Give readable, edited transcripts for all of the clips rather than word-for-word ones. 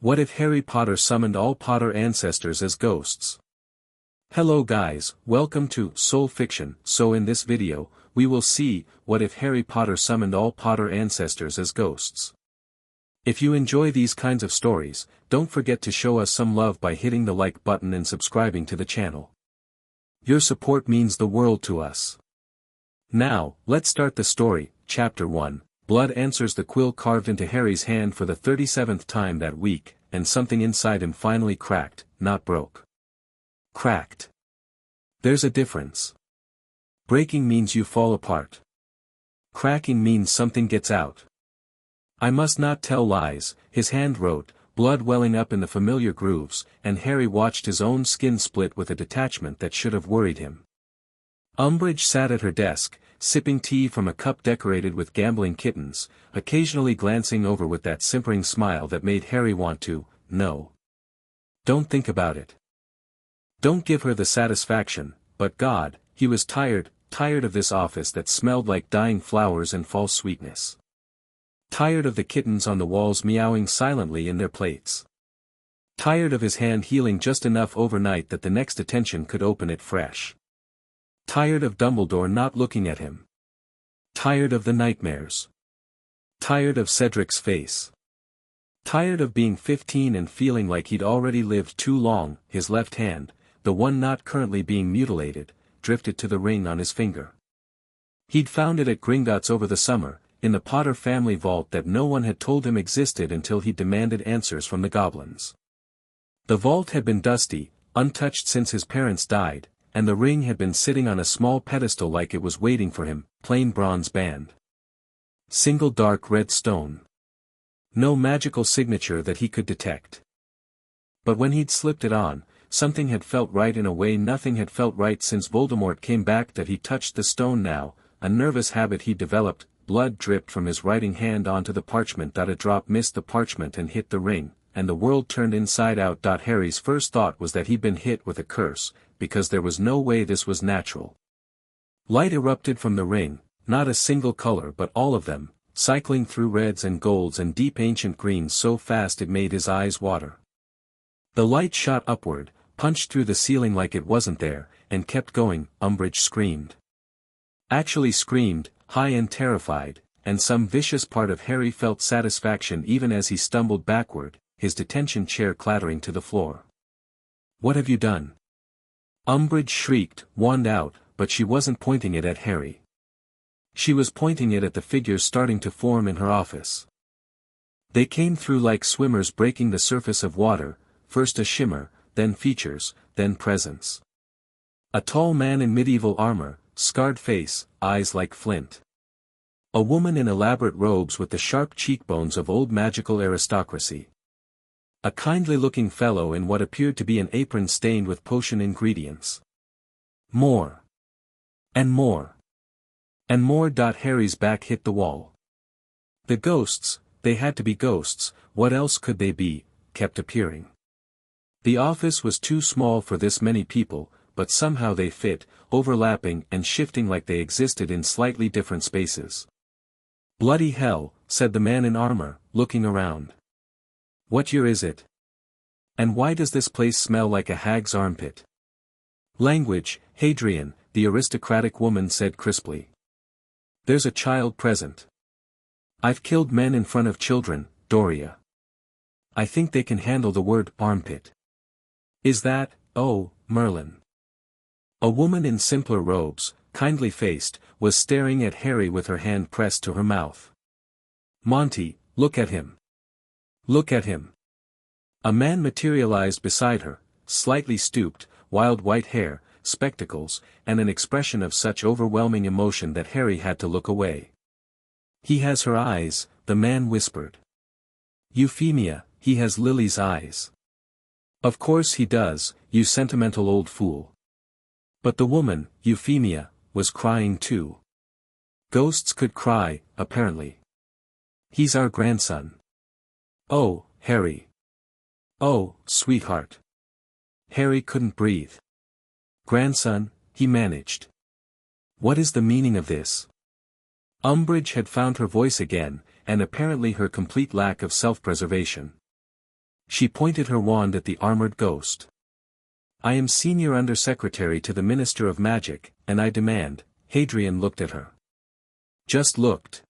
What if Harry Potter summoned all Potter ancestors as ghosts? Hello guys, welcome to Soul Fiction. So in this video, we will see, what if Harry Potter summoned all Potter ancestors as ghosts? If you enjoy these kinds of stories, don't forget to show us some love by hitting the like button and subscribing to the channel. Your support means the world to us. Now, let's start the story. Chapter 1. Blood answers. The quill carved into Harry's hand for the 37th time that week, and something inside him finally cracked, not broke. Cracked. There's a difference. Breaking means you fall apart. Cracking means something gets out. I must not tell lies, his hand wrote, blood welling up in the familiar grooves, and Harry watched his own skin split with a detachment that should have worried him. Umbridge sat at her desk, sipping tea from a cup decorated with gambling kittens, occasionally glancing over with that simpering smile that made Harry want to, no. Don't think about it. Don't give her the satisfaction, but God, he was tired of this office that smelled like dying flowers and false sweetness. Tired of the kittens on the walls meowing silently in their plates. Tired of his hand healing just enough overnight that the next attention could open it fresh. Tired of Dumbledore not looking at him. Tired of the nightmares. Tired of Cedric's face. Tired of being 15 and feeling like he'd already lived too long. His left hand, the one not currently being mutilated, drifted to the ring on his finger. He'd found it at Gringotts over the summer, in the Potter family vault that no one had told him existed until he demanded answers from the goblins. The vault had been dusty, untouched since his parents died, and the ring had been sitting on a small pedestal like it was waiting for him, plain bronze band. Single dark red stone. No magical signature that he could detect. But when he'd slipped it on, something had felt right in a way nothing had felt right since Voldemort came back. That he touched the stone now, a nervous habit he developed. Blood dripped from his writing hand onto the parchment. A drop missed the parchment and hit the ring, and the world turned inside out. Harry's first thought was that he'd been hit with a curse, because there was no way this was natural. Light erupted from the ring, not a single color but all of them, cycling through reds and golds and deep ancient greens so fast it made his eyes water. The light shot upward, punched through the ceiling like it wasn't there, and kept going. Umbridge screamed. Actually screamed, high and terrified, and some vicious part of Harry felt satisfaction even as he stumbled backward, his detention chair clattering to the floor. What have you done? Umbridge shrieked, wand out, but she wasn't pointing it at Harry. She was pointing it at the figures starting to form in her office. They came through like swimmers breaking the surface of water, first a shimmer, then features, then presence. A tall man in medieval armor, scarred face, eyes like flint. A woman in elaborate robes with the sharp cheekbones of old magical aristocracy. A kindly-looking fellow in what appeared to be an apron stained with potion ingredients. More. And more. And more. Harry's back hit the wall. The ghosts, they had to be ghosts, what else could they be, kept appearing. The office was too small for this many people, but somehow they fit, overlapping and shifting like they existed in slightly different spaces. Bloody hell, said the man in armor, looking around. What year is it? And why does this place smell like a hag's armpit? Language, Hadrian, the aristocratic woman said crisply. There's a child present. I've killed men in front of children, Doria. I think they can handle the word armpit. Is that, oh, Merlin? A woman in simpler robes, kindly-faced, was staring at Harry with her hand pressed to her mouth. Monty, look at him. Look at him. A man materialized beside her, slightly stooped, wild white hair, spectacles, and an expression of such overwhelming emotion that Harry had to look away. He has her eyes, the man whispered. Euphemia, he has Lily's eyes. Of course he does, you sentimental old fool. But the woman, Euphemia, was crying too. Ghosts could cry, apparently. He's our grandson. Oh, Harry. Oh, sweetheart. Harry couldn't breathe. Grandson, he managed. What is the meaning of this? Umbridge had found her voice again, and apparently her complete lack of self-preservation. She pointed her wand at the armored ghost. "I am Senior Undersecretary to the Minister of Magic, and I demand." Hadrian looked at her. Just looked.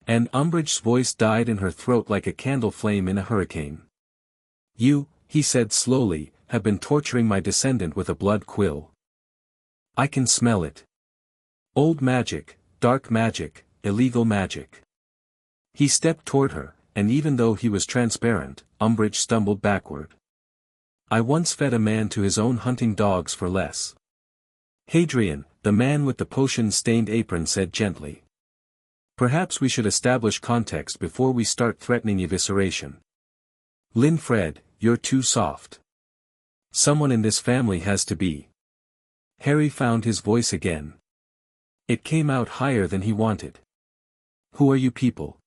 And Umbridge's voice died in her throat like a candle flame in a hurricane. "You," he said slowly, "have been torturing my descendant with a blood quill. I can smell it. Old magic, dark magic, illegal magic." He stepped toward her, and even though he was transparent, Umbridge stumbled backward. "I once fed a man to his own hunting dogs for less." Hadrian, the man with the potion-stained apron, said gently. "Perhaps we should establish context before we start threatening evisceration. Linfred, you're too soft. Someone in this family has to be." Harry found his voice again. It came out higher than he wanted. "Who are you people?"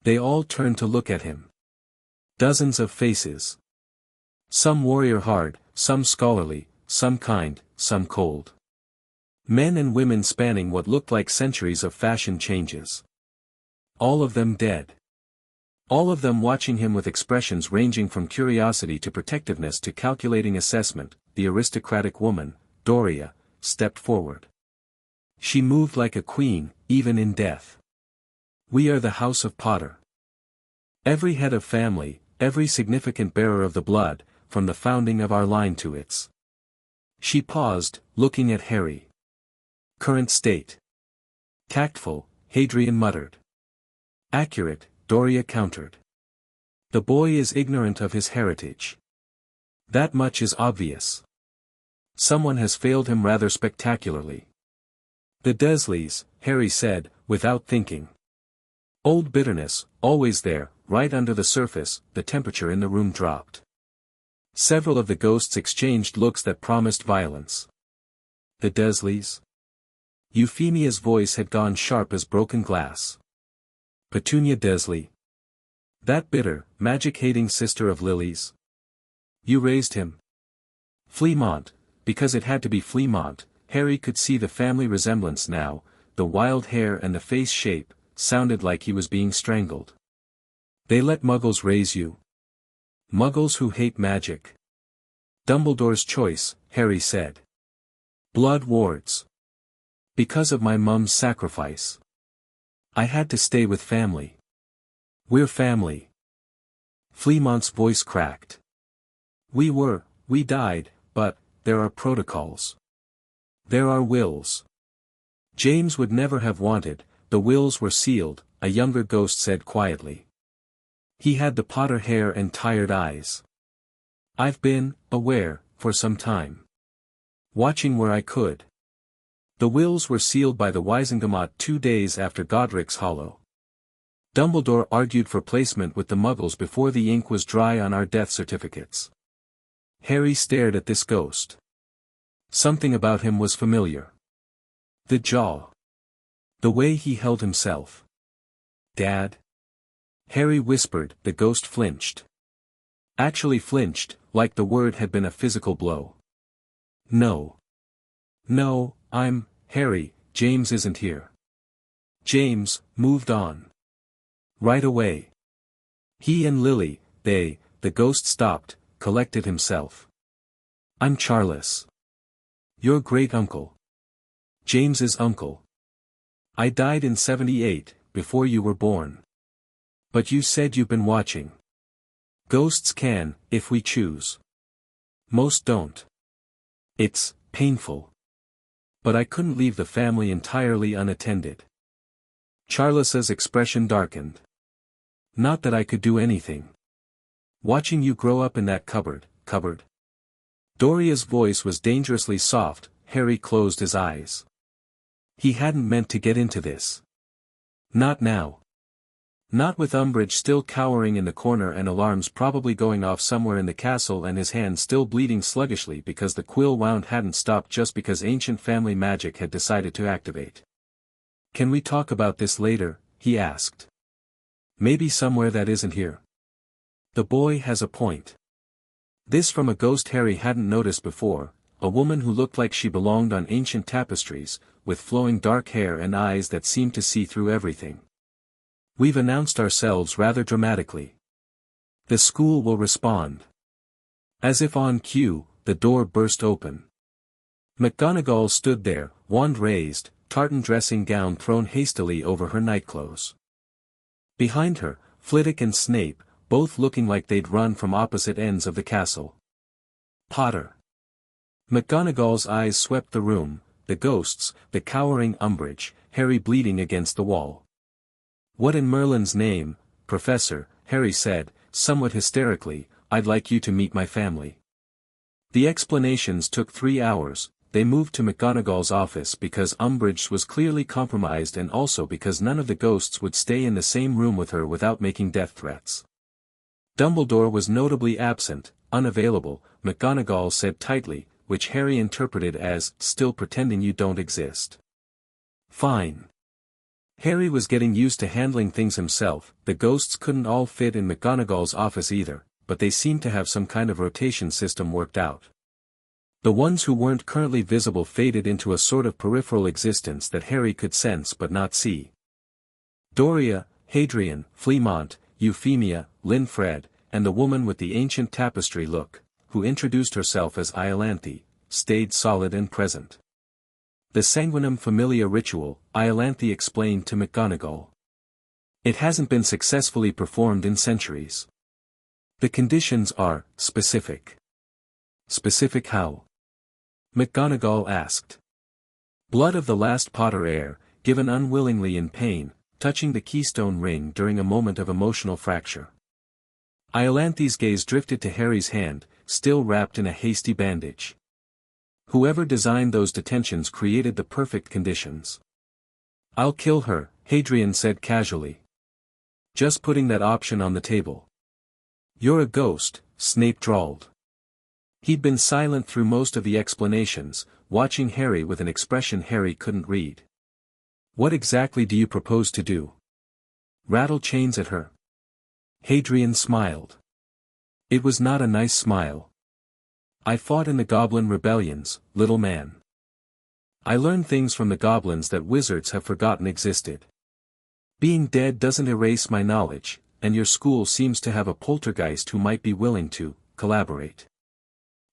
They all turned to look at him. Dozens of faces. Some warrior hard, some scholarly, some kind, some cold. Men and women spanning what looked like centuries of fashion changes. All of them dead. All of them watching him with expressions ranging from curiosity to protectiveness to calculating assessment. The aristocratic woman, Doria, stepped forward. She moved like a queen, even in death. "We are the House of Potter. Every head of family, every significant bearer of the blood, from the founding of our line to its." She paused, looking at Harry. "Current state." "Tactful," Hadrian muttered. "Accurate," Doria countered. "The boy is ignorant of his heritage. That much is obvious. Someone has failed him rather spectacularly." "The Dursleys," Harry said, without thinking. Old bitterness, always there, right under the surface. The temperature in the room dropped. Several of the ghosts exchanged looks that promised violence. "The Dursleys?" Euphemia's voice had gone sharp as broken glass. "Petunia Dursley? That bitter, magic-hating sister of Lily's? You raised him?" "Fleamont, because it had to be Fleamont." Harry could see the family resemblance now. The wild hair and the face shape sounded like he was being strangled. "They let Muggles raise you? Muggles who hate magic?" "Dumbledore's choice," Harry said. "Blood wards. Because of my mum's sacrifice. I had to stay with family. We're family." Fleamont's voice cracked. We died, but there are protocols. There are wills. James would never have wanted. The wills were sealed," a younger ghost said quietly. "He had the Potter hair and tired eyes. I've been aware, for some time. Watching where I could. The wills were sealed by the Wisengamot 2 days after Godric's Hollow. Dumbledore argued for placement with the Muggles before the ink was dry on our death certificates." Harry stared at this ghost. Something about him was familiar. The jaw. The way he held himself. "Dad?" Harry whispered. The ghost flinched. Actually flinched, like the word had been a physical blow. "No. No, Harry, James isn't here." "James moved on. Right away. He and Lily, the ghost stopped, collected himself. I'm Charles. Your great-uncle. James's uncle. I died in 78, before you were born. But you said you've been watching. Ghosts can, if we choose. Most don't. It's painful. But I couldn't leave the family entirely unattended." Charles's expression darkened. "Not that I could do anything. Watching you grow up in that cupboard. Doria's voice was dangerously soft. Harry closed his eyes. He hadn't meant to get into this. Not now. Not with Umbridge still cowering in the corner and alarms probably going off somewhere in the castle and his hand still bleeding sluggishly because the quill wound hadn't stopped just because ancient family magic had decided to activate. "Can we talk about this later?" he asked. "Maybe somewhere that isn't here." The boy has a point. This from a ghost Harry hadn't noticed before, a woman who looked like she belonged on ancient tapestries, with flowing dark hair and eyes that seemed to see through everything. "We've announced ourselves rather dramatically. The school will respond. As if on cue, the door burst open. McGonagall stood there, wand raised, tartan dressing gown thrown hastily over her nightclothes. Behind her, Flitwick and Snape, both looking like they'd run from opposite ends of the castle. Potter. McGonagall's eyes swept the room, the ghosts, the cowering Umbridge, Harry bleeding against the wall. "What in Merlin's name, Professor," Harry said, somewhat hysterically, "I'd like you to meet my family." The explanations took 3 hours. They moved to McGonagall's office because Umbridge was clearly compromised and also because none of the ghosts would stay in the same room with her without making death threats. Dumbledore was notably absent, unavailable, McGonagall said tightly, which Harry interpreted as, "Still pretending you don't exist." Fine. Harry was getting used to handling things himself. The ghosts couldn't all fit in McGonagall's office either, but they seemed to have some kind of rotation system worked out. The ones who weren't currently visible faded into a sort of peripheral existence that Harry could sense but not see. Doria, Hadrian, Fleamont, Euphemia, Linfred, and the woman with the ancient tapestry look, who introduced herself as Iolanthe, stayed solid and present. The Sanguinum Familia ritual, Iolanthe explained to McGonagall. It hasn't been successfully performed in centuries. The conditions are specific. Specific how? McGonagall asked. Blood of the last Potter heir, given unwillingly in pain, touching the keystone ring during a moment of emotional fracture. Iolanthe's gaze drifted to Harry's hand, still wrapped in a hasty bandage. Whoever designed those detentions created the perfect conditions. "I'll kill her," Hadrian said casually. "Just putting that option on the table." "You're a ghost," Snape drawled. He'd been silent through most of the explanations, watching Harry with an expression Harry couldn't read. "What exactly do you propose to do? Rattle chains at her?" Hadrian smiled. It was not a nice smile. "I fought in the Goblin rebellions, little man. I learned things from the goblins that wizards have forgotten existed. Being dead doesn't erase my knowledge, and your school seems to have a poltergeist who might be willing to collaborate."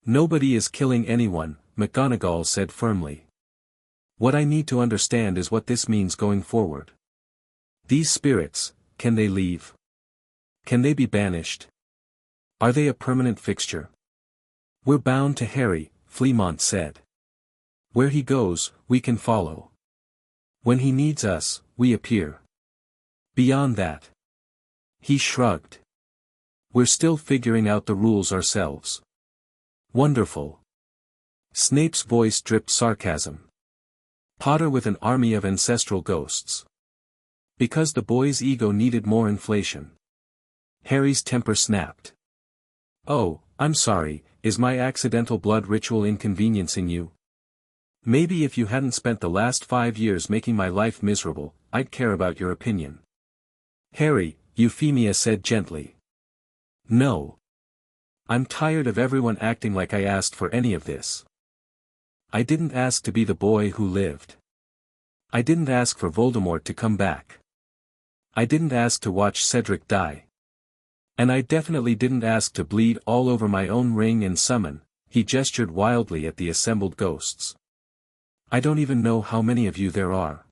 "Nobody is killing anyone," McGonagall said firmly. "What I need to understand is what this means going forward. These spirits, can they leave? Can they be banished? Are they a permanent fixture?" "We're bound to Harry," Fleamont said. "Where he goes, we can follow. When he needs us, we appear. Beyond that." He shrugged. "We're still figuring out the rules ourselves." "Wonderful." Snape's voice dripped sarcasm. "Potter with an army of ancestral ghosts. Because the boy's ego needed more inflation." Harry's temper snapped. "Oh, I'm sorry, is my accidental blood ritual inconveniencing you? Maybe if you hadn't spent the last 5 years making my life miserable, I'd care about your opinion." "Harry," Euphemia said gently. "No. I'm tired of everyone acting like I asked for any of this. I didn't ask to be the boy who lived. I didn't ask for Voldemort to come back. I didn't ask to watch Cedric die. And I definitely didn't ask to bleed all over my own ring and summon." He gestured wildly at the assembled ghosts. "I don't even know how many of you there are."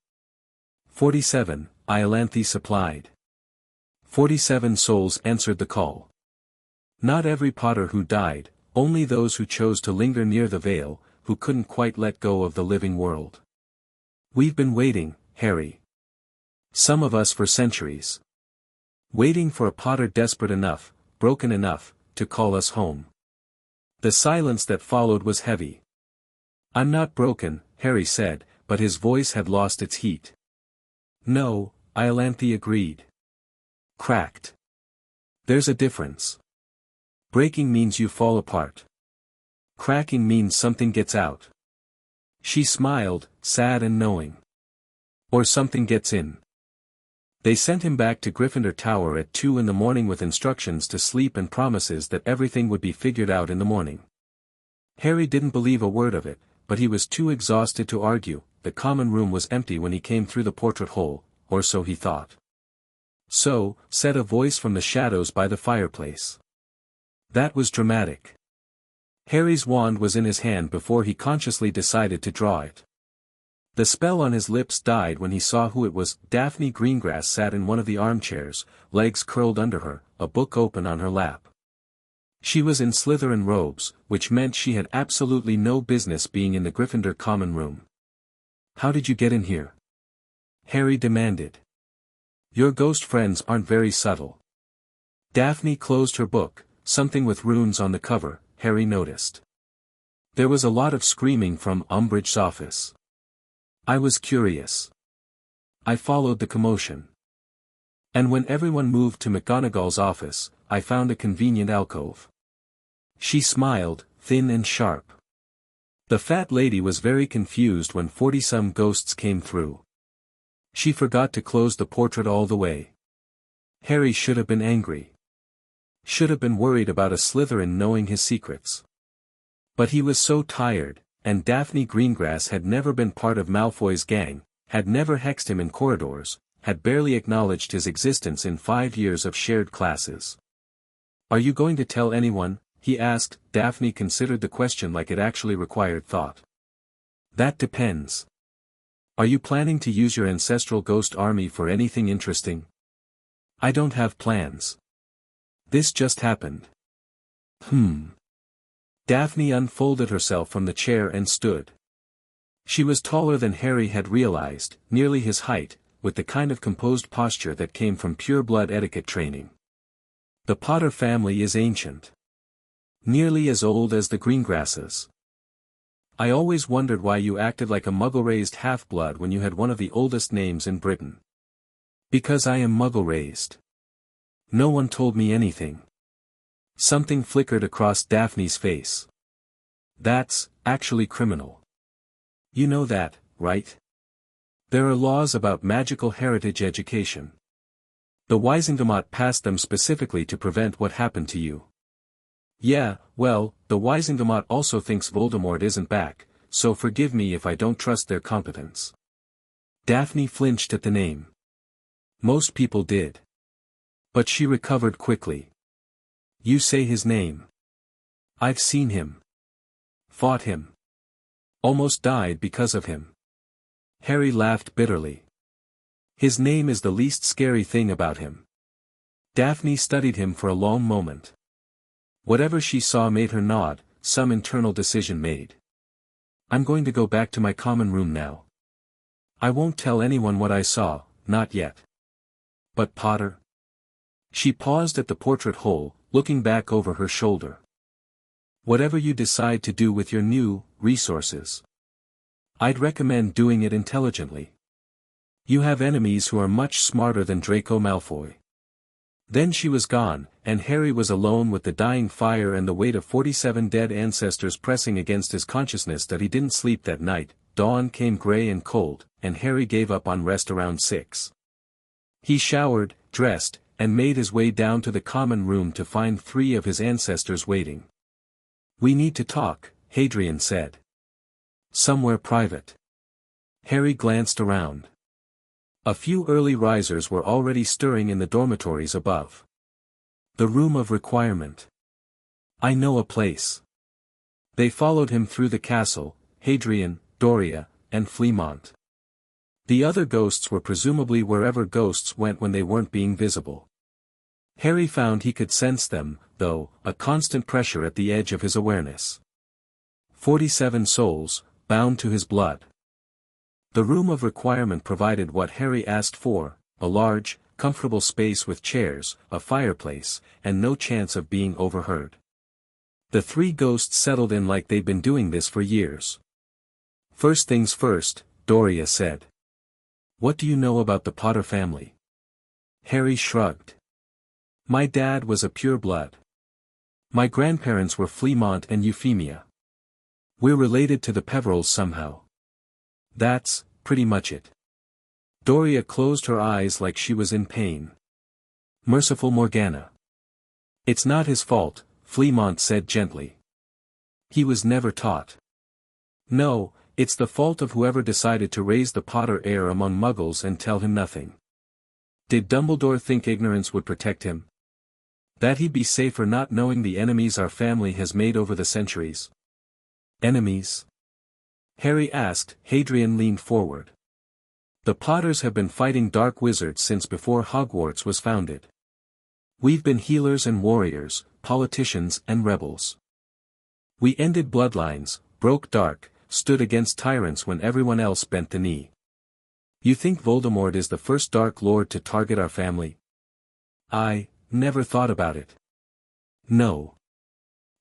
47, Iolanthe supplied. 47 souls answered the call. Not every Potter who died, only those who chose to linger near the veil, who couldn't quite let go of the living world. "We've been waiting, Harry. Some of us for centuries. Waiting for a Potter desperate enough, broken enough, to call us home." The silence that followed was heavy. "I'm not broken," Harry said, but his voice had lost its heat. "No," Iolanthe agreed. "Cracked. There's a difference. Breaking means you fall apart. Cracking means something gets out." She smiled, sad and knowing. "Or something gets in." They sent him back to Gryffindor Tower at 2 in the morning with instructions to sleep and promises that everything would be figured out in the morning. Harry didn't believe a word of it, but he was too exhausted to argue. The common room was empty when he came through the portrait hole, or so he thought. So, said a voice from the shadows by the fireplace. That was dramatic. Harry's wand was in his hand before he consciously decided to draw it. The spell on his lips died when he saw who it was. Daphne Greengrass sat in one of the armchairs, legs curled under her, a book open on her lap. She was in Slytherin robes, which meant she had absolutely no business being in the Gryffindor common room. How did you get in here? Harry demanded. Your ghost friends aren't very subtle. Daphne closed her book, something with runes on the cover, Harry noticed. There was a lot of screaming from Umbridge's office. I was curious. I followed the commotion. And when everyone moved to McGonagall's office, I found a convenient alcove. She smiled, thin and sharp. The fat lady was very confused when 40-some ghosts came through. She forgot to close the portrait all the way. Harry should have been angry. Should have been worried about a Slytherin knowing his secrets. But he was so tired, and Daphne Greengrass had never been part of Malfoy's gang, had never hexed him in corridors, had barely acknowledged his existence in 5 years of shared classes. Are you going to tell anyone? He asked. Daphne considered the question like it actually required thought. That depends. Are you planning to use your ancestral ghost army for anything interesting? I don't have plans. This just happened. Daphne unfolded herself from the chair and stood. She was taller than Harry had realized, nearly his height, with the kind of composed posture that came from pure-blood etiquette training. The Potter family is ancient. Nearly as old as the Greengrasses. I always wondered why you acted like a Muggle-raised half-blood when you had one of the oldest names in Britain. Because I am Muggle-raised. No one told me anything. Something flickered across Daphne's face. That's, actually criminal. You know that, right? There are laws about magical heritage education. The Wizengamot passed them specifically to prevent what happened to you. Yeah, well, the Wizengamot also thinks Voldemort isn't back, so forgive me if I don't trust their competence. Daphne flinched at the name. Most people did. But she recovered quickly. You say his name. I've seen him. Fought him. Almost died because of him. Harry laughed bitterly. His name is the least scary thing about him. Daphne studied him for a long moment. Whatever she saw made her nod, some internal decision made. I'm going to go back to my common room now. I won't tell anyone what I saw, not yet. But Potter? She paused at the portrait hole, looking back over her shoulder. Whatever you decide to do with your new resources. I'd recommend doing it intelligently. You have enemies who are much smarter than Draco Malfoy. Then she was gone, and Harry was alone with the dying fire and the weight of 47 dead ancestors pressing against his consciousness that he didn't sleep that night. Dawn came gray and cold, and Harry gave up on rest around 6. He showered, dressed, and made his way down to the common room to find 3 of his ancestors waiting. We need to talk, Hadrian said. Somewhere private. Harry glanced around. A few early risers were already stirring in the dormitories above. The room of requirement. I know a place. They followed him through the castle, Hadrian, Doria, and Fleamont. The other ghosts were presumably wherever ghosts went when they weren't being visible. Harry found he could sense them, though, a constant pressure at the edge of his awareness. 47 souls, bound to his blood. The room of requirement provided what Harry asked for, a large, comfortable space with chairs, a fireplace, and no chance of being overheard. The 3 ghosts settled in like they'd been doing this for years. First things first, Doria said. What do you know about the Potter family? Harry shrugged. My dad was a pureblood. My grandparents were Fleamont and Euphemia. We're related to the Peverills somehow. That's, pretty much it. Doria closed her eyes like she was in pain. Merciful Morgana. It's not his fault, Fleamont said gently. He was never taught. No, it's the fault of whoever decided to raise the Potter heir among Muggles and tell him nothing. Did Dumbledore think ignorance would protect him? That he'd be safer not knowing the enemies our family has made over the centuries? Enemies? Harry asked. Hadrian leaned forward. The Potters have been fighting dark wizards since before Hogwarts was founded. We've been healers and warriors, politicians and rebels. We ended bloodlines, broke dark, stood against tyrants when everyone else bent the knee. You think Voldemort is the first Dark Lord to target our family? I never thought about it. No.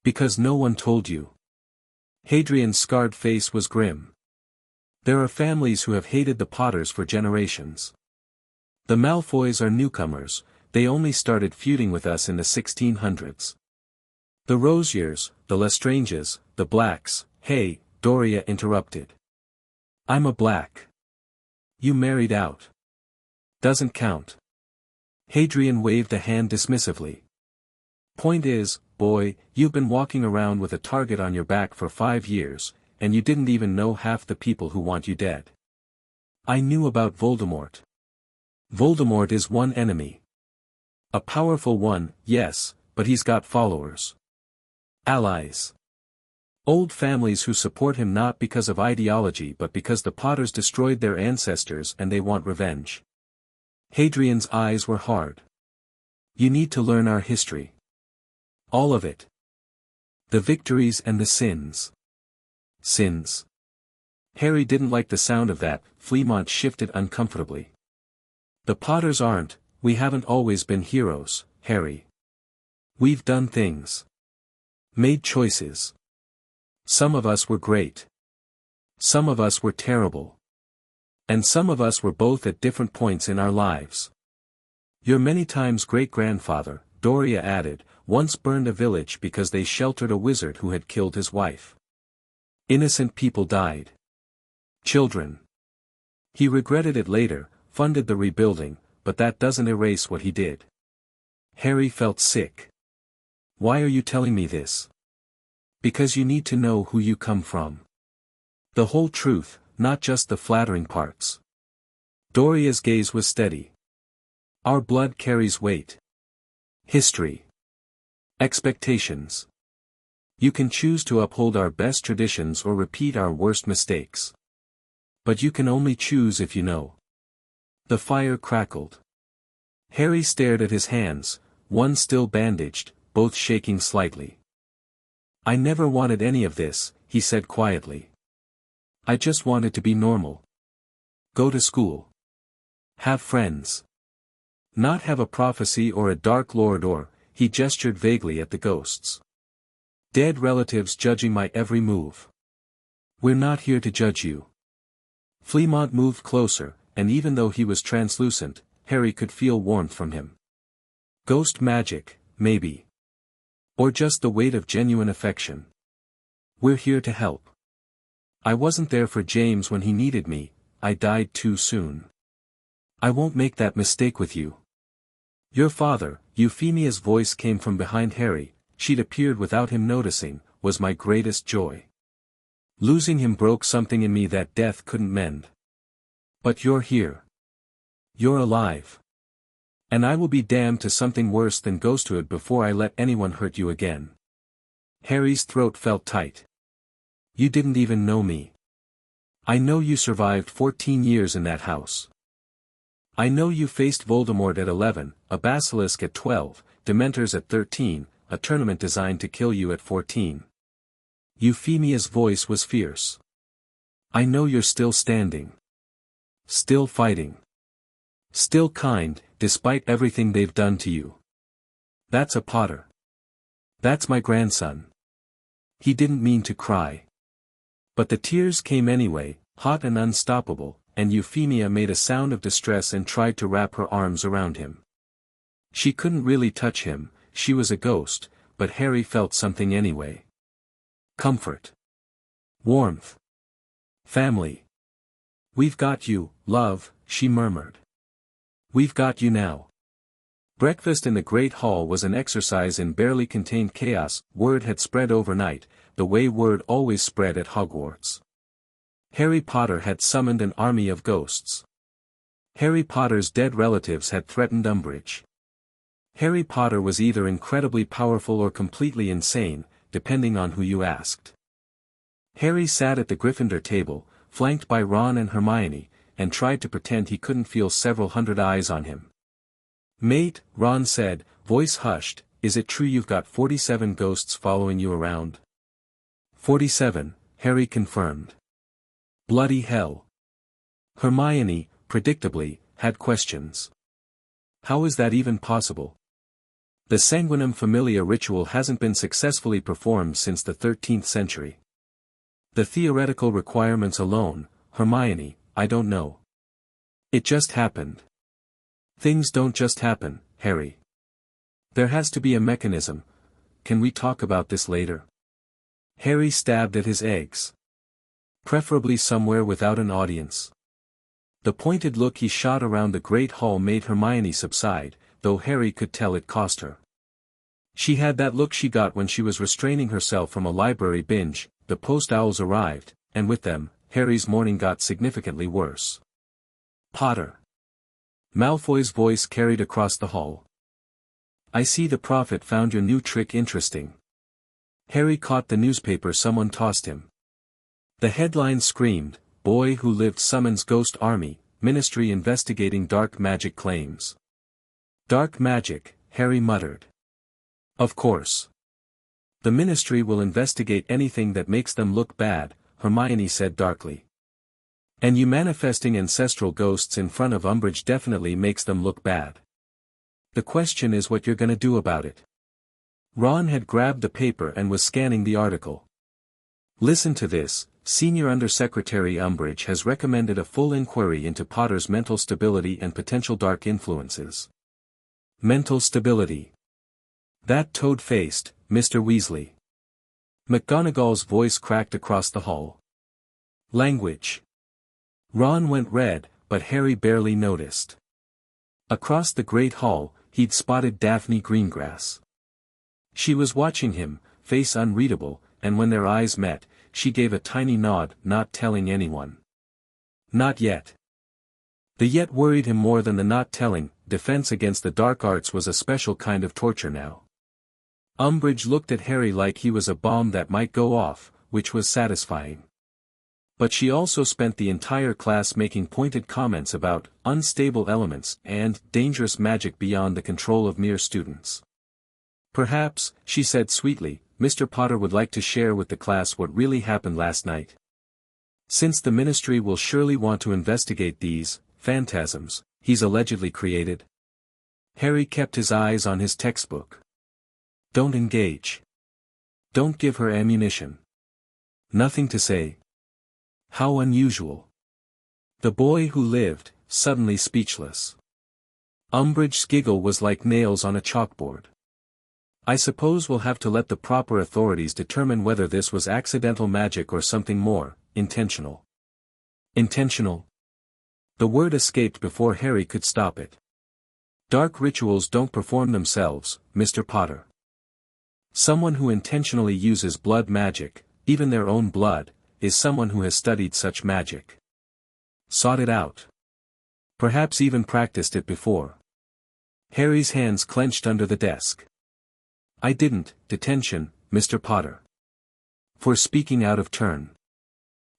Because no one told you. Hadrian's scarred face was grim. There are families who have hated the Potters for generations. The Malfoys are newcomers, they only started feuding with us in the 1600s. The Rosiers, the Lestranges, the Blacks. Hey, Doria interrupted. I'm a Black. You married out. Doesn't count. Hadrian waved a hand dismissively. Point is, boy, you've been walking around with a target on your back for 5 years, and you didn't even know half the people who want you dead. I knew about Voldemort. Voldemort is one enemy. A powerful one, yes, but he's got followers. Allies. Old families who support him not because of ideology but because the Potters destroyed their ancestors and they want revenge. Hadrian's eyes were hard. You need to learn our history. All of it. The victories and the sins. Sins. Harry didn't like the sound of that. Fleamont shifted uncomfortably. The Potters aren't, we haven't always been heroes, Harry. We've done things. Made choices. Some of us were great. Some of us were terrible. And some of us were both at different points in our lives. Your many times great-grandfather, Doria added, once burned a village because they sheltered a wizard who had killed his wife. Innocent people died. Children. He regretted it later, funded the rebuilding, but that doesn't erase what he did. Harry felt sick. Why are you telling me this? Because you need to know who you come from. The whole truth, not just the flattering parts. Doria's gaze was steady. Our blood carries weight. History. Expectations. You can choose to uphold our best traditions or repeat our worst mistakes. But you can only choose if you know. The fire crackled. Harry stared at his hands, one still bandaged, both shaking slightly. I never wanted any of this, he said quietly. I just wanted to be normal. Go to school. Have friends. Not have a prophecy or a Dark Lord or, he gestured vaguely at the ghosts. Dead relatives judging my every move. We're not here to judge you. Fleamont moved closer, and even though he was translucent, Harry could feel warmth from him. Ghost magic, maybe. Or just the weight of genuine affection. We're here to help. I wasn't there for James when he needed me, I died too soon. I won't make that mistake with you. Your father, Euphemia's voice came from behind Harry, she'd appeared without him noticing, was my greatest joy. Losing him broke something in me that death couldn't mend. But you're here. You're alive. And I will be damned to something worse than ghosthood before I let anyone hurt you again. Harry's throat felt tight. You didn't even know me. I know you survived 14 years in that house. I know you faced Voldemort at 11, a basilisk at 12, Dementors at 13, a tournament designed to kill you at 14. Euphemia's voice was fierce. I know you're still standing. Still fighting. Still kind, despite everything they've done to you. That's a Potter. That's my grandson. He didn't mean to cry. But the tears came anyway, hot and unstoppable, and Euphemia made a sound of distress and tried to wrap her arms around him. She couldn't really touch him, she was a ghost, but Harry felt something anyway. Comfort. Warmth. Family. We've got you, love, she murmured. We've got you now. Breakfast in the Great Hall was an exercise in barely contained chaos. Word had spread overnight, the way word always spread at Hogwarts. Harry Potter had summoned an army of ghosts. Harry Potter's dead relatives had threatened Umbridge. Harry Potter was either incredibly powerful or completely insane, depending on who you asked. Harry sat at the Gryffindor table, flanked by Ron and Hermione, and tried to pretend he couldn't feel several hundred eyes on him. "Mate," Ron said, voice hushed, "is it true you've got 47 ghosts following you around?" 47, Harry confirmed. Bloody hell. Hermione, predictably, had questions. How is that even possible? The Sanguinum Familia ritual hasn't been successfully performed since the 13th century. The theoretical requirements alone, Hermione, I don't know. It just happened. Things don't just happen, Harry. There has to be a mechanism. Can we talk about this later? Harry stabbed at his eggs. Preferably somewhere without an audience. The pointed look he shot around the great hall made Hermione subside, though Harry could tell it cost her. She had that look she got when she was restraining herself from a library binge. The post-owls arrived, and with them, Harry's morning got significantly worse. "Potter." Malfoy's voice carried across the hall. "I see the Prophet found your new trick interesting." Harry caught the newspaper someone tossed him. The headline screamed, "Boy who lived summons ghost army, ministry investigating dark magic claims." Dark magic, Harry muttered. Of course. The ministry will investigate anything that makes them look bad, Hermione said darkly. And you manifesting ancestral ghosts in front of Umbridge definitely makes them look bad. The question is what you're gonna do about it. Ron had grabbed the paper and was scanning the article. Listen to this, Senior Undersecretary Umbridge has recommended a full inquiry into Potter's mental stability and potential dark influences. Mental stability. That toad-faced, Mr. Weasley. McGonagall's voice cracked across the hall. Language. Ron went red, but Harry barely noticed. Across the great hall, he'd spotted Daphne Greengrass. She was watching him, face unreadable, and when their eyes met, she gave a tiny nod, not telling anyone. Not yet. The yet worried him more than the not telling. Defense against the dark arts was a special kind of torture now. Umbridge looked at Harry like he was a bomb that might go off, which was satisfying. But she also spent the entire class making pointed comments about unstable elements and dangerous magic beyond the control of mere students. Perhaps, she said sweetly, Mr. Potter would like to share with the class what really happened last night. Since the ministry will surely want to investigate these phantasms he's allegedly created. Harry kept his eyes on his textbook. Don't engage. Don't give her ammunition. Nothing to say. How unusual. The boy who lived, suddenly speechless. Umbridge's giggle was like nails on a chalkboard. I suppose we'll have to let the proper authorities determine whether this was accidental magic or something more, intentional. Intentional? The word escaped before Harry could stop it. Dark rituals don't perform themselves, Mr. Potter. Someone who intentionally uses blood magic, even their own blood, is someone who has studied such magic. Sought it out. Perhaps even practiced it before. Harry's hands clenched under the desk. I didn't, detention, Mr. Potter. For speaking out of turn.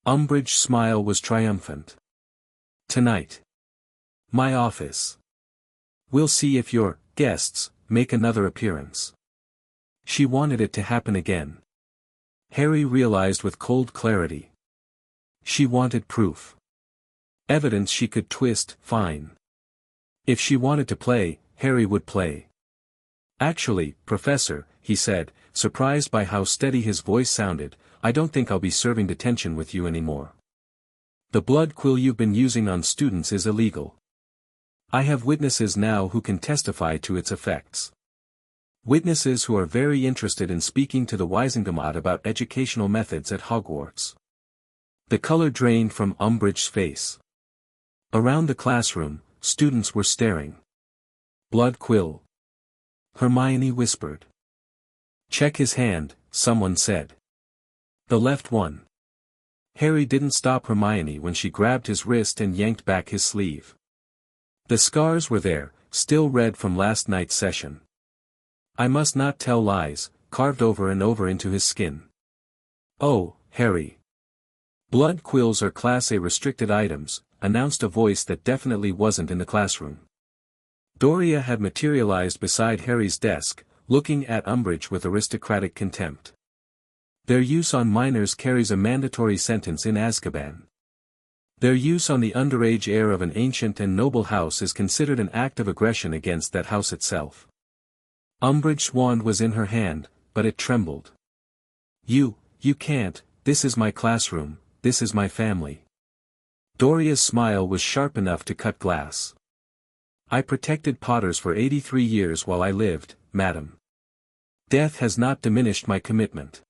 Umbridge's smile was triumphant. Tonight. My office. We'll see if your guests make another appearance. She wanted it to happen again. Harry realized with cold clarity. She wanted proof. Evidence she could twist, fine. If she wanted to play, Harry would play. Actually, Professor, he said, surprised by how steady his voice sounded, I don't think I'll be serving detention with you anymore. The blood quill you've been using on students is illegal. I have witnesses now who can testify to its effects. Witnesses who are very interested in speaking to the Wisingamot about educational methods at Hogwarts. The color drained from Umbridge's face. Around the classroom, students were staring. Blood quill. Hermione whispered. Check his hand, someone said. The left one. Harry didn't stop Hermione when she grabbed his wrist and yanked back his sleeve. The scars were there, still red from last night's session. I must not tell lies, carved over and over into his skin. Oh, Harry. Blood quills are Class A restricted items, announced a voice that definitely wasn't in the classroom. Doria had materialized beside Harry's desk, looking at Umbridge with aristocratic contempt. Their use on minors carries a mandatory sentence in Azkaban. Their use on the underage heir of an ancient and noble house is considered an act of aggression against that house itself. Umbridge's wand was in her hand, but it trembled. You can't, this is my classroom, this is my family. Doria's smile was sharp enough to cut glass. I protected Potters for 83 years while I lived, madam. Death has not diminished my commitment.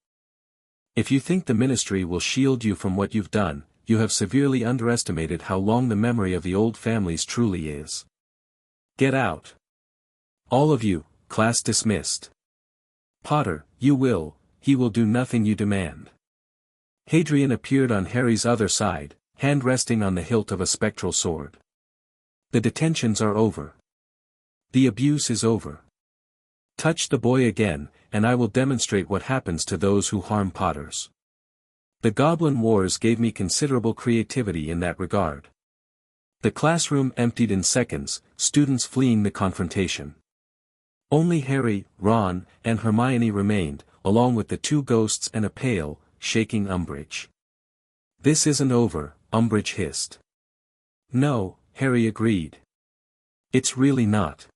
If you think the Ministry will shield you from what you've done, you have severely underestimated how long the memory of the old families truly is. Get out. All of you, class dismissed. Potter, he will do nothing you demand. Hadrian appeared on Harry's other side, hand resting on the hilt of a spectral sword. The detentions are over. The abuse is over. Touch the boy again, and I will demonstrate what happens to those who harm Potters. The Goblin Wars gave me considerable creativity in that regard. The classroom emptied in seconds, students fleeing the confrontation. Only Harry, Ron, and Hermione remained, along with the two ghosts and a pale, shaking Umbridge. This isn't over, Umbridge hissed. No, Harry agreed. It's really not.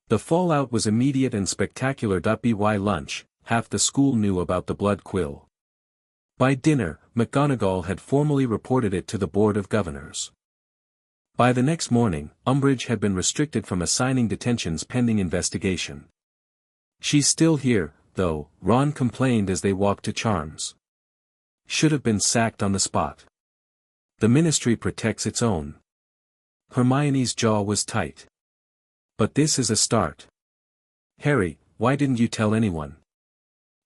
The fallout was immediate and spectacular. By lunch, half the school knew about the blood quill. By dinner, McGonagall had formally reported it to the Board of Governors. By the next morning, Umbridge had been restricted from assigning detentions pending investigation. She's still here, though, Ron complained as they walked to Charms. Should have been sacked on the spot. The Ministry protects its own. Hermione's jaw was tight. But this is a start. Harry, why didn't you tell anyone?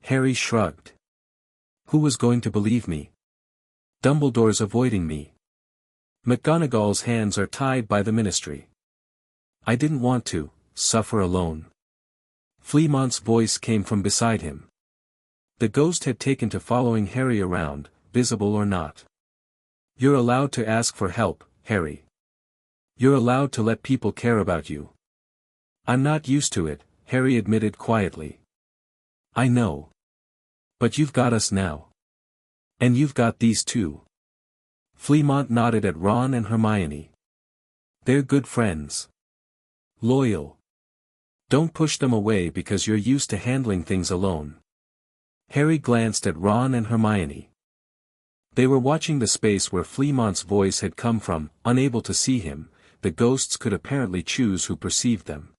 Harry shrugged. Who was going to believe me? Dumbledore's avoiding me. McGonagall's hands are tied by the Ministry. I didn't want to suffer alone. Fleamont's voice came from beside him. The ghost had taken to following Harry around, visible or not. You're allowed to ask for help, Harry. You're allowed to let people care about you. I'm not used to it, Harry admitted quietly. I know. But you've got us now. And you've got these two. Fleamont nodded at Ron and Hermione. They're good friends. Loyal. Don't push them away because you're used to handling things alone. Harry glanced at Ron and Hermione. They were watching the space where Fleamont's voice had come from, unable to see him. The ghosts could apparently choose who perceived them.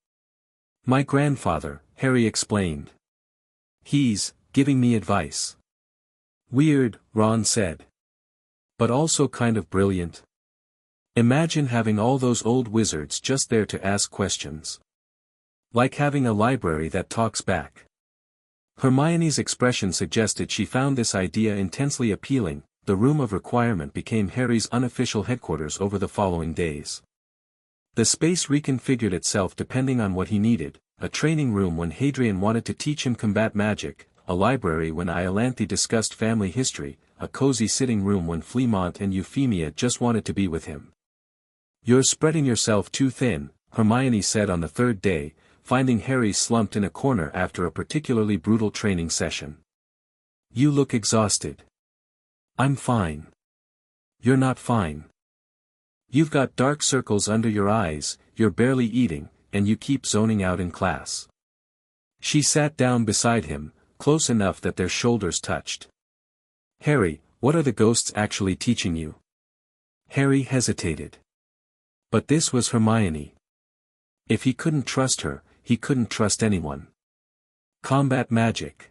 My grandfather, Harry explained. He's giving me advice. Weird, Ron said. But also kind of brilliant. Imagine having all those old wizards just there to ask questions. Like having a library that talks back. Hermione's expression suggested she found this idea intensely appealing. The Room of Requirement became Harry's unofficial headquarters over the following days. The space reconfigured itself depending on what he needed, a training room when Hadrian wanted to teach him combat magic, a library when Iolanthe discussed family history, a cozy sitting room when Fleamont and Euphemia just wanted to be with him. You're spreading yourself too thin, Hermione said on the third day, finding Harry slumped in a corner after a particularly brutal training session. You look exhausted. I'm fine. You're not fine. You've got dark circles under your eyes, you're barely eating, and you keep zoning out in class. She sat down beside him, close enough that their shoulders touched. Harry, what are the ghosts actually teaching you? Harry hesitated. But this was Hermione. If he couldn't trust her, he couldn't trust anyone. Combat magic.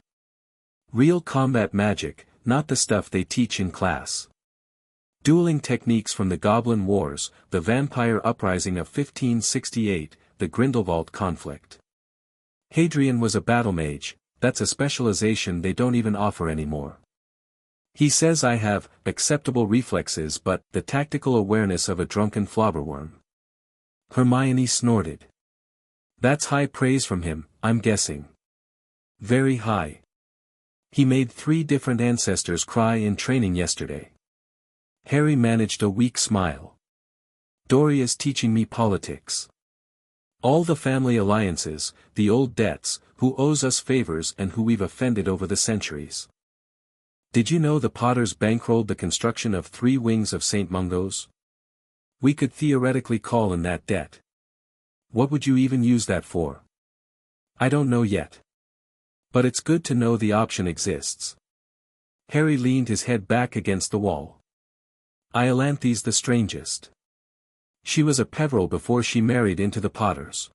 Real combat magic, not the stuff they teach in class. Dueling techniques from the Goblin Wars, the Vampire Uprising of 1568, the Grindelwald conflict. Hadrian was a battle mage, that's a specialization they don't even offer anymore. He says I have acceptable reflexes but the tactical awareness of a drunken flobberworm. Hermione snorted. That's high praise from him, I'm guessing. Very high. He made 3 different ancestors cry in training yesterday. Harry managed a weak smile. Doria's teaching me politics. All the family alliances, the old debts, who owes us favors and who we've offended over the centuries. Did you know the Potters bankrolled the construction of 3 wings of St. Mungo's? We could theoretically call in that debt. What would you even use that for? I don't know yet. But it's good to know the option exists. Harry leaned his head back against the wall. Iolanthe's the strangest. She was a Peverell before she married into the Potters.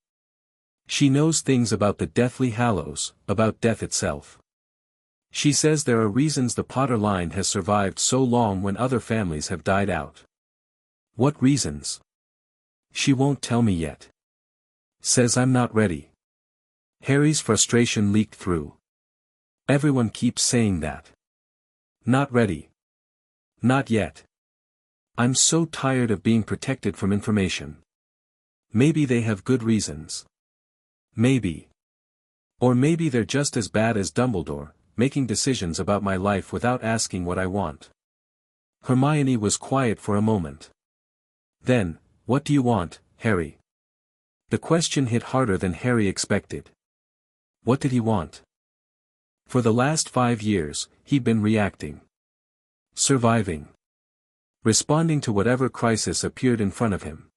She knows things about the Deathly Hallows, about death itself. She says there are reasons the Potter line has survived so long when other families have died out. What reasons? She won't tell me yet. Says I'm not ready. Harry's frustration leaked through. Everyone keeps saying that. Not ready. Not yet. I'm so tired of being protected from information. Maybe they have good reasons. Maybe. Or maybe they're just as bad as Dumbledore, making decisions about my life without asking what I want. Hermione was quiet for a moment. Then, what do you want, Harry? The question hit harder than Harry expected. What did he want? For the last 5 years, he'd been reacting. Surviving. Responding to whatever crisis appeared in front of him.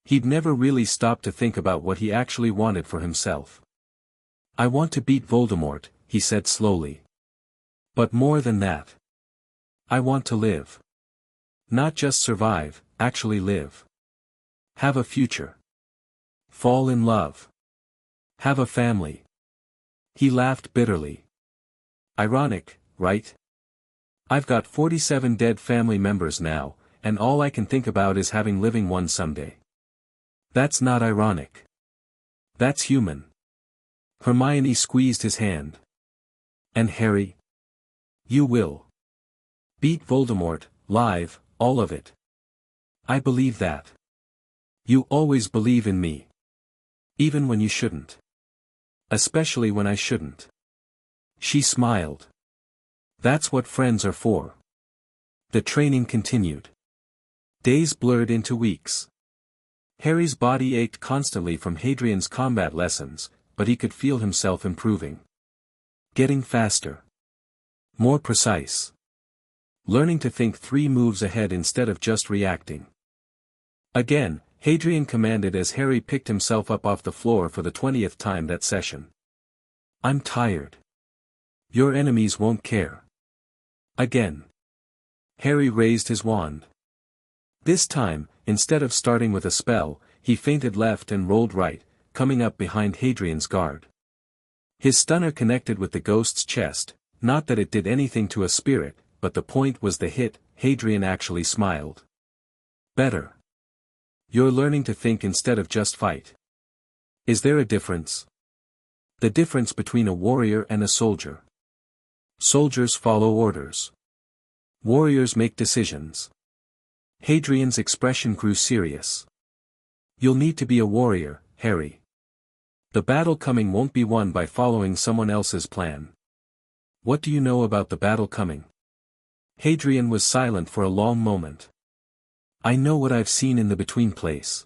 He'd never really stopped to think about what he actually wanted for himself. I want to beat Voldemort, he said slowly. But more than that. I want to live. Not just survive, actually live. Have a future. Fall in love. Have a family. He laughed bitterly. Ironic, right? I've got 47 dead family members now, and all I can think about is having living one someday. That's not ironic. That's human. Hermione squeezed his hand. And Harry? You will. Beat Voldemort, live, all of it. I believe that. You always believe in me. Even when you shouldn't. Especially when I shouldn't. She smiled. That's what friends are for. The training continued. Days blurred into weeks. Harry's body ached constantly from Hadrian's combat lessons, but he could feel himself improving. Getting faster. More precise. Learning to think 3 moves ahead instead of just reacting. Again, Hadrian commanded as Harry picked himself up off the floor for the 20th time that session. I'm tired. Your enemies won't care. Again. Harry raised his wand. This time, instead of starting with a spell, he feinted left and rolled right, coming up behind Hadrian's guard. His stunner connected with the ghost's chest, not that it did anything to a spirit, but the point was the hit. Hadrian actually smiled. Better. You're learning to think instead of just fight. Is there a difference? The difference between a warrior and a soldier. Soldiers follow orders. Warriors make decisions. Hadrian's expression grew serious. You'll need to be a warrior, Harry. The battle coming won't be won by following someone else's plan. What do you know about the battle coming? Hadrian was silent for a long moment. I know what I've seen in the between place.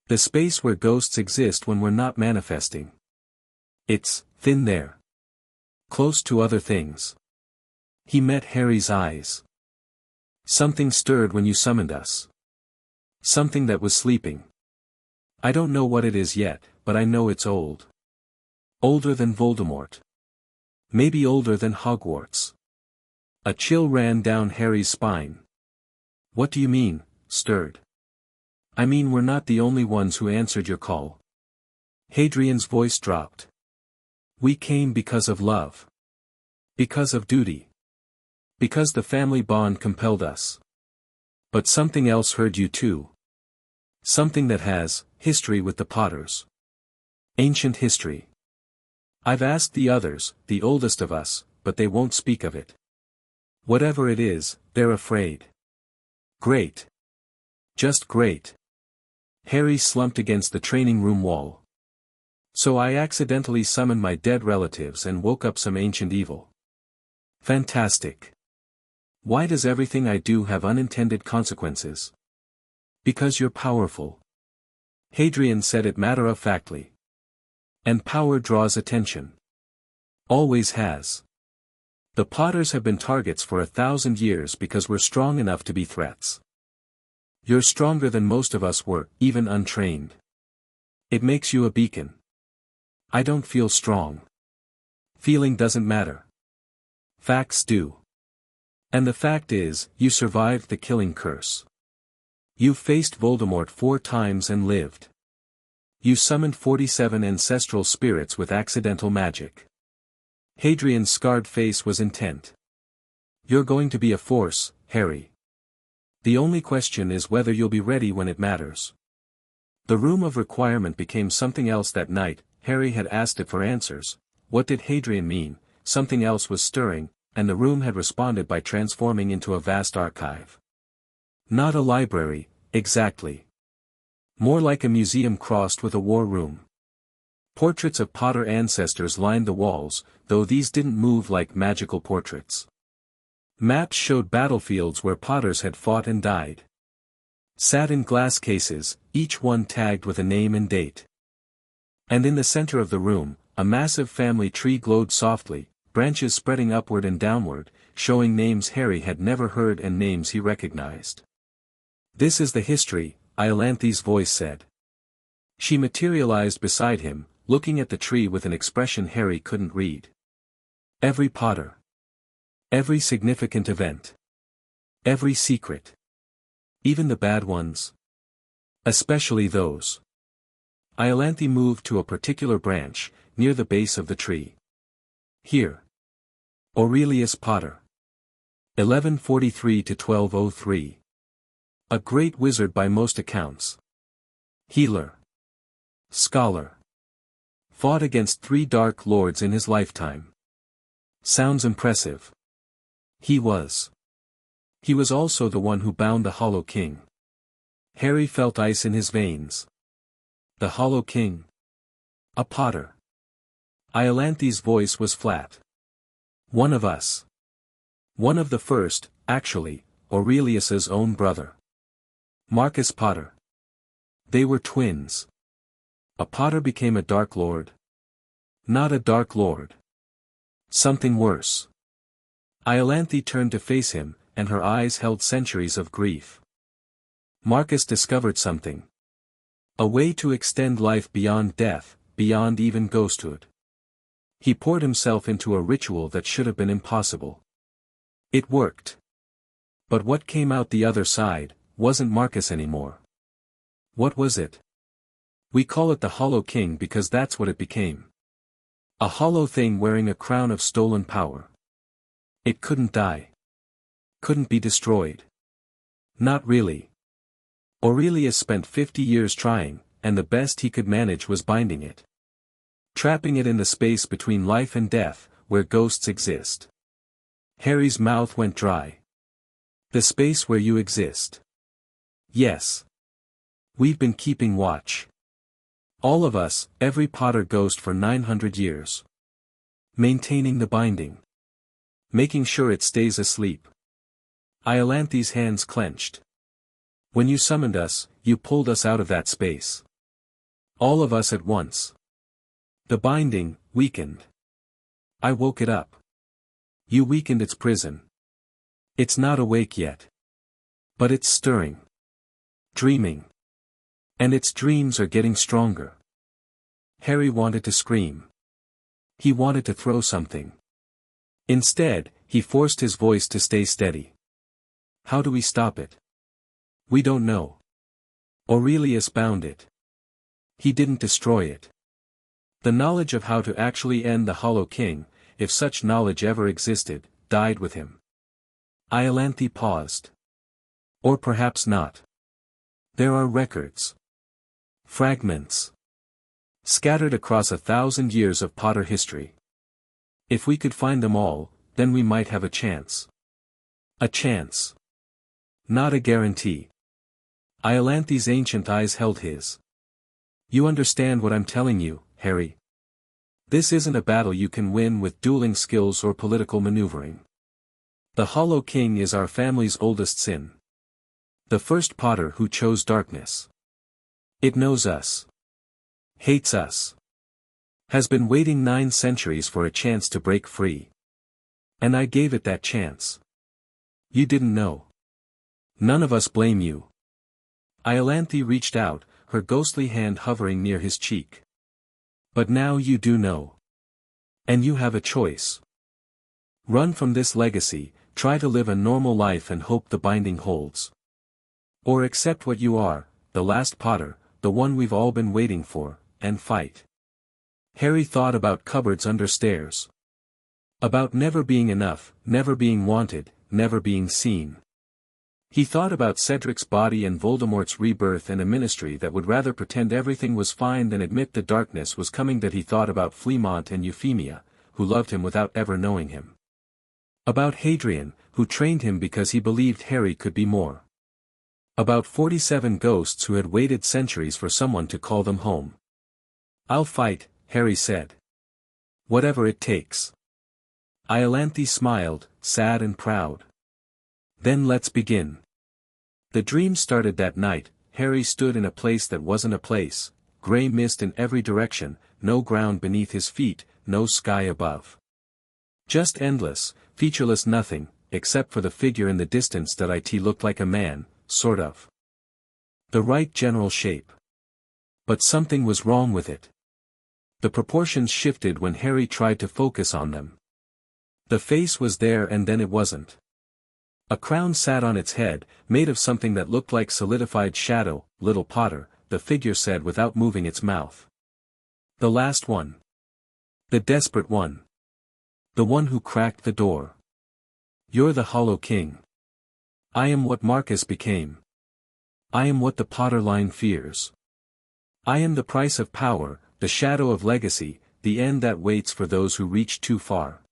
The space where ghosts exist when we're not manifesting. It's thin there. Close to other things. He met Harry's eyes. Something stirred when you summoned us. Something that was sleeping. I don't know what it is yet, but I know it's old. Older than Voldemort. Maybe older than Hogwarts. A chill ran down Harry's spine. What do you mean, stirred? I mean we're not the only ones who answered your call. Hadrian's voice dropped. We came because of love. Because of duty. Because the family bond compelled us. But something else heard you too. Something that has history with the Potters. Ancient history. I've asked the others, the oldest of us, but they won't speak of it. Whatever it is, they're afraid. Great. Just great. Harry slumped against the training room wall. So I accidentally summoned my dead relatives and woke up some ancient evil. Fantastic. Why does everything I do have unintended consequences? Because you're powerful. Hadrian said it matter-of-factly. And power draws attention. Always has. The Potters have been targets for 1,000 years because we're strong enough to be threats. You're stronger than most of us were, even untrained. It makes you a beacon. I don't feel strong. Feeling doesn't matter. Facts do. And the fact is, you survived the killing curse. You faced Voldemort 4 times and lived. You summoned 47 ancestral spirits with accidental magic. Hadrian's scarred face was intent. You're going to be a force, Harry. The only question is whether you'll be ready when it matters. The room of requirement became something else that night. Harry had asked it for answers. What did Hadrian mean? Something else was stirring, and the room had responded by transforming into a vast archive. Not a library, exactly. More like a museum crossed with a war room. Portraits of Potter ancestors lined the walls, though these didn't move like magical portraits. Maps showed battlefields where Potters had fought and died. Sat in glass cases, each one tagged with a name and date. And in the center of the room, a massive family tree glowed softly, branches spreading upward and downward, showing names Harry had never heard and names he recognized. This is the history, Iolanthi's voice said. She materialized beside him, looking at the tree with an expression Harry couldn't read. Every Potter. Every significant event. Every secret. Even the bad ones. Especially those. Iolanthi moved to a particular branch, near the base of the tree. Here. Aurelius Potter. 1143 to 1203. A great wizard by most accounts. Healer. Scholar. Fought against 3 dark lords in his lifetime. Sounds impressive. He was. He was also the one who bound the Hollow King. Harry felt ice in his veins. The Hollow King. A Potter. Iolanthi's voice was flat. One of us. One of the first, actually, Aurelius's own brother. Marcus Potter. They were twins. A Potter became a Dark Lord. Not a Dark Lord. Something worse. Iolanthi turned to face him, and her eyes held centuries of grief. Marcus discovered something. A way to extend life beyond death, beyond even ghosthood. He poured himself into a ritual that should have been impossible. It worked. But what came out the other side, wasn't Marcus anymore. What was it? We call it the Hollow King because that's what it became. A hollow thing wearing a crown of stolen power. It couldn't die. Couldn't be destroyed. Not really. Aurelius spent 50 years trying, and the best he could manage was binding it. Trapping it in the space between life and death, where ghosts exist. Harry's mouth went dry. The space where you exist. Yes. We've been keeping watch. All of us, every Potter ghost for 900 years. Maintaining the binding. Making sure it stays asleep. Iolanthi's hands clenched. When you summoned us, you pulled us out of that space. All of us at once. The binding, weakened. I woke it up. You weakened its prison. It's not awake yet. But it's stirring. Dreaming. And its dreams are getting stronger. Harry wanted to scream. He wanted to throw something. Instead, he forced his voice to stay steady. How do we stop it? We don't know. Aurelius bound it. He didn't destroy it. The knowledge of how to actually end the Hollow King, if such knowledge ever existed, died with him. Iolanthi paused. Or perhaps not. There are records. Fragments. Scattered across 1,000 years of Potter history. If we could find them all, then we might have a chance. A chance. Not a guarantee. Iolanthi's ancient eyes held his. You understand what I'm telling you, Harry? This isn't a battle you can win with dueling skills or political maneuvering. The Hollow King is our family's oldest sin. The first Potter who chose darkness. It knows us. Hates us. Has been waiting 9 centuries for a chance to break free. And I gave it that chance. You didn't know. None of us blame you. Iolanthi reached out, her ghostly hand hovering near his cheek. But now you do know. And you have a choice. Run from this legacy, try to live a normal life and hope the binding holds. Or accept what you are, the last Potter, the one we've all been waiting for, and fight. Harry thought about cupboards under stairs. About never being enough, never being wanted, never being seen. He thought about Cedric's body and Voldemort's rebirth and a ministry that would rather pretend everything was fine than admit the darkness was coming. That he thought about Fleamont and Euphemia, who loved him without ever knowing him. About Hadrian, who trained him because he believed Harry could be more. About 47 ghosts who had waited centuries for someone to call them home. I'll fight, Harry said. Whatever it takes. Iolanthi smiled, sad and proud. Then let's begin. The dream started that night. Harry stood in a place that wasn't a place, grey mist in every direction, no ground beneath his feet, no sky above. Just endless, featureless nothing, except for the figure in the distance that it looked like a man, sort of. The right general shape. But something was wrong with it. The proportions shifted when Harry tried to focus on them. The face was there and then it wasn't. A crown sat on its head, made of something that looked like solidified shadow. Little Potter, the figure said without moving its mouth. The last one. The desperate one. The one who cracked the door. You're the Hollow King. I am what Marcus became. I am what the Potter line fears. I am the price of power, the shadow of legacy, the end that waits for those who reach too far.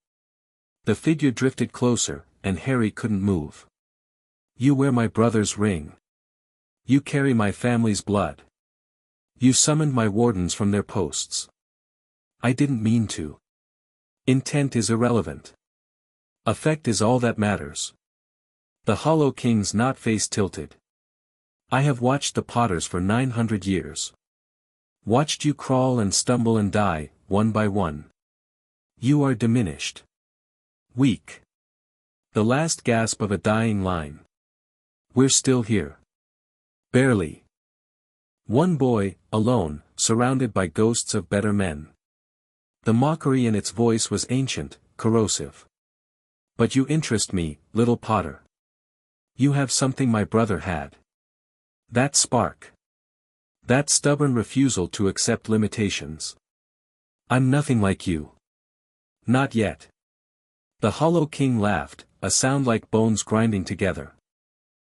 The figure drifted closer, and Harry couldn't move. You wear my brother's ring. You carry my family's blood. You summoned my wardens from their posts. I didn't mean to. Intent is irrelevant. Effect is all that matters. The Hollow King's not face tilted. I have watched the Potters for 900 years. Watched you crawl and stumble and die, one by one. You are diminished. Weak. The last gasp of a dying line. We're still here. Barely. One boy, alone, surrounded by ghosts of better men. The mockery in its voice was ancient, corrosive. But you interest me, little Potter. You have something my brother had. That spark. That stubborn refusal to accept limitations. I'm nothing like you. Not yet. The Hollow King laughed, a sound like bones grinding together.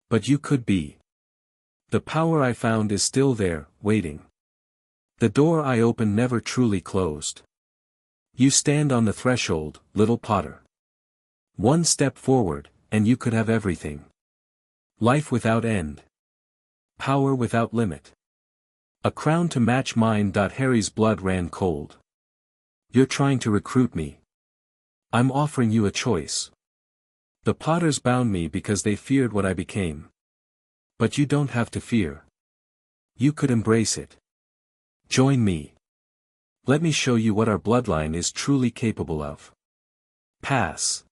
But you could be. The power I found is still there, waiting. The door I opened never truly closed. You stand on the threshold, little Potter. One step forward, and you could have everything. Life without end. Power without limit. A crown to match mine. Harry's blood ran cold. You're trying to recruit me. I'm offering you a choice. The Potters bound me because they feared what I became. But you don't have to fear. You could embrace it. Join me. Let me show you what our bloodline is truly capable of. Pass.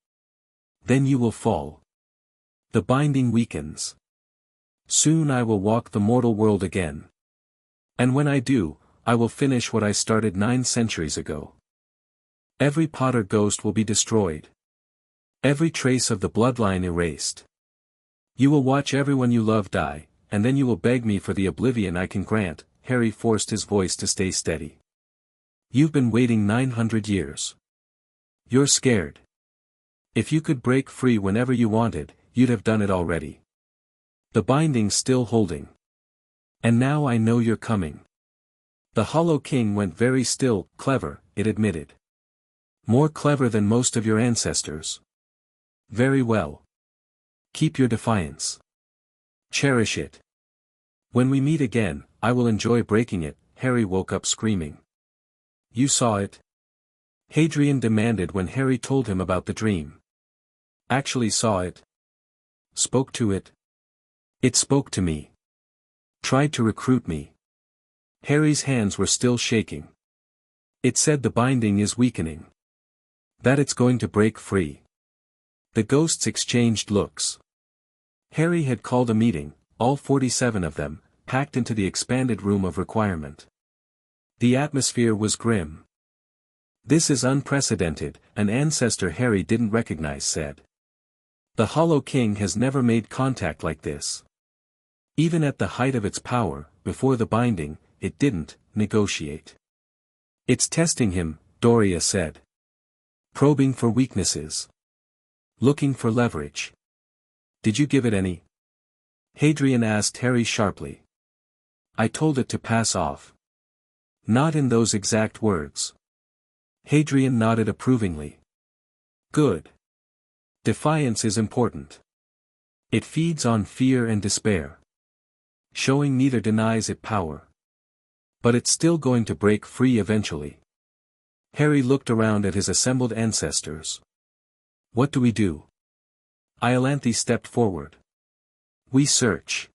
Then you will fall. The binding weakens. Soon I will walk the mortal world again. And when I do, I will finish what I started 9 centuries ago. Every Potter ghost will be destroyed. Every trace of the bloodline erased. You will watch everyone you love die, and then you will beg me for the oblivion I can grant. Harry forced his voice to stay steady. You've been waiting 900 years. You're scared. If you could break free whenever you wanted, you'd have done it already. The binding's still holding. And now I know you're coming. The Hollow King went very still. Clever, it admitted. More clever than most of your ancestors. Very well. Keep your defiance. Cherish it. When we meet again, I will enjoy breaking it. Harry woke up screaming. You saw it? Hadrian demanded when Harry told him about the dream. Actually saw it? Spoke to it? It spoke to me. Tried to recruit me. Harry's hands were still shaking. It said the binding is weakening. That it's going to break free. The ghosts exchanged looks. Harry had called a meeting, all 47 of them, packed into the expanded room of requirement. The atmosphere was grim. This is unprecedented, an ancestor Harry didn't recognize said. The Hollow King has never made contact like this. Even at the height of its power, before the binding, it didn't negotiate. It's testing him, Doria said. Probing for weaknesses. Looking for leverage. Did you give it any? Hadrian asked Harry sharply. I told it to pass off. Not in those exact words. Hadrian nodded approvingly. Good. Defiance is important. It feeds on fear and despair. Showing neither denies it power. But it's still going to break free eventually. Harry looked around at his assembled ancestors. What do we do? Iolanthe stepped forward. We search.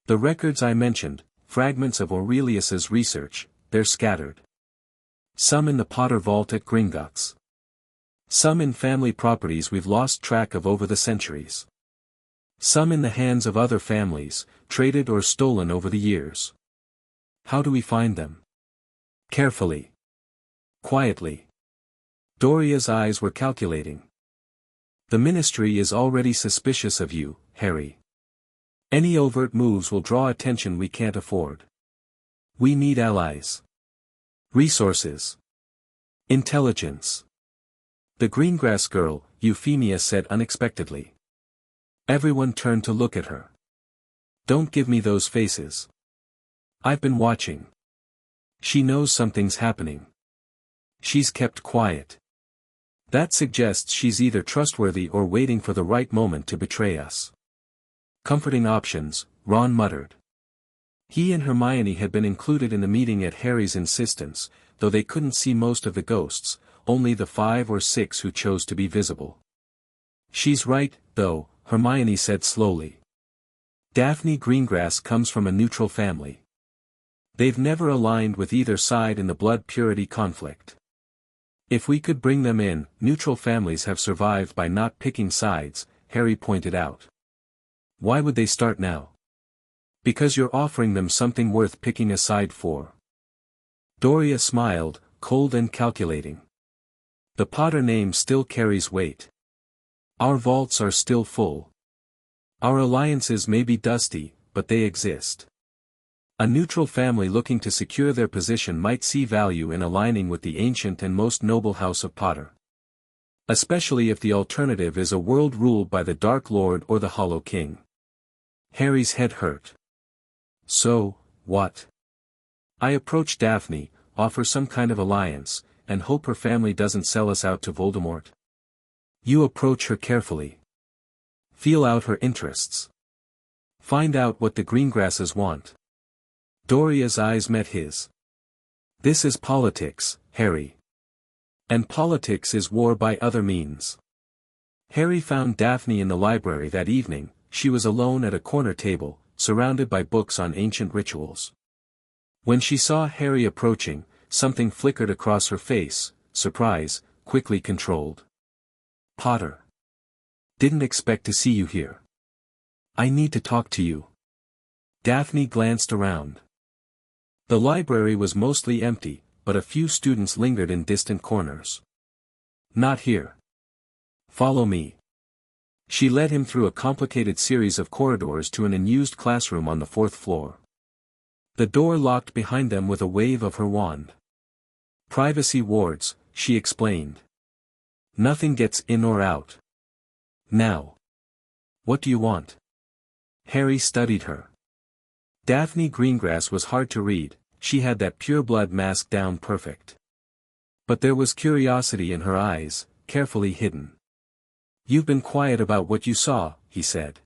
The records I mentioned, fragments of Aurelius's research, they're scattered. Some in the Potter Vault at Gringotts. Some in family properties we've lost track of over the centuries. Some in the hands of other families, traded or stolen over the years. How do we find them? Carefully. Quietly. Doria's eyes were calculating. The Ministry is already suspicious of you, Harry. Any overt moves will draw attention we can't afford. We need allies. Resources. Intelligence. The Greengrass girl, Euphemia said unexpectedly. Everyone turned to look at her. Don't give me those faces. I've been watching. She knows something's happening. She's kept quiet. That suggests she's either trustworthy or waiting for the right moment to betray us. Comforting options, Ron muttered. He and Hermione had been included in the meeting at Harry's insistence, though they couldn't see most of the ghosts, only the 5 or 6 who chose to be visible. She's right, though, Hermione said slowly. Daphne Greengrass comes from a neutral family. They've never aligned with either side in the blood purity conflict. If we could bring them in, neutral families have survived by not picking sides, Harry pointed out. Why would they start now? Because you're offering them something worth picking a side for. Doria smiled, cold and calculating. The Potter name still carries weight. Our vaults are still full. Our alliances may be dusty, but they exist. A neutral family looking to secure their position might see value in aligning with the ancient and most noble house of Potter. Especially if the alternative is a world ruled by the Dark Lord or the Hollow King. Harry's head hurt. So, what? I approach Daphne, offer some kind of alliance, and hope her family doesn't sell us out to Voldemort. You approach her carefully. Feel out her interests. Find out what the Greengrasses want. Doria's eyes met his. This is politics, Harry. And politics is war by other means. Harry found Daphne in the library that evening. She was alone at a corner table, surrounded by books on ancient rituals. When she saw Harry approaching, something flickered across her face, surprise, quickly controlled. Potter. Didn't expect to see you here. I need to talk to you. Daphne glanced around. The library was mostly empty, but a few students lingered in distant corners. Not here. Follow me. She led him through a complicated series of corridors to an unused classroom on the 4th floor. The door locked behind them with a wave of her wand. Privacy wards, she explained. Nothing gets in or out. Now. What do you want? Harry studied her. Daphne Greengrass was hard to read, she had that pureblood mask down perfect. But there was curiosity in her eyes, carefully hidden. You've been quiet about what you saw, he said.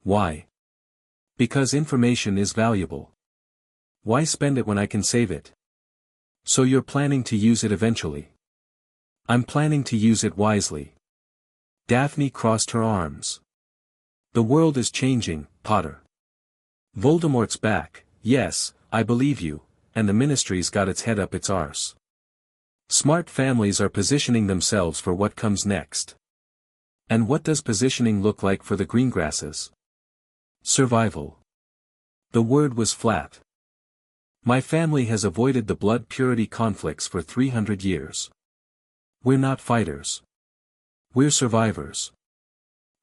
Why? Because information is valuable. Why spend it when I can save it? So you're planning to use it eventually. I'm planning to use it wisely. Daphne crossed her arms. The world is changing, Potter. Voldemort's back, yes, I believe you, and the Ministry's got its head up its arse. Smart families are positioning themselves for what comes next. And what does positioning look like for the Greengrasses? Survival. The word was flat. My family has avoided the blood purity conflicts for 300 years. We're not fighters. We're survivors.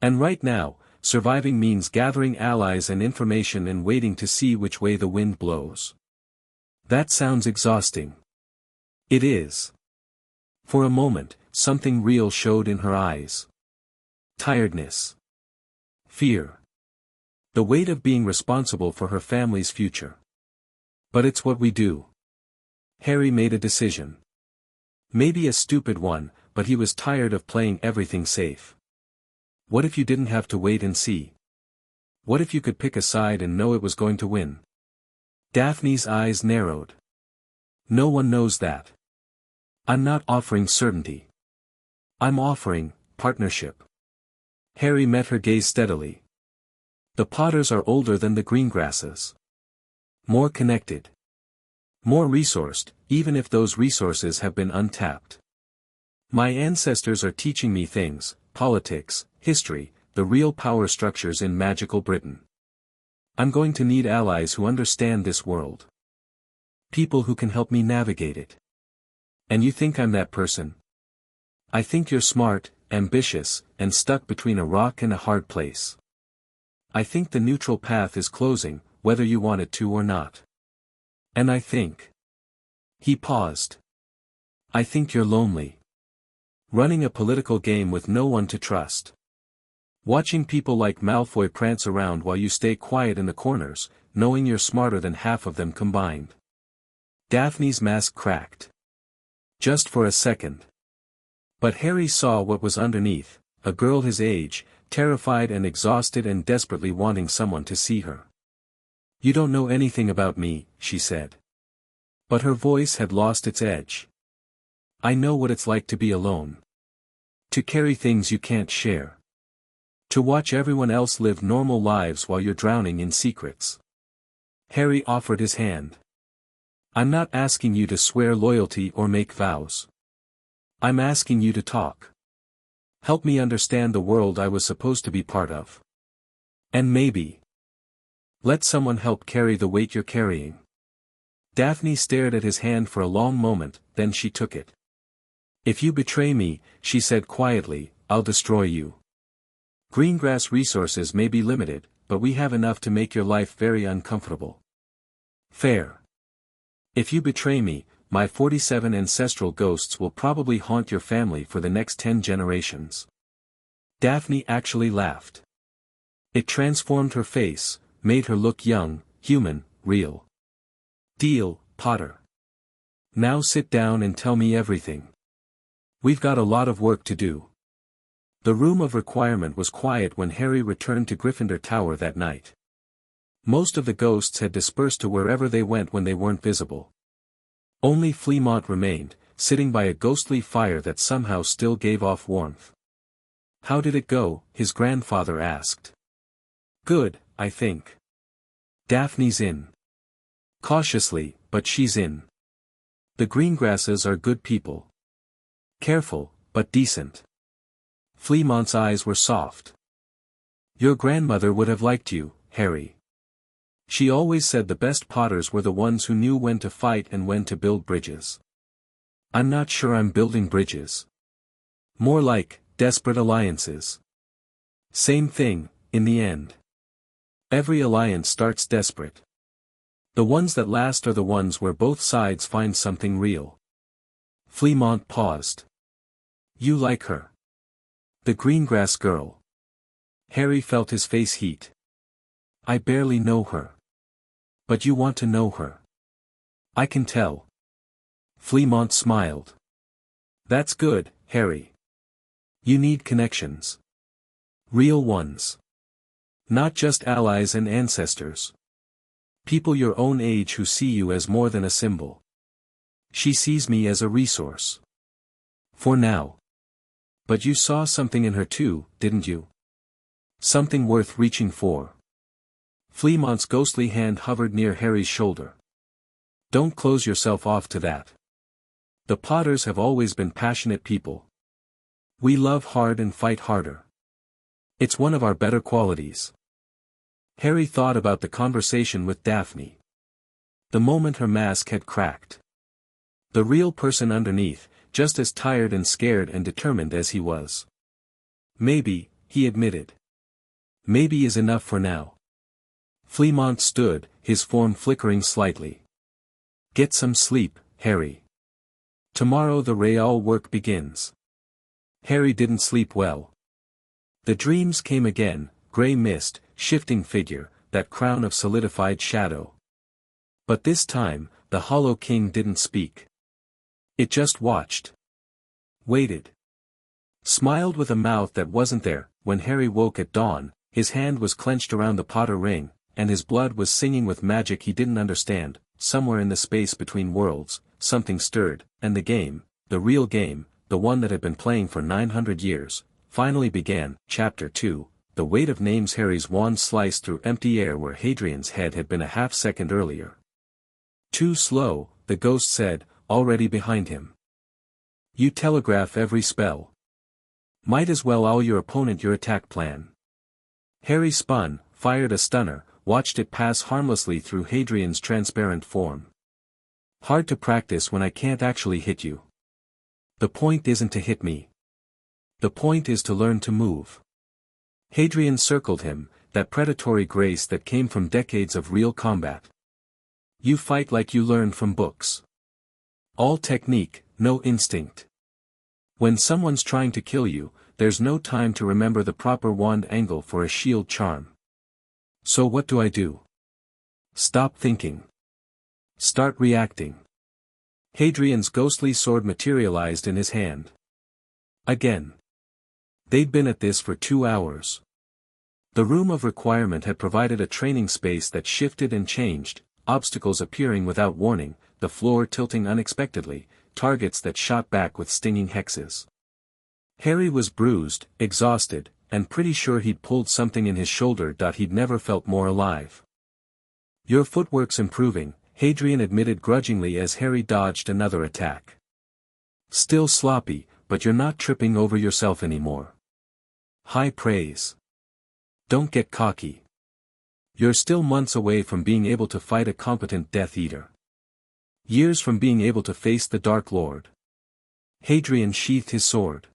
And right now, surviving means gathering allies and information and waiting to see which way the wind blows. That sounds exhausting. It is. For a moment, something real showed in her eyes. Tiredness. Fear. The weight of being responsible for her family's future. But it's what we do. Harry made a decision. Maybe a stupid one, but he was tired of playing everything safe. What if you didn't have to wait and see? What if you could pick a side and know it was going to win? Daphne's eyes narrowed. No one knows that. I'm not offering certainty. I'm offering partnership. Harry met her gaze steadily. The Potters are older than the Greengrasses. More connected. More resourced, even if those resources have been untapped. My ancestors are teaching me things, politics, history, the real power structures in magical Britain. I'm going to need allies who understand this world. People who can help me navigate it. And you think I'm that person? I think you're smart, ambitious, and stuck between a rock and a hard place. I think the neutral path is closing, whether you want it to or not. And I think. He paused. I think you're lonely. Running a political game with no one to trust. Watching people like Malfoy prance around while you stay quiet in the corners, knowing you're smarter than half of them combined. Daphne's mask cracked. Just for a second. But Harry saw what was underneath, a girl his age, terrified and exhausted and desperately wanting someone to see her. You don't know anything about me, she said. But her voice had lost its edge. I know what it's like to be alone. To carry things you can't share. To watch everyone else live normal lives while you're drowning in secrets. Harry offered his hand. I'm not asking you to swear loyalty or make vows. I'm asking you to talk. Help me understand the world I was supposed to be part of. And maybe. Let someone help carry the weight you're carrying. Daphne stared at his hand for a long moment, then she took it. If you betray me, she said quietly, I'll destroy you. Greengrass resources may be limited, but we have enough to make your life very uncomfortable. Fair. If you betray me, my 47 ancestral ghosts will probably haunt your family for the next 10 generations. Daphne actually laughed. It transformed her face, made her look young, human, real. Deal, Potter. Now sit down and tell me everything. We've got a lot of work to do. The room of requirement was quiet when Harry returned to Gryffindor Tower that night. Most of the ghosts had dispersed to wherever they went when they weren't visible. Only Fleamont remained, sitting by a ghostly fire that somehow still gave off warmth. How did it go? His grandfather asked. Good, I think. Daphne's in. Cautiously, but she's in. The Greengrasses are good people. Careful, but decent. Fleamont's eyes were soft. Your grandmother would have liked you, Harry. She always said the best Potters were the ones who knew when to fight and when to build bridges. I'm not sure I'm building bridges. More like, desperate alliances. Same thing, in the end. Every alliance starts desperate. The ones that last are the ones where both sides find something real. Fleamont paused. You like her. The Greengrass girl. Harry felt his face heat. I barely know her. But you want to know her. I can tell. Fleamont smiled. That's good, Harry. You need connections. Real ones. Not just allies and ancestors. People your own age who see you as more than a symbol. She sees me as a resource. For now. But you saw something in her too, didn't you? Something worth reaching for. Fleamont's ghostly hand hovered near Harry's shoulder. Don't close yourself off to that. The Potters have always been passionate people. We love hard and fight harder. It's one of our better qualities. Harry thought about the conversation with Daphne. The moment her mask had cracked. The real person underneath, just as tired and scared and determined as he was. Maybe, he admitted. Maybe is enough for now. Fleamont stood, his form flickering slightly. Get some sleep, Harry. Tomorrow the real work begins. Harry didn't sleep well. The dreams came again, grey mist, shifting figure, that crown of solidified shadow. But this time, the Hollow King didn't speak. It just watched. Waited. Smiled with a mouth that wasn't there. When Harry woke at dawn, his hand was clenched around the Potter ring, and his blood was singing with magic he didn't understand. Somewhere in the space between worlds, something stirred, and the game, the real game, the one that had been playing for 900 years, finally began. Chapter 2, The weight of names. Harry's wand sliced through empty air where Hadrian's head had been a half-second earlier. Too slow, the ghost said, already behind him. You telegraph every spell. Might as well all your opponent your attack plan. Harry spun, fired a stunner, watched it pass harmlessly through Hadrian's transparent form. Hard to practice when I can't actually hit you. The point isn't to hit me. The point is to learn to move. Hadrian circled him, that predatory grace that came from decades of real combat. You fight like you learned from books. All technique, no instinct. When someone's trying to kill you, there's no time to remember the proper wand angle for a shield charm. So what do I do? Stop thinking. Start reacting. Hadrian's ghostly sword materialized in his hand. Again. They'd been at this for 2 hours. The room of requirement had provided a training space that shifted and changed, obstacles appearing without warning, the floor tilting unexpectedly, targets that shot back with stinging hexes. Harry was bruised, exhausted, and pretty sure he'd pulled something in his shoulder. He'd never felt more alive. Your footwork's improving, Hadrian admitted grudgingly as Harry dodged another attack. Still sloppy, but you're not tripping over yourself anymore. High praise. Don't get cocky. You're still months away from being able to fight a competent Death Eater. Years from being able to face the Dark Lord. Hadrian sheathed his sword.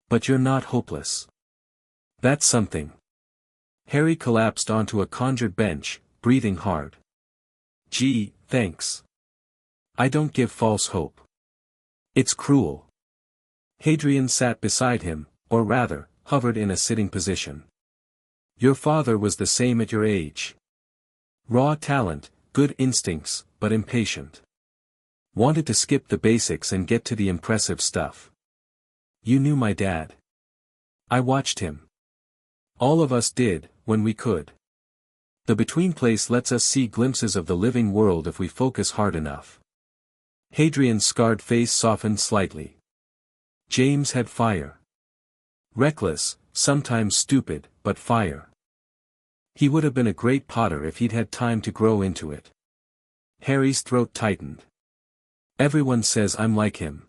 But you're not hopeless. That's something. Harry collapsed onto a conjured bench, breathing hard. Gee, thanks. I don't give false hope. It's cruel. Hadrian sat beside him, or rather, hovered in a sitting position. Your father was the same at your age. Raw talent, good instincts, but impatient. Wanted to skip the basics and get to the impressive stuff. You knew my dad. I watched him. All of us did, when we could. The between place lets us see glimpses of the living world if we focus hard enough. Hadrian's scarred face softened slightly. James had fire. Reckless, sometimes stupid, but fire. He would have been a great Potter if he'd had time to grow into it. Harry's throat tightened. Everyone says I'm like him.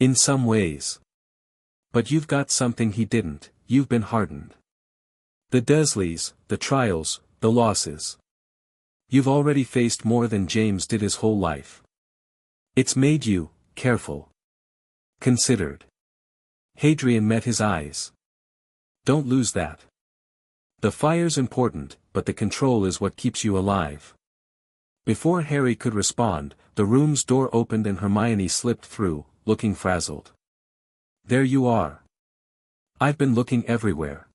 In some ways. But you've got something he didn't, you've been hardened. The Dursleys, the trials, the losses. You've already faced more than James did his whole life. It's made you, careful. Considered. Hadrian met his eyes. Don't lose that. The fire's important, but the control is what keeps you alive. Before Harry could respond, the room's door opened and Hermione slipped through, looking frazzled. There you are. I've been looking everywhere.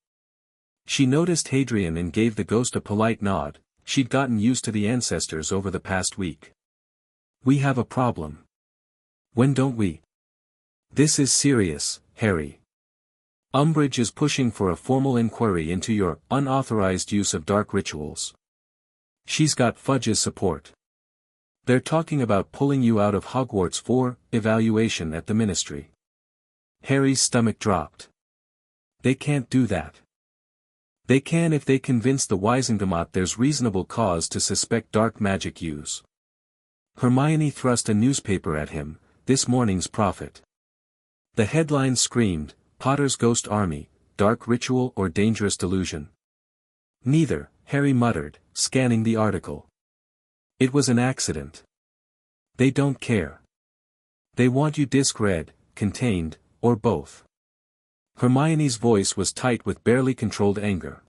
She noticed Hadrian and gave the ghost a polite nod. She'd gotten used to the ancestors over the past week. We have a problem. When don't we? This is serious, Harry. Umbridge is pushing for a formal inquiry into your unauthorized use of dark rituals. She's got Fudge's support. They're talking about pulling you out of Hogwarts for evaluation at the Ministry. Harry's stomach dropped. They can't do that. They can if they convince the Wizengamot there's reasonable cause to suspect dark magic use. Hermione thrust a newspaper at him, this morning's Prophet. The headline screamed, Potter's Ghost Army, Dark Ritual or Dangerous Delusion. Neither, Harry muttered, scanning the article. It was an accident. They don't care. They want you disc-read, contained, or both. Hermione's voice was tight with barely controlled anger.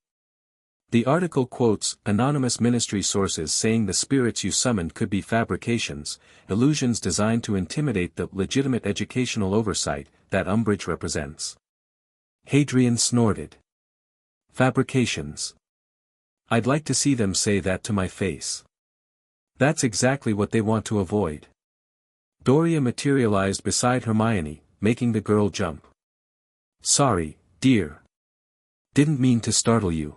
The article quotes anonymous Ministry sources saying the spirits you summoned could be fabrications, illusions designed to intimidate the legitimate educational oversight that Umbridge represents. Hadrian snorted. Fabrications. I'd like to see them say that to my face. That's exactly what they want to avoid. Doria materialized beside Hermione, making the girl jump. Sorry, dear. Didn't mean to startle you.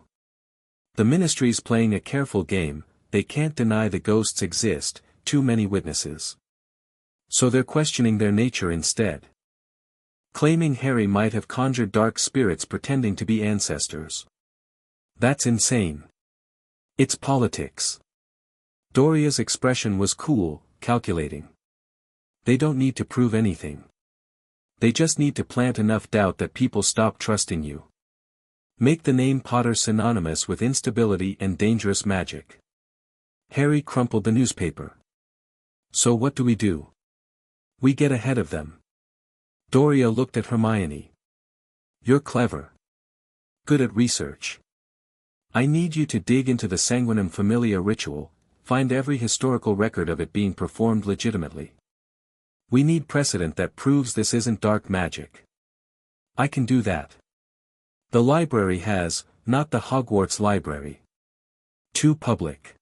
The Ministry's playing a careful game, they can't deny the ghosts exist, too many witnesses. So they're questioning their nature instead. Claiming Harry might have conjured dark spirits pretending to be ancestors. That's insane. It's politics. Doria's expression was cool, calculating. They don't need to prove anything. They just need to plant enough doubt that people stop trusting you. Make the name Potter synonymous with instability and dangerous magic. Harry crumpled the newspaper. So what do we do? We get ahead of them. Doria looked at Hermione. You're clever. Good at research. I need you to dig into the Sanguinum Familia ritual, find every historical record of it being performed legitimately. We need precedent that proves this isn't dark magic. I can do that. The library has, not the Hogwarts library. Too public.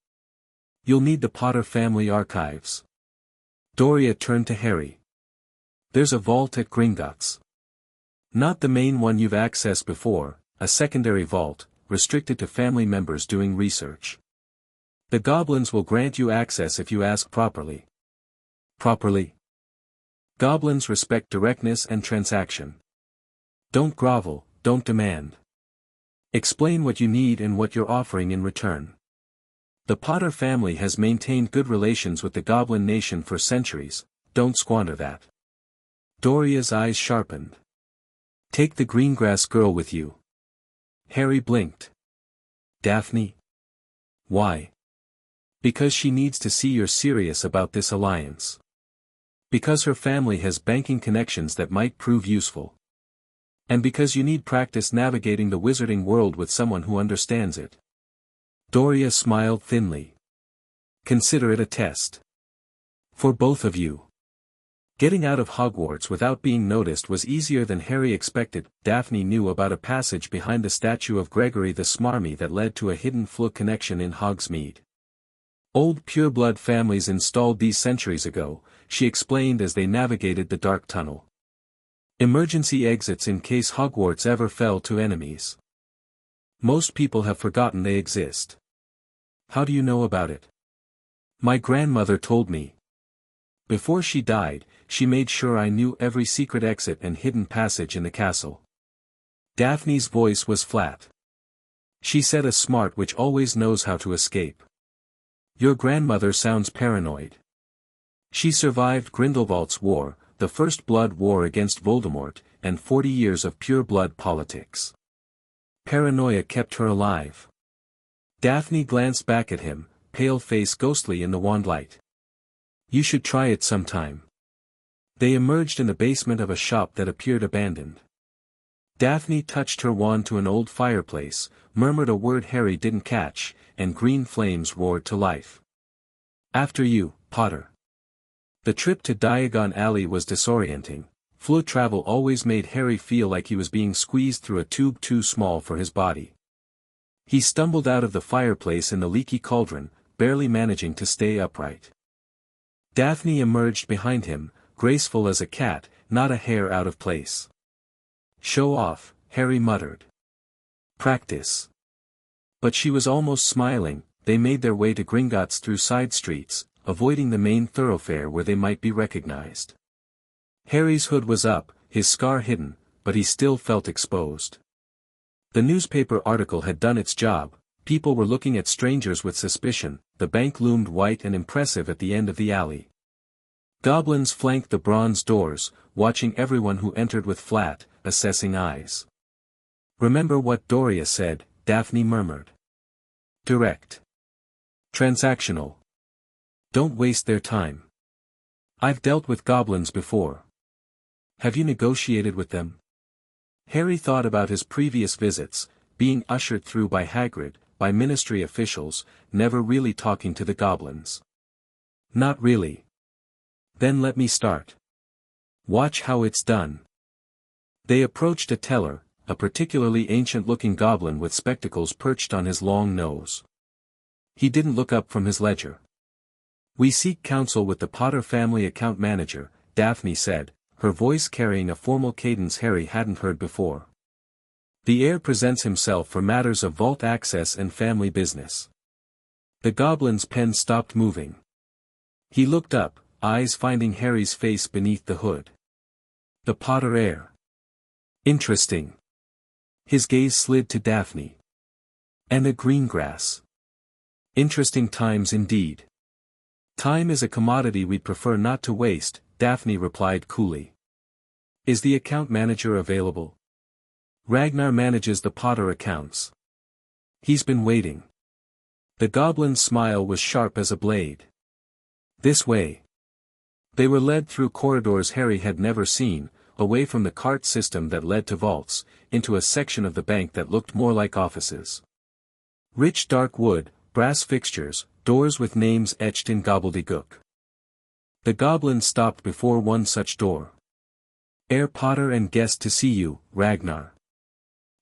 You'll need the Potter family archives. Doria turned to Harry. There's a vault at Gringotts. Not the main one you've accessed before, a secondary vault, restricted to family members doing research. The goblins will grant you access if you ask properly. Properly? Goblins respect directness and transaction. Don't grovel, don't demand. Explain what you need and what you're offering in return. The Potter family has maintained good relations with the Goblin Nation for centuries, don't squander that. Doria's eyes sharpened. Take the Greengrass girl with you. Harry blinked. Daphne? Why? Because she needs to see you're serious about this alliance. Because her family has banking connections that might prove useful. And because you need practice navigating the wizarding world with someone who understands it. Doria smiled thinly. Consider it a test. For both of you. Getting out of Hogwarts without being noticed was easier than Harry expected. Daphne knew about a passage behind the statue of Gregory the Smarmy that led to a hidden Floo connection in Hogsmeade. Old pureblood families installed these centuries ago, she explained as they navigated the dark tunnel. Emergency exits in case Hogwarts ever fell to enemies. Most people have forgotten they exist. How do you know about it? My grandmother told me. Before she died, she made sure I knew every secret exit and hidden passage in the castle. Daphne's voice was flat. She said a smart witch always knows how to escape. Your grandmother sounds paranoid. She survived Grindelwald's war, the First Blood War against Voldemort, and 40 years of pure blood politics. Paranoia kept her alive. Daphne glanced back at him, pale face ghostly in the wand light. You should try it sometime. They emerged in the basement of a shop that appeared abandoned. Daphne touched her wand to an old fireplace, murmured a word Harry didn't catch, and green flames roared to life. After you, Potter. The trip to Diagon Alley was disorienting. Floo travel always made Harry feel like he was being squeezed through a tube too small for his body. He stumbled out of the fireplace in the leaky cauldron, barely managing to stay upright. Daphne emerged behind him, graceful as a cat, not a hair out of place. Show off, Harry muttered. Practice. But she was almost smiling. They made their way to Gringotts through side streets, avoiding the main thoroughfare where they might be recognized. Harry's hood was up, his scar hidden, but he still felt exposed. The newspaper article had done its job. People were looking at strangers with suspicion. The bank loomed white and impressive at the end of the alley. Goblins flanked the bronze doors, watching everyone who entered with flat, assessing eyes. "Remember what Doria said," Daphne murmured. "Direct. Transactional. Don't waste their time. I've dealt with goblins before." "Have you negotiated with them?" Harry thought about his previous visits, being ushered through by Hagrid, by ministry officials, never really talking to the goblins. "Not really." "Then let me start. Watch how it's done." They approached a teller, a particularly ancient-looking goblin with spectacles perched on his long nose. He didn't look up from his ledger. "We seek counsel with the Potter family account manager," Daphne said, her voice carrying a formal cadence Harry hadn't heard before. "The heir presents himself for matters of vault access and family business." The goblin's pen stopped moving. He looked up, eyes finding Harry's face beneath the hood. "The Potter heir. Interesting." His gaze slid to Daphne. "And a greengrass. Interesting times indeed." "Time is a commodity we'd prefer not to waste," Daphne replied coolly. "Is the account manager available?" "Ragnar manages the Potter accounts. He's been waiting." The goblin's smile was sharp as a blade. "This way." They were led through corridors Harry had never seen, away from the cart system that led to vaults, into a section of the bank that looked more like offices. Rich dark wood, brass fixtures, doors with names etched in gobbledygook. The goblin stopped before one such door. "Heir Potter and guest to see you, Ragnar."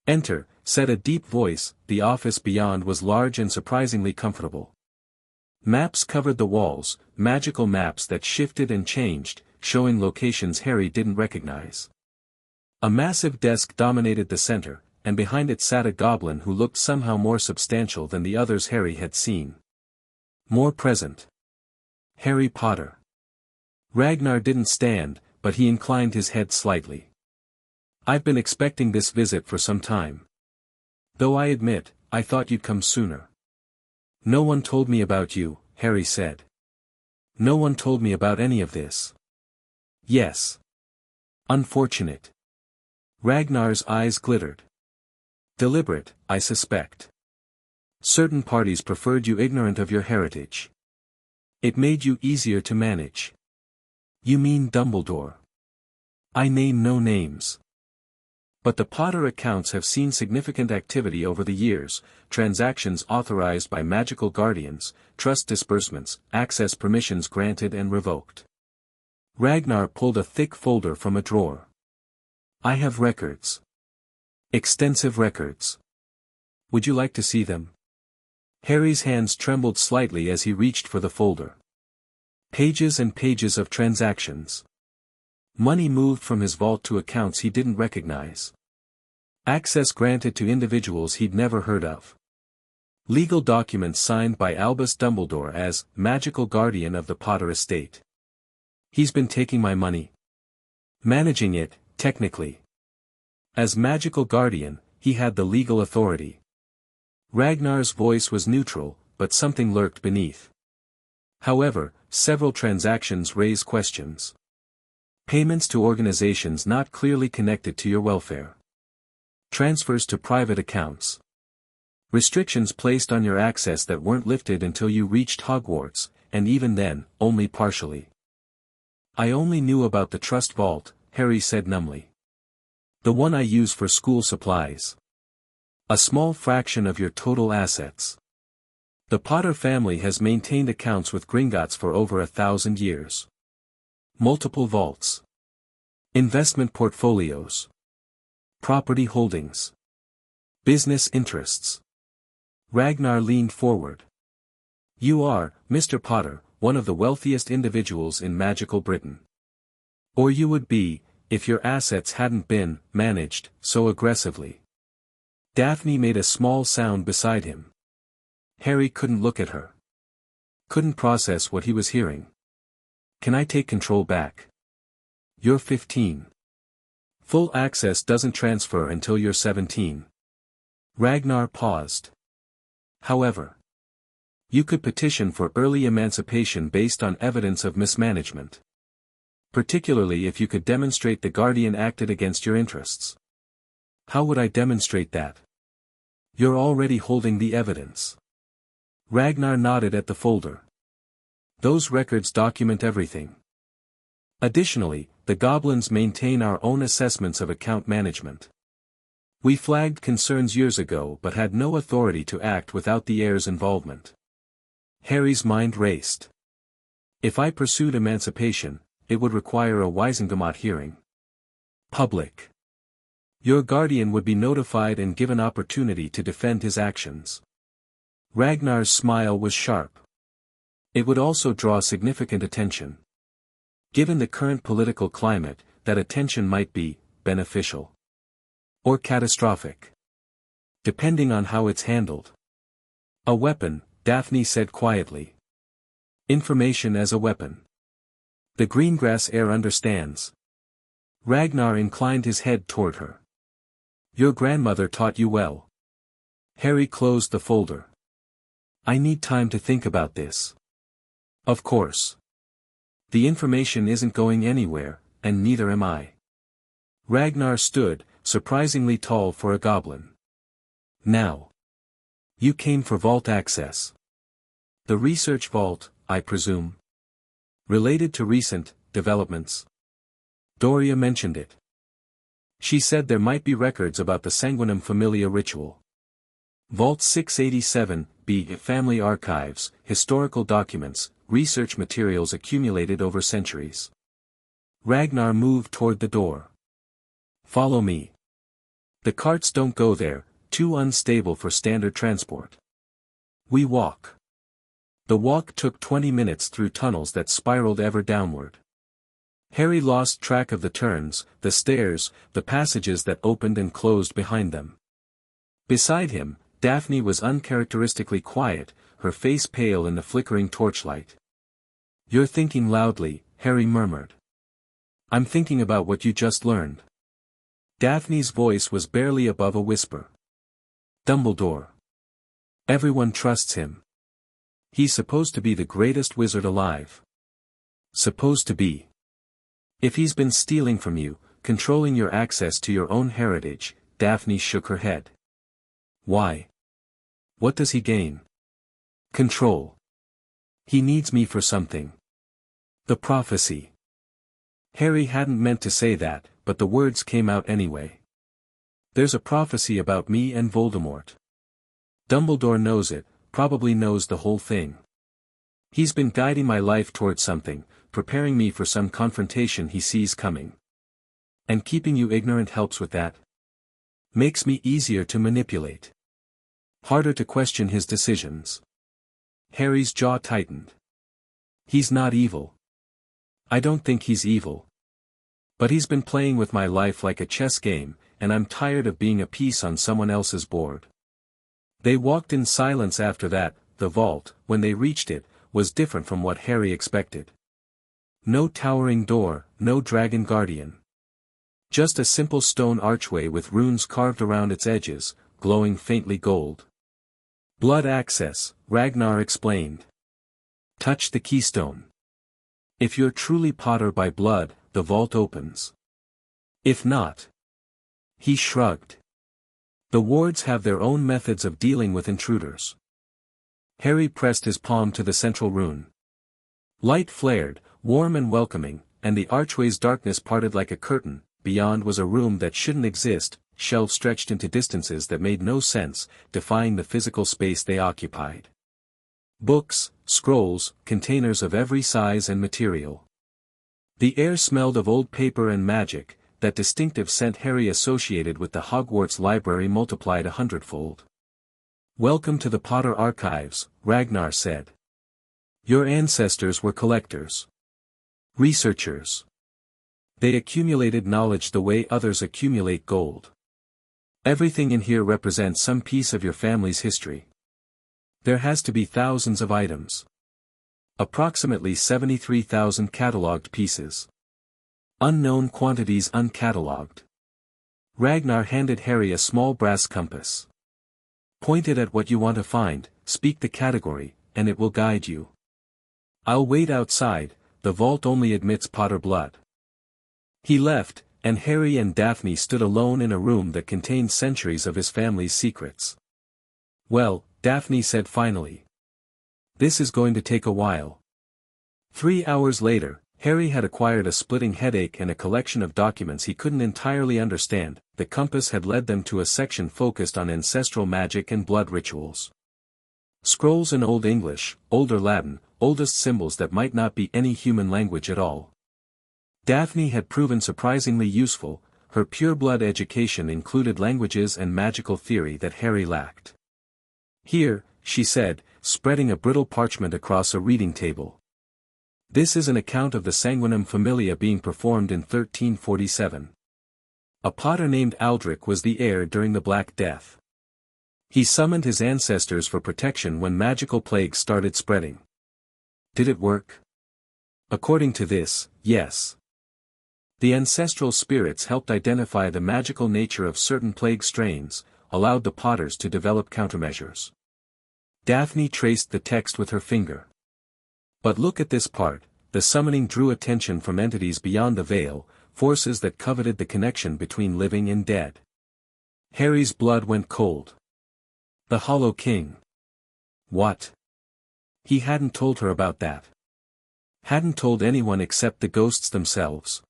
"Enter," said a deep voice. The office beyond was large and surprisingly comfortable. Maps covered the walls, magical maps that shifted and changed, showing locations Harry didn't recognize. A massive desk dominated the center, and behind it sat a goblin who looked somehow more substantial than the others Harry had seen. More present. Harry Potter. Ragnar didn't stand, but he inclined his head slightly. "I've been expecting this visit for some time. Though I admit, I thought you'd come sooner." "No one told me about you," Harry said. "No one told me about any of this." "Yes. Unfortunate." Ragnar's eyes glittered. "Deliberate, I suspect. Certain parties preferred you ignorant of your heritage. It made you easier to manage." "You mean Dumbledore?" "I name no names. But the Potter accounts have seen significant activity over the years, transactions authorized by magical guardians, trust disbursements, access permissions granted and revoked." Ragnar pulled a thick folder from a drawer. "I have records. Extensive records. Would you like to see them?" Harry's hands trembled slightly as he reached for the folder. Pages and pages of transactions. Money moved from his vault to accounts he didn't recognize. Access granted to individuals he'd never heard of. Legal documents signed by Albus Dumbledore as magical guardian of the Potter estate. "He's been taking my money. Managing it, technically. As magical guardian, he had the legal authority." Ragnar's voice was neutral, but something lurked beneath. "However, several transactions raise questions. Payments to organizations not clearly connected to your welfare. Transfers to private accounts. Restrictions placed on your access that weren't lifted until you reached Hogwarts, and even then, only partially." "I only knew about the trust vault," Harry said numbly. "The one I use for school supplies. A small fraction of your total assets. The Potter family has maintained accounts with Gringotts for over 1,000 years. Multiple vaults. Investment portfolios. Property holdings. Business interests." Ragnar leaned forward. "You are, Mr. Potter, one of the wealthiest individuals in magical Britain. Or you would be, if your assets hadn't been managed so aggressively. Daphne made a small sound beside him. Harry couldn't look at her. Couldn't process what he was hearing. Can I take control back? You're 15. Full access doesn't transfer until you're 17. Ragnar paused. However, you could petition for early emancipation based on evidence of mismanagement. Particularly if you could demonstrate the guardian acted against your interests. How would I demonstrate that? You're already holding the evidence. Ragnar nodded at the folder. Those records document everything. Additionally, the goblins maintain our own assessments of account management. We flagged concerns years ago but had no authority to act without the heir's involvement. Harry's mind raced. If I pursued emancipation, it would require a Wiesengemot hearing. Public. Your guardian would be notified and given opportunity to defend his actions. Ragnar's smile was sharp. It would also draw significant attention. Given the current political climate, that attention might be beneficial. Or catastrophic. Depending on how it's handled. A weapon, Daphne said quietly. Information as a weapon. The Greengrass heir understands. Ragnar inclined his head toward her. Your grandmother taught you well. Harry closed the folder. I need time to think about this. Of course. The information isn't going anywhere, and neither am I. Ragnar stood, surprisingly tall for a goblin. Now. You came for vault access. The research vault, I presume. Related to recent developments. Doria mentioned it. She said there might be records about the Sanguinum Familia ritual. Vault 687, B. Family archives, historical documents, research materials accumulated over centuries. Ragnar moved toward the door. Follow me. The carts don't go there, too unstable for standard transport. We walk. The walk took 20 minutes through tunnels that spiraled ever downward. Harry lost track of the turns, the stairs, the passages that opened and closed behind them. Beside him, Daphne was uncharacteristically quiet, her face pale in the flickering torchlight. You're thinking loudly, Harry murmured. I'm thinking about what you just learned. Daphne's voice was barely above a whisper. Dumbledore. Everyone trusts him. He's supposed to be the greatest wizard alive. Supposed to be. If he's been stealing from you, controlling your access to your own heritage, Daphne shook her head. Why? What does he gain? Control. He needs me for something. The prophecy. Harry hadn't meant to say that, but the words came out anyway. There's a prophecy about me and Voldemort. Dumbledore knows it, probably knows the whole thing. He's been guiding my life towards something, preparing me for some confrontation he sees coming. And keeping you ignorant helps with that. Makes me easier to manipulate. Harder to question his decisions. Harry's jaw tightened. He's not evil. I don't think he's evil. But he's been playing with my life like a chess game, and I'm tired of being a piece on someone else's board. They walked in silence after that. The vault, when they reached it, was different from what Harry expected. No towering door, no dragon guardian. Just a simple stone archway with runes carved around its edges, glowing faintly gold. Blood access, Ragnar explained. Touch the keystone. If you're truly Potter by blood, the vault opens. If not. He shrugged. The wards have their own methods of dealing with intruders. Harry pressed his palm to the central rune. Light flared, warm and welcoming, and the archway's darkness parted like a curtain. Beyond was a room that shouldn't exist, shelves stretched into distances that made no sense, defying the physical space they occupied. Books, scrolls, containers of every size and material. The air smelled of old paper and magic, that distinctive scent Harry associated with the Hogwarts library multiplied 100-fold. Welcome to the Potter Archives, Ragnar said. Your ancestors were collectors. Researchers. They accumulated knowledge the way others accumulate gold. Everything in here represents some piece of your family's history. There has to be thousands of items. Approximately 73,000 catalogued pieces. Unknown quantities uncatalogued. Ragnar handed Harry a small brass compass. Point it at what you want to find, speak the category, and it will guide you. I'll wait outside, the vault only admits Potter blood. He left, and Harry and Daphne stood alone in a room that contained centuries of his family's secrets. Well, Daphne said finally. This is going to take a while. 3 hours later, Harry had acquired a splitting headache and a collection of documents he couldn't entirely understand. The compass had led them to a section focused on ancestral magic and blood rituals. Scrolls in Old English, Older Latin, oldest symbols that might not be any human language at all. Daphne had proven surprisingly useful. Her pure-blood education included languages and magical theory that Harry lacked. Here, she said, spreading a brittle parchment across a reading table. This is an account of the Sanguinum Familia being performed in 1347. A potter named Aldrich was the heir during the Black Death. He summoned his ancestors for protection when magical plagues started spreading. Did it work? According to this, yes. The ancestral spirits helped identify the magical nature of certain plague strains, allowed the potters to develop countermeasures. Daphne traced the text with her finger. But look at this part, the summoning drew attention from entities beyond the veil, forces that coveted the connection between living and dead. Harry's blood went cold. The Hollow King. What? He hadn't told her about that. Hadn't told anyone except the ghosts themselves.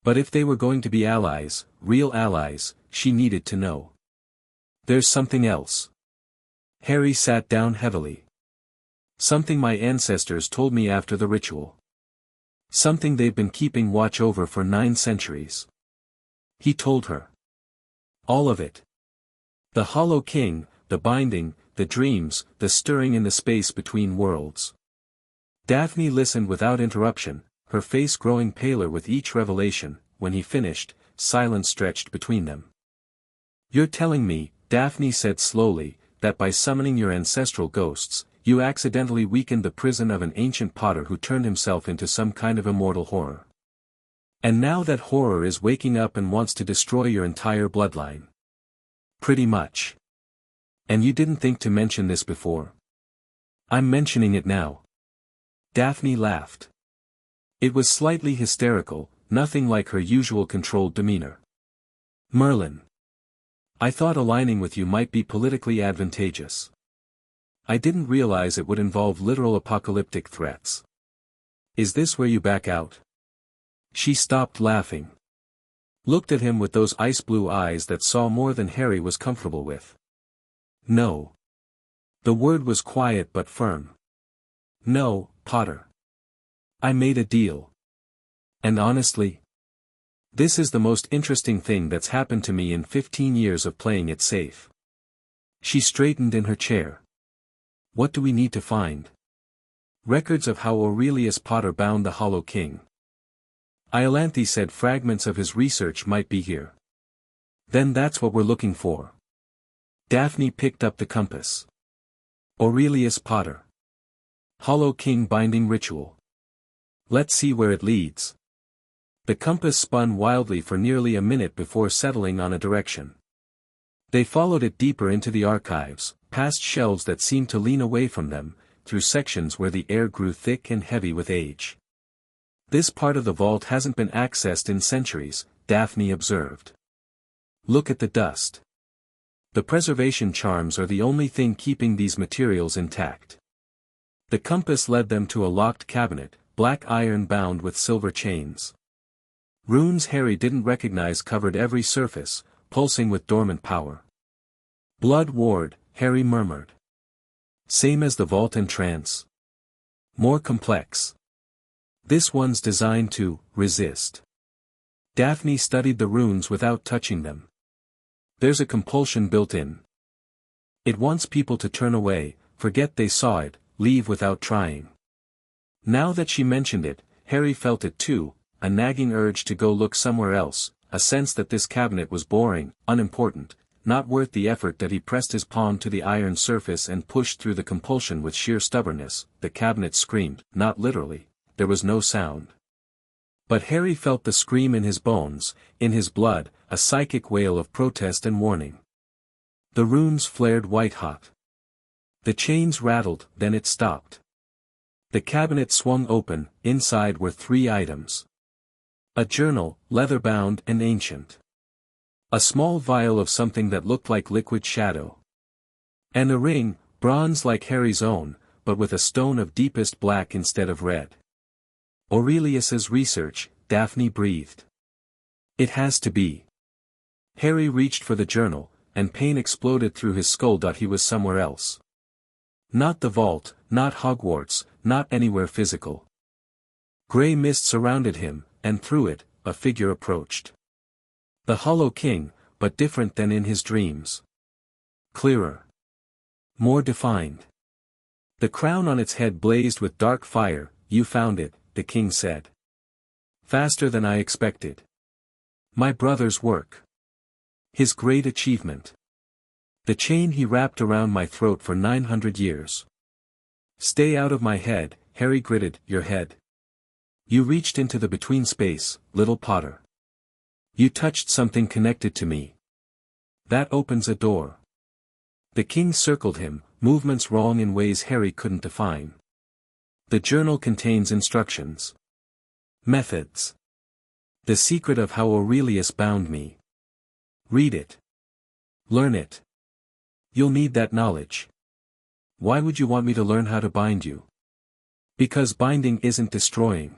But if they were going to be allies, real allies, she needed to know. There's something else. Harry sat down heavily. Something my ancestors told me after the ritual. Something they've been keeping watch over for 9 centuries. He told her. All of it. The Hollow King, the binding, the dreams, the stirring in the space between worlds. Daphne listened without interruption, her face growing paler with each revelation. When he finished, silence stretched between them. You're telling me, Daphne said slowly, that by summoning your ancestral ghosts, you accidentally weakened the prison of an ancient potter who turned himself into some kind of immortal horror. And now that horror is waking up and wants to destroy your entire bloodline. Pretty much. And you didn't think to mention this before? I'm mentioning it now. Daphne laughed. It was slightly hysterical, nothing like her usual controlled demeanor. Merlin. I thought aligning with you might be politically advantageous. I didn't realize it would involve literal apocalyptic threats. Is this where you back out? She stopped laughing. Looked at him with those ice-blue eyes that saw more than Harry was comfortable with. No. The word was quiet but firm. No, Potter. I made a deal. And honestly, this is the most interesting thing that's happened to me in 15 years of playing it safe. She straightened in her chair. What do we need to find? Records of how Aurelius Potter bound the Hollow King. Iolanthe said fragments of his research might be here. Then that's what we're looking for. Daphne picked up the compass. Aurelius Potter. Hollow King binding ritual. Let's see where it leads. The compass spun wildly for nearly a minute before settling on a direction. They followed it deeper into the archives, past shelves that seemed to lean away from them, through sections where the air grew thick and heavy with age. This part of the vault hasn't been accessed in centuries, Daphne observed. Look at the dust. The preservation charms are the only thing keeping these materials intact. The compass led them to a locked cabinet, black iron bound with silver chains. Runes Harry didn't recognize covered every surface, pulsing with dormant power. Blood ward, Harry murmured. Same as the vault and trance. More complex. This one's designed to resist. Daphne studied the runes without touching them. There's a compulsion built in. It wants people to turn away, forget they saw it, leave without trying. Now that she mentioned it, Harry felt it too, a nagging urge to go look somewhere else, a sense that this cabinet was boring, unimportant, not worth the effort that he pressed his palm to the iron surface and pushed through the compulsion with sheer stubbornness. The cabinet screamed, not literally, there was no sound. But Harry felt the scream in his bones, in his blood, a psychic wail of protest and warning. The runes flared white-hot. The chains rattled, then it stopped. The cabinet swung open, inside were 3 items. A journal, leather-bound and ancient. A small vial of something that looked like liquid shadow. And a ring, bronze like Harry's own, but with a stone of deepest black instead of red. Aurelius's research, Daphne breathed. It has to be. Harry reached for the journal, and pain exploded through his skull. He was somewhere else. Not the vault, not Hogwarts, not anywhere physical. Grey mist surrounded him, and through it, a figure approached. The Hollow King, but different than in his dreams. Clearer. More defined. The crown on its head blazed with dark fire. You found it, the king said. Faster than I expected. My brother's work. His great achievement. The chain he wrapped around my throat for 900 years. Stay out of my head, Harry gritted. Your head. You reached into the between space, little Potter. You touched something connected to me. That opens a door. The king circled him, movements wrong in ways Harry couldn't define. The journal contains instructions. Methods. The secret of how Aurelius bound me. Read it. Learn it. You'll need that knowledge. Why would you want me to learn how to bind you? Because binding isn't destroying.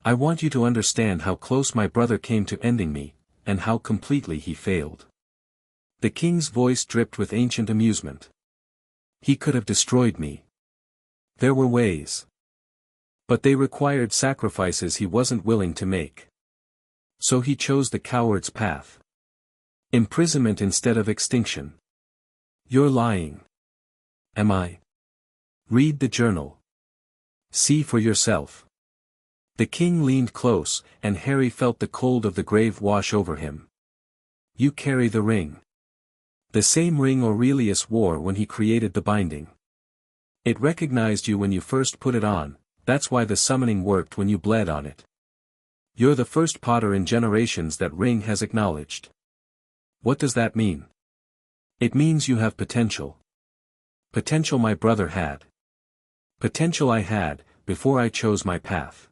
I want you to understand how close my brother came to ending me, and how completely he failed. The king's voice dripped with ancient amusement. He could have destroyed me. There were ways. But they required sacrifices he wasn't willing to make. So he chose the coward's path. Imprisonment instead of extinction. You're lying. Am I? Read the journal. See for yourself. The king leaned close, and Harry felt the cold of the grave wash over him. You carry the ring. The same ring Aurelius wore when he created the binding. It recognized you when you first put it on, that's why the summoning worked when you bled on it. You're the first Potter in generations that ring has acknowledged. What does that mean? It means you have potential. Potential my brother had. Potential I had, before I chose my path.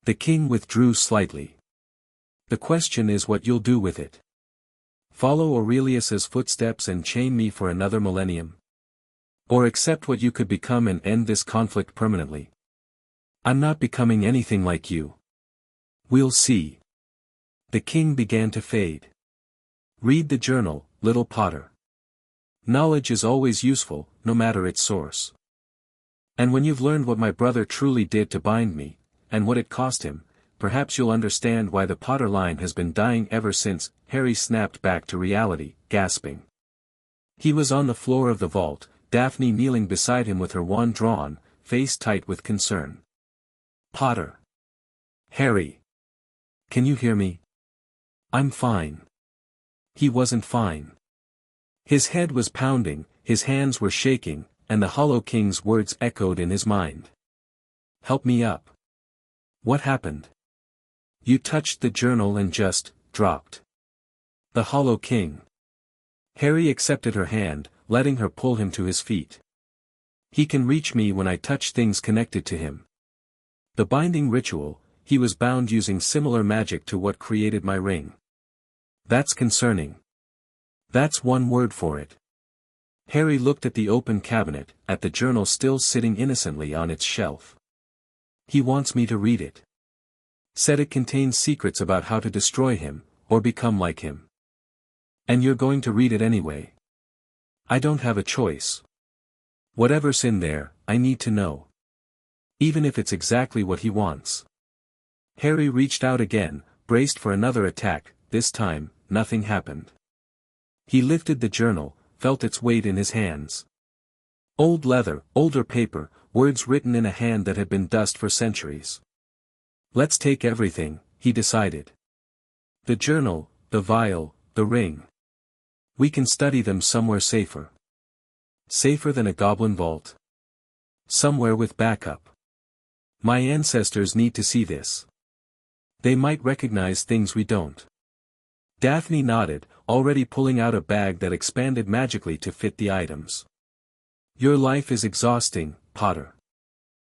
The king withdrew slightly. The question is what you'll do with it. Follow Aurelius's footsteps and chain me for another millennium? Or accept what you could become and end this conflict permanently? I'm not becoming anything like you. We'll see. The king began to fade. Read the journal, little Potter. Knowledge is always useful, no matter its source. And when you've learned what my brother truly did to bind me, and what it cost him, perhaps you'll understand why the Potter line has been dying ever since. Harry snapped back to reality, gasping. He was on the floor of the vault, Daphne kneeling beside him with her wand drawn, face tight with concern. Potter. Harry. Can you hear me? I'm fine. He wasn't fine. His head was pounding, his hands were shaking, and the Hollow King's words echoed in his mind. Help me up. What happened? You touched the journal and just dropped. The Hollow King. Harry accepted her hand, letting her pull him to his feet. He can reach me when I touch things connected to him. The binding ritual, he was bound using similar magic to what created my ring. That's concerning. That's one word for it. Harry looked at the open cabinet, at the journal still sitting innocently on its shelf. He wants me to read it. Said it contains secrets about how to destroy him, or become like him. And you're going to read it anyway. I don't have a choice. Whatever's in there, I need to know. Even if it's exactly what he wants. Harry reached out again, braced for another attack. This time, nothing happened. He lifted the journal, felt its weight in his hands. Old leather, older paper, words written in a hand that had been dust for centuries. Let's take everything, he decided. The journal, the vial, the ring. We can study them somewhere safer. Safer than a goblin vault. Somewhere with backup. My ancestors need to see this. They might recognize things we don't. Daphne nodded, already pulling out a bag that expanded magically to fit the items. Your life is exhausting, Potter.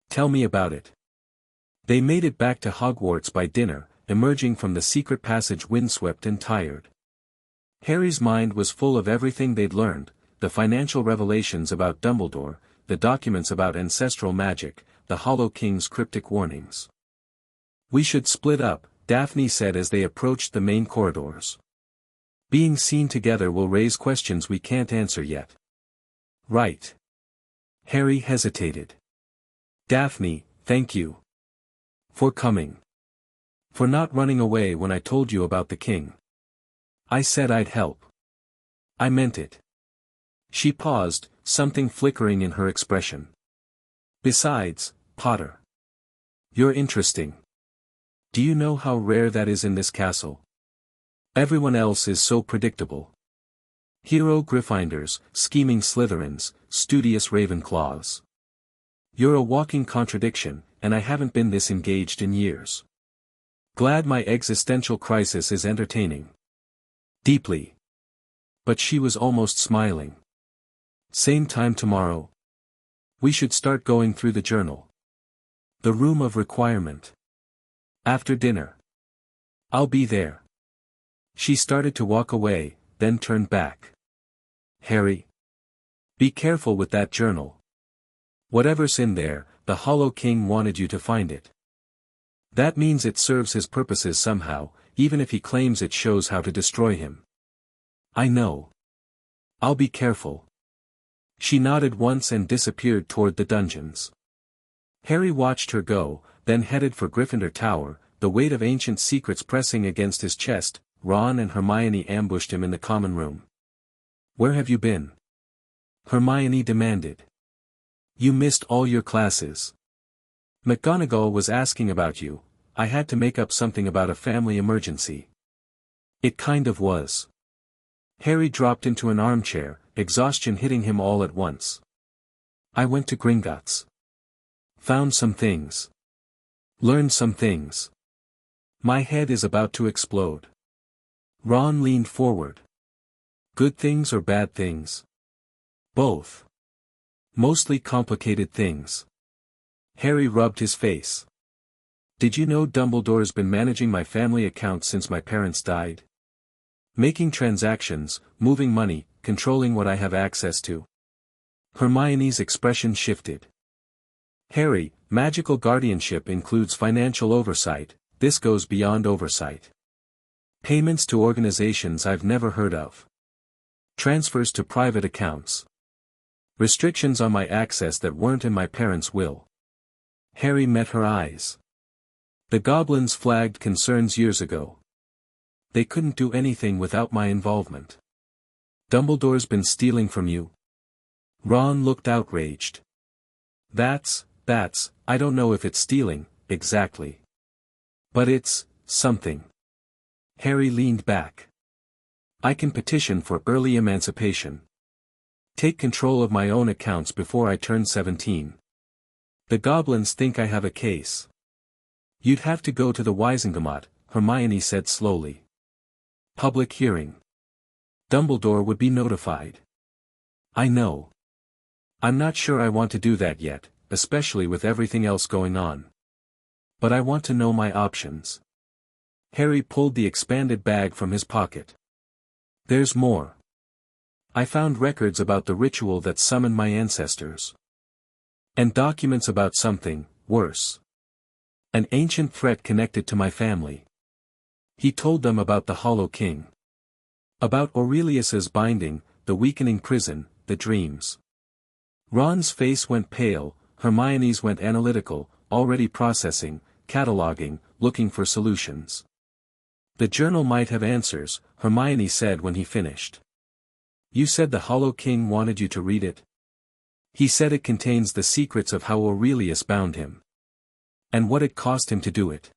Tell me about it. They made it back to Hogwarts by dinner, emerging from the secret passage windswept and tired. Harry's mind was full of everything they'd learned, the financial revelations about Dumbledore, the documents about ancestral magic, the Hollow King's cryptic warnings. We should split up, Daphne said as they approached the main corridors. Being seen together will raise questions we can't answer yet. Right. Harry hesitated. Daphne, thank you. For coming. For not running away when I told you about the king. I said I'd help. I meant it. She paused, something flickering in her expression. Besides, Potter. You're interesting. Do you know how rare that is in this castle? Everyone else is so predictable. Hero Gryffindors, scheming Slytherins, studious Ravenclaws. You're a walking contradiction, and I haven't been this engaged in years. Glad my existential crisis is entertaining. Deeply. But she was almost smiling. Same time tomorrow. We should start going through the journal. The room of requirement. After dinner. I'll be there. She started to walk away, then turned back. Harry. Be careful with that journal. Whatever's in there, the Hollow King wanted you to find it. That means it serves his purposes somehow, even if he claims it shows how to destroy him. I know. I'll be careful. She nodded once and disappeared toward the dungeons. Harry watched her go, then headed for Gryffindor Tower, the weight of ancient secrets pressing against his chest. Ron and Hermione ambushed him in the common room. Where have you been? Hermione demanded. You missed all your classes. McGonagall was asking about you. I had to make up something about a family emergency. It kind of was. Harry dropped into an armchair, exhaustion hitting him all at once. I went to Gringotts. Found some things. Learned some things. My head is about to explode. Ron leaned forward. Good things or bad things? Both. Mostly complicated things. Harry rubbed his face. Did you know Dumbledore's been managing my family account since my parents died? Making transactions, moving money, controlling what I have access to. Hermione's expression shifted. Harry, magical guardianship includes financial oversight. This goes beyond oversight. Payments to organizations I've never heard of. Transfers to private accounts. Restrictions on my access that weren't in my parents' will. Harry met her eyes. The goblins flagged concerns years ago. They couldn't do anything without my involvement. Dumbledore's been stealing from you? Ron looked outraged. That's, I don't know if it's stealing, exactly. But it's, something. Harry leaned back. I can petition for early emancipation. Take control of my own accounts before I turn 17. The goblins think I have a case. You'd have to go to the Wisengamot, Hermione said slowly. Public hearing. Dumbledore would be notified. I know. I'm not sure I want to do that yet, especially with everything else going on. But I want to know my options. Harry pulled the expanded bag from his pocket. There's more. I found records about the ritual that summoned my ancestors. And documents about something, worse. An ancient threat connected to my family. He told them about the Hollow King. About Aurelius's binding, the weakening prison, the dreams. Ron's face went pale, Hermione's went analytical, already processing, cataloging, looking for solutions. The journal might have answers, Hermione said when he finished. You said the Hollow King wanted you to read it? He said it contains the secrets of how Aurelius bound him. And what it cost him to do it.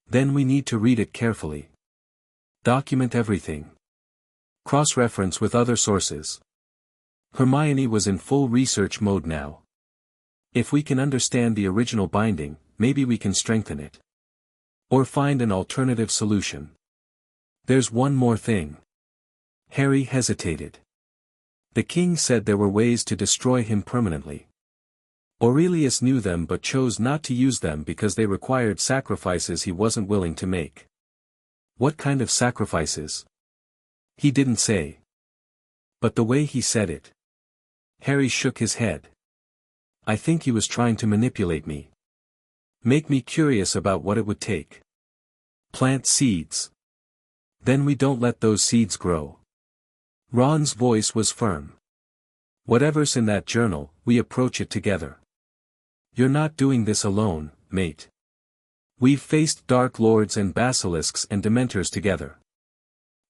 Then we need to read it carefully. Document everything. Cross-reference with other sources. Hermione was in full research mode now. If we can understand the original binding, maybe we can strengthen it. Or find an alternative solution. There's one more thing. Harry hesitated. The king said there were ways to destroy him permanently. Aurelius knew them but chose not to use them because they required sacrifices he wasn't willing to make. What kind of sacrifices? He didn't say. But the way he said it. Harry shook his head. I think he was trying to manipulate me. Make me curious about what it would take. Plant seeds. Then we don't let those seeds grow. Ron's voice was firm. Whatever's in that journal, we approach it together. You're not doing this alone, mate. We've faced Dark Lords and Basilisks and Dementors together.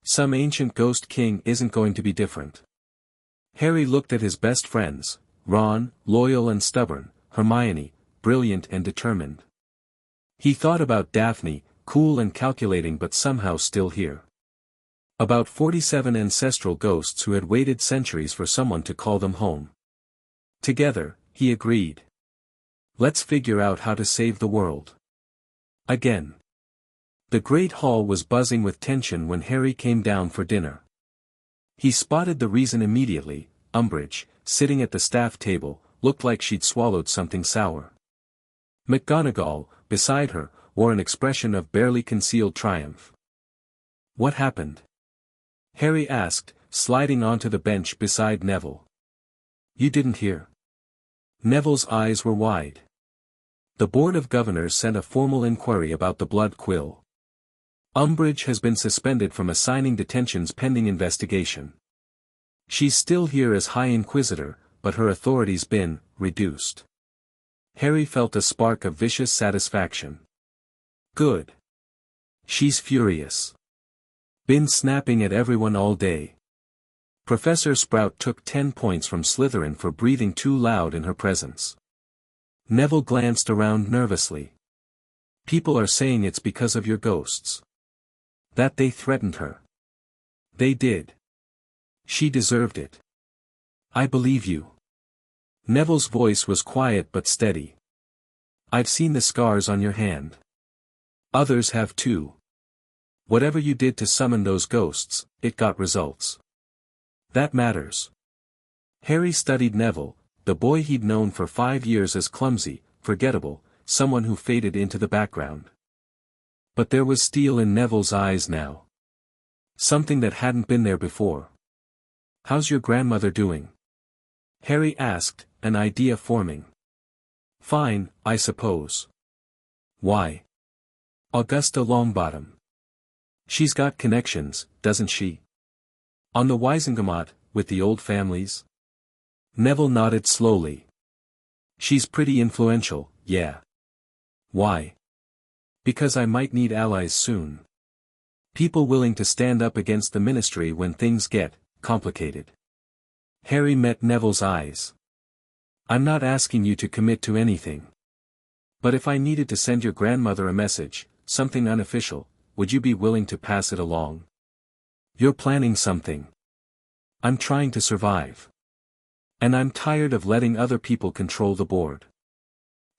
Some ancient ghost king isn't going to be different. Harry looked at his best friends, Ron, loyal and stubborn, Hermione, brilliant and determined. He thought about Daphne, cool and calculating but somehow still here. About 47 ancestral ghosts who had waited centuries for someone to call them home. Together, he agreed. Let's figure out how to save the world. Again. The great hall was buzzing with tension when Harry came down for dinner. He spotted the reason immediately. Umbridge, sitting at the staff table, looked like she'd swallowed something sour. McGonagall, beside her, wore an expression of barely concealed triumph. What happened? Harry asked, sliding onto the bench beside Neville. You didn't hear? Neville's eyes were wide. The Board of Governors sent a formal inquiry about the blood quill. Umbridge has been suspended from assigning detentions pending investigation. She's still here as High Inquisitor, but her authority's been reduced. Harry felt a spark of vicious satisfaction. Good. She's furious. Been snapping at everyone all day. Professor Sprout took 10 points from Slytherin for breathing too loud in her presence. Neville glanced around nervously. People are saying it's because of your ghosts. That they threatened her. They did. She deserved it. I believe you. Neville's voice was quiet but steady. I've seen the scars on your hand. Others have too. Whatever you did to summon those ghosts, it got results. That matters. Harry studied Neville, the boy he'd known for 5 years as clumsy, forgettable, someone who faded into the background. But there was steel in Neville's eyes now. Something that hadn't been there before. How's your grandmother doing? Harry asked, an idea forming. Fine, I suppose. Why? Augusta Longbottom. She's got connections, doesn't she? On the Wisengamot, with the old families? Neville nodded slowly. She's pretty influential, yeah. Why? Because I might need allies soon. People willing to stand up against the Ministry when things get complicated. Harry met Neville's eyes. I'm not asking you to commit to anything. But if I needed to send your grandmother a message, something unofficial, would you be willing to pass it along? You're planning something. I'm trying to survive. And I'm tired of letting other people control the board.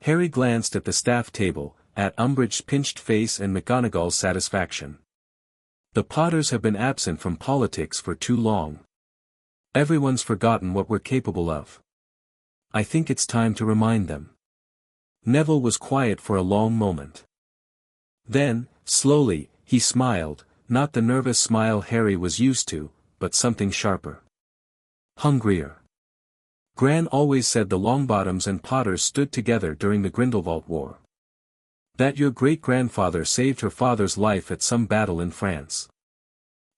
Harry glanced at the staff table, at Umbridge's pinched face and McGonagall's satisfaction. The Potters have been absent from politics for too long. Everyone's forgotten what we're capable of. I think it's time to remind them. Neville was quiet for a long moment. Then, slowly, he smiled, not the nervous smile Harry was used to, but something sharper. Hungrier. Gran always said the Longbottoms and Potters stood together during the Grindelwald War. That your great-grandfather saved her father's life at some battle in France.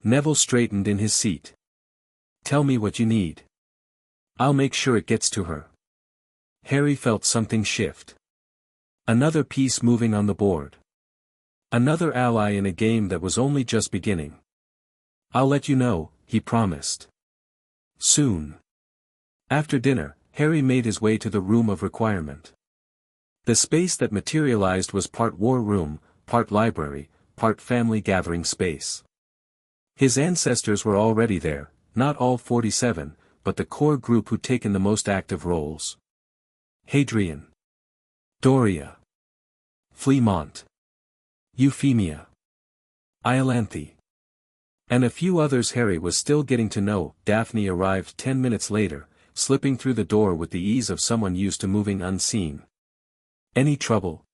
Neville straightened in his seat. Tell me what you need. I'll make sure it gets to her. Harry felt something shift. Another piece moving on the board. Another ally in a game that was only just beginning. I'll let you know, he promised. Soon. After dinner, Harry made his way to the room of requirement. The space that materialized was part war room, part library, part family gathering space. His ancestors were already there, not all 47, but the core group who'd taken the most active roles. Hadrian, Doria, Fleamont, Euphemia, Iolanthe, and a few others Harry was still getting to know. Daphne arrived 10 minutes later, slipping through the door with the ease of someone used to moving unseen. "Any trouble?"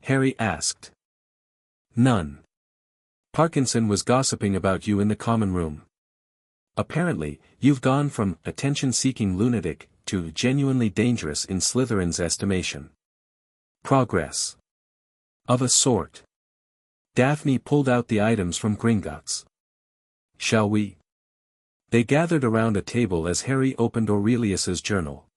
Harry asked. "None. Parkinson was gossiping about you in the common room. Apparently, you've gone from attention-seeking lunatic to genuinely dangerous in Slytherin's estimation. Progress. Of a sort." Daphne pulled out the items from Gringotts. "Shall we?" They gathered around a table as Harry opened Aurelius's journal.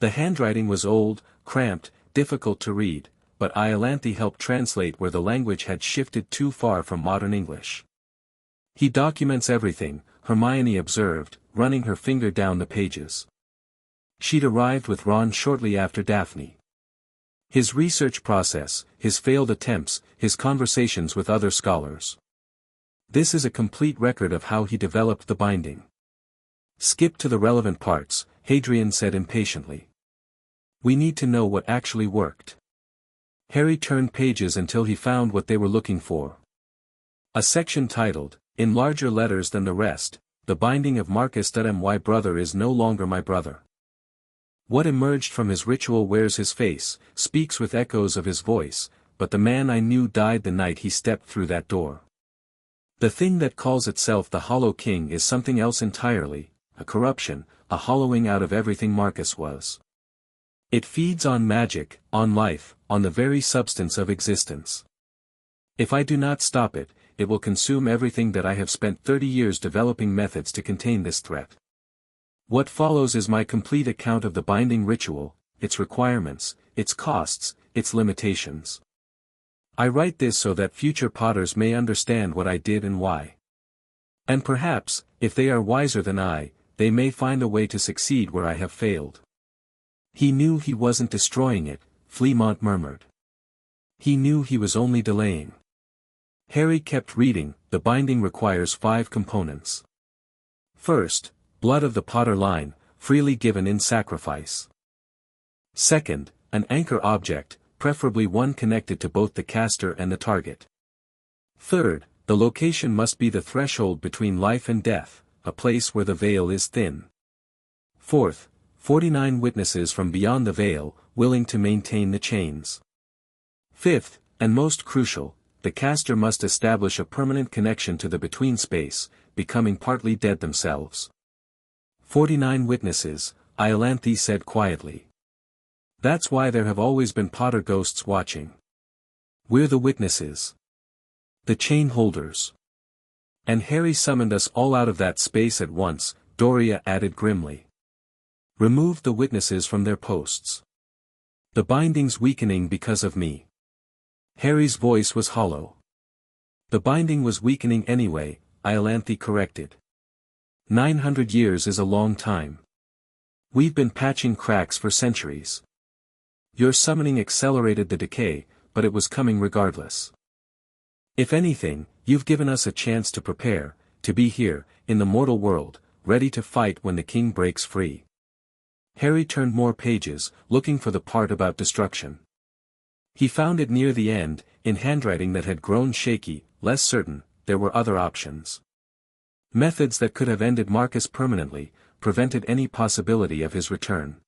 The handwriting was old, cramped, difficult to read, but Iolanthe helped translate where the language had shifted too far from modern English. "He documents everything," Hermione observed, running her finger down the pages. She'd arrived with Ron shortly after Daphne. "His research process, his failed attempts, his conversations with other scholars. This is a complete record of how he developed the binding." "Skip to the relevant parts," Hadrian said impatiently. "We need to know what actually worked." Harry turned pages until he found what they were looking for. A section titled, in larger letters than the rest, "The Binding of Marcus. My brother is no longer my brother. What emerged from his ritual wears his face, speaks with echoes of his voice, but the man I knew died the night he stepped through that door. The thing that calls itself the Hollow King is something else entirely, a corruption, a hollowing out of everything Marcus was. It feeds on magic, on life, on the very substance of existence. If I do not stop it, it will consume everything that I have spent 30 years developing methods to contain this threat. What follows is my complete account of the binding ritual, its requirements, its costs, its limitations. I write this so that future potters may understand what I did and why. And perhaps, if they are wiser than I, they may find a way to succeed where I have failed." "He knew he wasn't destroying it," Fleamont murmured. "He knew he was only delaying." Harry kept reading. The binding requires 5 components. First, blood of the Potter line, freely given in sacrifice. Second, an anchor object, preferably one connected to both the caster and the target. Third, the location must be the threshold between life and death, a place where the veil is thin. Fourth, 49 witnesses from beyond the veil, willing to maintain the chains. Fifth, and most crucial, the caster must establish a permanent connection to the between space, becoming partly dead themselves. 49 witnesses, Iolanthe said quietly. "That's why there have always been Potter ghosts watching. We're the witnesses. The chain holders. And Harry summoned us all out of that space at once," Doria added grimly. "Removed the witnesses from their posts. The binding's weakening because of me." Harry's voice was hollow. "The binding was weakening anyway," Iolanthe corrected. 900 years is a long time. We've been patching cracks for centuries. Your summoning accelerated the decay, but it was coming regardless. If anything, you've given us a chance to prepare, to be here, in the mortal world, ready to fight when the king breaks free." Harry turned more pages, looking for the part about destruction. He found it near the end, in handwriting that had grown shaky, less certain. There were other options. Methods that could have ended Marcus permanently, prevented any possibility of his return.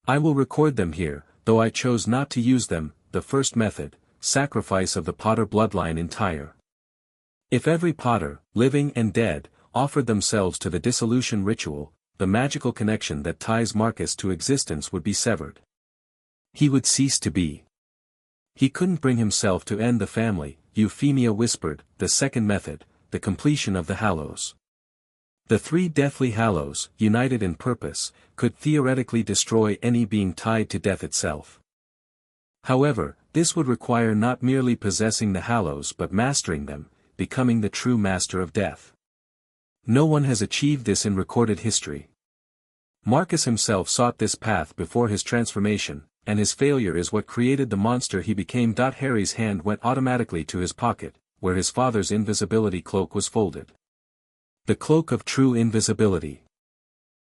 "I will record them here, though I chose not to use them." The first method, sacrifice of the Potter bloodline entire. If every Potter, living and dead, offered themselves to the dissolution ritual, the magical connection that ties Marcus to existence would be severed. He would cease to be. He couldn't bring himself to end the family, Euphemia whispered. The second method, the completion of the Hallows. The 3 deathly Hallows, united in purpose, could theoretically destroy any being tied to death itself. However, this would require not merely possessing the Hallows but mastering them, becoming the true master of death. No one has achieved this in recorded history. Marcus himself sought this path before his transformation, and his failure is what created the monster he became. Harry's hand went automatically to his pocket, where his father's invisibility cloak was folded. The cloak of true invisibility.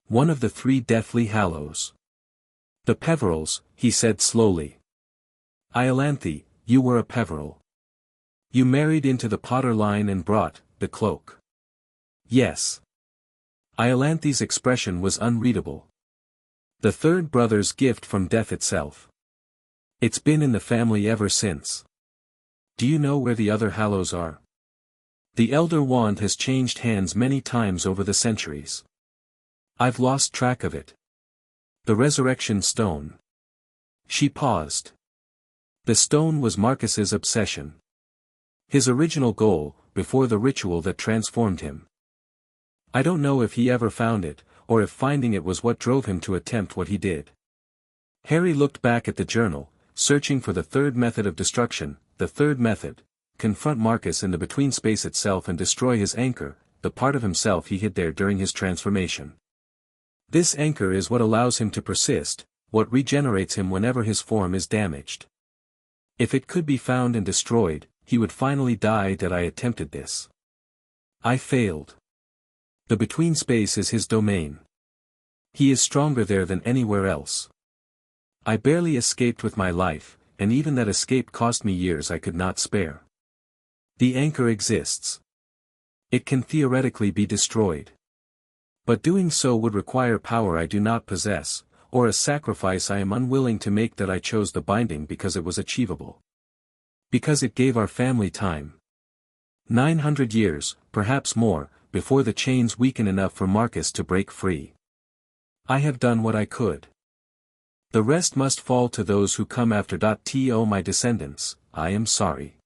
One of the 3 deathly hallows. The Peverils, he said slowly. Iolanthe, you were a Peveril. You married into the Potter line and brought the cloak. Yes. Iolanthe's expression was unreadable. The 3rd brother's gift from death itself. It's been in the family ever since. Do you know where the other hallows are? The Elder Wand has changed hands many times over the centuries. I've lost track of it. The Resurrection Stone. She paused. The stone was Marcus's obsession. His original goal, before the ritual that transformed him. I don't know if he ever found it, or if finding it was what drove him to attempt what he did. Harry looked back at the journal, searching for the 3rd method of destruction. The 3rd method: confront Marcus in the between space itself and destroy his anchor, the part of himself he hid there during his transformation. This anchor is what allows him to persist, what regenerates him whenever his form is damaged. If it could be found and destroyed, he would finally die. That I attempted this. I failed. The between space is his domain. He is stronger there than anywhere else. I barely escaped with my life, and even that escape cost me years I could not spare. The anchor exists. It can theoretically be destroyed. But doing so would require power I do not possess, or a sacrifice I am unwilling to make. That I chose the binding because it was achievable. Because it gave our family time. 900 years, perhaps more, before the chains weaken enough for Marcus to break free. I have done what I could. The rest must fall to those who come after. To my descendants, I am sorry.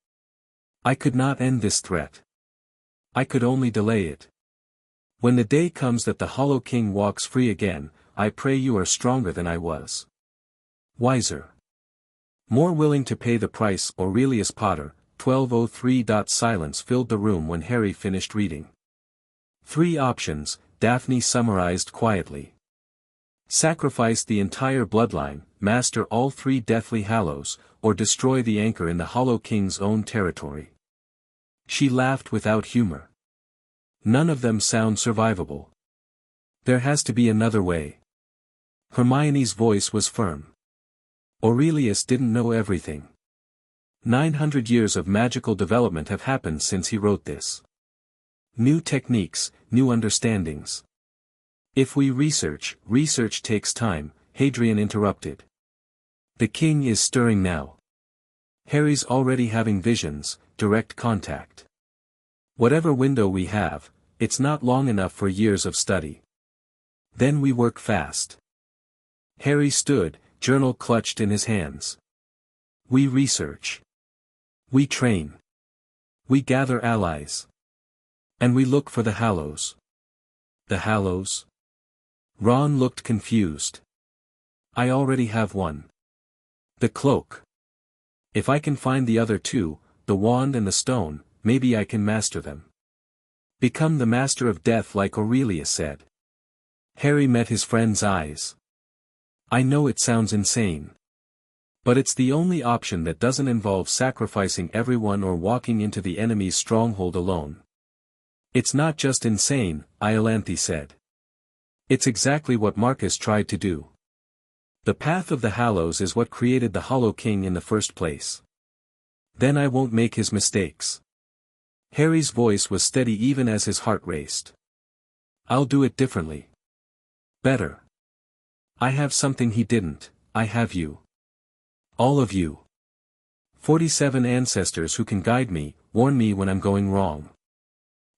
I could not end this threat. I could only delay it. When the day comes that the Hollow King walks free again, I pray you are stronger than I was. Wiser. More willing to pay the price. Aurelius Potter, 1203. Silence filled the room when Harry finished reading. 3 options, Daphne summarized quietly. Sacrifice the entire bloodline, master all 3 deathly hallows, or destroy the anchor in the Hollow King's own territory. She laughed without humor. None of them sound survivable. There has to be another way. Hermione's voice was firm. Aurelius didn't know everything. 900 years of magical development have happened since he wrote this. New techniques, new understandings. If we research takes time, Hadrian interrupted. The king is stirring now. Harry's already having visions, direct contact. Whatever window we have, it's not long enough for years of study. Then we work fast. Harry stood, journal clutched in his hands. We research. We train. We gather allies. And we look for the hallows. The hallows? Ron looked confused. I already have one. The cloak. If I can find the other 2, the wand and the stone, maybe I can master them. Become the master of death like Aurelius said. Harry met his friend's eyes. I know it sounds insane. But it's the only option that doesn't involve sacrificing everyone or walking into the enemy's stronghold alone. It's not just insane, Iolanthe said. It's exactly what Marcus tried to do. The path of the Hallows is what created the Hollow King in the first place. Then I won't make his mistakes. Harry's voice was steady even as his heart raced. I'll do it differently. Better. I have something he didn't, I have you. All of you. 47 ancestors who can guide me, warn me when I'm going wrong.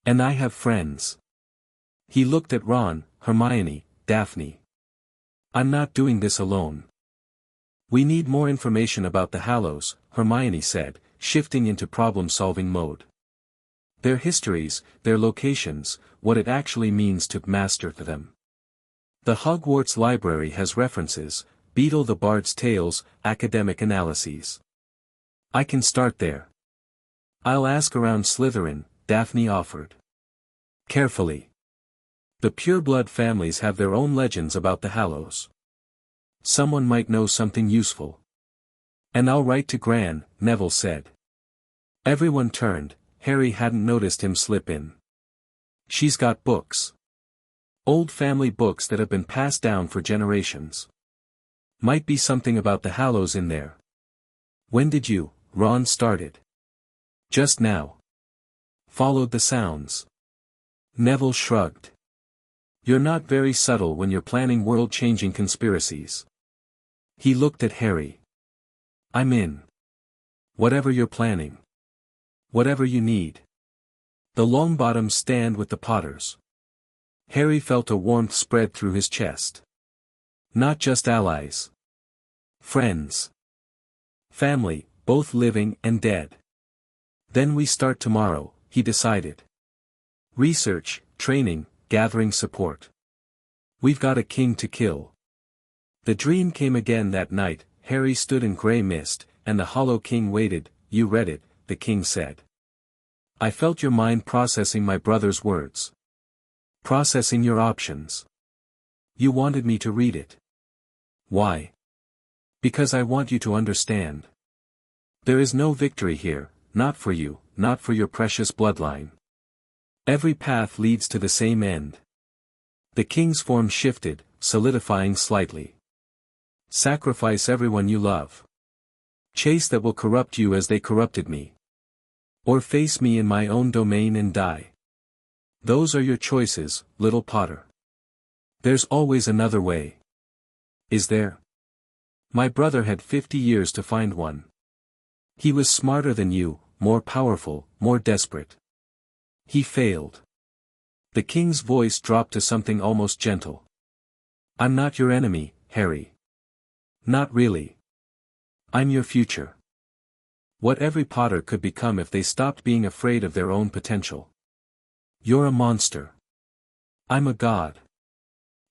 And I have friends. He looked at Ron, Hermione, Daphne. I'm not doing this alone. We need more information about the Hallows, Hermione said, shifting into problem-solving mode. Their histories, their locations, what it actually means to master them. The Hogwarts Library has references, Beedle the Bard's Tales, academic analyses. I can start there. I'll ask around Slytherin, Daphne offered. Carefully. The pureblood families have their own legends about the Hallows. Someone might know something useful. And I'll write to Gran, Neville said. Everyone turned. Harry hadn't noticed him slip in. She's got books. Old family books that have been passed down for generations. Might be something about the Hallows in there. When did you? Ron started. Just now. Followed the sounds. Neville shrugged. You're not very subtle when you're planning world-changing conspiracies. He looked at Harry. I'm in. Whatever you're planning. Whatever you need. The Longbottoms stand with the Potters. Harry felt a warmth spread through his chest. Not just allies. Friends. Family, both living and dead. Then we start tomorrow, he decided. Research, training, gathering support. We've got a king to kill. The dream came again that night. Harry stood in grey mist, and the Hollow King waited. You read it, the king said. I felt your mind processing my brother's words. Processing your options. You wanted me to read it. Why? Because I want you to understand. There is no victory here, not for you, not for your precious bloodline. Every path leads to the same end. The king's form shifted, solidifying slightly. Sacrifice everyone you love. Chase that will corrupt you as they corrupted me. Or face me in my own domain and die. Those are your choices, little Potter. There's always another way. Is there? My brother had 50 years to find one. He was smarter than you, more powerful, more desperate. He failed. The king's voice dropped to something almost gentle. I'm not your enemy, Harry. Not really. I'm your future. What every Potter could become if they stopped being afraid of their own potential. You're a monster. I'm a god.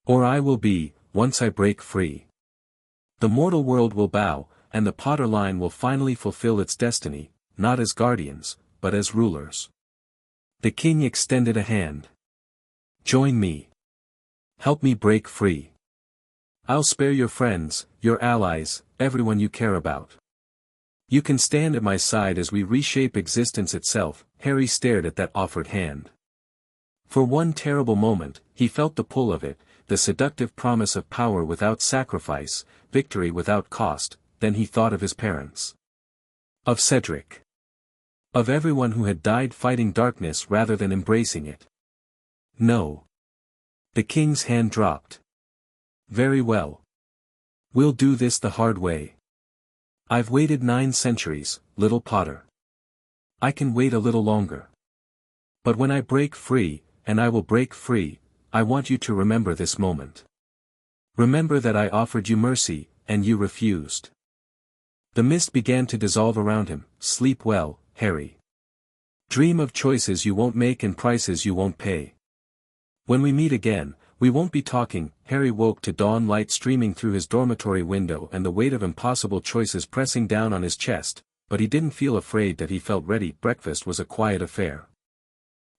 Or I will be, once I break free. The mortal world will bow, and the Potter line will finally fulfill its destiny, not as guardians, but as rulers. The king extended a hand. Join me. Help me break free. I'll spare your friends, your allies, everyone you care about. You can stand at my side as we reshape existence itself. Harry stared at that offered hand. For one terrible moment, he felt the pull of it, the seductive promise of power without sacrifice, victory without cost. Then he thought of his parents. Of Cedric. Of everyone who had died fighting darkness rather than embracing it. No. The king's hand dropped. Very well. We'll do this the hard way. I've waited 9 centuries, little Potter. I can wait a little longer. But when I break free, and I will break free, I want you to remember this moment. Remember that I offered you mercy, and you refused. The mist began to dissolve around him. Sleep well, Harry. Dream of choices you won't make and prices you won't pay. When we meet again, we won't be talking. Harry woke to dawn light streaming through his dormitory window and the weight of impossible choices pressing down on his chest, but he didn't feel afraid that he felt ready. Breakfast was a quiet affair.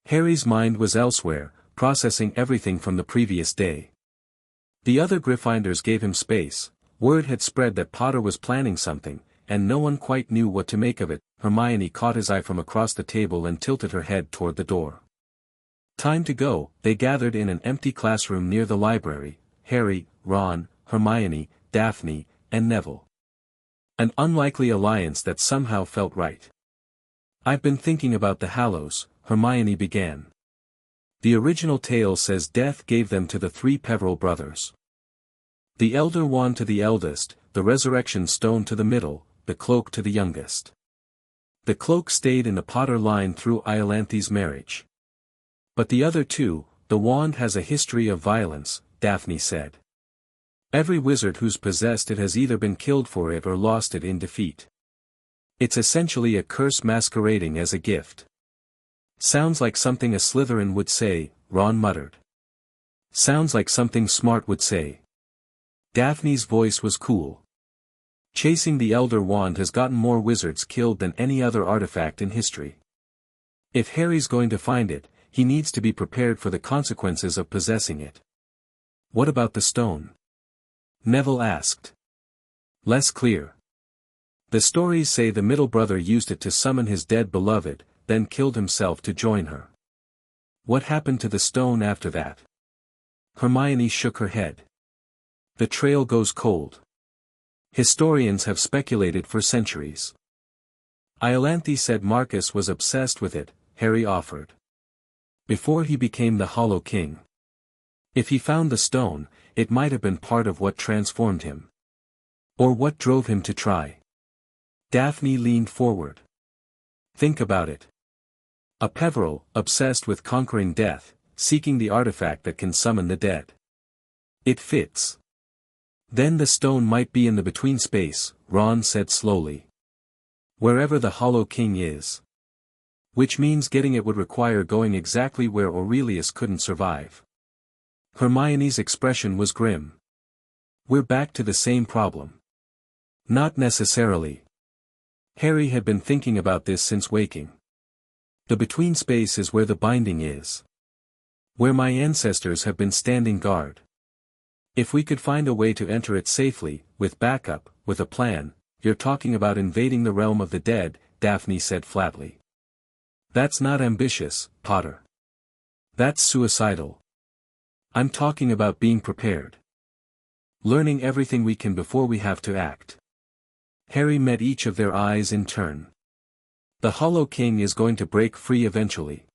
Harry's mind was elsewhere, processing everything from the previous day. The other Gryffindors gave him space. Word had spread that Potter was planning something, and no one quite knew what to make of it. Hermione caught his eye from across the table and tilted her head toward the door. Time to go. They gathered in an empty classroom near the library. Harry, Ron, Hermione, Daphne, and Neville. An unlikely alliance that somehow felt right. I've been thinking about the Hallows, Hermione began. The original tale says death gave them to the 3 Peverell brothers. The Elder Wand to the eldest, the Resurrection Stone to the middle, the Cloak to the youngest. The cloak stayed in the Potter line through Iolanthe's marriage. But the other 2, the wand has a history of violence, Daphne said. Every wizard who's possessed it has either been killed for it or lost it in defeat. It's essentially a curse masquerading as a gift. Sounds like something a Slytherin would say, Ron muttered. Sounds like something smart would say. Daphne's voice was cool. Chasing the Elder Wand has gotten more wizards killed than any other artifact in history. If Harry's going to find it, he needs to be prepared for the consequences of possessing it. What about the stone? Neville asked. Less clear. The stories say the middle brother used it to summon his dead beloved, then killed himself to join her. What happened to the stone after that? Hermione shook her head. The trail goes cold. Historians have speculated for centuries. Iolanthe said Marcus was obsessed with it, Harry offered. Before he became the Hollow King. If he found the stone, it might have been part of what transformed him. Or what drove him to try. Daphne leaned forward. Think about it. A Peverell, obsessed with conquering death, seeking the artifact that can summon the dead. It fits. Then the stone might be in the between space, Ron said slowly. Wherever the Hollow King is. Which means getting it would require going exactly where Aurelius couldn't survive. Hermione's expression was grim. We're back to the same problem. Not necessarily. Harry had been thinking about this since waking. The between space is where the binding is. Where my ancestors have been standing guard. If we could find a way to enter it safely, with backup, with a plan, you're talking about invading the realm of the dead, Daphne said flatly. That's not ambitious, Potter. That's suicidal. I'm talking about being prepared. Learning everything we can before we have to act. Harry met each of their eyes in turn. The Hollow King is going to break free eventually.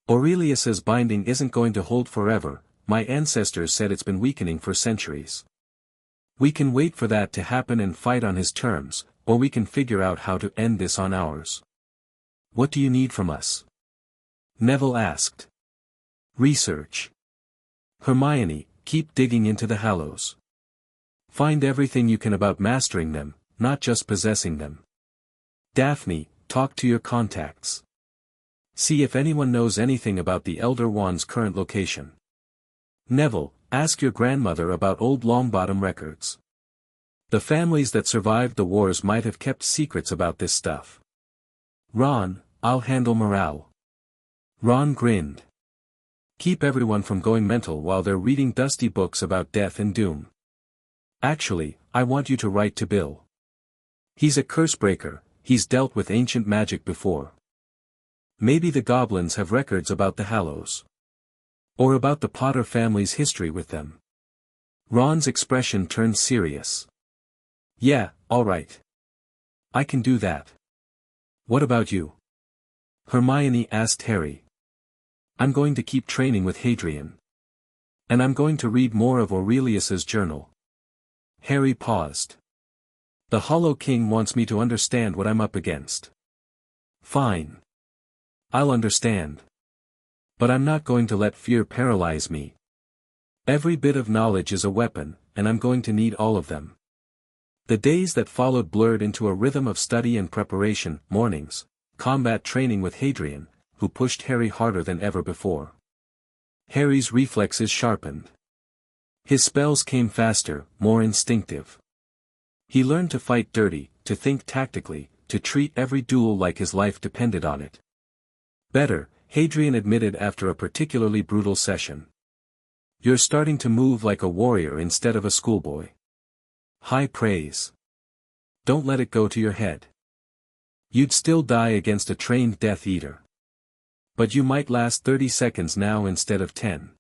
Aurelius's binding isn't going to hold forever, my ancestors said it's been weakening for centuries. We can wait for that to happen and fight on his terms, or we can figure out how to end this on ours. What do you need from us? Neville asked. Research. Hermione, keep digging into the Hallows. Find everything you can about mastering them, not just possessing them. Daphne, talk to your contacts. See if anyone knows anything about the Elder Wand's current location. Neville, ask your grandmother about old Longbottom records. The families that survived the wars might have kept secrets about this stuff. Ron, I'll handle morale. Ron grinned. Keep everyone from going mental while they're reading dusty books about death and doom. Actually, I want you to write to Bill. He's a cursebreaker, he's dealt with ancient magic before. Maybe the goblins have records about the Hallows. Or about the Potter family's history with them. Ron's expression turned serious. Yeah, all right. I can do that. What about you? Hermione asked Harry. I'm going to keep training with Hadrian. And I'm going to read more of Aurelius's journal. Harry paused. The Hollow King wants me to understand what I'm up against. Fine. I'll understand. But I'm not going to let fear paralyze me. Every bit of knowledge is a weapon, and I'm going to need all of them. The days that followed blurred into a rhythm of study and preparation, mornings, combat training with Hadrian, who pushed Harry harder than ever before. Harry's reflexes sharpened. His spells came faster, more instinctive. He learned to fight dirty, to think tactically, to treat every duel like his life depended on it. Better, Hadrian admitted after a particularly brutal session. You're starting to move like a warrior instead of a schoolboy. High praise. Don't let it go to your head. You'd still die against a trained Death Eater. But you might last 30 seconds now instead of 10.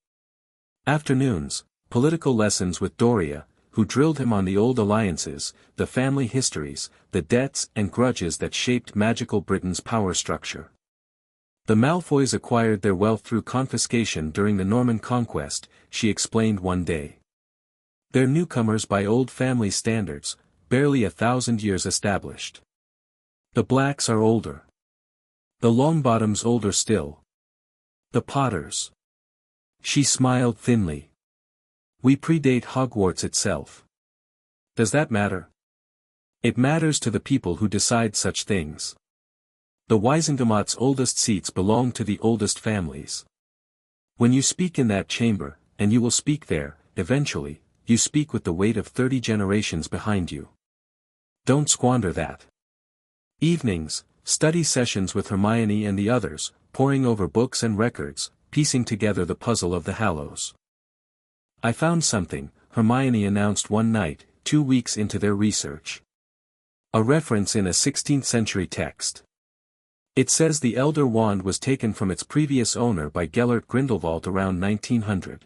Afternoons, political lessons with Doria, who drilled him on the old alliances, the family histories, the debts and grudges that shaped magical Britain's power structure. The Malfoys acquired their wealth through confiscation during the Norman conquest, she explained one day. They're newcomers by old family standards, barely 1,000 years established. The Blacks are older. The Longbottoms older still. The Potters. She smiled thinly. We predate Hogwarts itself. Does that matter? It matters to the people who decide such things. The Wisengamot's oldest seats belong to the oldest families. When you speak in that chamber, and you will speak there, eventually, you speak with the weight of 30 generations behind you. Don't squander that. Evenings, study sessions with Hermione and the others, poring over books and records, piecing together the puzzle of the Hallows. I found something, Hermione announced one night, 2 weeks into their research. A reference in a 16th century text. It says the Elder Wand was taken from its previous owner by Gellert Grindelwald around 1900.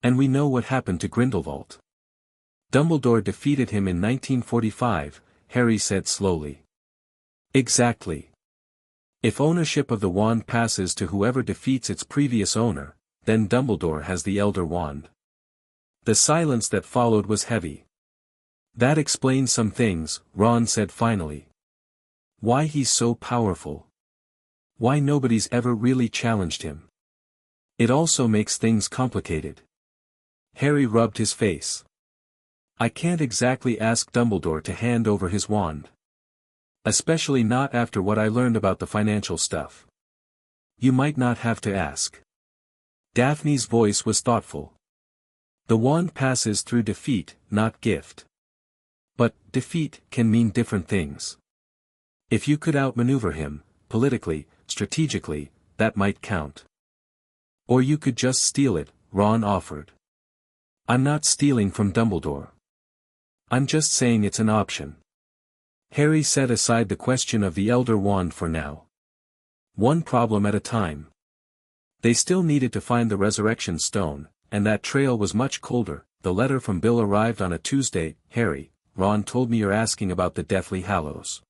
And we know what happened to Grindelwald. Dumbledore defeated him in 1945, Harry said slowly. Exactly. If ownership of the wand passes to whoever defeats its previous owner, then Dumbledore has the Elder Wand. The silence that followed was heavy. That explains some things, Ron said finally. Why he's so powerful. Why nobody's ever really challenged him. It also makes things complicated. Harry rubbed his face. I can't exactly ask Dumbledore to hand over his wand. Especially not after what I learned about the financial stuff. You might not have to ask. Daphne's voice was thoughtful. The wand passes through defeat, not gift. But, defeat can mean different things. If you could outmaneuver him, politically, strategically, that might count. Or you could just steal it, Ron offered. I'm not stealing from Dumbledore. I'm just saying it's an option. Harry set aside the question of the Elder Wand for now. One problem at a time. They still needed to find the Resurrection Stone, and that trail was much colder. The letter from Bill arrived on a Tuesday. Harry, Ron told me you're asking about the Deathly Hallows.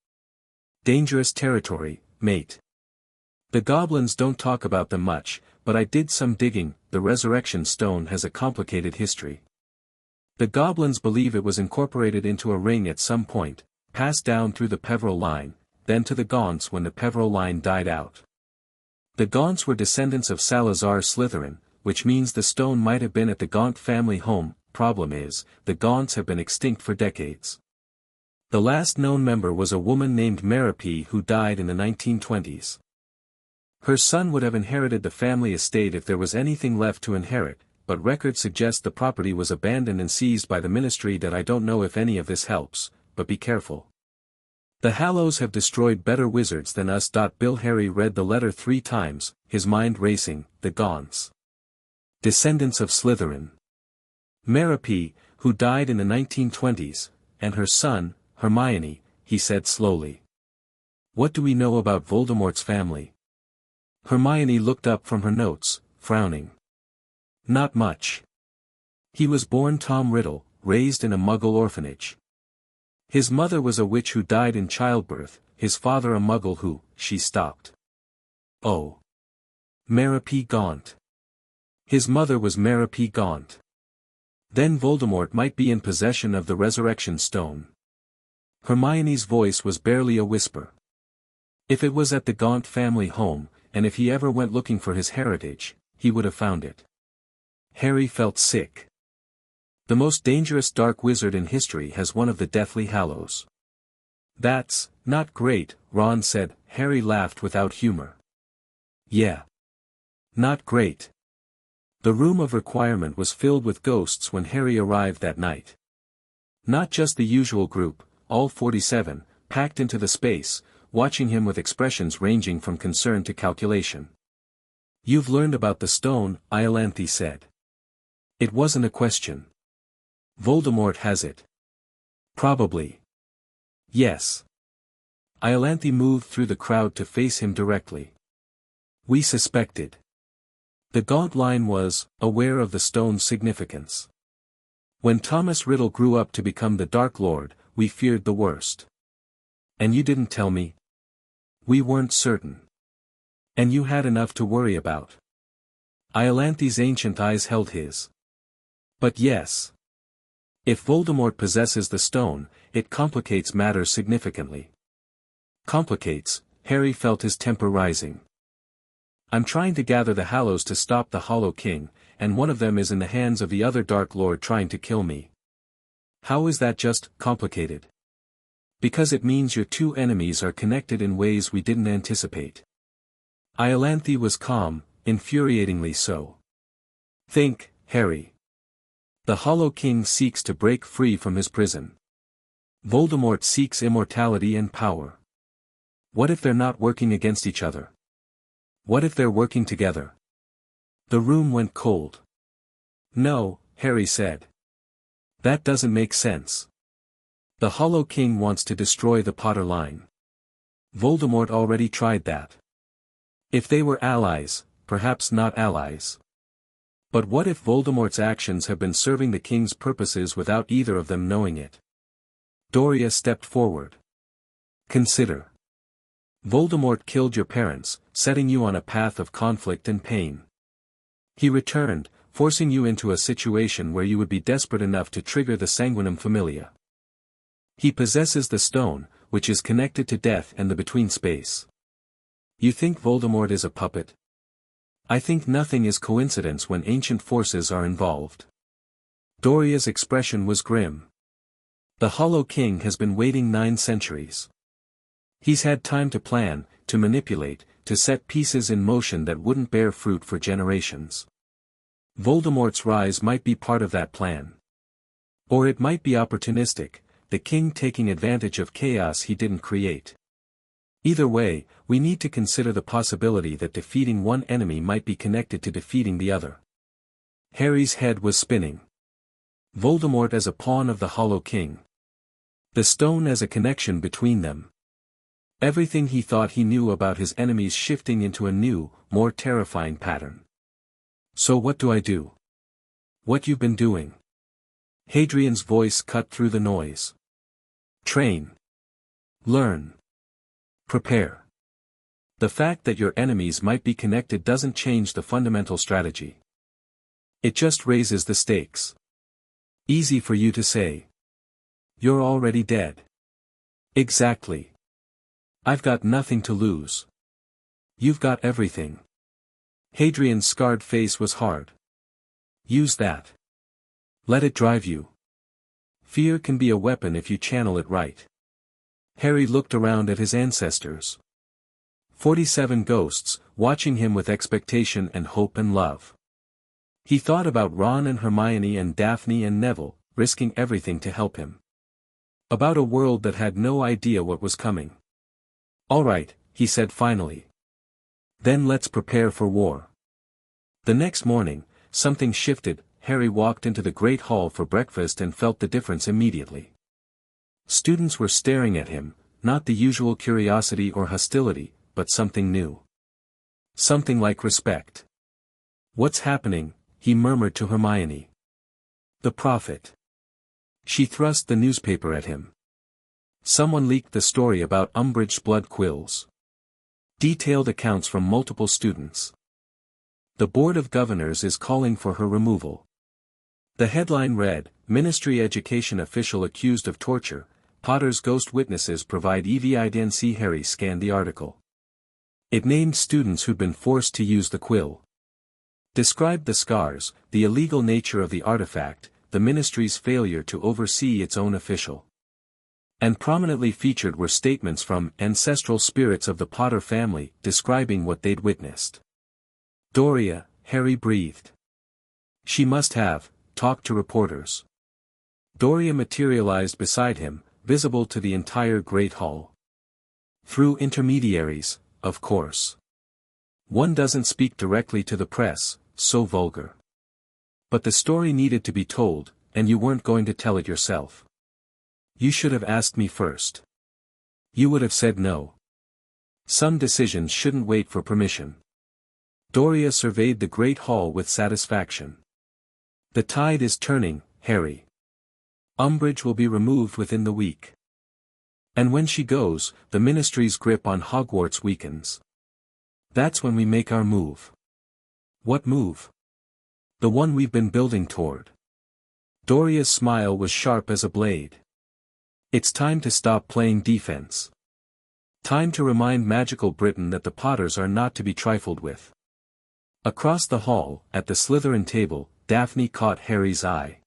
Dangerous territory, mate. The goblins don't talk about them much, but I did some digging. The Resurrection Stone has a complicated history. The goblins believe it was incorporated into a ring at some point, passed down through the Peverell line, then to the Gaunts when the Peverell line died out. The Gaunts were descendants of Salazar Slytherin, which means the stone might have been at the Gaunt family home. Problem is, the Gaunts have been extinct for decades. The last known member was a woman named Merope who died in the 1920s. Her son would have inherited the family estate if there was anything left to inherit, but records suggest the property was abandoned and seized by the ministry. That I don't know if any of this helps, but be careful. The Hallows have destroyed better wizards than us. Bill Harry read the letter 3 times, his mind racing. The Gaunts. Descendants of Slytherin. Merope, who died in the 1920s, and her son, Hermione, he said slowly. What do we know about Voldemort's family? Hermione looked up from her notes, frowning. Not much. He was born Tom Riddle, raised in a Muggle orphanage. His mother was a witch who died in childbirth, his father a Muggle who. She stopped. Oh. Merope Gaunt. His mother was Merope Gaunt. Then Voldemort might be in possession of the Resurrection Stone. Hermione's voice was barely a whisper. If it was at the Gaunt family home, and if he ever went looking for his heritage, he would have found it. Harry felt sick. The most dangerous dark wizard in history has one of the Deathly Hallows. That's not great, Ron said. Harry laughed without humor. Yeah. Not great. The room of requirement was filled with ghosts when Harry arrived that night. Not just the usual group, all 47, packed into the space, watching him with expressions ranging from concern to calculation. You've learned about the stone, Iolanthe said. It wasn't a question. Voldemort has it. Probably. Yes. Iolanthe moved through the crowd to face him directly. We suspected. The Gaunt line was aware of the stone's significance. When Thomas Riddle grew up to become the Dark Lord, we feared the worst. And you didn't tell me? We weren't certain. And you had enough to worry about. Iolanthe's ancient eyes held his. But yes. If Voldemort possesses the stone, it complicates matters significantly. Complicates, Harry felt his temper rising. I'm trying to gather the Hallows to stop the Hollow King, and one of them is in the hands of the other Dark Lord trying to kill me. How is that just complicated? Because it means your two enemies are connected in ways we didn't anticipate. Iolanthe was calm, infuriatingly so. Think, Harry. The Hollow King seeks to break free from his prison. Voldemort seeks immortality and power. What if they're not working against each other? What if they're working together? The room went cold. No, Harry said. That doesn't make sense. The Hollow King wants to destroy the Potter line. Voldemort already tried that. If they were allies, perhaps not allies. But what if Voldemort's actions have been serving the king's purposes without either of them knowing it? Doria stepped forward. Consider. Voldemort killed your parents, setting you on a path of conflict and pain. He returned, forcing you into a situation where you would be desperate enough to trigger the Sanguinum Familia. He possesses the stone, which is connected to death and the between space. You think Voldemort is a puppet? I think nothing is coincidence when ancient forces are involved. Doria's expression was grim. The Hollow King has been waiting 9 centuries. He's had time to plan, to manipulate, to set pieces in motion that wouldn't bear fruit for generations. Voldemort's rise might be part of that plan. Or it might be opportunistic, the king taking advantage of chaos he didn't create. Either way, we need to consider the possibility that defeating one enemy might be connected to defeating the other. Harry's head was spinning. Voldemort as a pawn of the Hollow King. The stone as a connection between them. Everything he thought he knew about his enemies shifting into a new, more terrifying pattern. So what do I do? What you've been doing? Hadrian's voice cut through the noise. Train. Learn. Prepare. The fact that your enemies might be connected doesn't change the fundamental strategy. It just raises the stakes. Easy for you to say. You're already dead. Exactly. I've got nothing to lose. You've got everything. Hadrian's scarred face was hard. Use that. Let it drive you. Fear can be a weapon if you channel it right. Harry looked around at his ancestors. 47 ghosts, watching him with expectation and hope and love. He thought about Ron and Hermione and Daphne and Neville, risking everything to help him. About a world that had no idea what was coming. All right, he said finally. Then let's prepare for war. The next morning, something shifted. Harry walked into the Great Hall for breakfast and felt the difference immediately. Students were staring at him, not the usual curiosity or hostility, but something new. Something like respect. What's happening? He murmured to Hermione. The Prophet. She thrust the newspaper at him. Someone leaked the story about Umbridge's blood quills. Detailed accounts from multiple students. The Board of Governors is calling for her removal. The headline read, Ministry Education Official Accused of Torture, Potter's Ghost Witnesses Provide Evidence. Harry scanned the article. It named students who'd been forced to use the quill. Described the scars, the illegal nature of the artifact, the ministry's failure to oversee its own official. And prominently featured were statements from ancestral spirits of the Potter family, describing what they'd witnessed. Doria, Harry breathed. She must have talked to reporters. Doria materialized beside him, visible to the entire Great Hall. Through intermediaries, of course. One doesn't speak directly to the press, so vulgar. But the story needed to be told, and you weren't going to tell it yourself. You should have asked me first. You would have said no. Some decisions shouldn't wait for permission. Doria surveyed the Great Hall with satisfaction. The tide is turning, Harry. Umbridge will be removed within the week. And when she goes, the ministry's grip on Hogwarts weakens. That's when we make our move. What move? The one we've been building toward. Doria's smile was sharp as a blade. It's time to stop playing defense. Time to remind magical Britain that the Potters are not to be trifled with. Across the hall, at the Slytherin table, Daphne caught Harry's eye.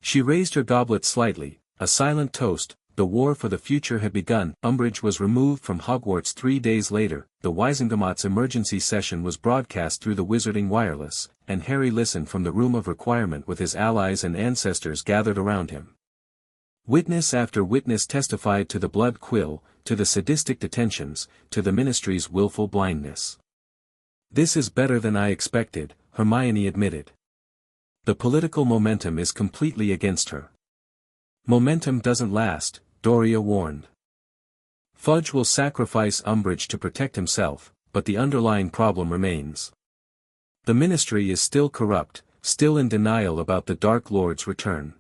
She raised her goblet slightly, a silent toast. The war for the future had begun. Umbridge was removed from Hogwarts 3 days later. The Wizengamot's emergency session was broadcast through the Wizarding Wireless, and Harry listened from the Room of Requirement with his allies and ancestors gathered around him. Witness after witness testified to the blood quill, to the sadistic detentions, to the ministry's willful blindness. This is better than I expected, Hermione admitted. The political momentum is completely against her. Momentum doesn't last, Doria warned. Fudge will sacrifice Umbridge to protect himself, but the underlying problem remains. The Ministry is still corrupt, still in denial about the Dark Lord's return.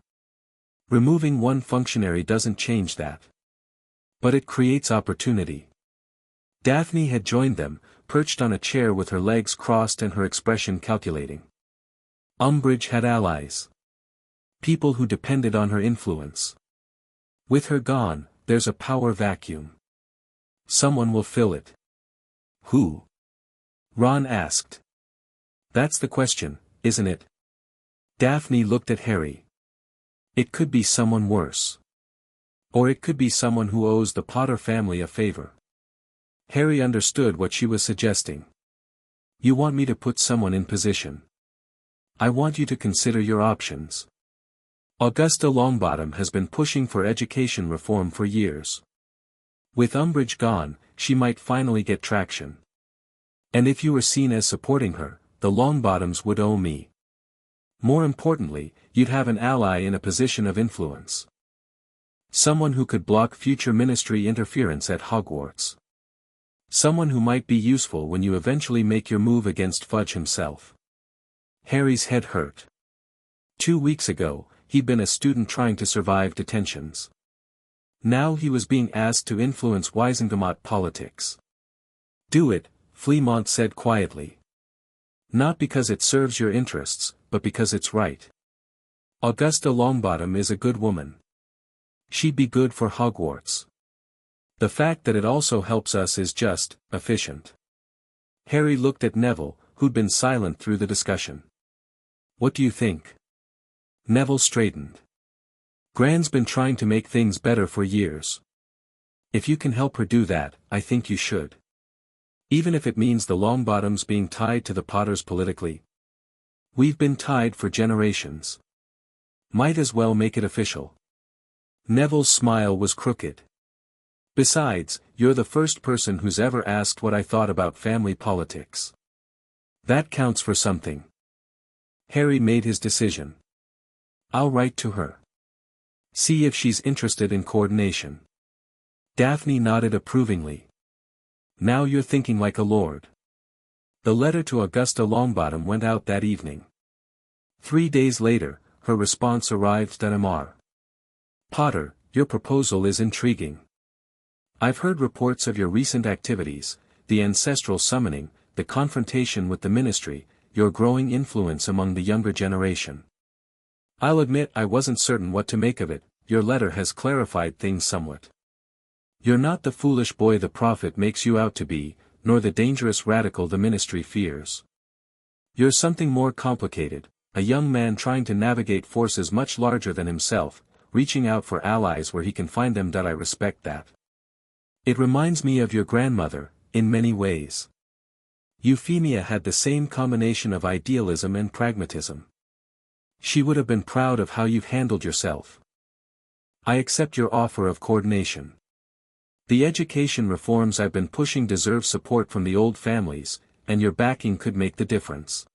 Removing one functionary doesn't change that. But it creates opportunity. Daphne had joined them, perched on a chair with her legs crossed and her expression calculating. Umbridge had allies. People who depended on her influence. With her gone, there's a power vacuum. Someone will fill it. Who? Ron asked. That's the question, isn't it? Daphne looked at Harry. It could be someone worse. Or it could be someone who owes the Potter family a favor. Harry understood what she was suggesting. You want me to put someone in position. I want you to consider your options. Augusta Longbottom has been pushing for education reform for years. With Umbridge gone, she might finally get traction. And if you were seen as supporting her, the Longbottoms would owe me. More importantly, you'd have an ally in a position of influence. Someone who could block future ministry interference at Hogwarts. Someone who might be useful when you eventually make your move against Fudge himself. Harry's head hurt. 2 weeks ago, he'd been a student trying to survive detentions. Now he was being asked to influence Wizengamot politics. Do it, Fleamont said quietly. Not because it serves your interests, but because it's right. Augusta Longbottom is a good woman. She'd be good for Hogwarts. The fact that it also helps us is just, efficient. Harry looked at Neville, who'd been silent through the discussion. What do you think? Neville straightened. Gran's been trying to make things better for years. If you can help her do that, I think you should. Even if it means the Longbottoms being tied to the Potters politically. We've been tied for generations. Might as well make it official. Neville's smile was crooked. Besides, you're the first person who's ever asked what I thought about family politics. That counts for something. Harry made his decision. I'll write to her. See if she's interested in coordination. Daphne nodded approvingly. Now you're thinking like a lord. The letter to Augusta Longbottom went out that evening. 3 days later, her response arrived at Amar. Potter, your proposal is intriguing. I've heard reports of your recent activities, the ancestral summoning, the confrontation with the Ministry, your growing influence among the younger generation. I'll admit I wasn't certain what to make of it. Your letter has clarified things somewhat. You're not the foolish boy the Prophet makes you out to be, nor the dangerous radical the Ministry fears. You're something more complicated, a young man trying to navigate forces much larger than himself, reaching out for allies where he can find them. I respect that. It reminds me of your grandmother, in many ways. Euphemia had the same combination of idealism and pragmatism. She would have been proud of how you've handled yourself. I accept your offer of coordination. The education reforms I've been pushing deserve support from the old families, and your backing could make the difference.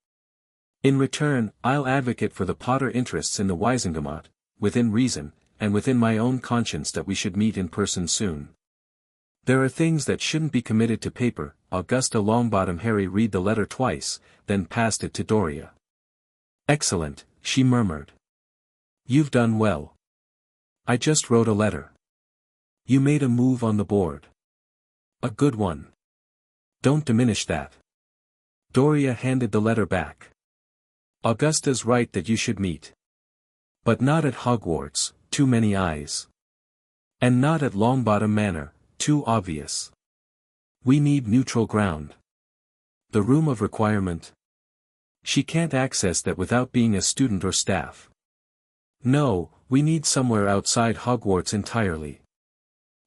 In return, I'll advocate for the Potter interests in the Wizengamot, within reason, and within my own conscience that we should meet in person soon. There are things that shouldn't be committed to paper. Augusta Longbottom. Harry read the letter twice, then passed it to Doria. Excellent, she murmured. You've done well. I just wrote a letter. You made a move on the board. A good one. Don't diminish that. Doria handed the letter back. Augusta's right that you should meet. But not at Hogwarts, too many eyes. And not at Longbottom Manor, too obvious. We need neutral ground. The room of requirement. She can't access that without being a student or staff. No, we need somewhere outside Hogwarts entirely.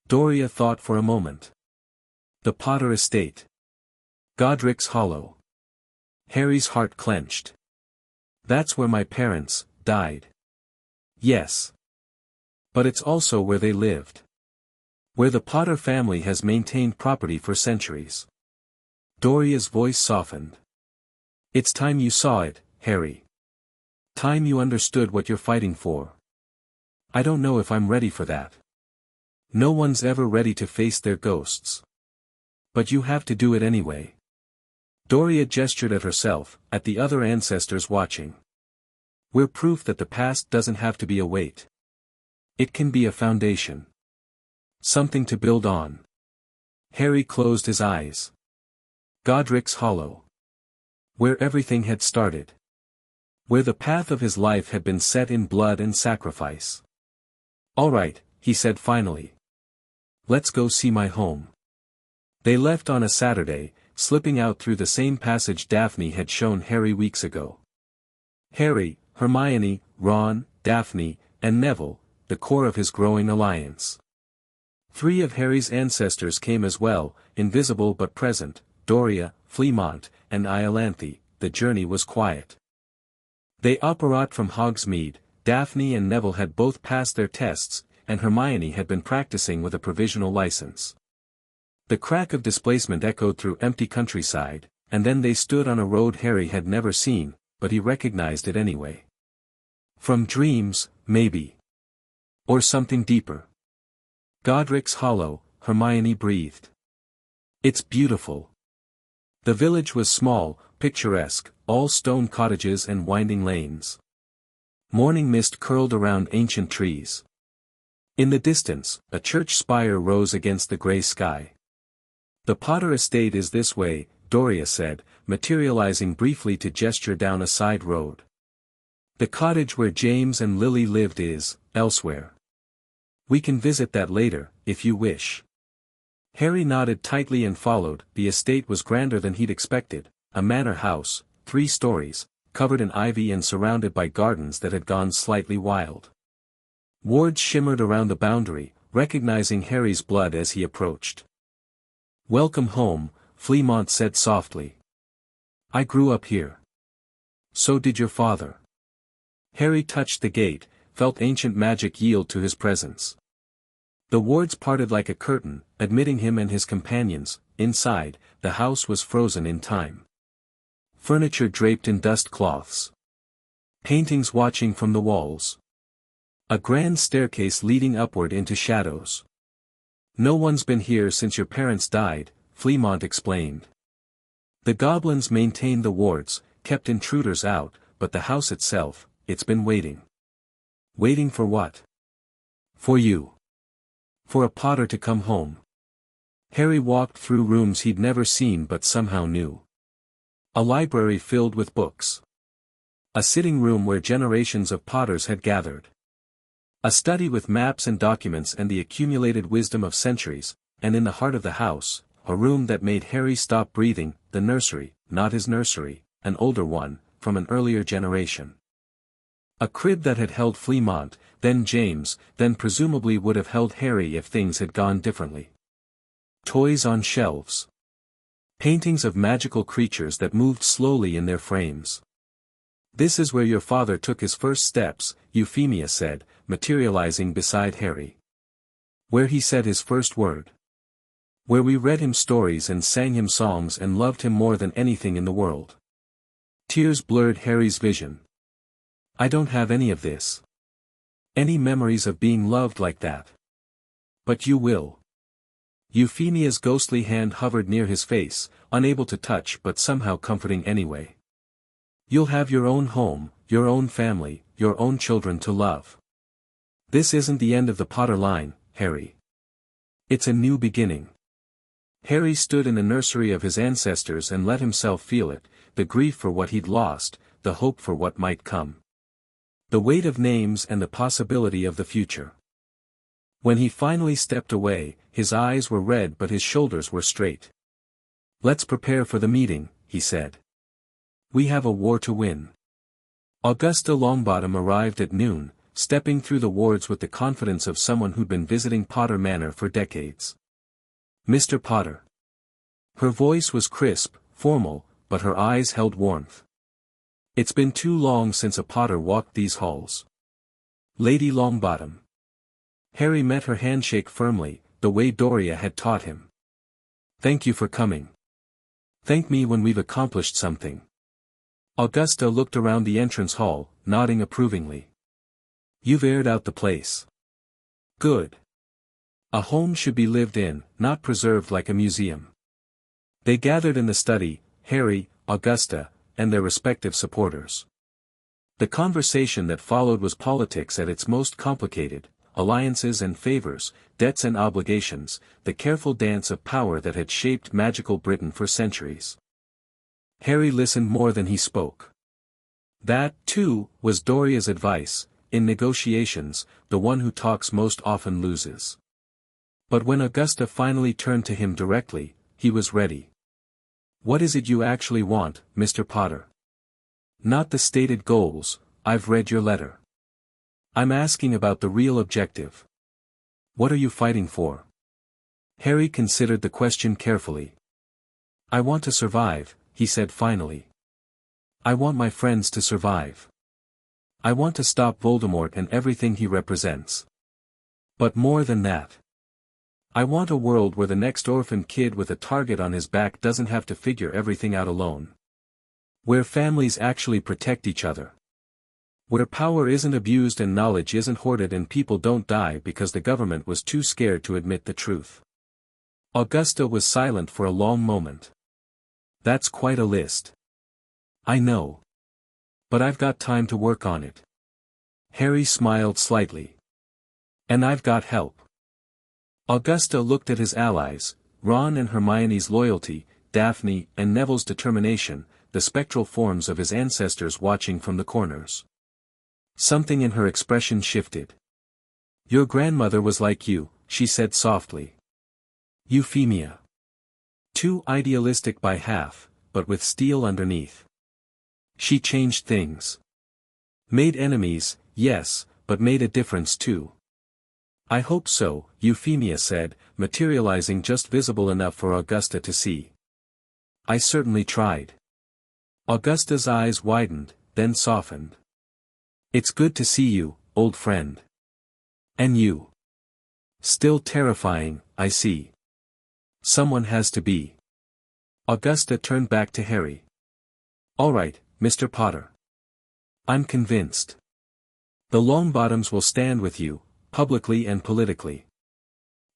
Doria thought for a moment. The Potter estate. Godric's Hollow. Harry's heart clenched. That's where my parents died. Yes. But it's also where they lived. Where the Potter family has maintained property for centuries. Doria's voice softened. It's time you saw it, Harry. Time you understood what you're fighting for. I don't know if I'm ready for that. No one's ever ready to face their ghosts. But you have to do it anyway. Doria gestured at herself, at the other ancestors watching. We're proof that the past doesn't have to be a weight. It can be a foundation. Something to build on. Harry closed his eyes. Godric's Hollow. Where everything had started. Where the path of his life had been set in blood and sacrifice. All right, he said finally. Let's go see my home. They left on a Saturday, slipping out through the same passage Daphne had shown Harry weeks ago. Harry, Hermione, Ron, Daphne, and Neville, the core of his growing alliance. 3 of Harry's ancestors came as well, invisible but present, Doria, Fleamont, and Iolanthe. The journey was quiet. They apparat from Hogsmeade. Daphne and Neville had both passed their tests, and Hermione had been practicing with a provisional license. The crack of displacement echoed through empty countryside, and then they stood on a road Harry had never seen, but he recognized it anyway. From dreams, maybe. Or something deeper. Godric's Hollow, Hermione breathed. It's beautiful. The village was small, picturesque, all stone cottages and winding lanes. Morning mist curled around ancient trees. In the distance, a church spire rose against the grey sky. The Potter estate is this way, Doria said, materializing briefly to gesture down a side road. The cottage where James and Lily lived is, elsewhere. We can visit that later, if you wish. Harry nodded tightly and followed. The estate was grander than he'd expected, a manor house, 3 stories, covered in ivy and surrounded by gardens that had gone slightly wild. Wards shimmered around the boundary, recognizing Harry's blood as he approached. Welcome home, Fleamont said softly. I grew up here. So did your father. Harry touched the gate, felt ancient magic yield to his presence. The wards parted like a curtain, admitting him and his companions. Inside, the house was frozen in time. Furniture draped in dust cloths. Paintings watching from the walls. A grand staircase leading upward into shadows. No one's been here since your parents died, Fleamont explained. The goblins maintained the wards, kept intruders out, but the house itself, it's been waiting. Waiting for what? For you. For a Potter to come home. Harry walked through rooms he'd never seen but somehow knew. A library filled with books. A sitting room where generations of Potters had gathered. A study with maps and documents and the accumulated wisdom of centuries, and in the heart of the house, a room that made Harry stop breathing, the nursery, not his nursery, an older one, from an earlier generation. A crib that had held Fleamont, then James, then presumably would have held Harry if things had gone differently. Toys on shelves. Paintings of magical creatures that moved slowly in their frames. This is where your father took his first steps, Euphemia said, materializing beside Harry. Where he said his first word. Where we read him stories and sang him songs and loved him more than anything in the world. Tears blurred Harry's vision. I don't have any of this. Any memories of being loved like that. But you will. Euphemia's ghostly hand hovered near his face, unable to touch but somehow comforting anyway. You'll have your own home, your own family, your own children to love. This isn't the end of the Potter line, Harry. It's a new beginning. Harry stood in the nursery of his ancestors and let himself feel it, the grief for what he'd lost, the hope for what might come. The weight of names and the possibility of the future. When he finally stepped away, his eyes were red but his shoulders were straight. Let's prepare for the meeting, he said. We have a war to win. Augusta Longbottom arrived at noon, stepping through the wards with the confidence of someone who'd been visiting Potter Manor for decades. Mr. Potter. Her voice was crisp, formal, but her eyes held warmth. It's been too long since a Potter walked these halls. Lady Longbottom. Harry met her handshake firmly, the way Doria had taught him. Thank you for coming. Thank me when we've accomplished something. Augusta looked around the entrance hall, nodding approvingly. You've aired out the place. Good. A home should be lived in, not preserved like a museum. They gathered in the study, Harry, Augusta, and their respective supporters. The conversation that followed was politics at its most complicated, alliances and favors, debts and obligations, the careful dance of power that had shaped magical Britain for centuries. Harry listened more than he spoke. That, too, was Doria's advice: in negotiations, the one who talks most often loses. But when Augusta finally turned to him directly, he was ready. What is it you actually want, Mr. Potter? Not the stated goals. I've read your letter. I'm asking about the real objective. What are you fighting for? Harry considered the question carefully. I want to survive, he said finally. I want my friends to survive. I want to stop Voldemort and everything he represents. But more than that. I want a world where the next orphan kid with a target on his back doesn't have to figure everything out alone. Where families actually protect each other. Where power isn't abused and knowledge isn't hoarded and people don't die because the government was too scared to admit the truth. Augusta was silent for a long moment. That's quite a list. I know. But I've got time to work on it. Harry smiled slightly. And I've got help. Augusta looked at his allies, Ron and Hermione's loyalty, Daphne and Neville's determination, the spectral forms of his ancestors watching from the corners. Something in her expression shifted. Your grandmother was like you, she said softly. Euphemia. Too idealistic by half, but with steel underneath. She changed things. Made enemies, yes, but made a difference too. I hope so, Euphemia said, materializing just visible enough for Augusta to see. I certainly tried. Augusta's eyes widened, then softened. It's good to see you, old friend. And you. Still terrifying, I see. Someone has to be. Augusta turned back to Harry. All right, Mr. Potter. I'm convinced. The Longbottoms will stand with you, publicly and politically.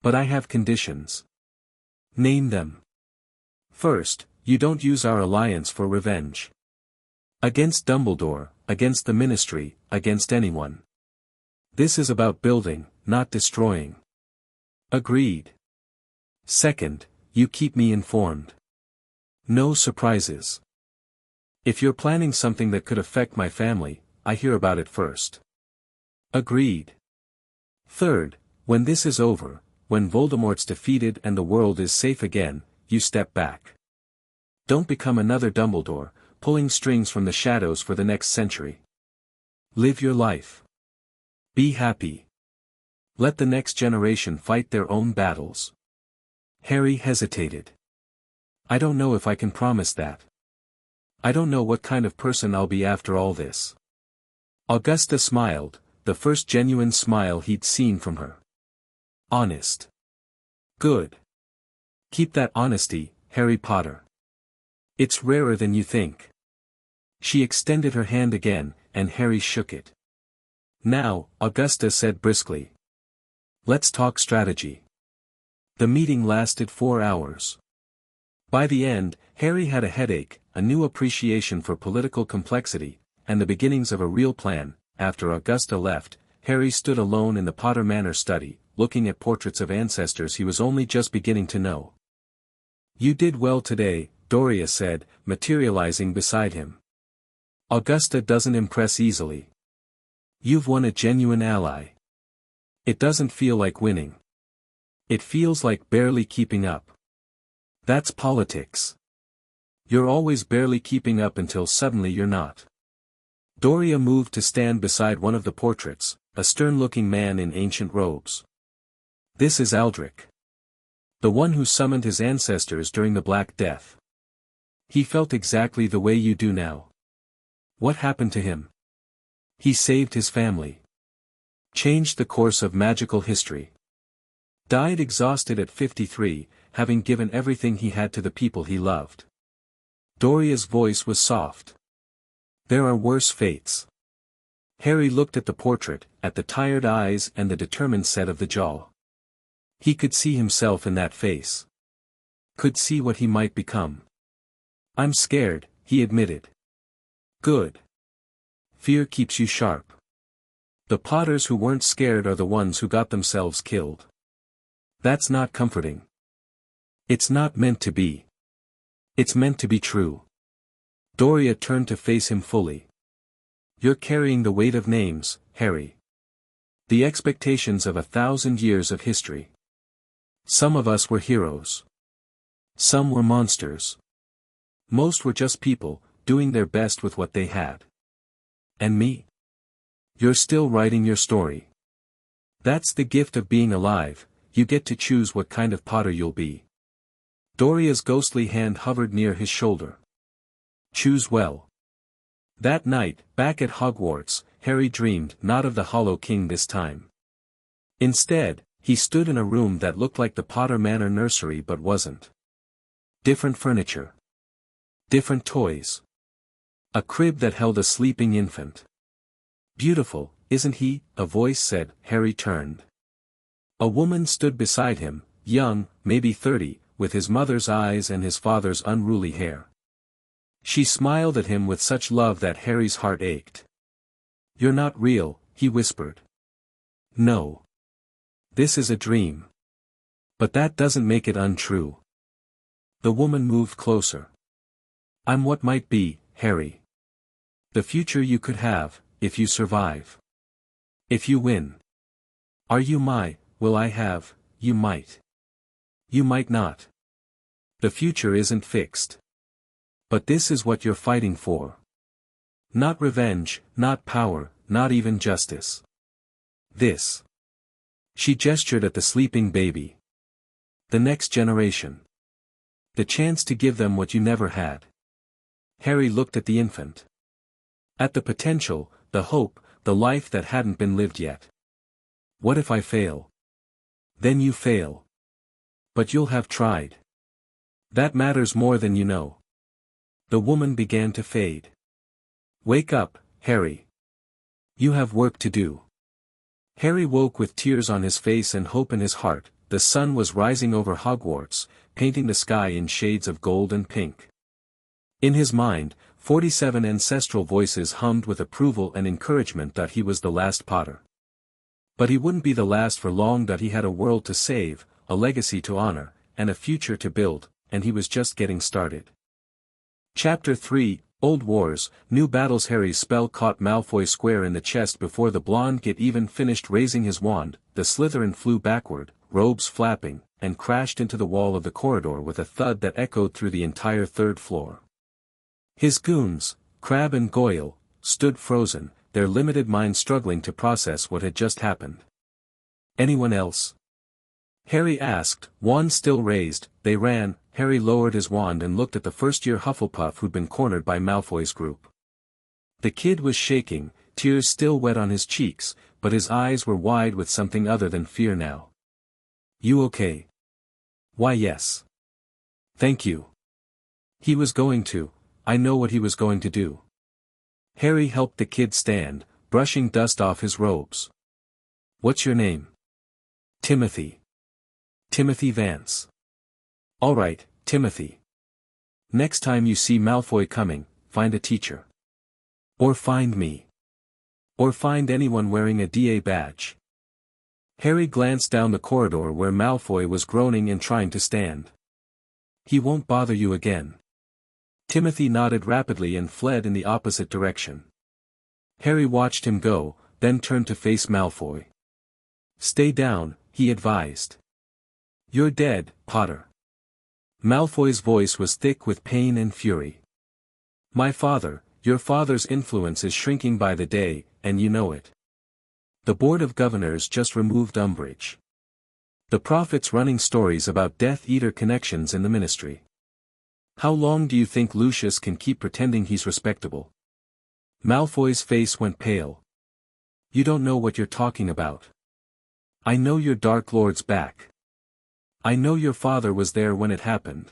But I have conditions. Name them. First, you don't use our alliance for revenge. Against Dumbledore, against the Ministry, against anyone. This is about building, not destroying. Agreed. Second, you keep me informed. No surprises. If you're planning something that could affect my family, I hear about it first. Agreed. Third, when this is over, when Voldemort's defeated and the world is safe again, you step back. Don't become another Dumbledore, pulling strings from the shadows for the next century. Live your life. Be happy. Let the next generation fight their own battles. Harry hesitated. I don't know if I can promise that. I don't know what kind of person I'll be after all this. Augusta smiled, the first genuine smile he'd seen from her. Honest. Good. Keep that honesty, Harry Potter. It's rarer than you think. She extended her hand again, and Harry shook it. Now, Augusta said briskly. Let's talk strategy. The meeting lasted 4 hours. By the end, Harry had a headache, a new appreciation for political complexity, and the beginnings of a real plan. After Augusta left, Harry stood alone in the Potter Manor study, looking at portraits of ancestors he was only just beginning to know. You did well today, Doria said, materializing beside him. Augusta doesn't impress easily. You've won a genuine ally. It doesn't feel like winning. It feels like barely keeping up. That's politics. You're always barely keeping up until suddenly you're not. Doria moved to stand beside one of the portraits, a stern-looking man in ancient robes. This is Aldric. The one who summoned his ancestors during the Black Death. He felt exactly the way you do now. What happened to him? He saved his family. Changed the course of magical history. Died exhausted at 53, having given everything he had to the people he loved. Doria's voice was soft. There are worse fates. Harry looked at the portrait, at the tired eyes and the determined set of the jaw. He could see himself in that face. Could see what he might become. "I'm scared," he admitted. "Good. Fear keeps you sharp. The Potters who weren't scared are the ones who got themselves killed. That's not comforting. It's not meant to be. It's meant to be true." Doria turned to face him fully. "You're carrying the weight of names, Harry. The expectations of 1,000 years of history. Some of us were heroes. Some were monsters. Most were just people, doing their best with what they had. And me? You're still writing your story. That's the gift of being alive, you get to choose what kind of Potter you'll be." Doria's ghostly hand hovered near his shoulder. "Choose well." That night, back at Hogwarts, Harry dreamed not of the Hollow King this time. Instead, he stood in a room that looked like the Potter Manor nursery but wasn't. Different furniture. Different toys. A crib that held a sleeping infant. "Beautiful, isn't he?" a voice said. Harry turned. A woman stood beside him, young, maybe 30, with his mother's eyes and his father's unruly hair. She smiled at him with such love that Harry's heart ached. "You're not real," he whispered. "No. This is a dream. But that doesn't make it untrue." The woman moved closer. "I'm what might be, Harry. The future you could have, if you survive. If you win. Are you will I have, you might. You might not. The future isn't fixed. But this is what you're fighting for. Not revenge, not power, not even justice. This." She gestured at the sleeping baby. "The next generation. The chance to give them what you never had." Harry looked at the infant. At the potential, the hope, the life that hadn't been lived yet. "What if I fail?" "Then you fail. But you'll have tried. That matters more than you know." The woman began to fade. "Wake up, Harry. You have work to do." Harry woke with tears on his face and hope in his heart. The sun was rising over Hogwarts, painting the sky in shades of gold and pink. In his mind, 47 ancestral voices hummed with approval and encouragement that he was the last Potter. But he wouldn't be the last for long, that he had a world to save, a legacy to honor, and a future to build, and he was just getting started. Chapter 3, Old Wars, New Battles. Harry's spell caught Malfoy square in the chest before the blonde git even finished raising his wand. The Slytherin flew backward, robes flapping, and crashed into the wall of the corridor with a thud that echoed through the entire third floor. His goons, Crabbe and Goyle, stood frozen, their limited minds struggling to process what had just happened. "Anyone else?" Harry asked, wand still raised. They ran. Harry lowered his wand and looked at the first-year Hufflepuff who'd been cornered by Malfoy's group. The kid was shaking, tears still wet on his cheeks, but his eyes were wide with something other than fear now. "You okay?" "Why, yes. Thank you." He was going to. I know what he was going to do. Harry helped the kid stand, brushing dust off his robes. "What's your name?" "Timothy. Timothy Vance." "All right, Timothy. Next time you see Malfoy coming, find a teacher. Or find me. Or find anyone wearing a DA badge." Harry glanced down the corridor where Malfoy was groaning and trying to stand. "He won't bother you again." Timothy nodded rapidly and fled in the opposite direction. Harry watched him go, then turned to face Malfoy. "Stay down," he advised. "You're dead, Potter." Malfoy's voice was thick with pain and fury. "My father, your father's influence is shrinking by the day, and you know it. The Board of Governors just removed Umbridge. The Prophet's running stories about Death Eater connections in the Ministry. How long do you think Lucius can keep pretending he's respectable?" Malfoy's face went pale. "You don't know what you're talking about. I know your Dark Lord's back. I know your father was there when it happened.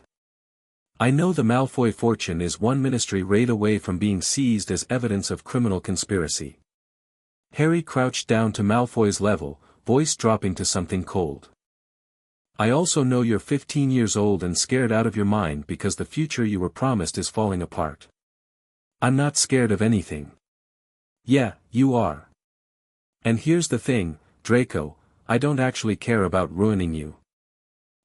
I know the Malfoy fortune is one Ministry raid away from being seized as evidence of criminal conspiracy. Harry crouched down to Malfoy's level, voice dropping to something cold. I also know you're 15 years old and scared out of your mind because the future you were promised is falling apart. I'm not scared of anything. Yeah, you are. And here's the thing, Draco, I don't actually care about ruining you.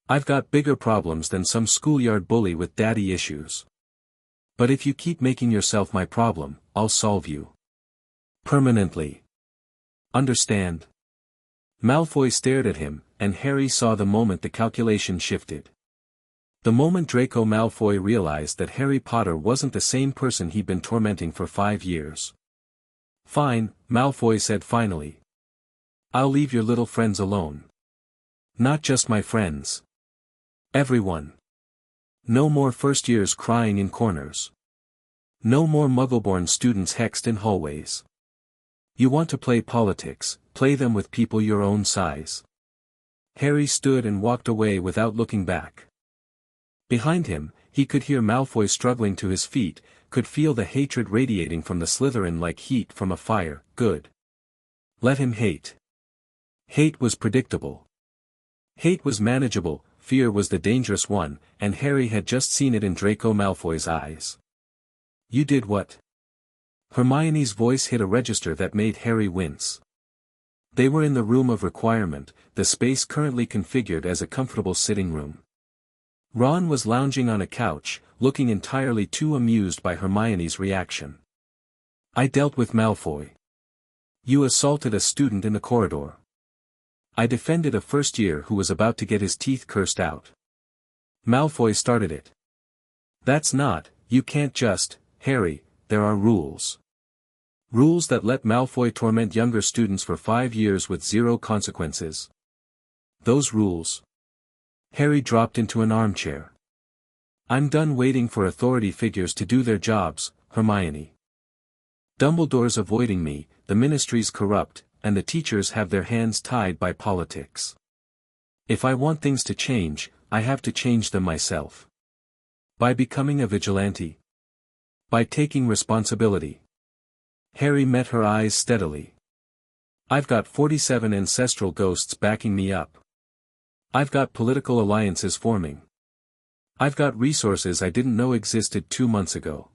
I've got bigger problems than some schoolyard bully with daddy issues. But if you keep making yourself my problem, I'll solve you. Permanently. Understand? Malfoy stared at him, and Harry saw the moment the calculation shifted. The moment Draco Malfoy realized that Harry Potter wasn't the same person he'd been tormenting for 5 years. Fine, Malfoy said finally. I'll leave your little friends alone. Not just my friends. Everyone. No more first years crying in corners. No more Muggleborn students hexed in hallways. You want to play politics, play them with people your own size. Harry stood and walked away without looking back. Behind him, he could hear Malfoy struggling to his feet, could feel the hatred radiating from the Slytherin like heat from a fire. Good. Let him hate. Hate was predictable. Hate was manageable, fear was the dangerous one, and Harry had just seen it in Draco Malfoy's eyes. You did what? Hermione's voice hit a register that made Harry wince. They were in the room of requirement, the space currently configured as a comfortable sitting room. Ron was lounging on a couch, looking entirely too amused by Hermione's reaction. I dealt with Malfoy. You assaulted a student in the corridor. I defended a first year who was about to get his teeth cursed out. Malfoy started it. That's not, you can't just, Harry, there are rules. Rules that let Malfoy torment younger students for 5 years with 0 consequences. Those rules. Harry dropped into an armchair. I'm done waiting for authority figures to do their jobs, Hermione. Dumbledore's avoiding me, the ministry's corrupt, and the teachers have their hands tied by politics. If I want things to change, I have to change them myself. By becoming a vigilante. By taking responsibility. Harry met her eyes steadily. I've got 47 ancestral ghosts backing me up. I've got political alliances forming. I've got resources I didn't know existed 2 months ago.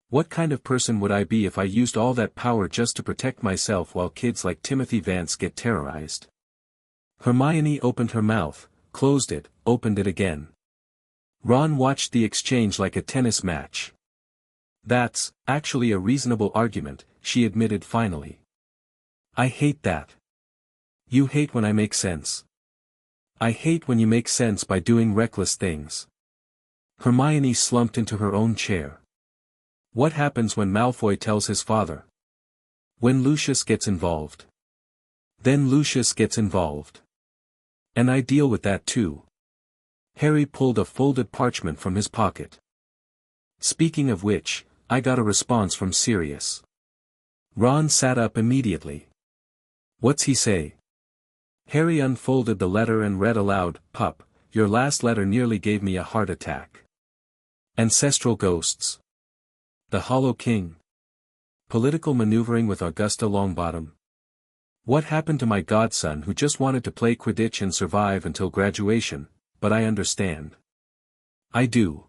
What kind of person would I be if I used all that power just to protect myself while kids like Timothy Vance get terrorized? Hermione opened her mouth, closed it, opened it again. Ron watched the exchange like a tennis match. That's, actually a reasonable argument, she admitted finally. I hate that. You hate when I make sense. I hate when you make sense by doing reckless things. Hermione slumped into her own chair. What happens when Malfoy tells his father? When Lucius gets involved. Then Lucius gets involved. And I deal with that too. Harry pulled a folded parchment from his pocket. Speaking of which, I got a response from Sirius. Ron sat up immediately. What's he say? Harry unfolded the letter and read aloud, Pup, your last letter nearly gave me a heart attack. Ancestral ghosts. The Hollow King. Political maneuvering with Augusta Longbottom. What happened to my godson who just wanted to play Quidditch and survive until graduation, but I understand. I do.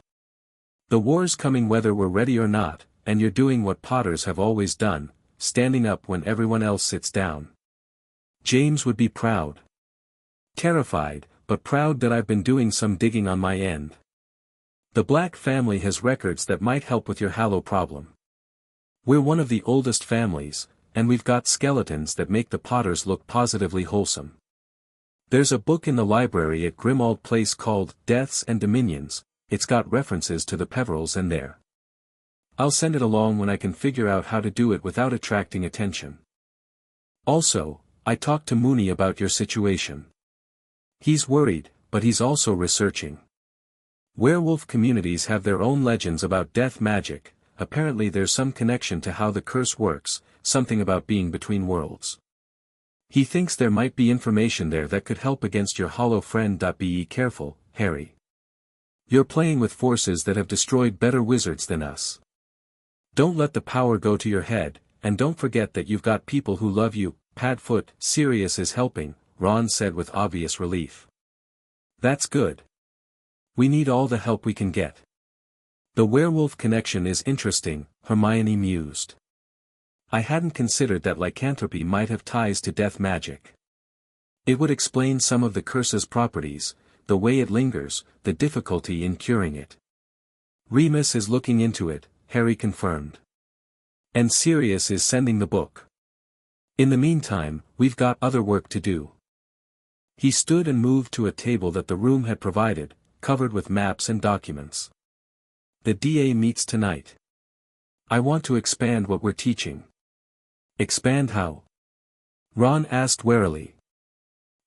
The war's coming whether we're ready or not, and you're doing what Potters have always done, standing up when everyone else sits down. James would be proud. Terrified, but proud that I've been doing some digging on my end. The Black family has records that might help with your Hallow problem. We're one of the oldest families, and we've got skeletons that make the Potters look positively wholesome. There's a book in the library at Grimmauld Place called Deaths and Dominions. It's got references to the Peverils in there. I'll send it along when I can figure out how to do it without attracting attention. Also, I talked to Moony about your situation. He's worried, but he's also researching. Werewolf communities have their own legends about death magic. Apparently there's some connection to how the curse works, something about being between worlds. He thinks there might be information there that could help against your hollow friend. Be careful, Harry. You're playing with forces that have destroyed better wizards than us. Don't let the power go to your head, and don't forget that you've got people who love you. Padfoot, Sirius is helping, Ron said with obvious relief. That's good. We need all the help we can get. The werewolf connection is interesting, Hermione mused. I hadn't considered that lycanthropy might have ties to death magic. It would explain some of the curse's properties, the way it lingers, the difficulty in curing it. Remus is looking into it, Harry confirmed. And Sirius is sending the book. In the meantime, we've got other work to do. He stood and moved to a table that the room had provided, covered with maps and documents. The DA meets tonight. I want to expand what we're teaching. Expand how? Ron asked warily.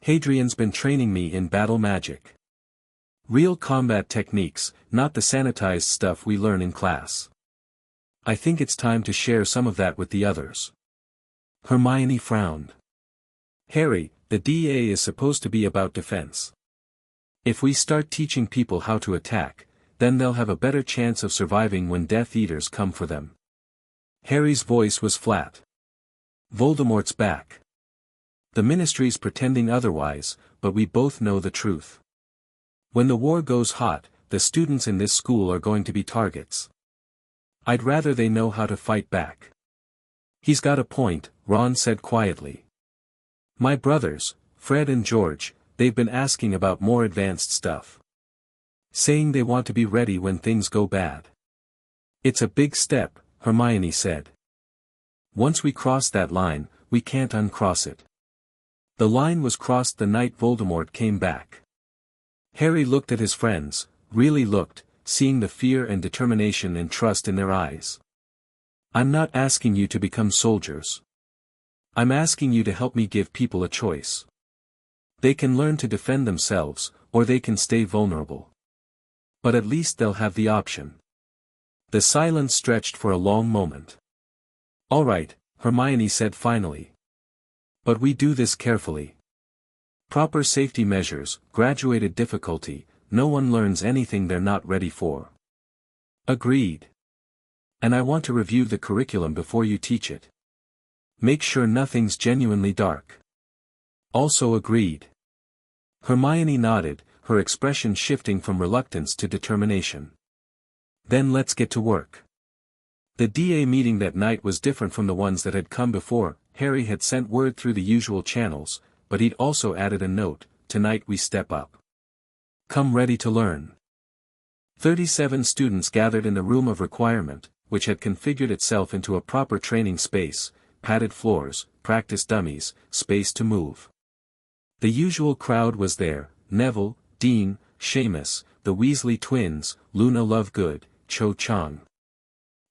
Hadrian's been training me in battle magic. Real combat techniques, not the sanitized stuff we learn in class. I think it's time to share some of that with the others. Hermione frowned. Harry, the DA is supposed to be about defense. If we start teaching people how to attack, then they'll have a better chance of surviving when Death Eaters come for them. Harry's voice was flat. Voldemort's back. The Ministry's pretending otherwise, but we both know the truth. When the war goes hot, the students in this school are going to be targets. I'd rather they know how to fight back. He's got a point, Ron said quietly. My brothers, Fred and George, they've been asking about more advanced stuff. Saying they want to be ready when things go bad. It's a big step, Hermione said. Once we cross that line, we can't uncross it. The line was crossed the night Voldemort came back. Harry looked at his friends, really looked, seeing the fear and determination and trust in their eyes. I'm not asking you to become soldiers. I'm asking you to help me give people a choice. They can learn to defend themselves, or they can stay vulnerable. But at least they'll have the option. The silence stretched for a long moment. All right, Hermione said finally. But we do this carefully. Proper safety measures, graduated difficulty, no one learns anything they're not ready for. Agreed. And I want to review the curriculum before you teach it. Make sure nothing's genuinely dark. Also agreed. Hermione nodded, her expression shifting from reluctance to determination. Then let's get to work. The DA meeting that night was different from the ones that had come before. Harry had sent word through the usual channels, but he'd also added a note, tonight we step up. Come ready to learn. 37 students gathered in the room of requirement, which had configured itself into a proper training space, padded floors, practice dummies, space to move. The usual crowd was there, Neville, Dean, Seamus, the Weasley twins, Luna Lovegood, Cho Chang.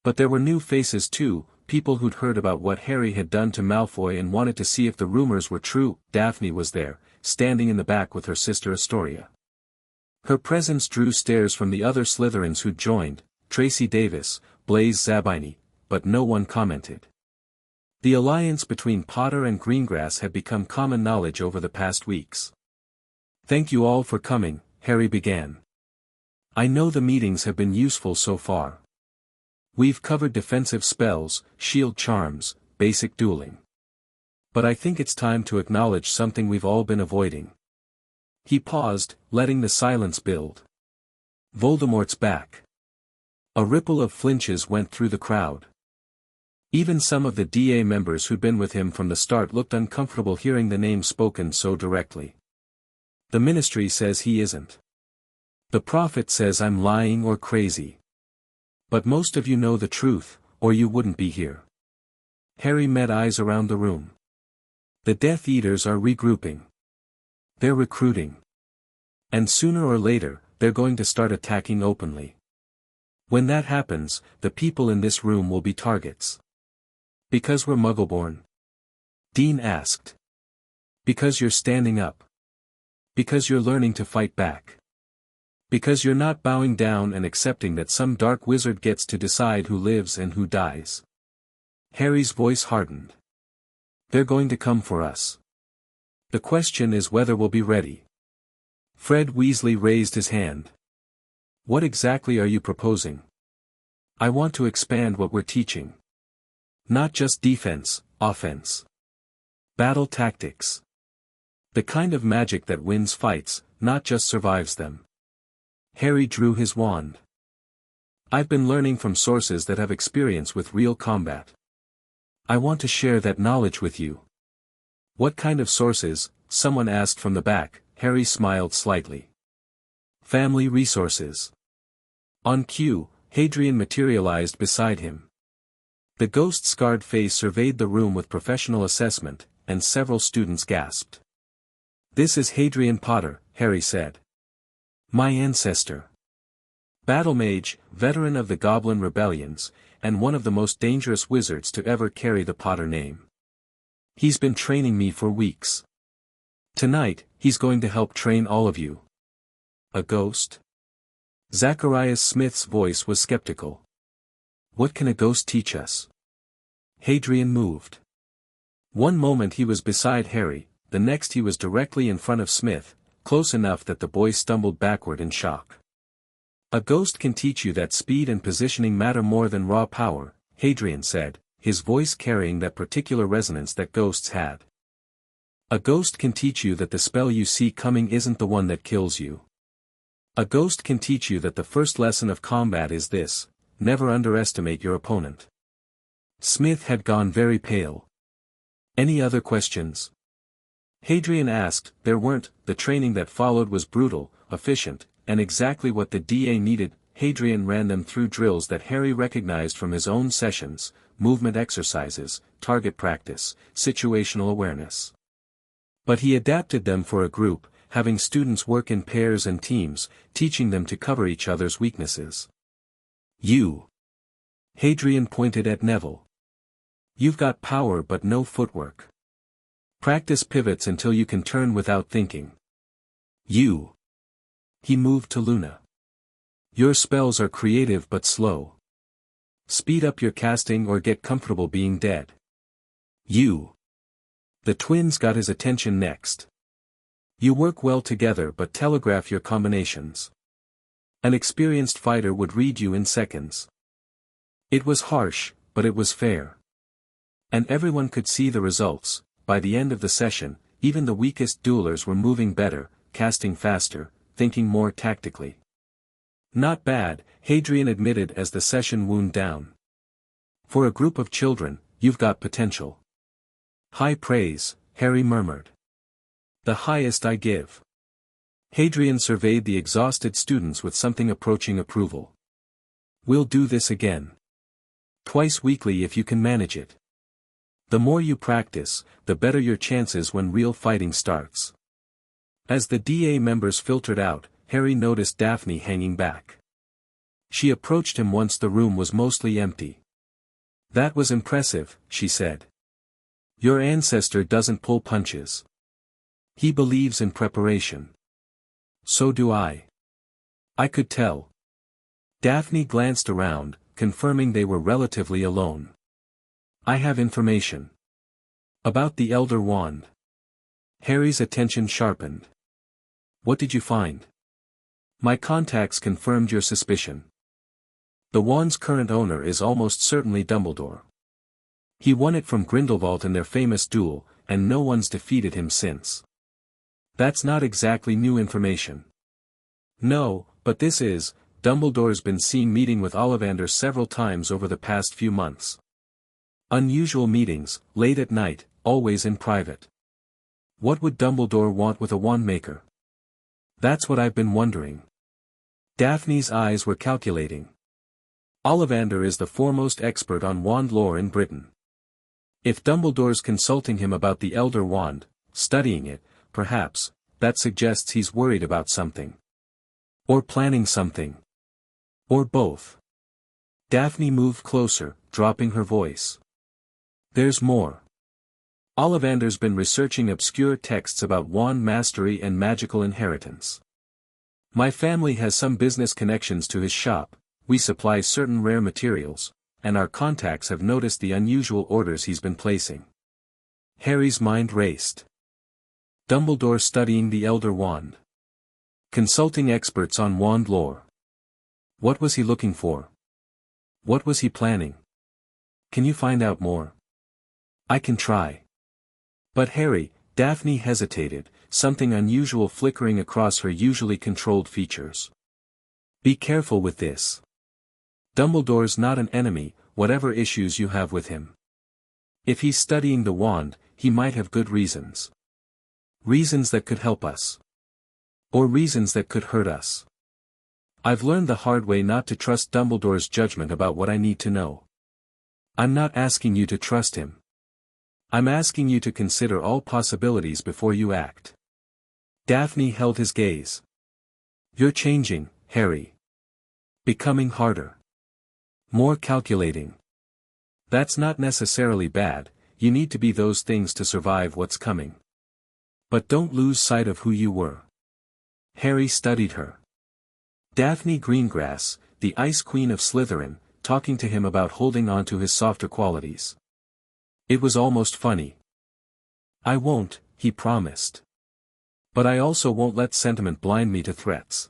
But there were new faces too, people who'd heard about what Harry had done to Malfoy and wanted to see if the rumors were true. Daphne was there, standing in the back with her sister Astoria. Her presence drew stares from the other Slytherins who'd joined, Tracy Davis, Blaise Zabini, but no one commented. The alliance between Potter and Greengrass had become common knowledge over the past weeks. Thank you all for coming, Harry began. I know the meetings have been useful so far. We've covered defensive spells, shield charms, basic dueling. But I think it's time to acknowledge something we've all been avoiding. He paused, letting the silence build. Voldemort's back. A ripple of flinches went through the crowd. Even some of the DA members who'd been with him from the start looked uncomfortable hearing the name spoken so directly. The Ministry says he isn't. The Prophet says I'm lying or crazy. But most of you know the truth, or you wouldn't be here. Harry met eyes around the room. The Death Eaters are regrouping. They're recruiting. And sooner or later, they're going to start attacking openly. When that happens, the people in this room will be targets. Because we're Muggleborn? Dean asked. Because you're standing up. Because you're learning to fight back. Because you're not bowing down and accepting that some dark wizard gets to decide who lives and who dies. Harry's voice hardened. They're going to come for us. The question is whether we'll be ready. Fred Weasley raised his hand. What exactly are you proposing? I want to expand what we're teaching. Not just defense, offense. Battle tactics. The kind of magic that wins fights, not just survives them. Harry drew his wand. I've been learning from sources that have experience with real combat. I want to share that knowledge with you. What kind of sources? Someone asked from the back. Harry smiled slightly. Family resources. On cue, Hadrian materialized beside him. The ghost-scarred face surveyed the room with professional assessment, and several students gasped. This is Hadrian Potter, Harry said. My ancestor. Battle mage, veteran of the Goblin Rebellions, and one of the most dangerous wizards to ever carry the Potter name. He's been training me for weeks. Tonight, he's going to help train all of you. A ghost? Zacharias Smith's voice was skeptical. What can a ghost teach us? Hadrian moved. One moment he was beside Harry, the next he was directly in front of Smith, close enough that the boy stumbled backward in shock. A ghost can teach you that speed and positioning matter more than raw power, Hadrian said, his voice carrying that particular resonance that ghosts had. A ghost can teach you that the spell you see coming isn't the one that kills you. A ghost can teach you that the first lesson of combat is this: never underestimate your opponent. Smith had gone very pale. Any other questions? Hadrian asked. There weren't. The training that followed was brutal, efficient, and exactly what the DA needed. Hadrian ran them through drills that Harry recognized from his own sessions, movement exercises, target practice, situational awareness. But he adapted them for a group, having students work in pairs and teams, teaching them to cover each other's weaknesses. You. Hadrian pointed at Neville. You've got power but no footwork. Practice pivots until you can turn without thinking. You. He moved to Luna. Your spells are creative but slow. Speed up your casting or get comfortable being dead. You. The twins got his attention next. You work well together but telegraph your combinations. An experienced fighter would read you in seconds. It was harsh, but it was fair. And everyone could see the results. By the end of the session, even the weakest duelers were moving better, casting faster, thinking more tactically. Not bad, Hadrian admitted as the session wound down. For a group of children, you've got potential. High praise, Harry murmured. The highest I give. Hadrian surveyed the exhausted students with something approaching approval. We'll do this again. Twice weekly if you can manage it. The more you practice, the better your chances when real fighting starts. As the DA members filtered out, Harry noticed Daphne hanging back. She approached him once the room was mostly empty. That was impressive, she said. Your ancestor doesn't pull punches. He believes in preparation. So do I. I could tell. Daphne glanced around, confirming they were relatively alone. I have information. About the Elder Wand. Harry's attention sharpened. What did you find? My contacts confirmed your suspicion. The wand's current owner is almost certainly Dumbledore. He won it from Grindelwald in their famous duel, and no one's defeated him since. That's not exactly new information. No, but this is. Dumbledore's been seen meeting with Ollivander several times over the past few months. Unusual meetings, late at night, always in private. What would Dumbledore want with a wand maker? That's what I've been wondering. Daphne's eyes were calculating. Ollivander is the foremost expert on wand lore in Britain. If Dumbledore's consulting him about the Elder Wand, studying it, perhaps, that suggests he's worried about something. Or planning something. Or both. Daphne moved closer, dropping her voice. There's more. Ollivander's been researching obscure texts about wand mastery and magical inheritance. My family has some business connections to his shop, we supply certain rare materials, and our contacts have noticed the unusual orders he's been placing. Harry's mind raced. Dumbledore studying the Elder Wand. Consulting experts on wand lore. What was he looking for? What was he planning? Can you find out more? I can try. But Harry, Daphne hesitated, something unusual flickering across her usually controlled features. Be careful with this. Dumbledore's not an enemy, whatever issues you have with him. If he's studying the wand, he might have good reasons. Reasons that could help us. Or reasons that could hurt us. I've learned the hard way not to trust Dumbledore's judgment about what I need to know. I'm not asking you to trust him. I'm asking you to consider all possibilities before you act. Daphne held his gaze. You're changing, Harry. Becoming harder. More calculating. That's not necessarily bad, you need to be those things to survive what's coming. But don't lose sight of who you were. Harry studied her. Daphne Greengrass, the Ice Queen of Slytherin, talking to him about holding on to his softer qualities. It was almost funny. I won't, he promised. But I also won't let sentiment blind me to threats.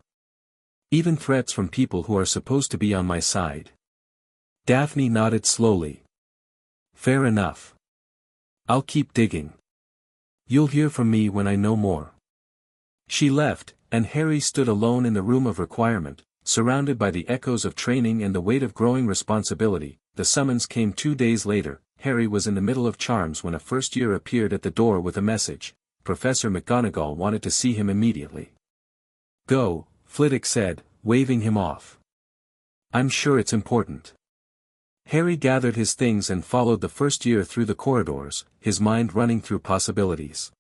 Even threats from people who are supposed to be on my side. Daphne nodded slowly. Fair enough. I'll keep digging. You'll hear from me when I know more. She left, and Harry stood alone in the room of requirement, surrounded by the echoes of training and the weight of growing responsibility. The summons came 2 days later. Harry was in the middle of charms when a first year appeared at the door with a message. Professor McGonagall wanted to see him immediately. Go, Flitwick said, waving him off. I'm sure it's important. Harry gathered his things and followed the first year through the corridors, his mind running through possibilities.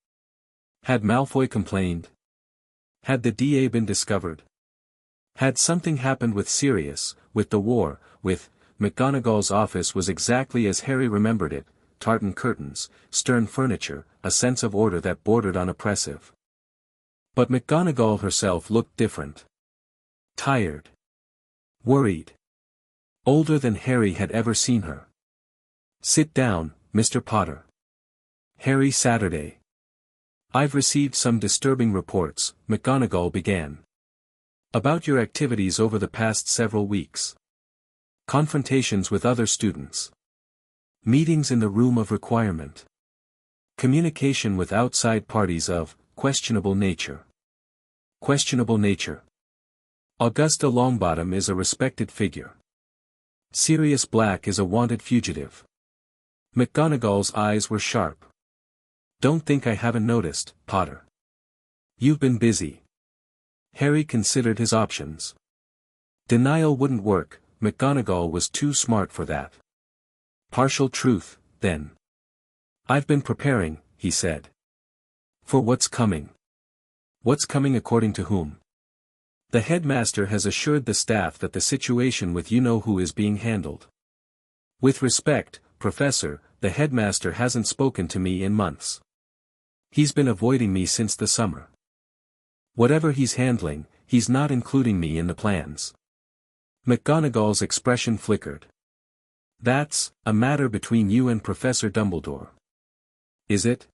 Had Malfoy complained? Had the DA been discovered? Had something happened with Sirius, with the war, with McGonagall's office was exactly as Harry remembered it, tartan curtains, stern furniture, a sense of order that bordered on oppressive. But McGonagall herself looked different. Tired. Worried. Older than Harry had ever seen her. Sit down, Mr. Potter. Harry Saturday. I've received some disturbing reports, McGonagall began. About your activities over the past several weeks. Confrontations with other students. Meetings in the room of requirement. Communication with outside parties of questionable nature. Questionable nature. Augusta Longbottom is a respected figure. Sirius Black is a wanted fugitive. McGonagall's eyes were sharp. Don't think I haven't noticed, Potter. You've been busy. Harry considered his options. Denial wouldn't work. McGonagall was too smart for that. Partial truth, then. I've been preparing, he said. For what's coming. What's coming according to whom? The headmaster has assured the staff that the situation with you-know-who is being handled. With respect, Professor, the headmaster hasn't spoken to me in months. He's been avoiding me since the summer. Whatever he's handling, he's not including me in the plans. McGonagall's expression flickered. That's a matter between you and Professor Dumbledore. Is it?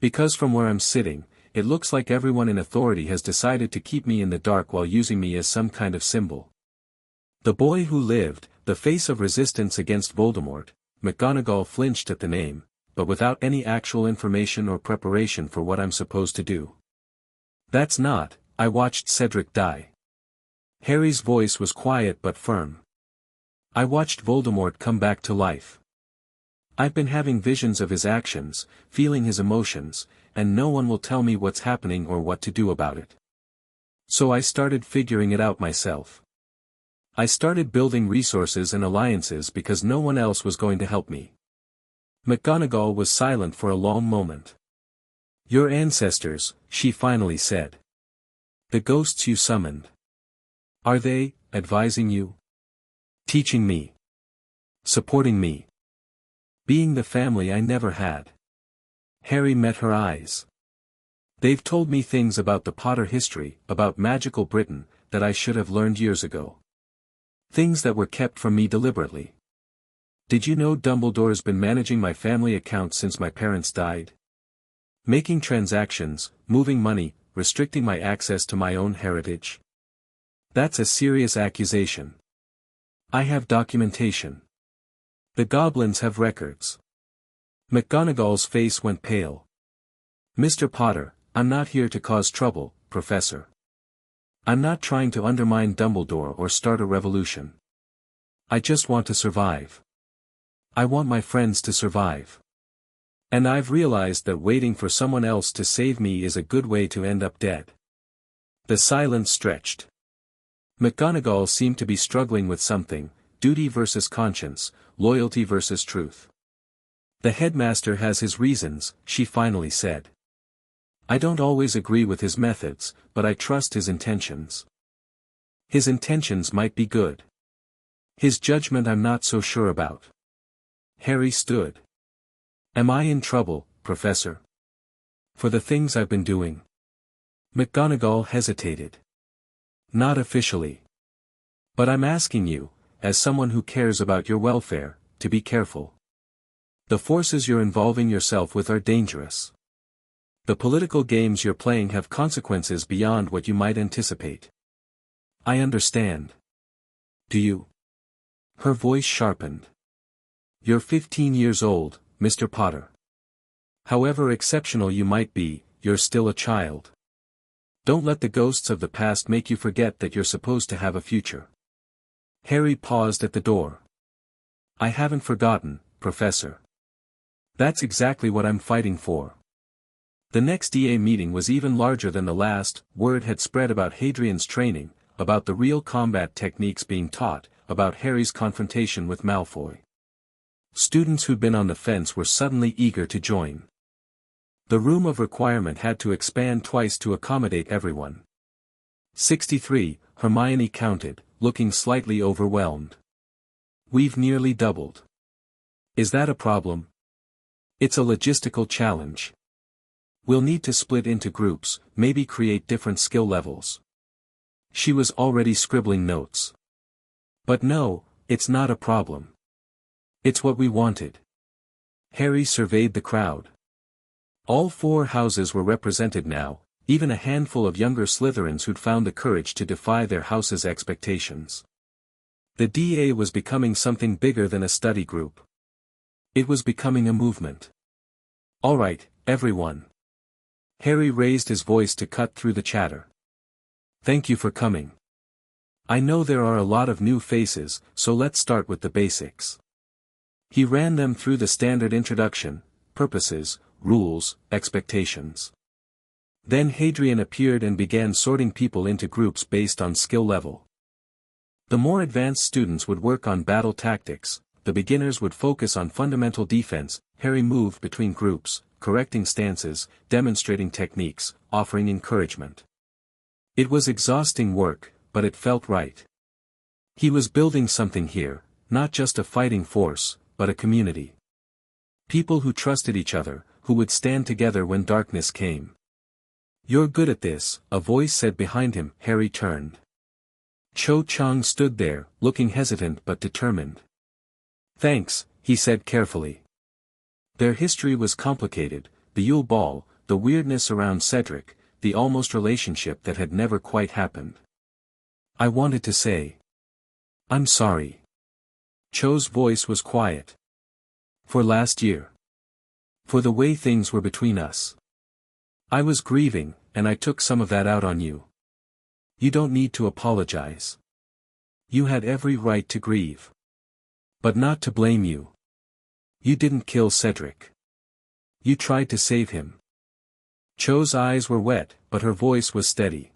Because from where I'm sitting, it looks like everyone in authority has decided to keep me in the dark while using me as some kind of symbol. The boy who lived, the face of resistance against Voldemort. McGonagall flinched at the name, but without any actual information or preparation for what I'm supposed to do. That's not, I watched Cedric die. Harry's voice was quiet but firm. I watched Voldemort come back to life. I've been having visions of his actions, feeling his emotions, and no one will tell me what's happening or what to do about it. So I started figuring it out myself. I started building resources and alliances because no one else was going to help me. McGonagall was silent for a long moment. Your ancestors, she finally said. The ghosts you summoned. Are they, advising you? Teaching me? Supporting me? Being the family I never had? Harry met her eyes. They've told me things about the Potter history, about magical Britain, that I should have learned years ago. Things that were kept from me deliberately. Did you know Dumbledore's been managing my family accounts since my parents died? Making transactions, moving money, restricting my access to my own heritage? That's a serious accusation. I have documentation. The goblins have records. McGonagall's face went pale. Mr. Potter, I'm not here to cause trouble, Professor. I'm not trying to undermine Dumbledore or start a revolution. I just want to survive. I want my friends to survive. And I've realized that waiting for someone else to save me is a good way to end up dead. The silence stretched. McGonagall seemed to be struggling with something: duty versus conscience, loyalty versus truth. The headmaster has his reasons, she finally said. I don't always agree with his methods, but I trust his intentions. His intentions might be good. His judgment I'm not so sure about. Harry stood. Am I in trouble, Professor? For the things I've been doing? McGonagall hesitated. Not officially. But I'm asking you, as someone who cares about your welfare, to be careful. The forces you're involving yourself with are dangerous. The political games you're playing have consequences beyond what you might anticipate. I understand. Do you? Her voice sharpened. You're 15 years old, Mr. Potter. However exceptional you might be, you're still a child. Don't let the ghosts of the past make you forget that you're supposed to have a future. Harry paused at the door. I haven't forgotten, Professor. That's exactly what I'm fighting for. The next EA meeting was even larger than the last. Word had spread about Hadrian's training, about the real combat techniques being taught, about Harry's confrontation with Malfoy. Students who'd been on the fence were suddenly eager to join. The room of requirement had to expand twice to accommodate everyone. 63, Hermione counted, looking slightly overwhelmed. We've nearly doubled. Is that a problem? It's a logistical challenge. We'll need to split into groups, maybe create different skill levels. She was already scribbling notes. But no, it's not a problem. It's what we wanted. Harry surveyed the crowd. All 4 houses were represented now, even a handful of younger Slytherins who'd found the courage to defy their house's expectations. The DA was becoming something bigger than a study group. It was becoming a movement. All right, everyone. Harry raised his voice to cut through the chatter. Thank you for coming. I know there are a lot of new faces, so let's start with the basics. He ran them through the standard introduction: purposes, rules, expectations. Then Hadrian appeared and began sorting people into groups based on skill level. The more advanced students would work on battle tactics, the beginners would focus on fundamental defense. Harry moved between groups, correcting stances, demonstrating techniques, offering encouragement. It was exhausting work, but it felt right. He was building something here, not just a fighting force, but a community. People who trusted each other, who would stand together when darkness came. You're good at this, a voice said behind him. Harry turned. Cho Chang stood there, looking hesitant but determined. Thanks, he said carefully. Their history was complicated: the Yule Ball, the weirdness around Cedric, the almost relationship that had never quite happened. I wanted to say, I'm sorry. Cho's voice was quiet. For last year. For the way things were between us. I was grieving, and I took some of that out on you. You don't need to apologize. You had every right to grieve. But not to blame you. You didn't kill Cedric. You tried to save him. Cho's eyes were wet, but her voice was steady.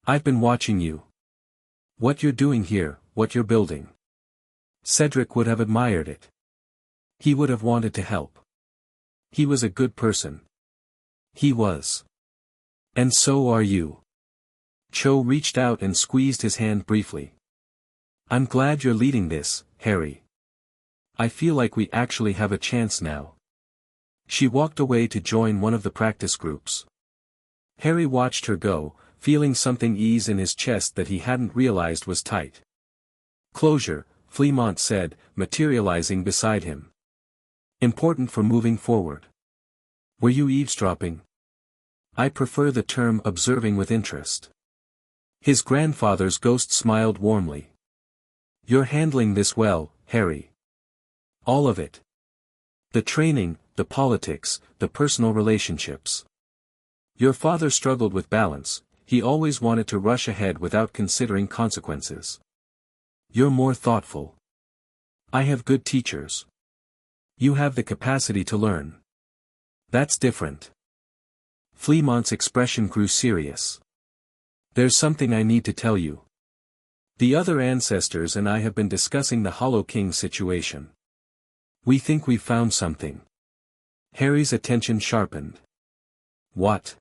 I've been watching you. What you're doing here, what you're building. Cedric would have admired it. He would have wanted to help. He was a good person. He was. And so are you. Cho reached out and squeezed his hand briefly. I'm glad you're leading this, Harry. I feel like we actually have a chance now. She walked away to join one of the practice groups. Harry watched her go, feeling something ease in his chest that he hadn't realized was tight. Closure, Fleamont said, materializing beside him. Important for moving forward. Were you eavesdropping? I prefer the term observing with interest. His grandfather's ghost smiled warmly. You're handling this well, Harry. All of it. The training, the politics, the personal relationships. Your father struggled with balance, he always wanted to rush ahead without considering consequences. You're more thoughtful. I have good teachers. You have the capacity to learn. That's different. Fleamont's expression grew serious. There's something I need to tell you. The other ancestors and I have been discussing the Hollow King situation. We think we've found something. Harry's attention sharpened. What?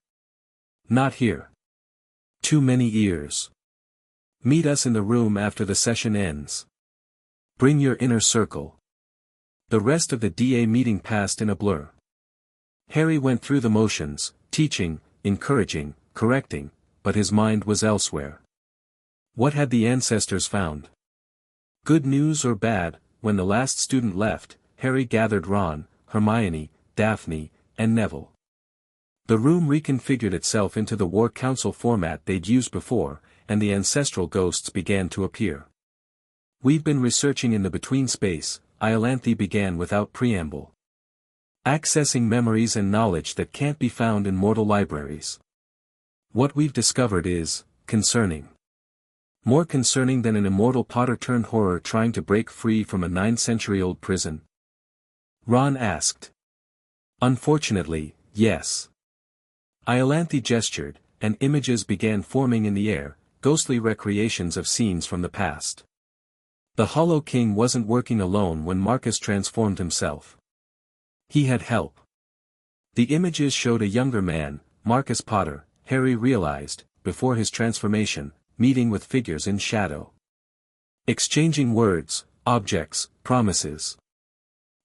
Not here. Too many ears. Meet us in the room after the session ends. Bring your inner circle. The rest of the DA meeting passed in a blur. Harry went through the motions, teaching, encouraging, correcting, but his mind was elsewhere. What had the ancestors found? Good news or bad? When the last student left, Harry gathered Ron, Hermione, Daphne, and Neville. The room reconfigured itself into the War Council format they'd used before, and the ancestral ghosts began to appear. We've been researching in the between space, Iolanthe began without preamble. Accessing memories and knowledge that can't be found in mortal libraries. What we've discovered is concerning. More concerning than an immortal Potter-turned-horror trying to break free from a 9-century-old prison? Ron asked. Unfortunately, yes. Iolanthe gestured, and images began forming in the air, ghostly recreations of scenes from the past. The Hollow King wasn't working alone when Marcus transformed himself. He had help. The images showed a younger man, Marcus Potter, Harry realized, before his transformation, meeting with figures in shadow. Exchanging words, objects, promises.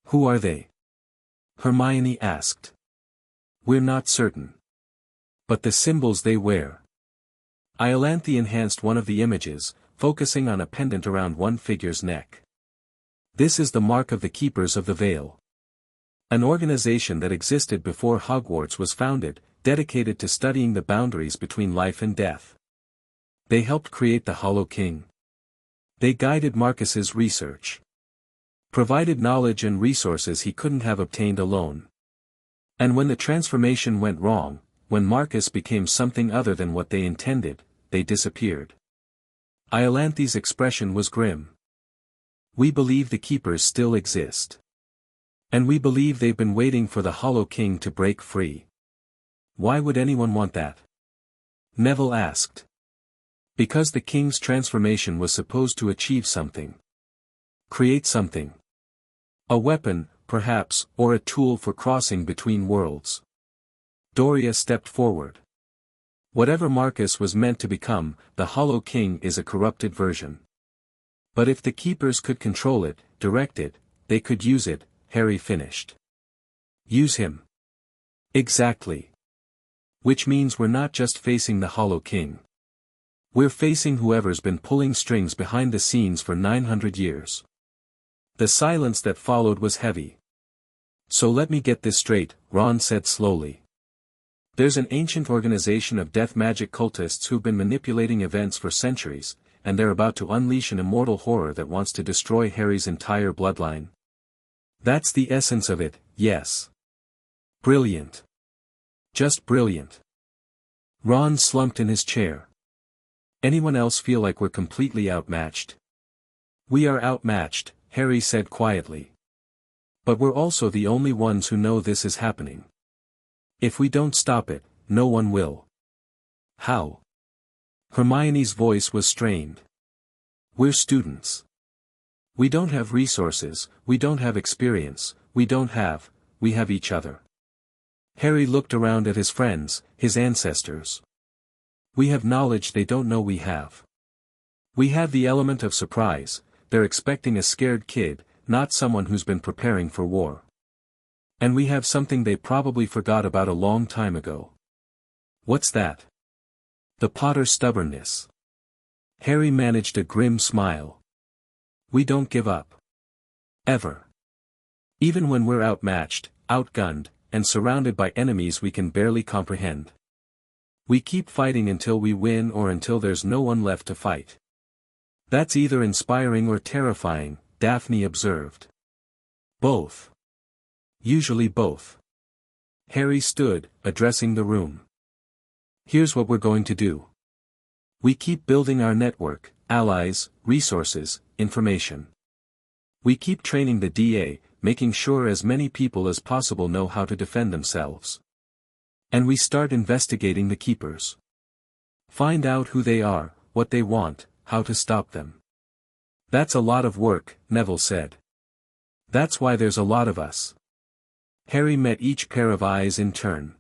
Who are they? Hermione asked. We're not certain. But the symbols they wear. Iolanthe enhanced one of the images, focusing on a pendant around one figure's neck. This is the mark of the Keepers of the Veil. An organization that existed before Hogwarts was founded, dedicated to studying the boundaries between life and death. They helped create the Hollow King. They guided Marcus's research. Provided knowledge and resources he couldn't have obtained alone. And when the transformation went wrong, when Marcus became something other than what they intended, they disappeared. Iolanthe's expression was grim. We believe the Keepers still exist. And we believe they've been waiting for the Hollow King to break free. Why would anyone want that? Neville asked. Because the King's transformation was supposed to achieve something. Create something. A weapon, perhaps, or a tool for crossing between worlds. Doria stepped forward. Whatever Marcus was meant to become, the Hollow King is a corrupted version. But if the Keepers could control it, direct it, they could use it, Harry finished. Use him. Exactly. Which means we're not just facing the Hollow King. We're facing whoever's been pulling strings behind the scenes for 900 years. The silence that followed was heavy. So let me get this straight, Ron said slowly. There's an ancient organization of death magic cultists who've been manipulating events for centuries, and they're about to unleash an immortal horror that wants to destroy Harry's entire bloodline. That's the essence of it, yes. Brilliant. Just brilliant. Ron slumped in his chair. Anyone else feel like we're completely outmatched? We are outmatched, Harry said quietly. But we're also the only ones who know this is happening. If we don't stop it, no one will. How? Hermione's voice was strained. We're students. We don't have resources, we don't have experience, we have each other. Harry looked around at his friends, his ancestors. We have knowledge they don't know we have. We have the element of surprise, they're expecting a scared kid, not someone who's been preparing for war. And we have something they probably forgot about a long time ago. What's that? The Potter stubbornness. Harry managed a grim smile. We don't give up. Ever. Even when we're outmatched, outgunned, and surrounded by enemies we can barely comprehend. We keep fighting until we win or until there's no one left to fight. That's either inspiring or terrifying, Daphne observed. Both. Usually both. Harry stood, addressing the room. Here's what we're going to do. We keep building our network, allies, resources, information. We keep training the DA, making sure as many people as possible know how to defend themselves. And we start investigating the Keepers. Find out who they are, what they want, how to stop them. That's a lot of work, Neville said. That's why there's a lot of us. Harry met each pair of eyes in turn.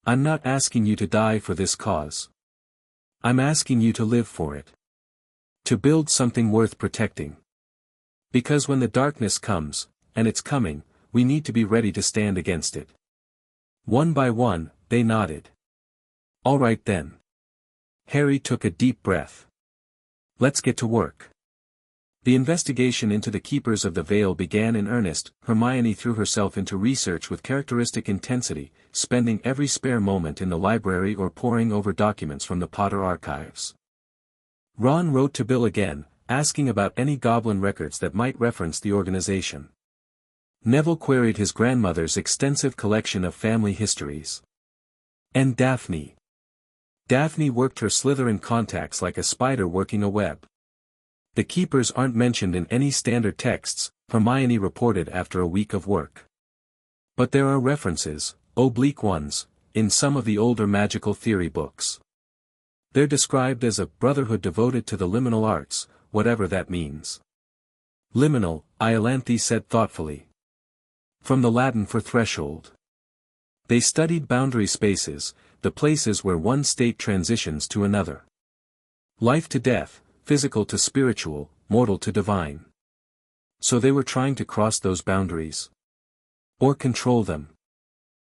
I'm not asking you to die for this cause. I'm asking you to live for it. To build something worth protecting. Because when the darkness comes, and it's coming, we need to be ready to stand against it. One by one, they nodded. All right then. Harry took a deep breath. Let's get to work. The investigation into the Keepers of the Veil began in earnest. Hermione threw herself into research with characteristic intensity, spending every spare moment in the library or poring over documents from the Potter archives. Ron wrote to Bill again, asking about any goblin records that might reference the organization. Neville queried his grandmother's extensive collection of family histories. And Daphne. Daphne worked her Slytherin contacts like a spider working a web. The Keepers aren't mentioned in any standard texts, Hermione reported after a week of work. But there are references, oblique ones, in some of the older magical theory books. They're described as a brotherhood devoted to the liminal arts, whatever that means. Liminal, Iolanthe said thoughtfully. From the Latin for threshold. They studied boundary spaces, the places where one state transitions to another. Life to death, physical to spiritual, mortal to divine. So they were trying to cross those boundaries. Or control them.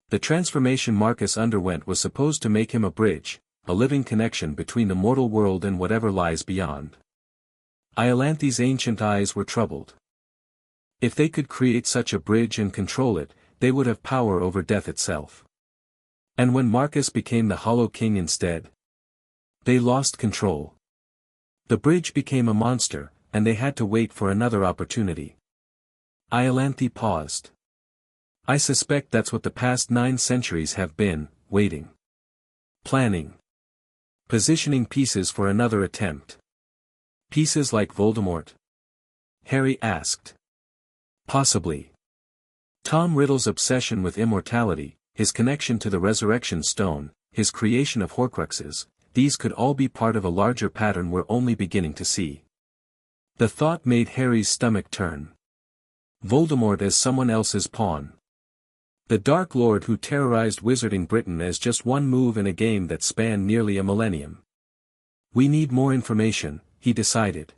The transformation Marcus underwent was supposed to make him a bridge, a living connection between the mortal world and whatever lies beyond. Iolanthe's ancient eyes were troubled. If they could create such a bridge and control it, they would have power over death itself. And when Marcus became the Hollow King instead, they lost control. The bridge became a monster, and they had to wait for another opportunity. Iolanthe paused. I suspect that's what the past 9 centuries have been, waiting. Planning. Positioning pieces for another attempt. Pieces like Voldemort? Harry asked. Possibly. Tom Riddle's obsession with immortality, his connection to the Resurrection Stone, his creation of Horcruxes, these could all be part of a larger pattern we're only beginning to see. The thought made Harry's stomach turn. Voldemort as someone else's pawn. The Dark Lord who terrorized Wizarding Britain as just one move in a game that spanned nearly a millennium. We need more information, he decided.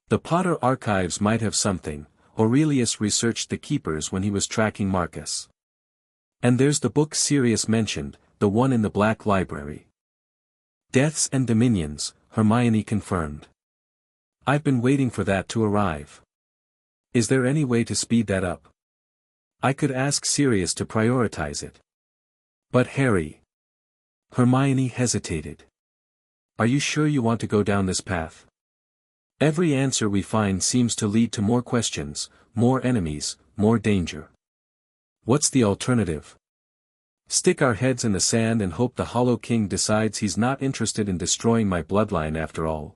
The Potter archives might have something. Aurelius researched the Keepers when he was tracking Marcus. And there's the book Sirius mentioned, the one in the Black Library. Deaths and Dominions, Hermione confirmed. I've been waiting for that to arrive. Is there any way to speed that up? I could ask Sirius to prioritize it. But Harry. Hermione hesitated. Are you sure you want to go down this path? Every answer we find seems to lead to more questions, more enemies, more danger. What's the alternative? Stick our heads in the sand and hope the Hollow King decides he's not interested in destroying my bloodline after all.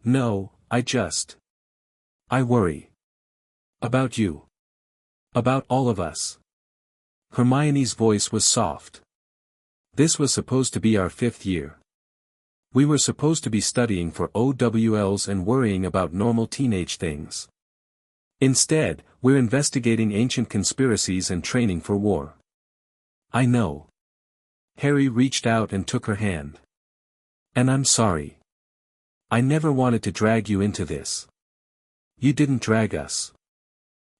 No, I worry. About you. About all of us. Hermione's voice was soft. This was supposed to be our 5th year. We were supposed to be studying for OWLs and worrying about normal teenage things. Instead, we're investigating ancient conspiracies and training for war. I know. Harry reached out and took her hand. And I'm sorry. I never wanted to drag you into this. You didn't drag us.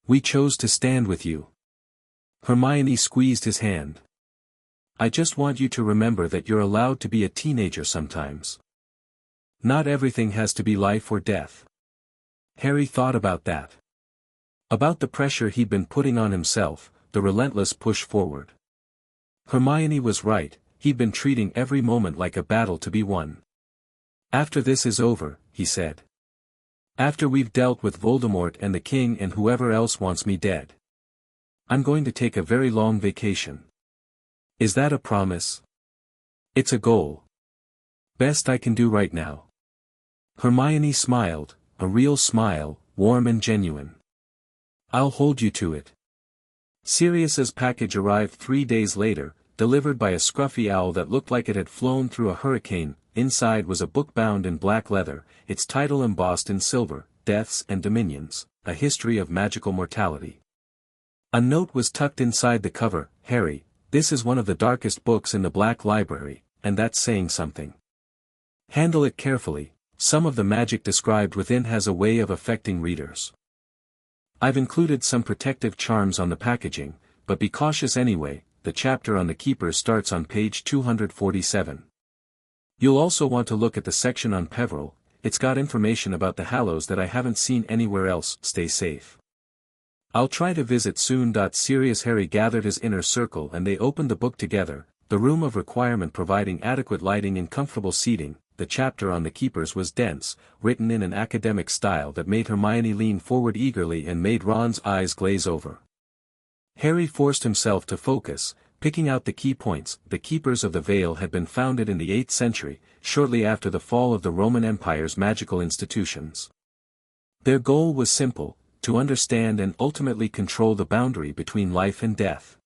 We chose to stand with you. Hermione squeezed his hand. I just want you to remember that you're allowed to be a teenager sometimes. Not everything has to be life or death. Harry thought about that. About the pressure he'd been putting on himself, the relentless push forward. Hermione was right, he'd been treating every moment like a battle to be won. After this is over, he said. After we've dealt with Voldemort and the king and whoever else wants me dead. I'm going to take a very long vacation. Is that a promise? It's a goal. Best I can do right now. Hermione smiled, a real smile, warm and genuine. I'll hold you to it. Sirius's package arrived 3 days later, delivered by a scruffy owl that looked like it had flown through a hurricane. Inside was a book bound in black leather, its title embossed in silver, Deaths and Dominions, A History of Magical Mortality. A note was tucked inside the cover, Harry, this is one of the darkest books in the Black Library, and that's saying something. Handle it carefully, some of the magic described within has a way of affecting readers. I've included some protective charms on the packaging, but be cautious anyway. The chapter on the Keepers starts on page 247. You'll also want to look at the section on Peveril, it's got information about the Hallows that I haven't seen anywhere else. Stay safe. I'll try to visit soon. Sirius Harry gathered his inner circle and they opened the book together, the room of requirement providing adequate lighting and comfortable seating. The chapter on the Keepers was dense, written in an academic style that made Hermione lean forward eagerly and made Ron's eyes glaze over. Harry forced himself to focus, picking out the key points. The Keepers of the Veil had been founded in the 8th century, shortly after the fall of the Roman Empire's magical institutions. Their goal was simple, to understand and ultimately control the boundary between life and death.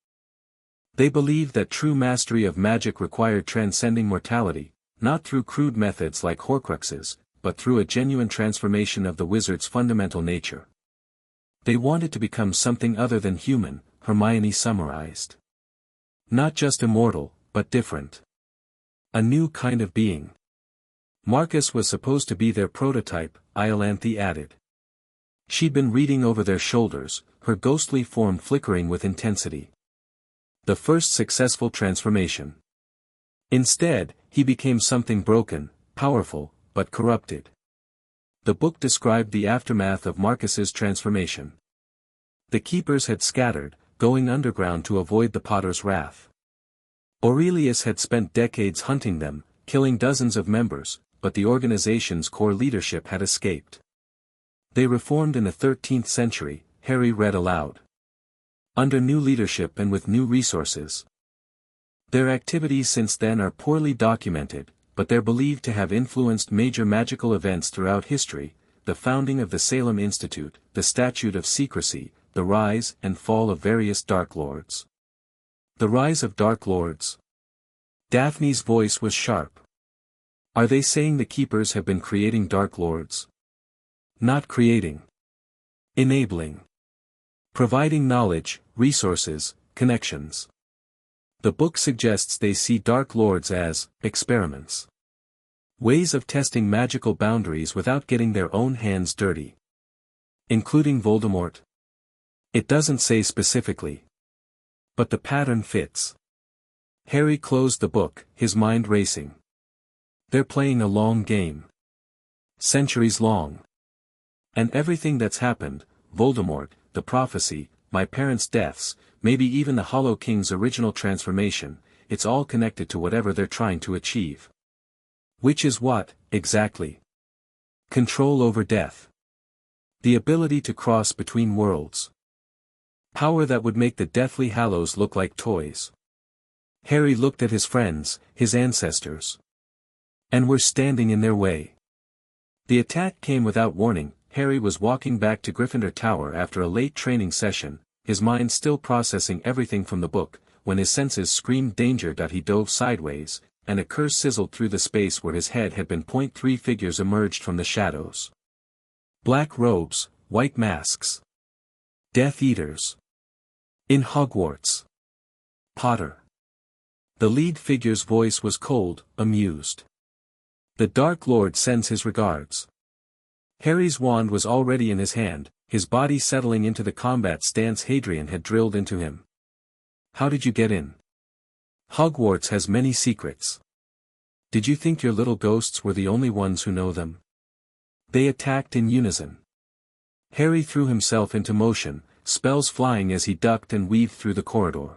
They believed that true mastery of magic required transcending mortality, not through crude methods like Horcruxes, but through a genuine transformation of the wizard's fundamental nature. They wanted to become something other than human, Hermione summarized. Not just immortal, but different. A new kind of being. Marcus was supposed to be their prototype, Iolanthe added. She'd been reading over their shoulders, her ghostly form flickering with intensity. The first successful transformation. Instead, he became something broken, powerful, but corrupted. The book described the aftermath of Marcus's transformation. The Keepers had scattered, going underground to avoid the Potter's wrath. Aurelius had spent decades hunting them, killing dozens of members, but the organization's core leadership had escaped. They reformed in the 13th century, Harry read aloud. Under new leadership and with new resources. Their activities since then are poorly documented, but they're believed to have influenced major magical events throughout history, the founding of the Salem Institute, the Statute of Secrecy, the rise and fall of various Dark Lords. The rise of Dark Lords. Daphne's voice was sharp. Are they saying the Keepers have been creating Dark Lords? Not creating. Enabling. Providing knowledge, resources, connections. The book suggests they see Dark Lords as experiments. Ways of testing magical boundaries without getting their own hands dirty. Including Voldemort? It doesn't say specifically. But the pattern fits. Harry closed the book, his mind racing. They're playing a long game. Centuries long. And everything that's happened, Voldemort, the prophecy, my parents' deaths, maybe even the Hollow King's original transformation, it's all connected to whatever they're trying to achieve. Which is what, exactly? Control over death. The ability to cross between worlds. Power that would make the Deathly Hallows look like toys. Harry looked at his friends, his ancestors. And were standing in their way. The attack came without warning. Harry was walking back to Gryffindor Tower after a late training session, his mind still processing everything from the book, when his senses screamed danger. He dove sideways, and a curse sizzled through the space where his head had been. 3 figures emerged from the shadows. Black robes, white masks. Death Eaters. In Hogwarts. Potter. The lead figure's voice was cold, amused. The Dark Lord sends his regards. Harry's wand was already in his hand, his body settling into the combat stance Hadrian had drilled into him. How did you get in? Hogwarts has many secrets. Did you think your little ghosts were the only ones who know them? They attacked in unison. Harry threw himself into motion, spells flying as he ducked and weaved through the corridor.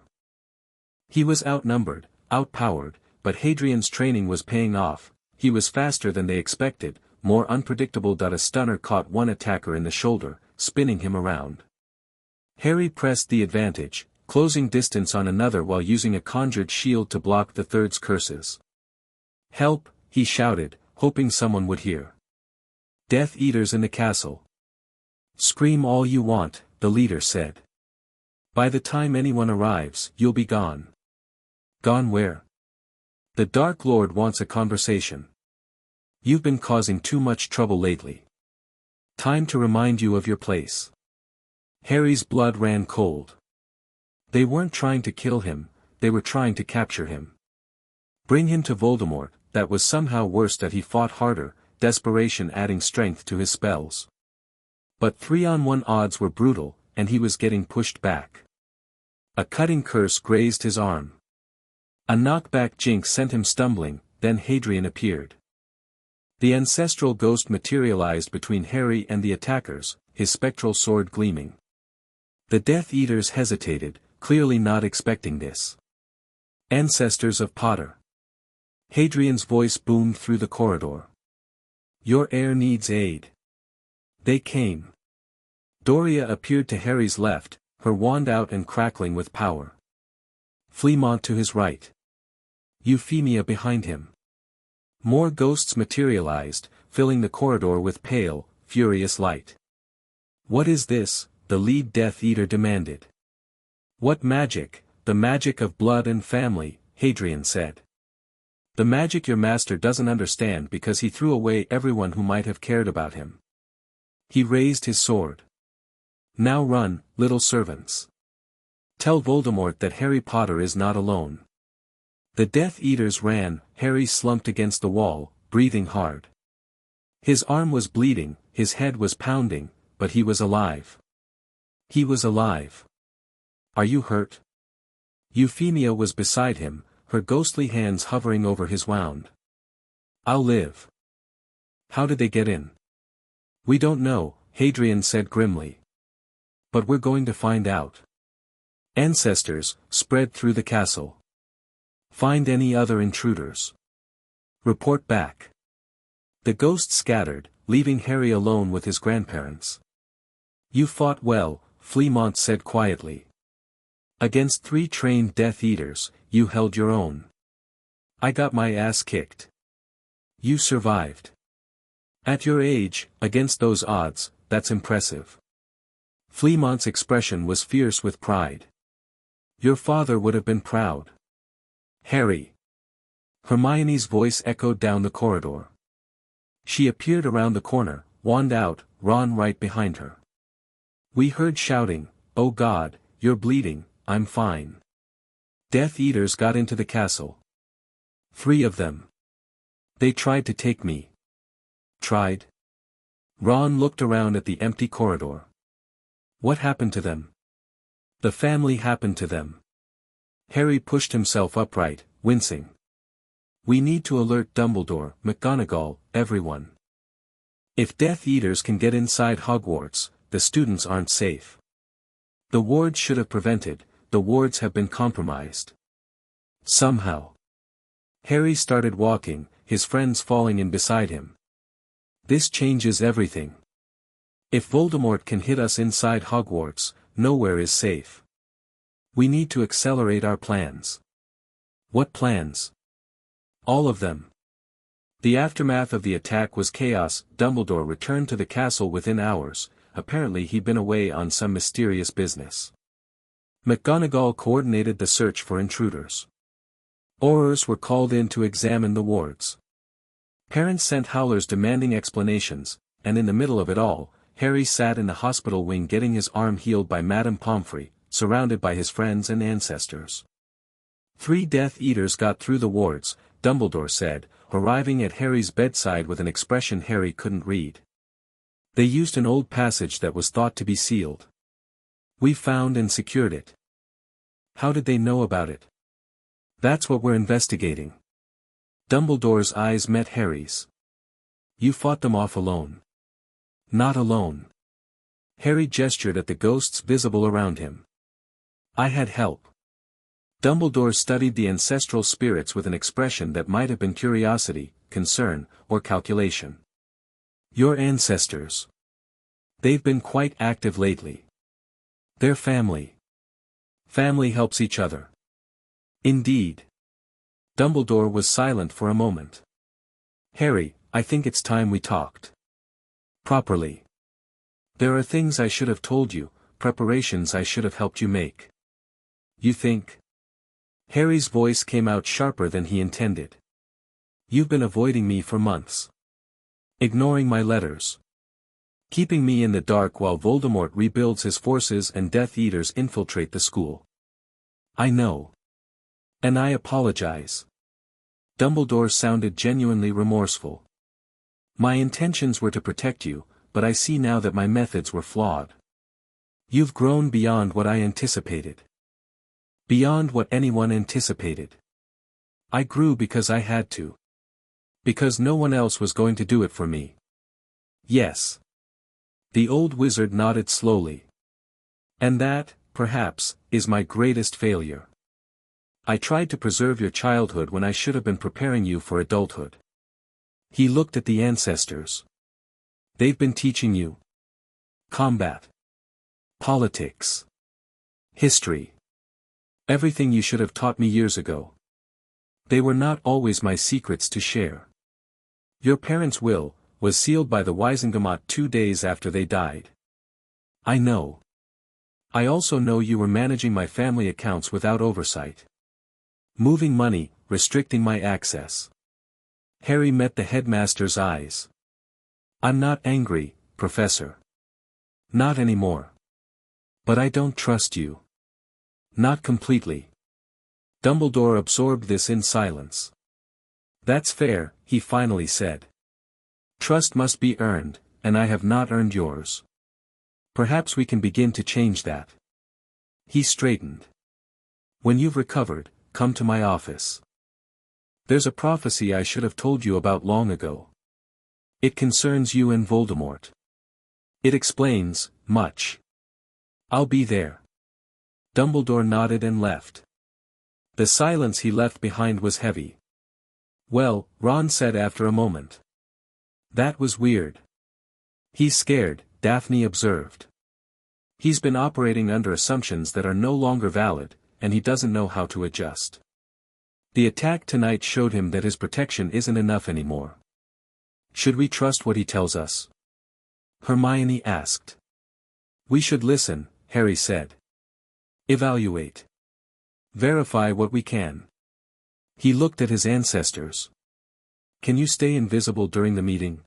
He was outnumbered, outpowered, but Hadrian's training was paying off. He was faster than they expected, more unpredictable. A stunner caught one attacker in the shoulder, spinning him around. Harry pressed the advantage, closing distance on another while using a conjured shield to block the third's curses. "Help!" he shouted, hoping someone would hear. "Death Eaters in the castle." "Scream all you want," the leader said. "By the time anyone arrives, you'll be gone." "Gone where?" "The Dark Lord wants a conversation. You've been causing too much trouble lately. Time to remind you of your place." Harry's blood ran cold. They weren't trying to kill him, they were trying to capture him. Bring him to Voldemort. That was somehow worse. That he fought harder, desperation adding strength to his spells. But 3-on-1 odds were brutal, and he was getting pushed back. A cutting curse grazed his arm. A knockback jinx sent him stumbling, then Hadrian appeared. The ancestral ghost materialized between Harry and the attackers, his spectral sword gleaming. The Death Eaters hesitated, clearly not expecting this. "Ancestors of Potter." Hadrian's voice boomed through the corridor. "Your heir needs aid." They came. Doria appeared to Harry's left, her wand out and crackling with power. Fleamont to his right. Euphemia behind him. More ghosts materialized, filling the corridor with pale, furious light. "What is this?" the lead Death Eater demanded. "What magic?" "The magic of blood and family," Hadrian said. "The magic your master doesn't understand because he threw away everyone who might have cared about him." He raised his sword. "Now run, little servants. Tell Voldemort that Harry Potter is not alone." The Death Eaters ran. Harry slumped against the wall, breathing hard. His arm was bleeding, his head was pounding, but he was alive. He was alive. "Are you hurt?" Euphemia was beside him, her ghostly hands hovering over his wound. "I'll live." "How did they get in?" "We don't know," Hadrian said grimly. "But we're going to find out." Ancestors, spread through the castle. Find any other intruders. Report back. The ghosts scattered, leaving Harry alone with his grandparents. "You fought well," Fleamont said quietly. "Against 3 trained Death Eaters, you held your own. I got my ass kicked. You survived. At your age, against those odds, that's impressive." Fleamont's expression was fierce with pride. "Your father would have been proud." "Harry." Hermione's voice echoed down the corridor. She appeared around the corner, wand out, Ron right behind her. "We heard shouting, 'Oh God, you're bleeding.' I'm fine. Death Eaters got into the castle. 3 of them. They tried to take me." "Tried?" Ron looked around at the empty corridor. "What happened to them?" "The family happened to them." Harry pushed himself upright, wincing. "We need to alert Dumbledore, McGonagall, everyone. If Death Eaters can get inside Hogwarts, the students aren't safe. The wards should have prevented, the wards have been compromised. Somehow." Harry started walking, his friends falling in beside him. "This changes everything. If Voldemort can hit us inside Hogwarts, nowhere is safe. We need to accelerate our plans." "What plans?" "All of them." The aftermath of the attack was chaos. Dumbledore returned to the castle within hours, apparently he'd been away on some mysterious business. McGonagall coordinated the search for intruders. Aurors were called in to examine the wards. Parents sent howlers demanding explanations, and in the middle of it all, Harry sat in the hospital wing getting his arm healed by Madame Pomfrey, surrounded by his friends and ancestors. 3 Death Eaters got through the wards, Dumbledore said, arriving at Harry's bedside with an expression Harry couldn't read. "They used an old passage that was thought to be sealed. We found and secured it." "How did they know about it?" "That's what we're investigating." Dumbledore's eyes met Harry's. "You fought them off alone." "Not alone." Harry gestured at the ghosts visible around him. "I had help." Dumbledore studied the ancestral spirits with an expression that might have been curiosity, concern, or calculation. Your ancestors. They've been quite active lately. Their family. Family helps each other. Indeed. Dumbledore was silent for a moment. Harry, I think it's time we talked. Properly. There are things I should have told you, preparations I should have helped you make. You think? Harry's voice came out sharper than he intended. You've been avoiding me for months. Ignoring my letters. Keeping me in the dark while Voldemort rebuilds his forces and Death Eaters infiltrate the school. I know. And I apologize. Dumbledore sounded genuinely remorseful. My intentions were to protect you, but I see now that my methods were flawed. You've grown beyond what I anticipated. Beyond what anyone anticipated. I grew because I had to. Because no one else was going to do it for me. Yes. The old wizard nodded slowly. And that, perhaps, is my greatest failure. I tried to preserve your childhood when I should have been preparing you for adulthood. He looked at the ancestors. They've been teaching you combat, politics, history. Everything you should have taught me years ago. They were not always my secrets to share. Your parents' will was sealed by the Wizengamot 2 days after they died. I know. I also know you were managing my family accounts without oversight. Moving money, restricting my access. Harry met the headmaster's eyes. I'm not angry, Professor. Not anymore. But I don't trust you. Not completely. Dumbledore absorbed this in silence. That's fair, he finally said. Trust must be earned, and I have not earned yours. Perhaps we can begin to change that. He straightened. When you've recovered, come to my office. There's a prophecy I should have told you about long ago. It concerns you and Voldemort. It explains much. I'll be there. Dumbledore nodded and left. The silence he left behind was heavy. Well, Ron said after a moment. That was weird. He's scared, Daphne observed. He's been operating under assumptions that are no longer valid, and he doesn't know how to adjust. The attack tonight showed him that his protection isn't enough anymore. Should we trust what he tells us? Hermione asked. We should listen, Harry said. Evaluate. Verify what we can. He looked at his ancestors. Can you stay invisible during the meeting?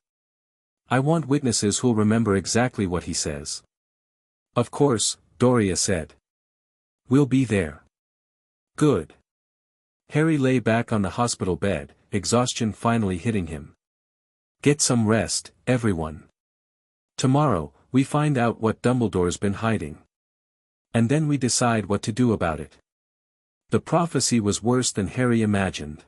I want witnesses who'll remember exactly what he says. Of course, Doria said. We'll be there. Good. Harry lay back on the hospital bed, exhaustion finally hitting him. Get some rest, everyone. Tomorrow, we find out what Dumbledore's been hiding. And then we decide what to do about it. The prophecy was worse than Harry imagined.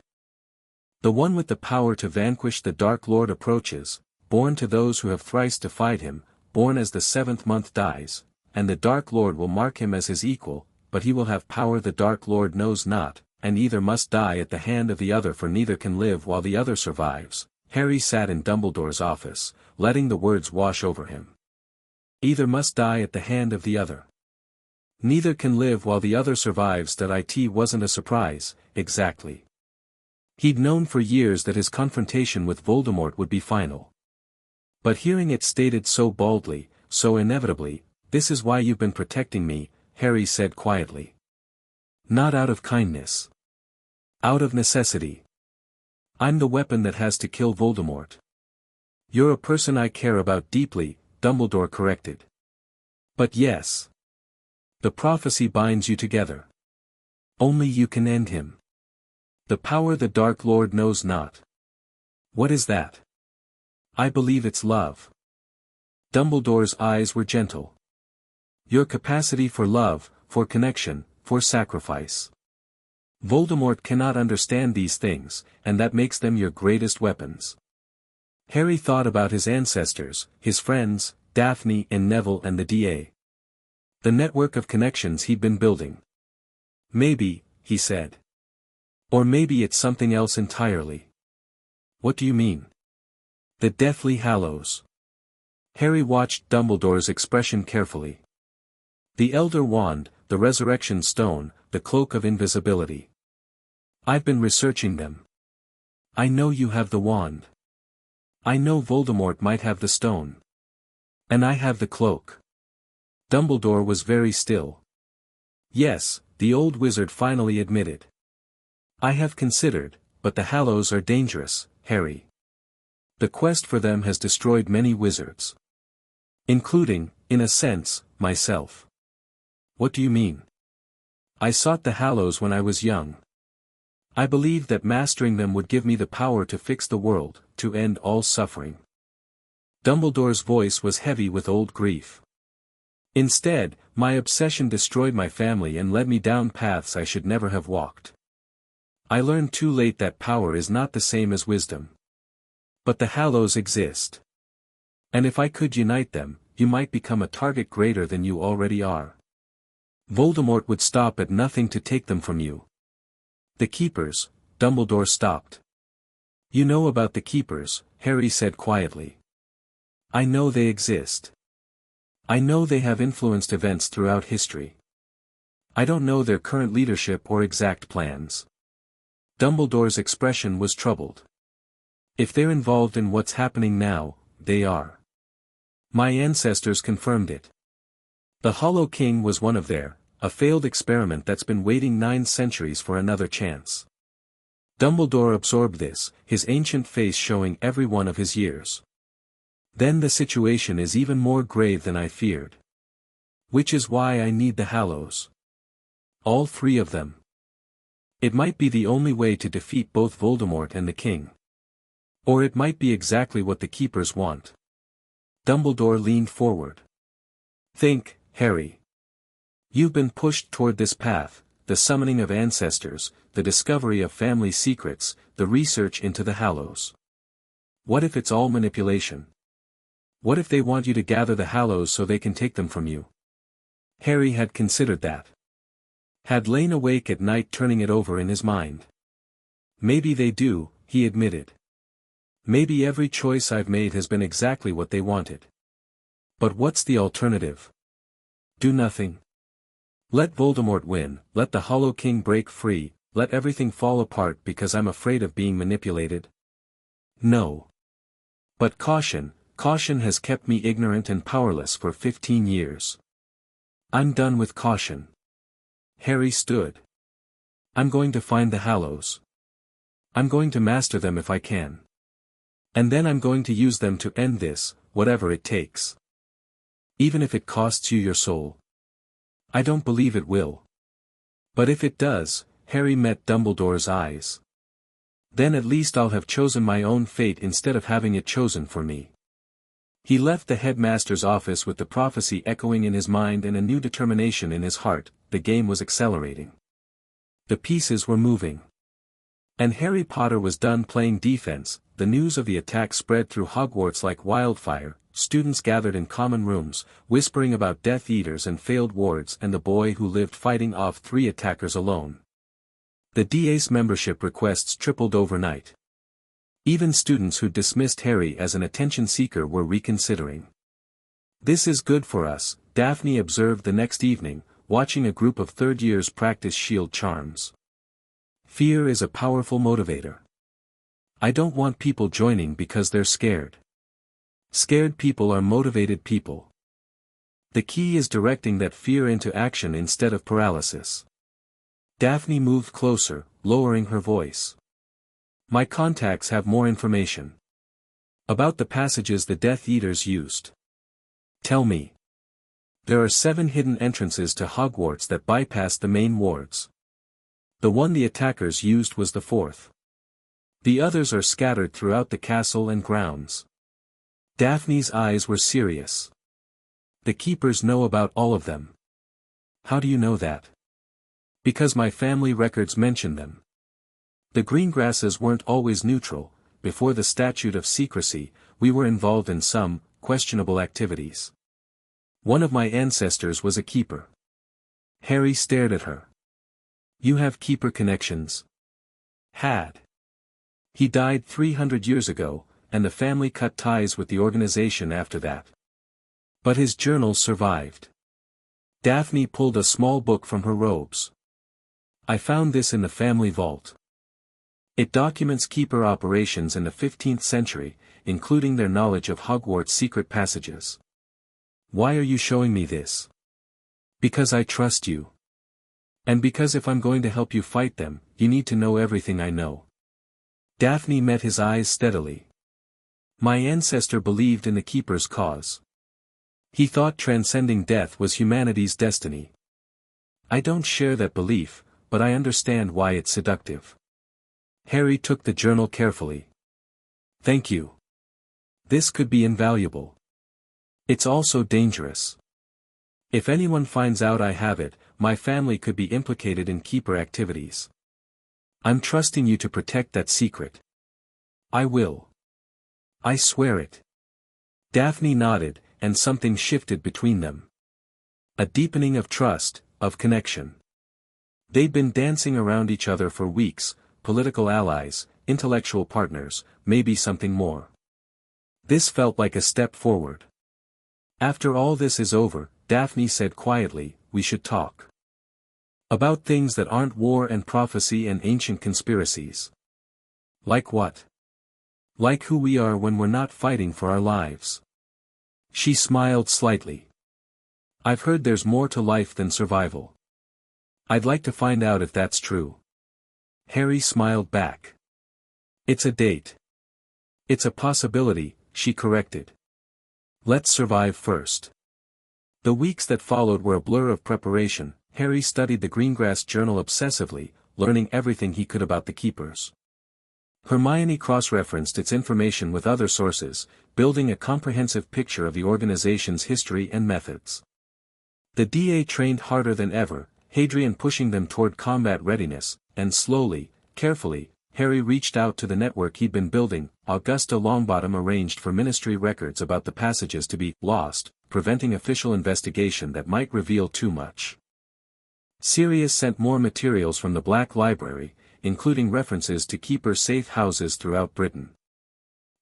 The one with the power to vanquish the Dark Lord approaches, born to those who have thrice defied him, born as the 7th month dies, and the Dark Lord will mark him as his equal, but he will have power the Dark Lord knows not, and either must die at the hand of the other, for neither can live while the other survives. Harry sat in Dumbledore's office, letting the words wash over him. Either must die at the hand of the other. Neither can live while the other survives. That it wasn't a surprise, exactly. He'd known for years that his confrontation with Voldemort would be final. But hearing it stated so baldly, so inevitably, "This is why you've been protecting me," Harry said quietly. Not out of kindness. Out of necessity. I'm the weapon that has to kill Voldemort. You're a person I care about deeply, Dumbledore corrected. But yes. The prophecy binds you together. Only you can end him. The power the Dark Lord knows not. What is that? I believe it's love. Dumbledore's eyes were gentle. Your capacity for love, for connection, for sacrifice. Voldemort cannot understand these things, and that makes them your greatest weapons. Harry thought about his ancestors, his friends, Daphne and Neville and the DA. The network of connections he'd been building. Maybe, he said. Or maybe it's something else entirely. What do you mean? The Deathly Hallows. Harry watched Dumbledore's expression carefully. The Elder Wand, the Resurrection Stone, the Cloak of Invisibility. I've been researching them. I know you have the wand. I know Voldemort might have the stone. And I have the cloak. Dumbledore was very still. Yes, the old wizard finally admitted. I have considered, but the Hallows are dangerous, Harry. The quest for them has destroyed many wizards. Including, in a sense, myself. What do you mean? I sought the Hallows when I was young. I believed that mastering them would give me the power to fix the world, to end all suffering. Dumbledore's voice was heavy with old grief. Instead, my obsession destroyed my family and led me down paths I should never have walked. I learned too late that power is not the same as wisdom. But the Hallows exist. And if I could unite them, you might become a target greater than you already are. Voldemort would stop at nothing to take them from you. The Keepers, Dumbledore stopped. You know about the Keepers, Harry said quietly. I know they exist. I know they have influenced events throughout history. I don't know their current leadership or exact plans. Dumbledore's expression was troubled. If they're involved in what's happening now, they are. My ancestors confirmed it. The Hollow King was one of a failed experiment that's been waiting 9 centuries for another chance. Dumbledore absorbed this, his ancient face showing every one of his years. Then the situation is even more grave than I feared. Which is why I need the Hallows. All 3 of them. It might be the only way to defeat both Voldemort and the King. Or it might be exactly what the Keepers want. Dumbledore leaned forward. Think, Harry. You've been pushed toward this path, the summoning of ancestors, the discovery of family secrets, the research into the Hallows. What if it's all manipulation? What if they want you to gather the Hallows so they can take them from you? Harry had considered that. Had lain awake at night turning it over in his mind. Maybe they do, he admitted. Maybe every choice I've made has been exactly what they wanted. But what's the alternative? Do nothing. Let Voldemort win, let the Hollow King break free, let everything fall apart because I'm afraid of being manipulated? No. But caution has kept me ignorant and powerless for 15 years. I'm done with caution. Harry stood. I'm going to find the Hallows. I'm going to master them if I can. And then I'm going to use them to end this, whatever it takes. Even if it costs you your soul. I don't believe it will. But if it does, Harry met Dumbledore's eyes. Then at least I'll have chosen my own fate instead of having it chosen for me. He left the headmaster's office with the prophecy echoing in his mind and a new determination in his heart. The game was accelerating. The pieces were moving. And Harry Potter was done playing defense. The news of the attack spread through Hogwarts like wildfire. Students gathered in common rooms, whispering about Death Eaters and failed wards and the boy who lived fighting off 3 attackers alone. The DA's membership requests tripled overnight. Even students who dismissed Harry as an attention seeker were reconsidering. This is good for us, Daphne observed the next evening, watching a group of third years practice shield charms. Fear is a powerful motivator. I don't want people joining because they're scared. Scared people are motivated people. The key is directing that fear into action instead of paralysis. Daphne moved closer, lowering her voice. My contacts have more information. About the passages the Death Eaters used. Tell me. There are 7 hidden entrances to Hogwarts that bypass the main wards. The one the attackers used was the 4th. The others are scattered throughout the castle and grounds. Daphne's eyes were serious. The Keepers know about all of them. How do you know that? Because my family records mention them. The Greengrasses weren't always neutral. Before the Statute of Secrecy, we were involved in some questionable activities. One of my ancestors was a Keeper. Harry stared at her. You have Keeper connections? Had. He died 300 years ago, and the family cut ties with the organization after that. But his journals survived. Daphne pulled a small book from her robes. I found this in the family vault. It documents keeper operations in the 15th century, including their knowledge of Hogwarts' secret passages. Why are you showing me this? Because I trust you. And because if I'm going to help you fight them, you need to know everything I know. Daphne met his eyes steadily. My ancestor believed in the Keeper's cause. He thought transcending death was humanity's destiny. I don't share that belief, but I understand why it's seductive. Harry took the journal carefully. Thank you. This could be invaluable. It's also dangerous. If anyone finds out I have it, my family could be implicated in Keeper activities. I'm trusting you to protect that secret. I will. I swear it. Daphne nodded, and something shifted between them. A deepening of trust, of connection. They'd been dancing around each other for weeks, political allies, intellectual partners, maybe something more. This felt like a step forward. After all this is over, Daphne said quietly, we should talk. About things that aren't war and prophecy and ancient conspiracies. Like what? Like who we are when we're not fighting for our lives. She smiled slightly. I've heard there's more to life than survival. I'd like to find out if that's true. Harry smiled back. It's a date. It's a possibility, she corrected. Let's survive first. The weeks that followed were a blur of preparation. Harry studied the Greengrass journal obsessively, learning everything he could about the Keepers. Hermione cross-referenced its information with other sources, building a comprehensive picture of the organization's history and methods. The DA trained harder than ever, Hadrian pushing them toward combat readiness, and slowly, carefully, Harry reached out to the network he'd been building. Augusta Longbottom arranged for ministry records about the passages to be lost, preventing official investigation that might reveal too much. Sirius sent more materials from the Black Library, including references to Keeper safe houses throughout Britain.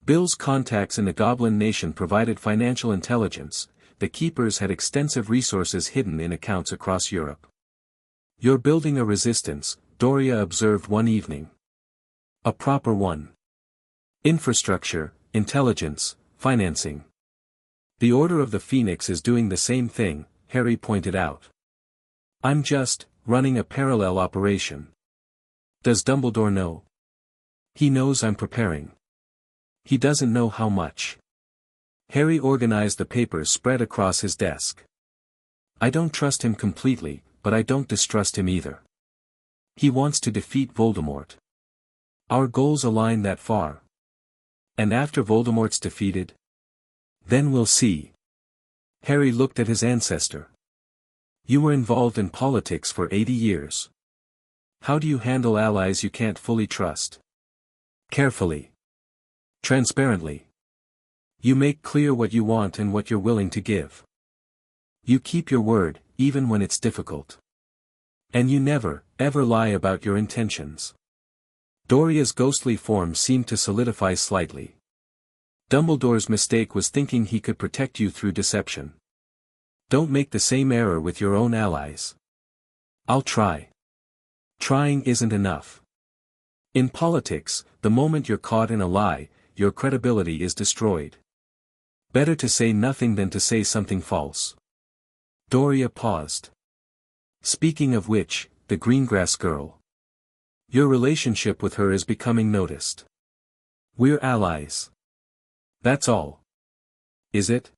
Bill's contacts in the Goblin Nation provided financial intelligence. The Keepers had extensive resources hidden in accounts across Europe. You're building a resistance, Doria observed one evening. A proper one. Infrastructure, intelligence, financing. The Order of the Phoenix is doing the same thing, Harry pointed out. I'm just running a parallel operation. Does Dumbledore know? He knows I'm preparing. He doesn't know how much. Harry organized the papers spread across his desk. I don't trust him completely, but I don't distrust him either. He wants to defeat Voldemort. Our goals align that far. And after Voldemort's defeated? Then we'll see. Harry looked at his ancestor. You were involved in politics for 80 years. How do you handle allies you can't fully trust? Carefully. Transparently. You make clear what you want and what you're willing to give. You keep your word, even when it's difficult. And you never, ever lie about your intentions. Doria's ghostly form seemed to solidify slightly. Dumbledore's mistake was thinking he could protect you through deception. Don't make the same error with your own allies. I'll try. Trying isn't enough. In politics, the moment you're caught in a lie, your credibility is destroyed. Better to say nothing than to say something false. Doria paused. Speaking of which, the Greengrass girl. Your relationship with her is becoming noticed. We're allies. That's all. Is it?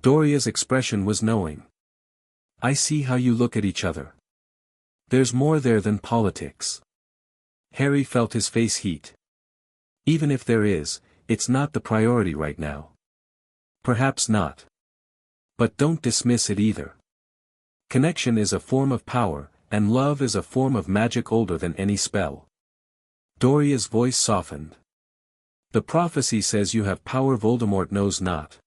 Doria's expression was knowing. I see how you look at each other. There's more there than politics. Harry felt his face heat. Even if there is, it's not the priority right now. Perhaps not. But don't dismiss it either. Connection is a form of power, and love is a form of magic older than any spell. Doria's voice softened. The prophecy says you have power Voldemort knows not.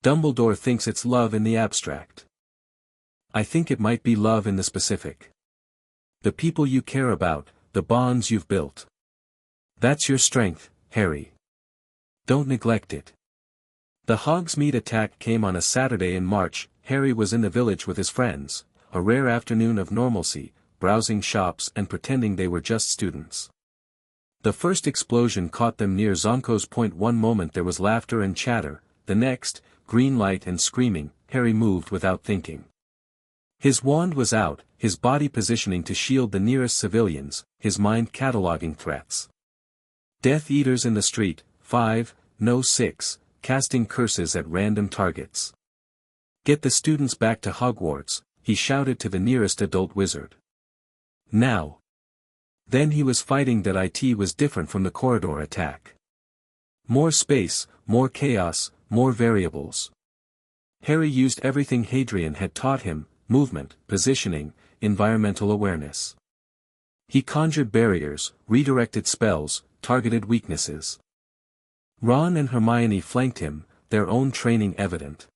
Dumbledore thinks it's love in the abstract. I think it might be love in the specific. The people you care about, the bonds you've built. That's your strength, Harry. Don't neglect it. The Hogsmeade attack came on a Saturday in March. Harry was in the village with his friends, a rare afternoon of normalcy, browsing shops and pretending they were just students. The first explosion caught them near Zonko's Point. One moment there was laughter and chatter, the next, green light and screaming. Harry moved without thinking. His wand was out, his body positioning to shield the nearest civilians, his mind cataloguing threats. Death Eaters in the street, 5, no 6, casting curses at random targets. Get the students back to Hogwarts, he shouted to the nearest adult wizard. Now. Then he was fighting that it was different from the corridor attack. More space, more chaos, more variables. Harry used everything Hadrian had taught him, movement, positioning, environmental awareness. He conjured barriers, redirected spells, targeted weaknesses. Ron and Hermione flanked him, their own training evident.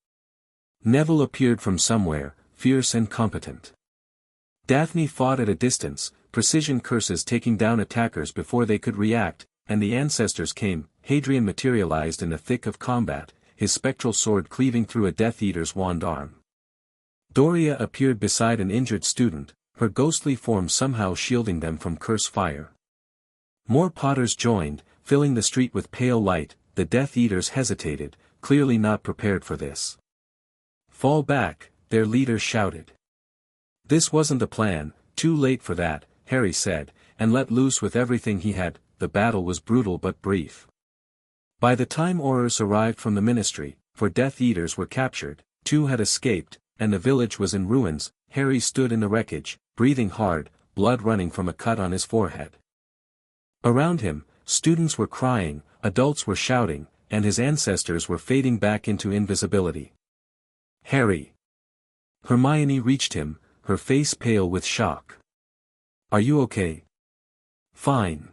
Neville appeared from somewhere, fierce and competent. Daphne fought at a distance, precision curses taking down attackers before they could react, and the ancestors came. Hadrian materialized in the thick of combat, his spectral sword cleaving through a Death Eater's wand arm. Doria appeared beside an injured student, her ghostly form somehow shielding them from curse fire. More Potters joined, filling the street with pale light. The Death Eaters hesitated, clearly not prepared for this. Fall back, their leader shouted. This wasn't the plan, too late for that, Harry said, and let loose with everything he had. The battle was brutal but brief. By the time Aurors arrived from the Ministry, 4 Death Eaters were captured, 2 had escaped, and the village was in ruins. Harry stood in the wreckage, breathing hard, blood running from a cut on his forehead. Around him, students were crying, adults were shouting, and his ancestors were fading back into invisibility. Harry. Hermione reached him, her face pale with shock. Are you okay? Fine.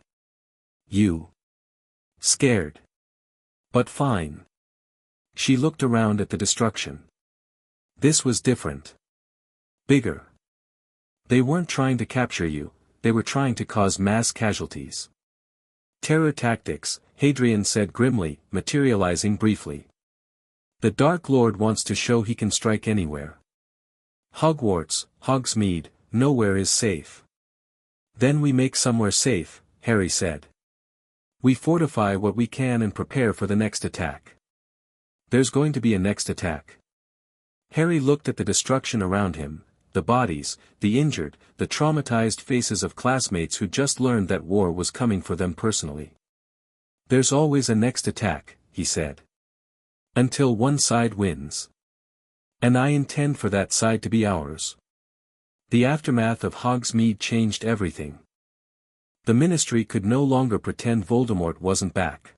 You. Scared. But fine. She looked around at the destruction. This was different. Bigger. They weren't trying to capture you, they were trying to cause mass casualties. Terror tactics, Hadrian said grimly, materializing briefly. The Dark Lord wants to show he can strike anywhere. Hogwarts, Hogsmeade, nowhere is safe. Then we make somewhere safe, Harry said. We fortify what we can and prepare for the next attack. There's going to be a next attack. Harry looked at the destruction around him, the bodies, the injured, the traumatized faces of classmates who just learned that war was coming for them personally. There's always a next attack, he said. Until one side wins. And I intend for that side to be ours. The aftermath of Hogsmeade changed everything. The Ministry could no longer pretend Voldemort wasn't back.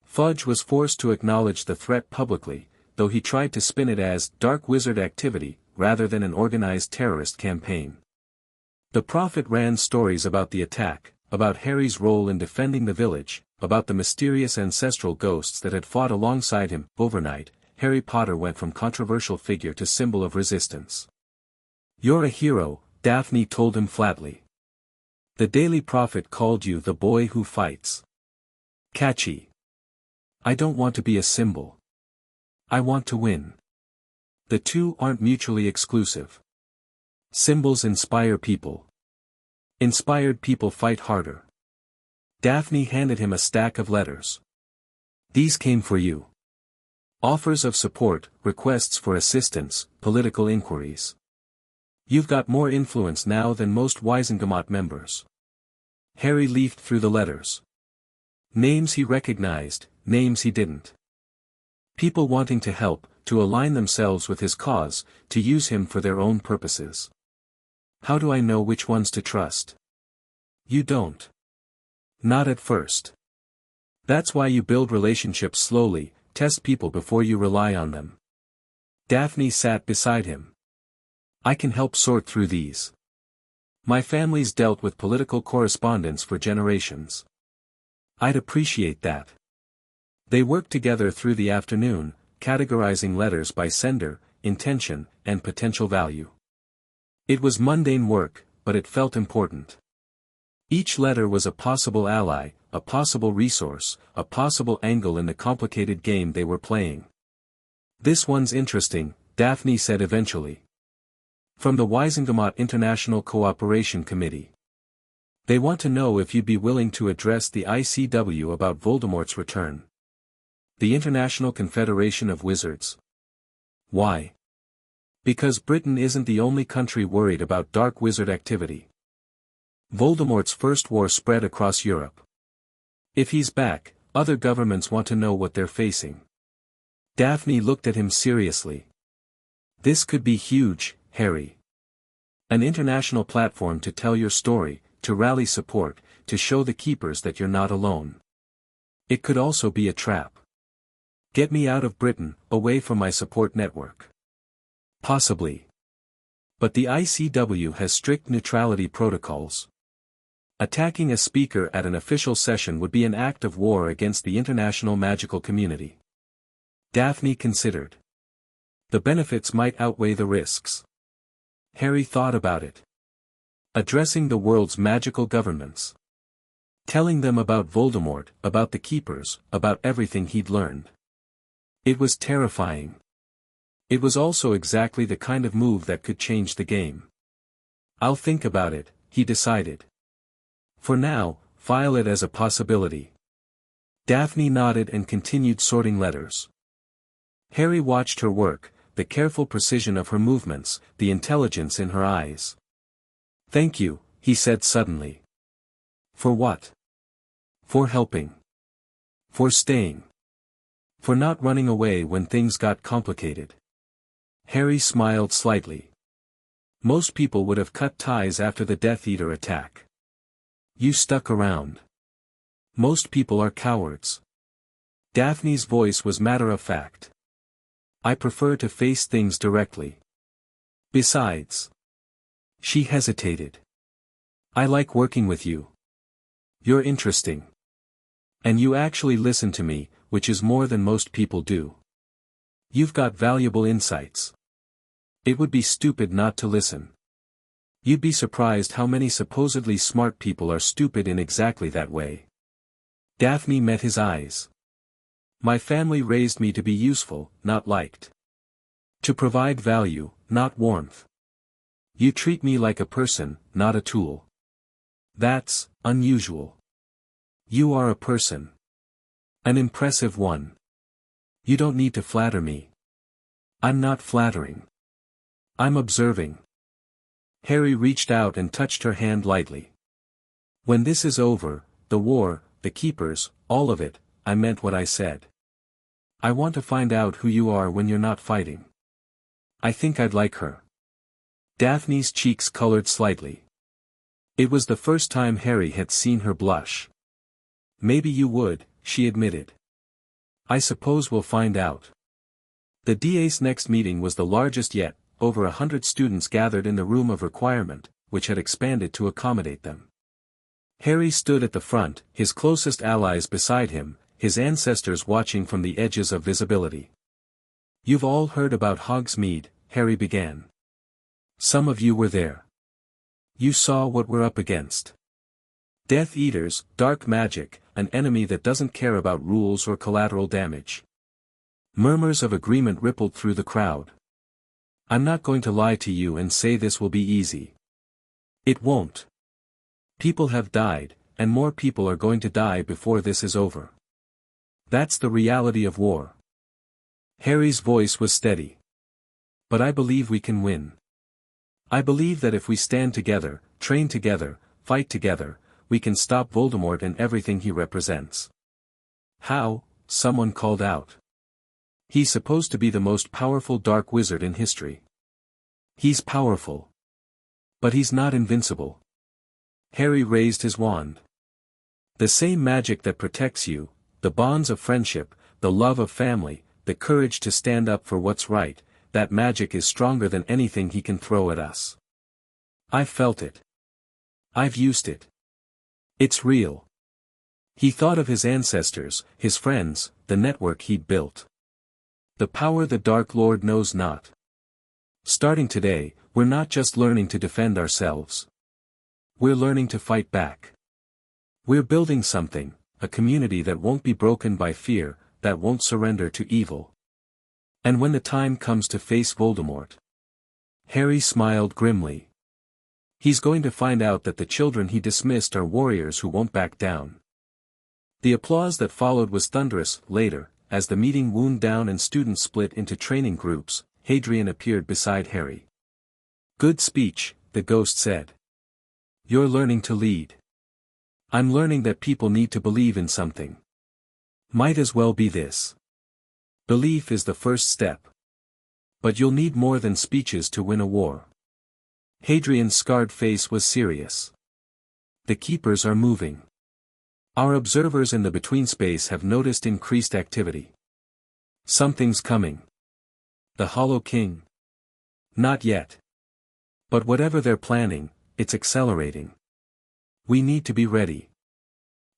Fudge was forced to acknowledge the threat publicly, though he tried to spin it as dark wizard activity, rather than an organized terrorist campaign. The Prophet ran stories about the attack, about Harry's role in defending the village, about the mysterious ancestral ghosts that had fought alongside him. Overnight, Harry Potter went from controversial figure to symbol of resistance. You're a hero, Daphne told him flatly. The Daily Prophet called you the boy who fights. Catchy. I don't want to be a symbol. I want to win. The two aren't mutually exclusive. Symbols inspire people. Inspired people fight harder. Daphne handed him a stack of letters. These came for you. Offers of support, requests for assistance, political inquiries. You've got more influence now than most Wizengamot members. Harry leafed through the letters. Names he recognized, names he didn't. People wanting to help, to align themselves with his cause, to use him for their own purposes. How do I know which ones to trust? You don't. Not at first. That's why you build relationships slowly, test people before you rely on them. Daphne sat beside him. I can help sort through these. My family's dealt with political correspondence for generations. I'd appreciate that. They worked together through the afternoon, categorizing letters by sender, intention, and potential value. It was mundane work, but it felt important. Each letter was a possible ally, a possible resource, a possible angle in the complicated game they were playing. "This one's interesting," Daphne said eventually. "From the Wisengamot International Cooperation Committee. They want to know if you'd be willing to address the ICW about Voldemort's return." "The International Confederation of Wizards." "Why?" "Because Britain isn't the only country worried about dark wizard activity. Voldemort's first war spread across Europe. If he's back, other governments want to know what they're facing." Daphne looked at him seriously. "This could be huge, Harry. An international platform to tell your story, to rally support, to show the keepers that you're not alone. It could also be a trap. Get me out of Britain, away from my support network." "Possibly. But the ICW has strict neutrality protocols. Attacking a speaker at an official session would be an act of war against the international magical community." Daphne considered. The benefits might outweigh the risks. Harry thought about it. Addressing the world's magical governments. Telling them about Voldemort, about the Keepers, about everything he'd learned. It was terrifying. It was also exactly the kind of move that could change the game. "I'll think about it," he decided. "For now, file it as a possibility." Daphne nodded and continued sorting letters. Harry watched her work, the careful precision of her movements, the intelligence in her eyes. "Thank you," he said suddenly. "For what?" "For helping. For staying. For not running away when things got complicated." Harry smiled slightly. "Most people would have cut ties after the Death Eater attack. You stuck around. Most people are cowards." Daphne's voice was matter-of-fact. "I prefer to face things directly. Besides." She hesitated. "I like working with you. You're interesting. And you actually listen to me, which is more than most people do. You've got valuable insights. It would be stupid not to listen. You'd be surprised how many supposedly smart people are stupid in exactly that way." Daphne met his eyes. "My family raised me to be useful, not liked. To provide value, not warmth. You treat me like a person, not a tool. That's unusual. You are a person. An impressive one. You don't need to flatter me. I'm not flattering. I'm observing." Harry reached out and touched her hand lightly. "When this is over, the war, the Keepers, all of it, I meant what I said. I want to find out who you are when you're not fighting. I think I'd like her." Daphne's cheeks colored slightly. It was the first time Harry had seen her blush. "Maybe you would," she admitted. "I suppose we'll find out." The DA's next meeting was the largest yet. Over 100 students gathered in the room of requirement, which had expanded to accommodate them. Harry stood at the front, his closest allies beside him, his ancestors watching from the edges of visibility. "You've all heard about Hogsmeade," Harry began. "Some of you were there. You saw what we're up against. Death Eaters, dark magic, an enemy that doesn't care about rules or collateral damage." Murmurs of agreement rippled through the crowd. "I'm not going to lie to you and say this will be easy. It won't. People have died, and more people are going to die before this is over. That's the reality of war." Harry's voice was steady. "But I believe we can win. I believe that if we stand together, train together, fight together, we can stop Voldemort and everything he represents." "How?" someone called out. "He's supposed to be the most powerful dark wizard in history." "He's powerful. But he's not invincible." Harry raised his wand. "The same magic that protects you, the bonds of friendship, the love of family, the courage to stand up for what's right, that magic is stronger than anything he can throw at us. I've felt it. I've used it. It's real." He thought of his ancestors, his friends, the network he'd built. "The power the Dark Lord knows not. Starting today, we're not just learning to defend ourselves. We're learning to fight back." We're building something, a community that won't be broken by fear, that won't surrender to evil. And when the time comes to face Voldemort..." Harry smiled grimly. "He's going to find out that the children he dismissed are warriors who won't back down." The applause that followed was thunderous. Later, as the meeting wound down and students split into training groups, Hadrian appeared beside Harry. "Good speech," the ghost said. "You're learning to lead. I'm learning that people need to believe in something. Might as well be this. Belief is the first step. But you'll need more than speeches to win a war." Hadrian's scarred face was serious. "The keepers are moving. Our observers in the between space have noticed increased activity. Something's coming. The Hollow King? Not yet. But whatever they're planning, it's accelerating. We need to be ready."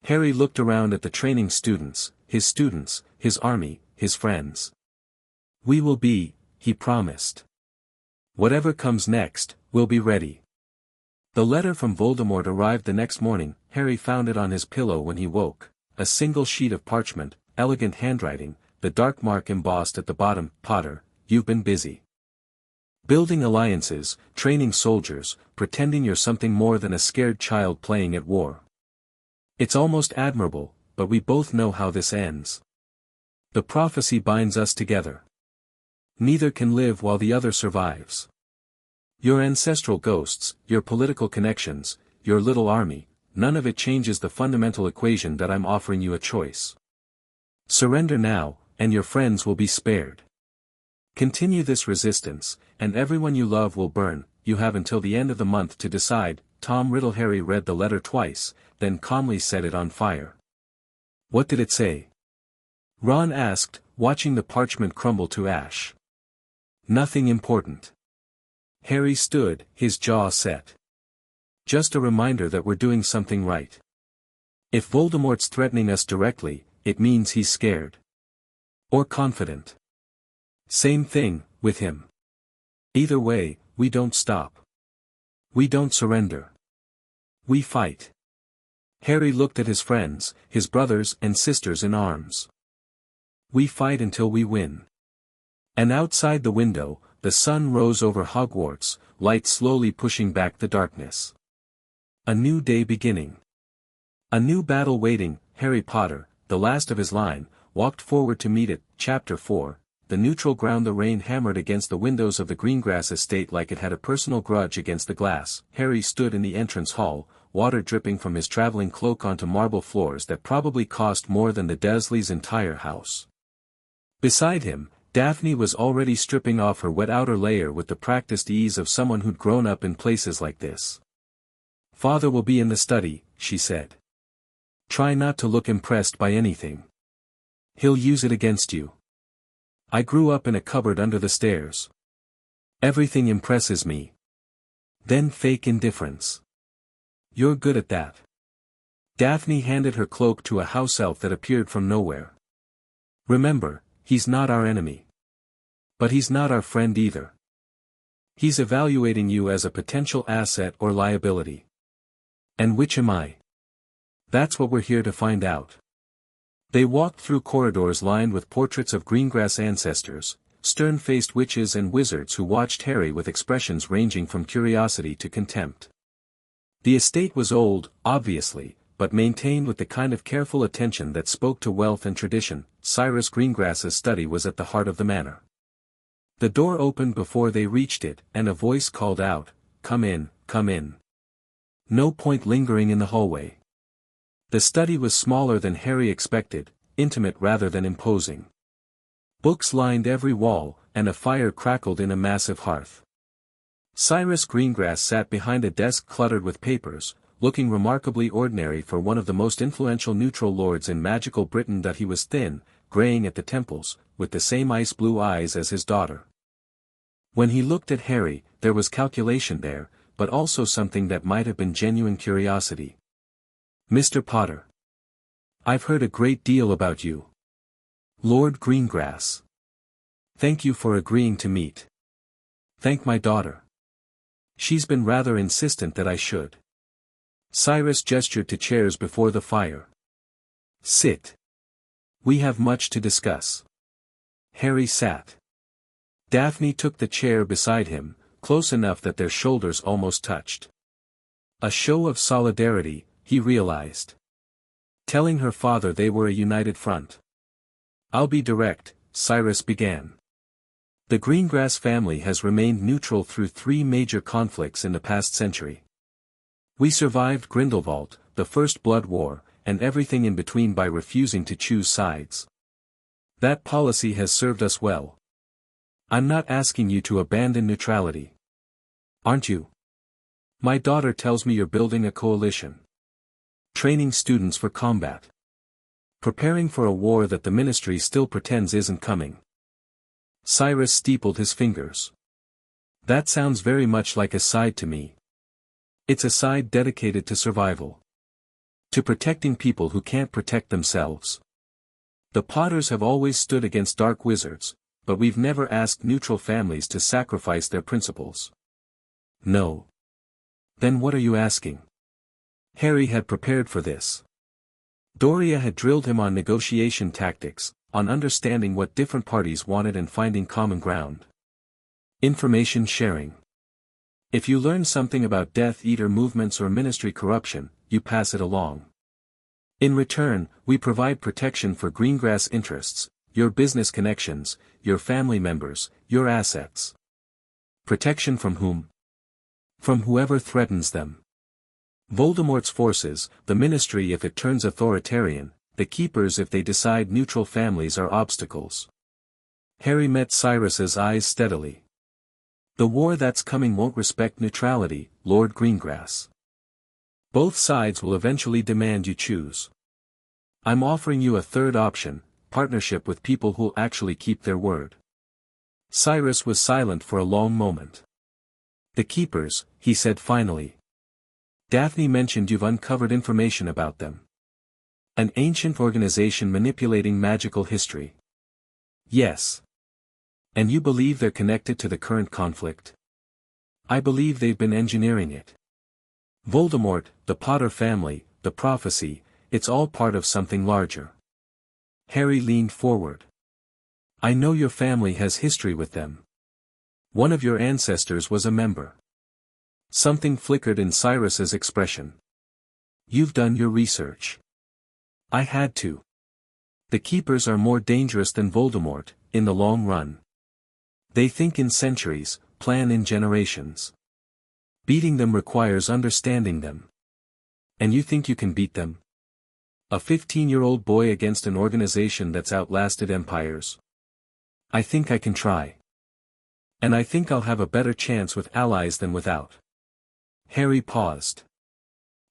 Harry looked around at the training students, his army, his friends. "We will be," he promised. "Whatever comes next, we'll be ready." The letter from Voldemort arrived the next morning. Harry found it on his pillow when he woke, a single sheet of parchment, elegant handwriting, the dark mark embossed at the bottom. "Potter, you've been busy. Building alliances, training soldiers, pretending you're something more than a scared child playing at war. It's almost admirable, but we both know how this ends. The prophecy binds us together. Neither can live while the other survives. Your ancestral ghosts, your political connections, your little army, none of it changes the fundamental equation that I'm offering you a choice. Surrender now, and your friends will be spared. Continue this resistance, and everyone you love will burn. You have until the end of the month to decide." Tom Riddle. Harry read the letter twice, then calmly set it on fire. "What did it say?" Ron asked, watching the parchment crumble to ash. "Nothing important." Harry stood, his jaw set. "Just a reminder that we're doing something right. If Voldemort's threatening us directly, it means he's scared. Or confident. Same thing, with him. Either way, we don't stop. We don't surrender. We fight." Harry looked at his friends, his brothers and sisters in arms. "We fight until we win." And outside the window, the sun rose over Hogwarts, light slowly pushing back the darkness. A new day beginning. A new battle waiting. Harry Potter, the last of his line, walked forward to meet it. Chapter 4, The Neutral Ground. The rain hammered against the windows of the Greengrass estate like it had a personal grudge against the glass. Harry stood in the entrance hall, water dripping from his traveling cloak onto marble floors that probably cost more than the Dursleys' entire house. Beside him, Daphne was already stripping off her wet outer layer with the practiced ease of someone who'd grown up in places like this. "Father will be in the study," she said. "Try not to look impressed by anything. He'll use it against you. I grew up in a cupboard under the stairs. Everything impresses me. Then fake indifference. You're good at that." Daphne handed her cloak to a house elf that appeared from nowhere. "Remember, he's not our enemy. But he's not our friend either. He's evaluating you as a potential asset or liability. And which am I? That's what we're here to find out." They walked through corridors lined with portraits of Greengrass ancestors, stern-faced witches and wizards who watched Harry with expressions ranging from curiosity to contempt. The estate was old, obviously, but maintained with the kind of careful attention that spoke to wealth and tradition. Cyrus Greengrass's study was at the heart of the manor. The door opened before they reached it, and a voice called out, "Come in, come in. No point lingering in the hallway." The study was smaller than Harry expected, intimate rather than imposing. Books lined every wall, and a fire crackled in a massive hearth. Cyrus Greengrass sat behind a desk cluttered with papers, looking remarkably ordinary for one of the most influential neutral lords in magical Britain. That he was thin, graying at the temples, with the same ice-blue eyes as his daughter. When he looked at Harry, there was calculation there, but also something that might have been genuine curiosity. "Mr. Potter. I've heard a great deal about you. Lord Greengrass. Thank you for agreeing to meet. Thank my daughter. She's been rather insistent that I should." Cyrus gestured to chairs before the fire. Sit. We have much to discuss. Harry sat. Daphne took the chair beside him, close enough that their shoulders almost touched. A show of solidarity, he realized. Telling her father they were a united front. I'll be direct, Cyrus began. The Greengrass family has remained neutral through 3 major conflicts in the past century. We survived Grindelwald, the First Blood War, and everything in between by refusing to choose sides. That policy has served us well. I'm not asking you to abandon neutrality. Aren't you? My daughter tells me you're building a coalition. Training students for combat. Preparing for a war that the ministry still pretends isn't coming. Cyrus steepled his fingers. That sounds very much like a side to me. It's a side dedicated to survival. To protecting people who can't protect themselves. The Potters have always stood against dark wizards, but we've never asked neutral families to sacrifice their principles. No. Then what are you asking? Harry had prepared for this. Doria had drilled him on negotiation tactics, on understanding what different parties wanted and finding common ground. Information sharing. If you learn something about Death Eater movements or ministry corruption, you pass it along. In return, we provide protection for Greengrass interests, your business connections, your family members, your assets. Protection from whom? From whoever threatens them. Voldemort's forces, the ministry if it turns authoritarian, the Keepers if they decide neutral families are obstacles. Harry met Cyrus's eyes steadily. The war that's coming won't respect neutrality, Lord Greengrass. Both sides will eventually demand you choose. I'm offering you a third option, partnership with people who'll actually keep their word. Cyrus was silent for a long moment. The Keepers, he said finally. Daphne mentioned you've uncovered information about them. An ancient organization manipulating magical history. Yes. And you believe they're connected to the current conflict? I believe they've been engineering it. Voldemort, the Potter family, the prophecy, it's all part of something larger. Harry leaned forward. I know your family has history with them. One of your ancestors was a member. Something flickered in Cyrus's expression. You've done your research. I had to. The Keepers are more dangerous than Voldemort, in the long run. They think in centuries, plan in generations. Beating them requires understanding them. And you think you can beat them? A 15-year-old boy against an organization that's outlasted empires? I think I can try. And I think I'll have a better chance with allies than without. Harry paused.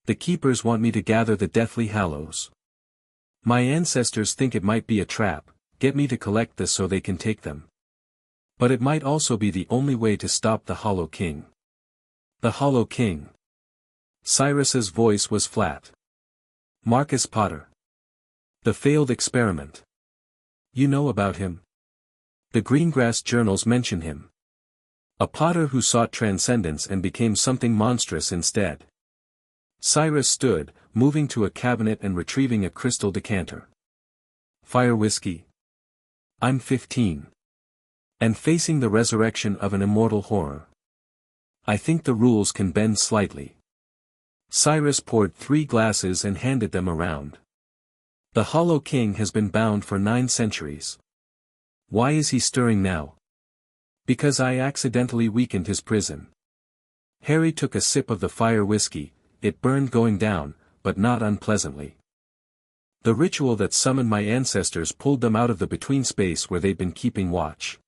The Keepers want me to gather the Deathly Hallows. My ancestors think it might be a trap, get me to collect this so they can take them. But it might also be the only way to stop the Hollow King. The Hollow King. Cyrus's voice was flat. Marcus Potter. The failed experiment. You know about him? The Greengrass journals mention him. A Potter who sought transcendence and became something monstrous instead. Cyrus stood, moving to a cabinet and retrieving a crystal decanter. Fire whiskey. I'm 15. And facing the resurrection of an immortal horror. I think the rules can bend slightly. Cyrus poured 3 glasses and handed them around. The Hollow King has been bound for 9 centuries. Why is he stirring now? Because I accidentally weakened his prison. Harry took a sip of the fire whiskey, it burned going down, but not unpleasantly. The ritual that summoned my ancestors pulled them out of the between space where they'd been keeping watch.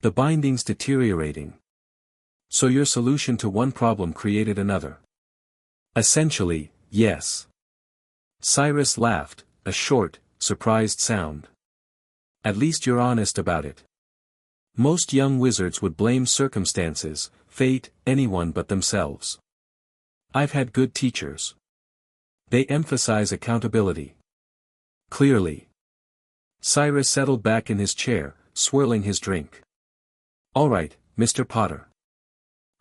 The bindings deteriorating. So your solution to one problem created another. Essentially, yes. Cyrus laughed, a short, surprised sound. At least you're honest about it. Most young wizards would blame circumstances, fate, anyone but themselves. I've had good teachers. They emphasize accountability. Clearly. Cyrus settled back in his chair, swirling his drink. All right, Mr. Potter.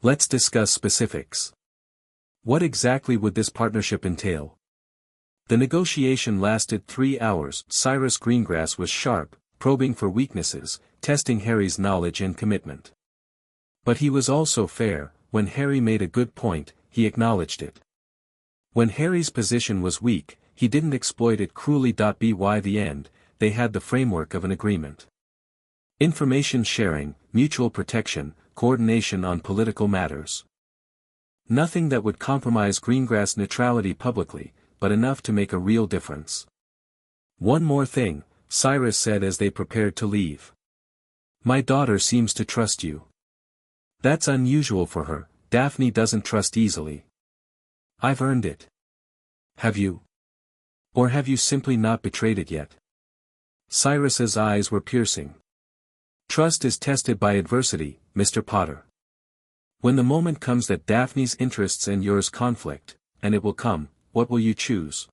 Let's discuss specifics. What exactly would this partnership entail? The negotiation lasted 3 hours. Cyrus Greengrass was sharp, probing for weaknesses, testing Harry's knowledge and commitment. But he was also fair. When Harry made a good point, he acknowledged it. When Harry's position was weak, he didn't exploit it cruelly. By the end, they had the framework of an agreement. Information sharing, mutual protection, coordination on political matters. Nothing that would compromise Greengrass neutrality publicly, but enough to make a real difference. One more thing, Cyrus said as they prepared to leave. My daughter seems to trust you. That's unusual for her. Daphne doesn't trust easily. I've earned it. Have you? Or have you simply not betrayed it yet? Cyrus's eyes were piercing. Trust is tested by adversity, Mr. Potter. When the moment comes that Daphne's interests and yours conflict, and it will come, what will you choose?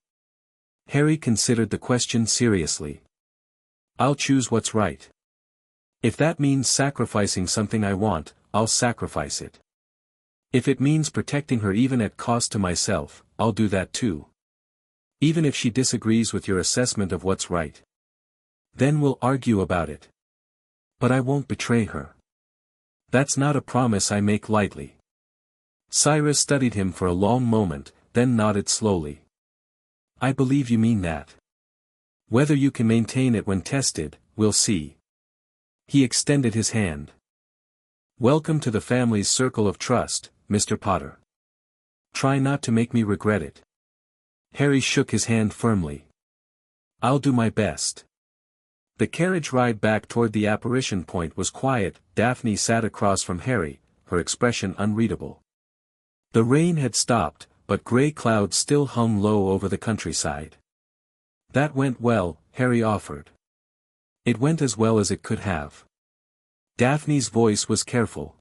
Harry considered the question seriously. I'll choose what's right. If that means sacrificing something I want, I'll sacrifice it. If it means protecting her even at cost to myself, I'll do that too. Even if she disagrees with your assessment of what's right. Then we'll argue about it. But I won't betray her. That's not a promise I make lightly. Cyrus studied him for a long moment, then nodded slowly. I believe you mean that. Whether you can maintain it when tested, we'll see. He extended his hand. Welcome to the family's circle of trust, Mr. Potter. Try not to make me regret it. Harry shook his hand firmly. I'll do my best. The carriage ride back toward the apparition point was quiet. Daphne sat across from Harry, her expression unreadable. The rain had stopped, but grey clouds still hung low over the countryside. That went well, Harry offered. It went as well as it could have. Daphne's voice was careful.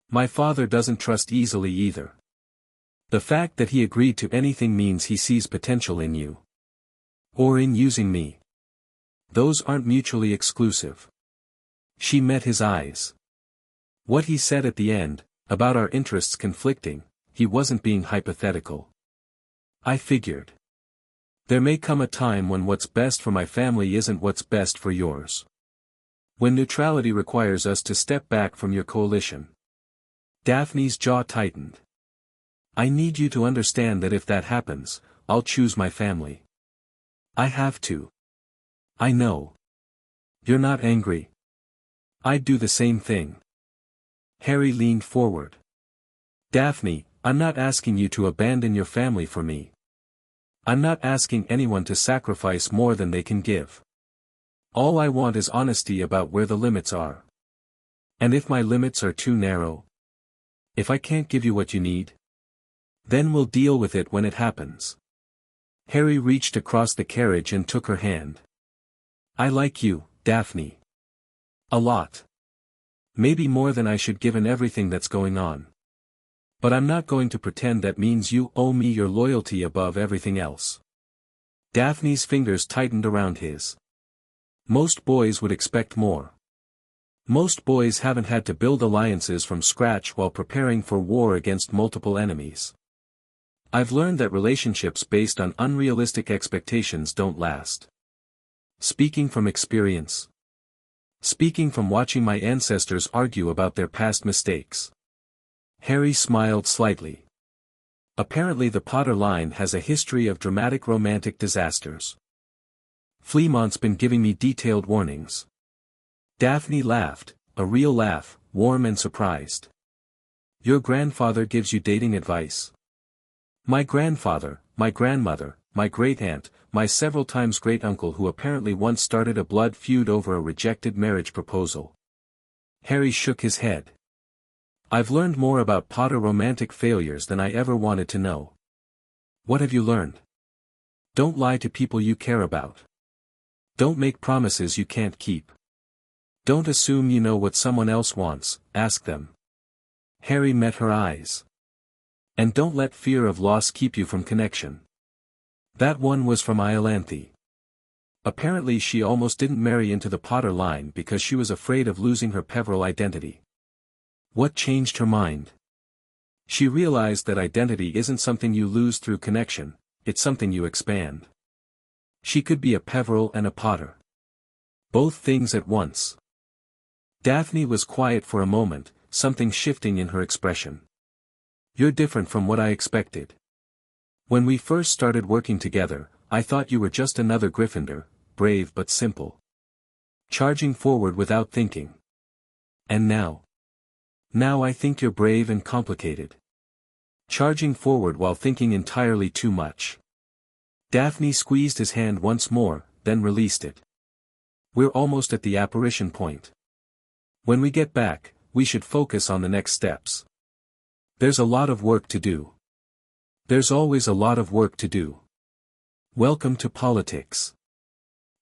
My father doesn't trust easily either. The fact that he agreed to anything means he sees potential in you. Or in using me. Those aren't mutually exclusive. She met his eyes. What he said at the end, about our interests conflicting, he wasn't being hypothetical. I figured. There may come a time when what's best for my family isn't what's best for yours. When neutrality requires us to step back from your coalition. Daphne's jaw tightened. I need you to understand that if that happens, I'll choose my family. I have to. I know. You're not angry. I'd do the same thing. Harry leaned forward. Daphne, I'm not asking you to abandon your family for me. I'm not asking anyone to sacrifice more than they can give. All I want is honesty about where the limits are. And if my limits are too narrow, if I can't give you what you need, then we'll deal with it when it happens. Harry reached across the carriage and took her hand. I like you, Daphne. A lot. Maybe more than I should given everything that's going on. But I'm not going to pretend that means you owe me your loyalty above everything else. Daphne's fingers tightened around his. Most boys would expect more. Most boys haven't had to build alliances from scratch while preparing for war against multiple enemies. I've learned that relationships based on unrealistic expectations don't last. Speaking from experience. Speaking from watching my ancestors argue about their past mistakes. Harry smiled slightly. Apparently the Potter line has a history of dramatic romantic disasters. Fleamont's been giving me detailed warnings. Daphne laughed, a real laugh, warm and surprised. Your grandfather gives you dating advice? My grandfather, my grandmother, my great-aunt, my several times great-uncle who apparently once started a blood feud over a rejected marriage proposal. Harry shook his head. I've learned more about Potter romantic failures than I ever wanted to know. What have you learned? Don't lie to people you care about. Don't make promises you can't keep. Don't assume you know what someone else wants, ask them. Harry met her eyes. And don't let fear of loss keep you from connection. That one was from Iolanthe. Apparently she almost didn't marry into the Potter line because she was afraid of losing her Peveril identity. What changed her mind? She realized that identity isn't something you lose through connection, it's something you expand. She could be a Peveril and a Potter. Both things at once. Daphne was quiet for a moment, something shifting in her expression. You're different from what I expected. When we first started working together, I thought you were just another Gryffindor, brave but simple. Charging forward without thinking. And now? Now I think you're brave and complicated. Charging forward while thinking entirely too much. Daphne squeezed his hand once more, then released it. We're almost at the apparition point. When we get back, we should focus on the next steps. There's a lot of work to do. There's always a lot of work to do. Welcome to politics.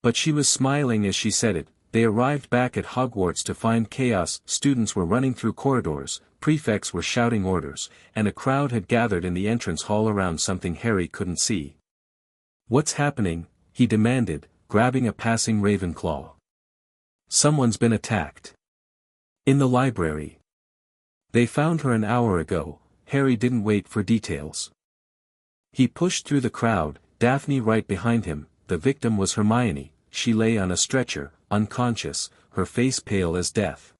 But she was smiling as she said it. They arrived back at Hogwarts to find chaos. Students were running through corridors, prefects were shouting orders, and a crowd had gathered in the entrance hall around something Harry couldn't see. What's happening? He demanded, grabbing a passing Ravenclaw. Someone's been attacked. In the library. They found her an hour ago. Harry didn't wait for details. He pushed through the crowd, Daphne right behind him. The victim was Hermione. She lay on a stretcher, unconscious, her face pale as death.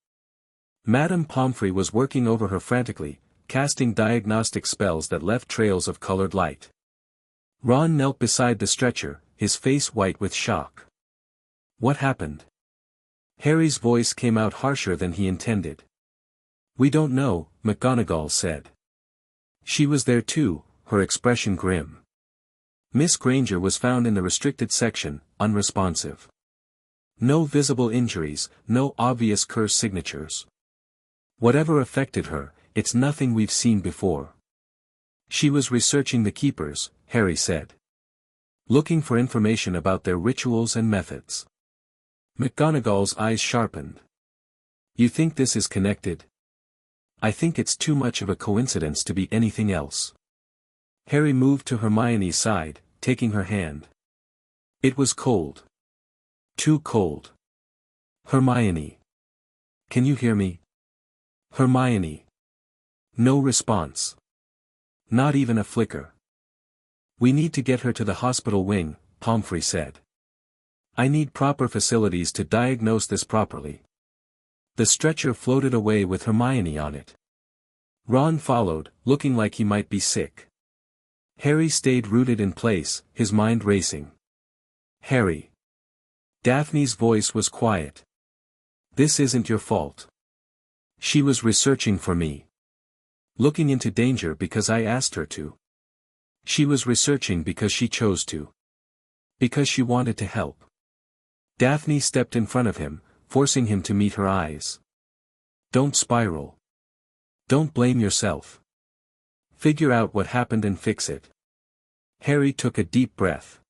Madame Pomfrey was working over her frantically, casting diagnostic spells that left trails of colored light. Ron knelt beside the stretcher, his face white with shock. What happened? Harry's voice came out harsher than he intended. We don't know, McGonagall said. She was there too, her expression grim. Miss Granger was found in the restricted section, unresponsive. No visible injuries, no obvious curse signatures. Whatever affected her, it's nothing we've seen before. She was researching the Keepers, Harry said. Looking for information about their rituals and methods. McGonagall's eyes sharpened. You think this is connected? I think it's too much of a coincidence to be anything else. Harry moved to Hermione's side, taking her hand. It was cold. Too cold. Hermione. Can you hear me? Hermione. No response. Not even a flicker. We need to get her to the hospital wing, Pomfrey said. I need proper facilities to diagnose this properly. The stretcher floated away with Hermione on it. Ron followed, looking like he might be sick. Harry stayed rooted in place, his mind racing. Harry. Daphne's voice was quiet. This isn't your fault. She was researching for me. Looking into danger because I asked her to. She was researching because she chose to. Because she wanted to help. Daphne stepped in front of him, forcing him to meet her eyes. Don't spiral. Don't blame yourself. Figure out what happened and fix it. Harry took a deep breath.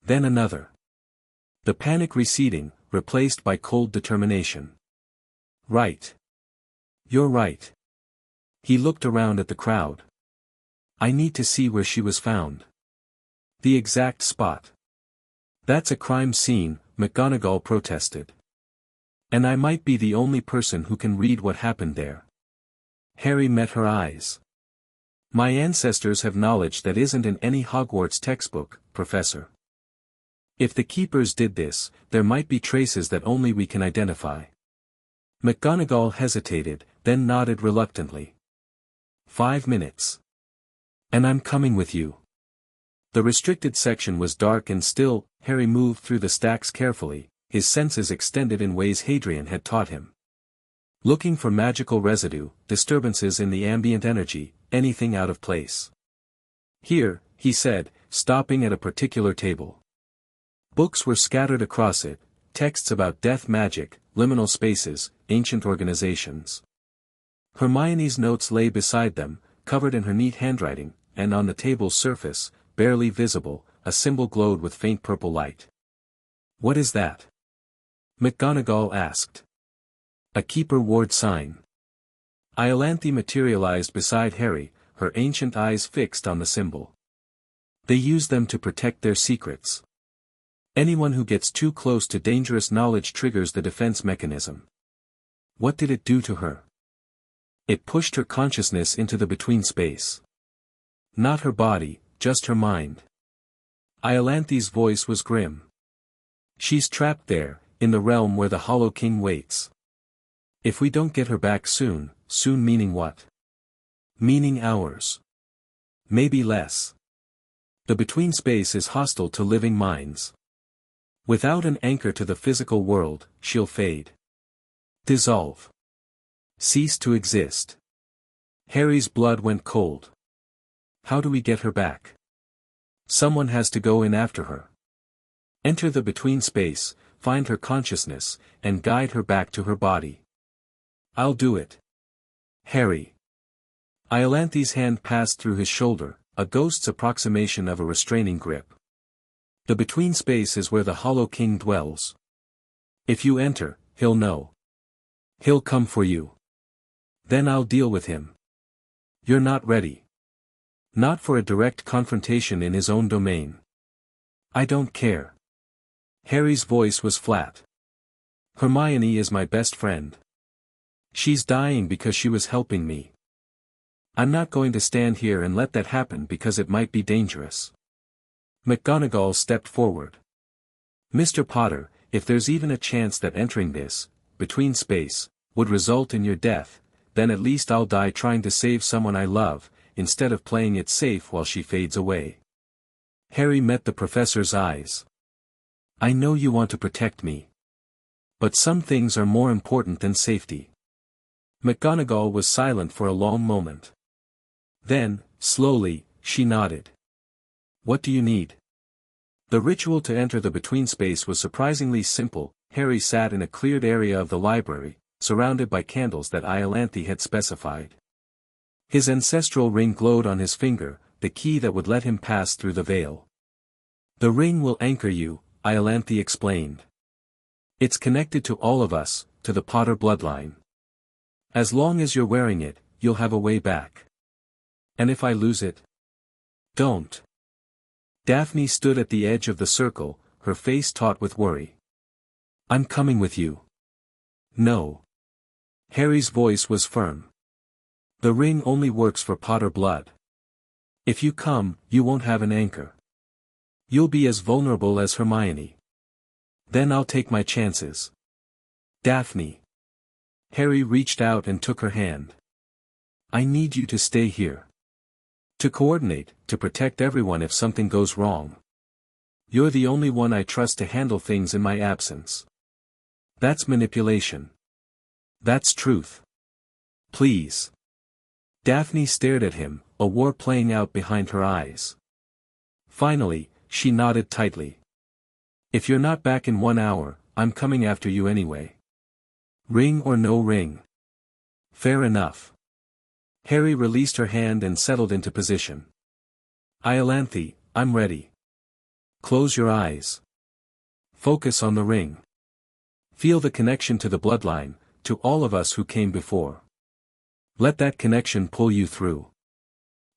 Then another. The panic receding, replaced by cold determination. Right. You're right. He looked around at the crowd. I need to see where she was found. The exact spot. That's a crime scene, McGonagall protested. And I might be the only person who can read what happened there. Harry met her eyes. My ancestors have knowledge that isn't in any Hogwarts textbook, Professor. If the Keepers did this, there might be traces that only we can identify. McGonagall hesitated, then nodded reluctantly. 5 minutes. And I'm coming with you. The restricted section was dark and still. Harry moved through the stacks carefully, his senses extended in ways Hadrian had taught him. Looking for magical residue, disturbances in the ambient energy, anything out of place. Here, he said, stopping at a particular table. Books were scattered across it, texts about death magic, liminal spaces, ancient organizations. Hermione's notes lay beside them, covered in her neat handwriting, and on the table's surface, barely visible, a symbol glowed with faint purple light. What is that? McGonagall asked. A Keeper Ward sign. Iolanthe materialized beside Harry, her ancient eyes fixed on the symbol. They use them to protect their secrets. Anyone who gets too close to dangerous knowledge triggers the defense mechanism. What did it do to her? It pushed her consciousness into the between space. Not her body, just her mind. Iolanthi's voice was grim. She's trapped there, in the realm where the Hollow King waits. If we don't get her back soon meaning what? Meaning hours. Maybe less. The between space is hostile to living minds. Without an anchor to the physical world, she'll fade. Dissolve. Cease to exist. Harry's blood went cold. How do we get her back? Someone has to go in after her. Enter the between space, find her consciousness, and guide her back to her body. I'll do it. Harry. Iolanthi's hand passed through his shoulder, a ghost's approximation of a restraining grip. The between space is where the Hollow King dwells. If you enter, he'll know. He'll come for you. Then I'll deal with him. You're not ready. Not for a direct confrontation in his own domain. I don't care. Harry's voice was flat. Hermione is my best friend. She's dying because she was helping me. I'm not going to stand here and let that happen because it might be dangerous. McGonagall stepped forward. Mr. Potter, if there's even a chance that entering this, between space, would result in your death, then at least I'll die trying to save someone I love, instead of playing it safe while she fades away. Harry met the professor's eyes. I know you want to protect me. But some things are more important than safety. McGonagall was silent for a long moment. Then, slowly, she nodded. What do you need? The ritual to enter the between space was surprisingly simple. Harry sat in a cleared area of the library, surrounded by candles that Iolanthi had specified. His ancestral ring glowed on his finger, the key that would let him pass through the veil. The ring will anchor you, Iolanthi explained. It's connected to all of us, to the Potter bloodline. As long as you're wearing it, you'll have a way back. And if I lose it? Don't. Daphne stood at the edge of the circle, her face taut with worry. I'm coming with you. No. Harry's voice was firm. The ring only works for Potter blood. If you come, you won't have an anchor. You'll be as vulnerable as Hermione. Then I'll take my chances. Daphne. Harry reached out and took her hand. I need you to stay here. To coordinate, to protect everyone if something goes wrong. You're the only one I trust to handle things in my absence. That's manipulation. That's truth. Please. Daphne stared at him, a war playing out behind her eyes. Finally, she nodded tightly. If you're not back in 1 hour, I'm coming after you anyway. Ring or no ring. Fair enough. Harry released her hand and settled into position. Iolanthi, I'm ready. Close your eyes. Focus on the ring. Feel the connection to the bloodline, to all of us who came before. Let that connection pull you through.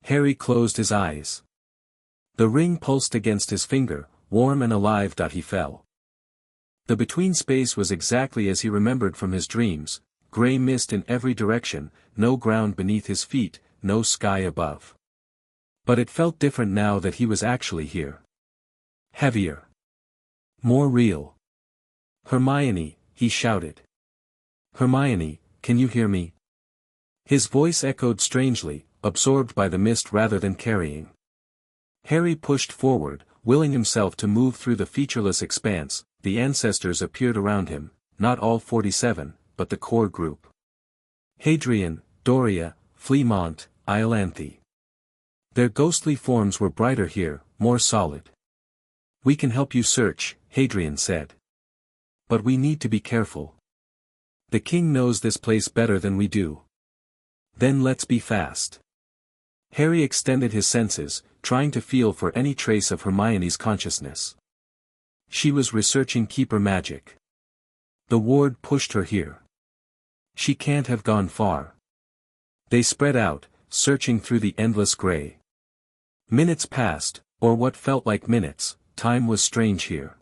Harry closed his eyes. The ring pulsed against his finger, warm and alive. He fell. The between space was exactly as he remembered from his dreams, grey mist in every direction, no ground beneath his feet, no sky above. But it felt different now that he was actually here. Heavier. More real. Hermione, he shouted. Hermione, can you hear me? His voice echoed strangely, absorbed by the mist rather than carrying. Harry pushed forward, willing himself to move through the featureless expanse. The ancestors appeared around him, not all 47, but the core group. Hadrian, Doria, Fleamont, Iolanthi. Their ghostly forms were brighter here, more solid. We can help you search, Hadrian said. But we need to be careful. The king knows this place better than we do. Then let's be fast. Harry extended his senses, trying to feel for any trace of Hermione's consciousness. She was researching keeper magic. The ward pushed her here. She can't have gone far. They spread out, searching through the endless grey. Minutes passed, or what felt like minutes. Time was strange here.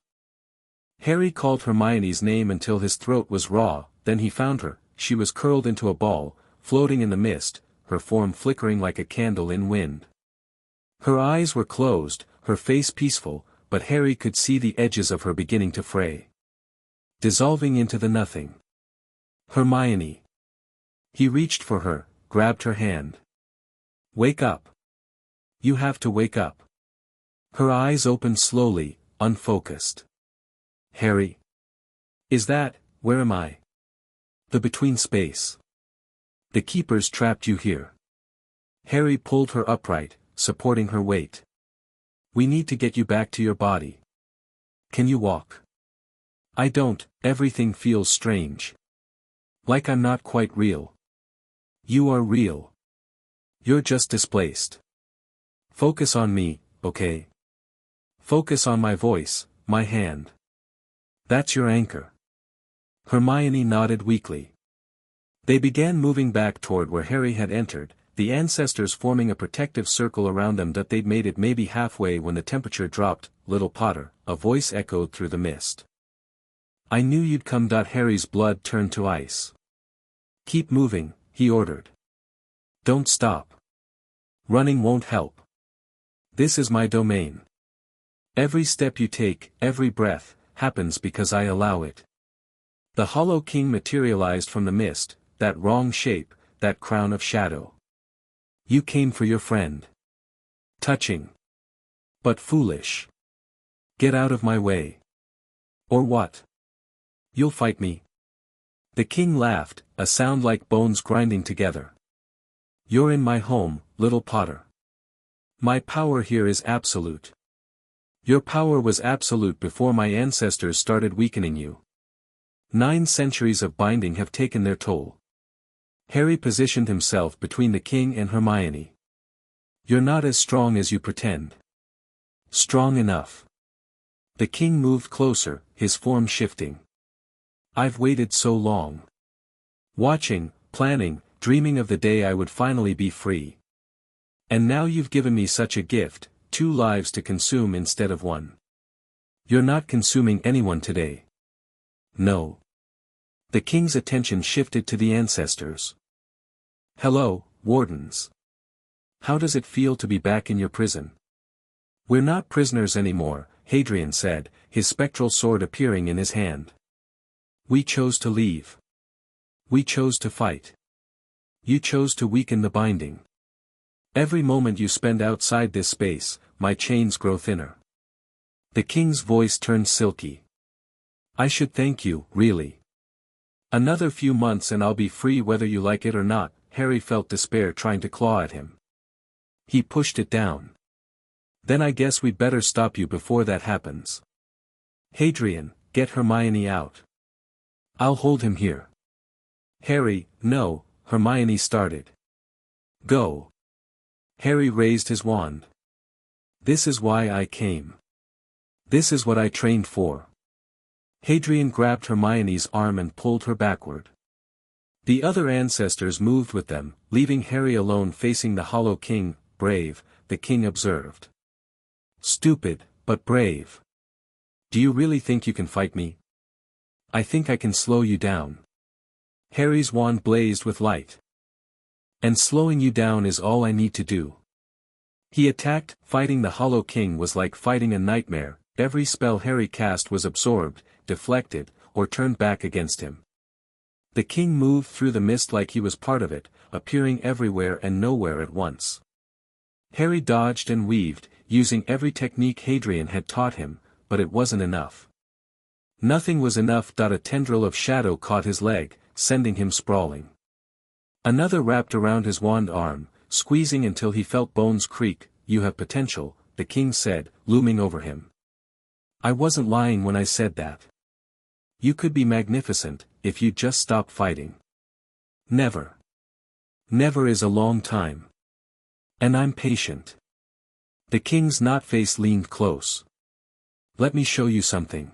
Harry called Hermione's name until his throat was raw, then he found her. She was curled into a ball, floating in the mist, her form flickering like a candle in wind. Her eyes were closed, her face peaceful, but Harry could see the edges of her beginning to fray. Dissolving into the nothing. Hermione. He reached for her, grabbed her hand. Wake up. You have to wake up. Her eyes opened slowly, unfocused. Harry. Is that, where am I? The between space. The keepers trapped you here. Harry pulled her upright, supporting her weight. We need to get you back to your body. Can you walk? I don't, everything feels strange. Like I'm not quite real. You are real. You're just displaced. Focus on me, okay? Focus on my voice, my hand. That's your anchor. Hermione nodded weakly. They began moving back toward where Harry had entered, the ancestors forming a protective circle around them that they'd made it maybe halfway when the temperature dropped. Little Potter, a voice echoed through the mist. I knew you'd come. Harry's blood turned to ice. Keep moving, he ordered. Don't stop. Running won't help. This is my domain. Every step you take, every breath, happens because I allow it. The Hollow King materialized from the mist, that wrong shape, that crown of shadow. You came for your friend. Touching. But foolish. Get out of my way. Or what? You'll fight me? The king laughed, a sound like bones grinding together. You're in my home, little Potter. My power here is absolute. Your power was absolute before my ancestors started weakening you. 9 centuries of binding have taken their toll. Harry positioned himself between the king and Hermione. You're not as strong as you pretend. Strong enough. The king moved closer, his form shifting. I've waited so long. Watching, planning, dreaming of the day I would finally be free. And now you've given me such a gift, 2 lives to consume instead of 1. You're not consuming anyone today. No. The king's attention shifted to the ancestors. Hello, wardens. How does it feel to be back in your prison? We're not prisoners anymore, Hadrian said, his spectral sword appearing in his hand. We chose to leave. We chose to fight. You chose to weaken the binding. Every moment you spend outside this space, my chains grow thinner. The king's voice turned silky. I should thank you, really. Another few months and I'll be free whether you like it or not. Harry felt despair trying to claw at him. He pushed it down. Then I guess we'd better stop you before that happens. Hadrian, get Hermione out. I'll hold him here. Harry, no, Hermione started. Go. Harry raised his wand. This is why I came. This is what I trained for. Hadrian grabbed Hermione's arm and pulled her backward. The other ancestors moved with them, leaving Harry alone facing the Hollow King. Brave, the king observed. Stupid, but brave. Do you really think you can fight me? I think I can slow you down. Harry's wand blazed with light. And slowing you down is all I need to do. He attacked. Fighting the Hollow King was like fighting a nightmare. Every spell Harry cast was absorbed, deflected, or turned back against him. The king moved through the mist like he was part of it, appearing everywhere and nowhere at once. Harry dodged and weaved, using every technique Hadrian had taught him, but it wasn't enough. Nothing was enough. A tendril of shadow caught his leg, sending him sprawling. Another wrapped around his wand arm, squeezing until he felt bones creak. You have potential, the king said, looming over him. I wasn't lying when I said that. You could be magnificent, if you'd just stop fighting. Never. Never is a long time. And I'm patient. The king's knot face leaned close. Let me show you something.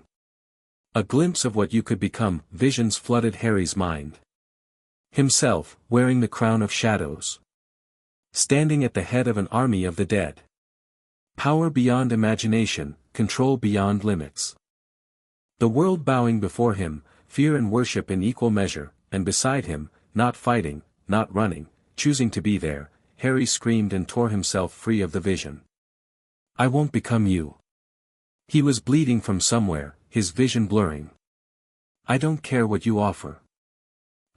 A glimpse of what you could become. Visions flooded Harry's mind. Himself, wearing the crown of shadows. Standing at the head of an army of the dead. Power beyond imagination, control beyond limits. The world bowing before him, fear and worship in equal measure, and beside him, not fighting, not running, choosing to be there, Harry screamed and tore himself free of the vision. I won't become you. He was bleeding from somewhere, his vision blurring. I don't care what you offer.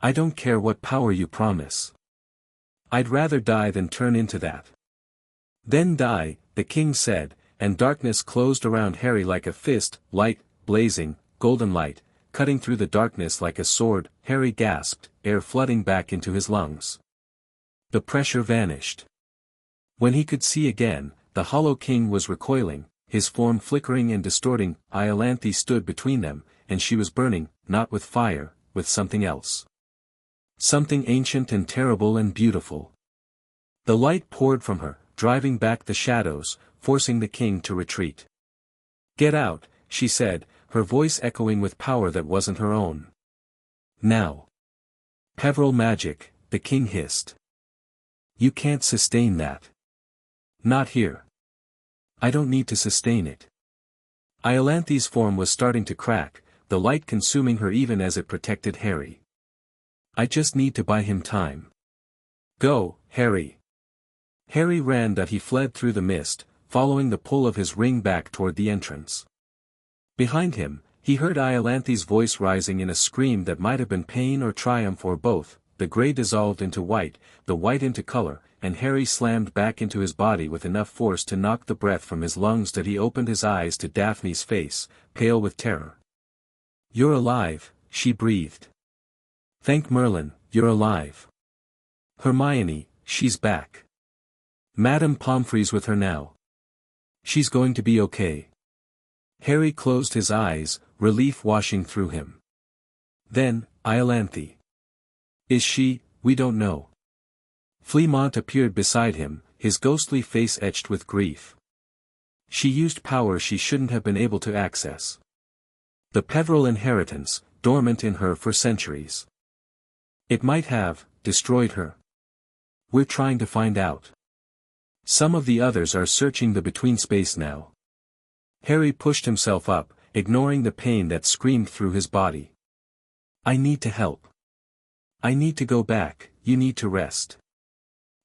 I don't care what power you promise. I'd rather die than turn into that. Then die, the king said, and darkness closed around Harry like a fist, light, blazing, golden light, cutting through the darkness like a sword. Harry gasped, air flooding back into his lungs. The pressure vanished. When he could see again, the Hollow King was recoiling, his form flickering and distorting. Iolanthe stood between them, and she was burning, not with fire, with something else. Something ancient and terrible and beautiful. The light poured from her, driving back the shadows, forcing the king to retreat. Get out, she said, her voice echoing with power that wasn't her own. Now. Peveril magic, the king hissed. You can't sustain that. Not here. I don't need to sustain it. Iolanthe's form was starting to crack, the light consuming her even as it protected Harry. I just need to buy him time. Go, Harry. Harry ran, but he fled through the mist, following the pull of his ring back toward the entrance. Behind him, he heard Iolanthe's voice rising in a scream that might have been pain or triumph or both. The grey dissolved into white, the white into color, and Harry slammed back into his body with enough force to knock the breath from his lungs that he opened his eyes to Daphne's face, pale with terror. You're alive, she breathed. Thank Merlin, you're alive. Hermione, she's back. Madame Pomfrey's with her now. She's going to be okay. Harry closed his eyes, relief washing through him. Then, Iolanthe. Is she? We don't know. Fleamont appeared beside him, his ghostly face etched with grief. She used power she shouldn't have been able to access. The Peveril inheritance, dormant in her for centuries. It might have destroyed her. We're trying to find out. Some of the others are searching the between space now. Harry pushed himself up, ignoring the pain that screamed through his body. I need to help. I need to go back, you need to rest.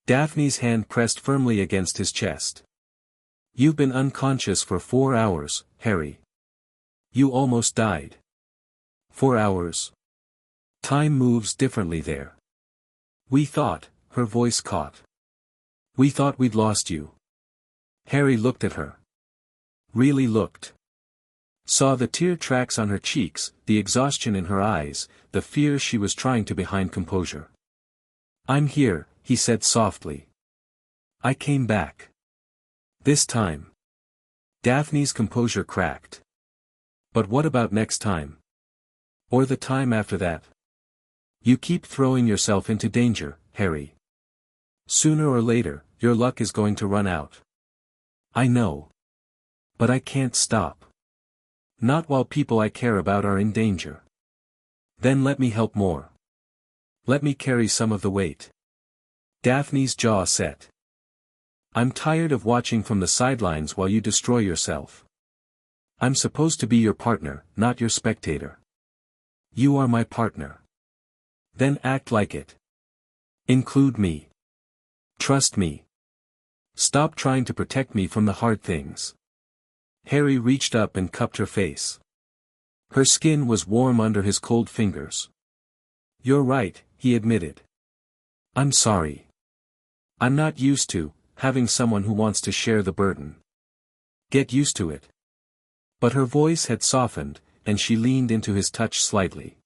Daphne's hand pressed firmly against his chest. You've been unconscious for 4 hours, Harry. You almost died. 4 hours. Time moves differently there. We thought, her voice caught. We thought we'd lost you. Harry looked at her. Really looked. Saw the tear tracks on her cheeks, the exhaustion in her eyes, the fear she was trying to behind composure. I'm here, he said softly. I came back. This time. Daphne's composure cracked. But what about next time? Or the time after that? You keep throwing yourself into danger, Harry. Sooner or later, your luck is going to run out. I know. But I can't stop. Not while people I care about are in danger. Then let me help more. Let me carry some of the weight. Daphne's jaw set. I'm tired of watching from the sidelines while you destroy yourself. I'm supposed to be your partner, not your spectator. You are my partner. Then act like it. Include me. Trust me. Stop trying to protect me from the hard things. Harry reached up and cupped her face. Her skin was warm under his cold fingers. You're right, he admitted. I'm sorry. I'm not used to having someone who wants to share the burden. Get used to it. But her voice had softened, and she leaned into his touch slightly.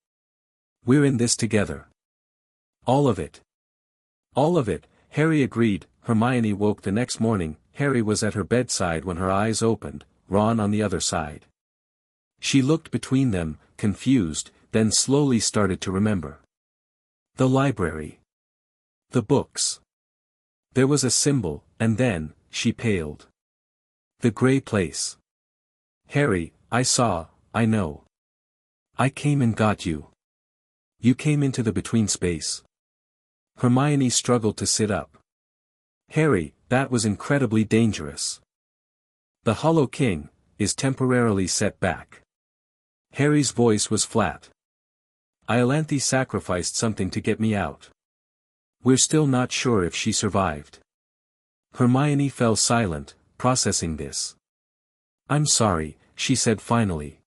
We're in this together. All of it. All of it, Harry agreed. Hermione woke the next morning. Harry was at her bedside when her eyes opened, Ron on the other side. She looked between them, confused, then slowly started to remember. The library. The books. There was a symbol, and then, she paled. The gray place. Harry, I saw, I know. I came and got you. You came into the between space. Hermione struggled to sit up. Harry, that was incredibly dangerous. The Hollow King is temporarily set back. Harry's voice was flat. Iolanthe sacrificed something to get me out. We're still not sure if she survived. Hermione fell silent, processing this. I'm sorry, she said finally.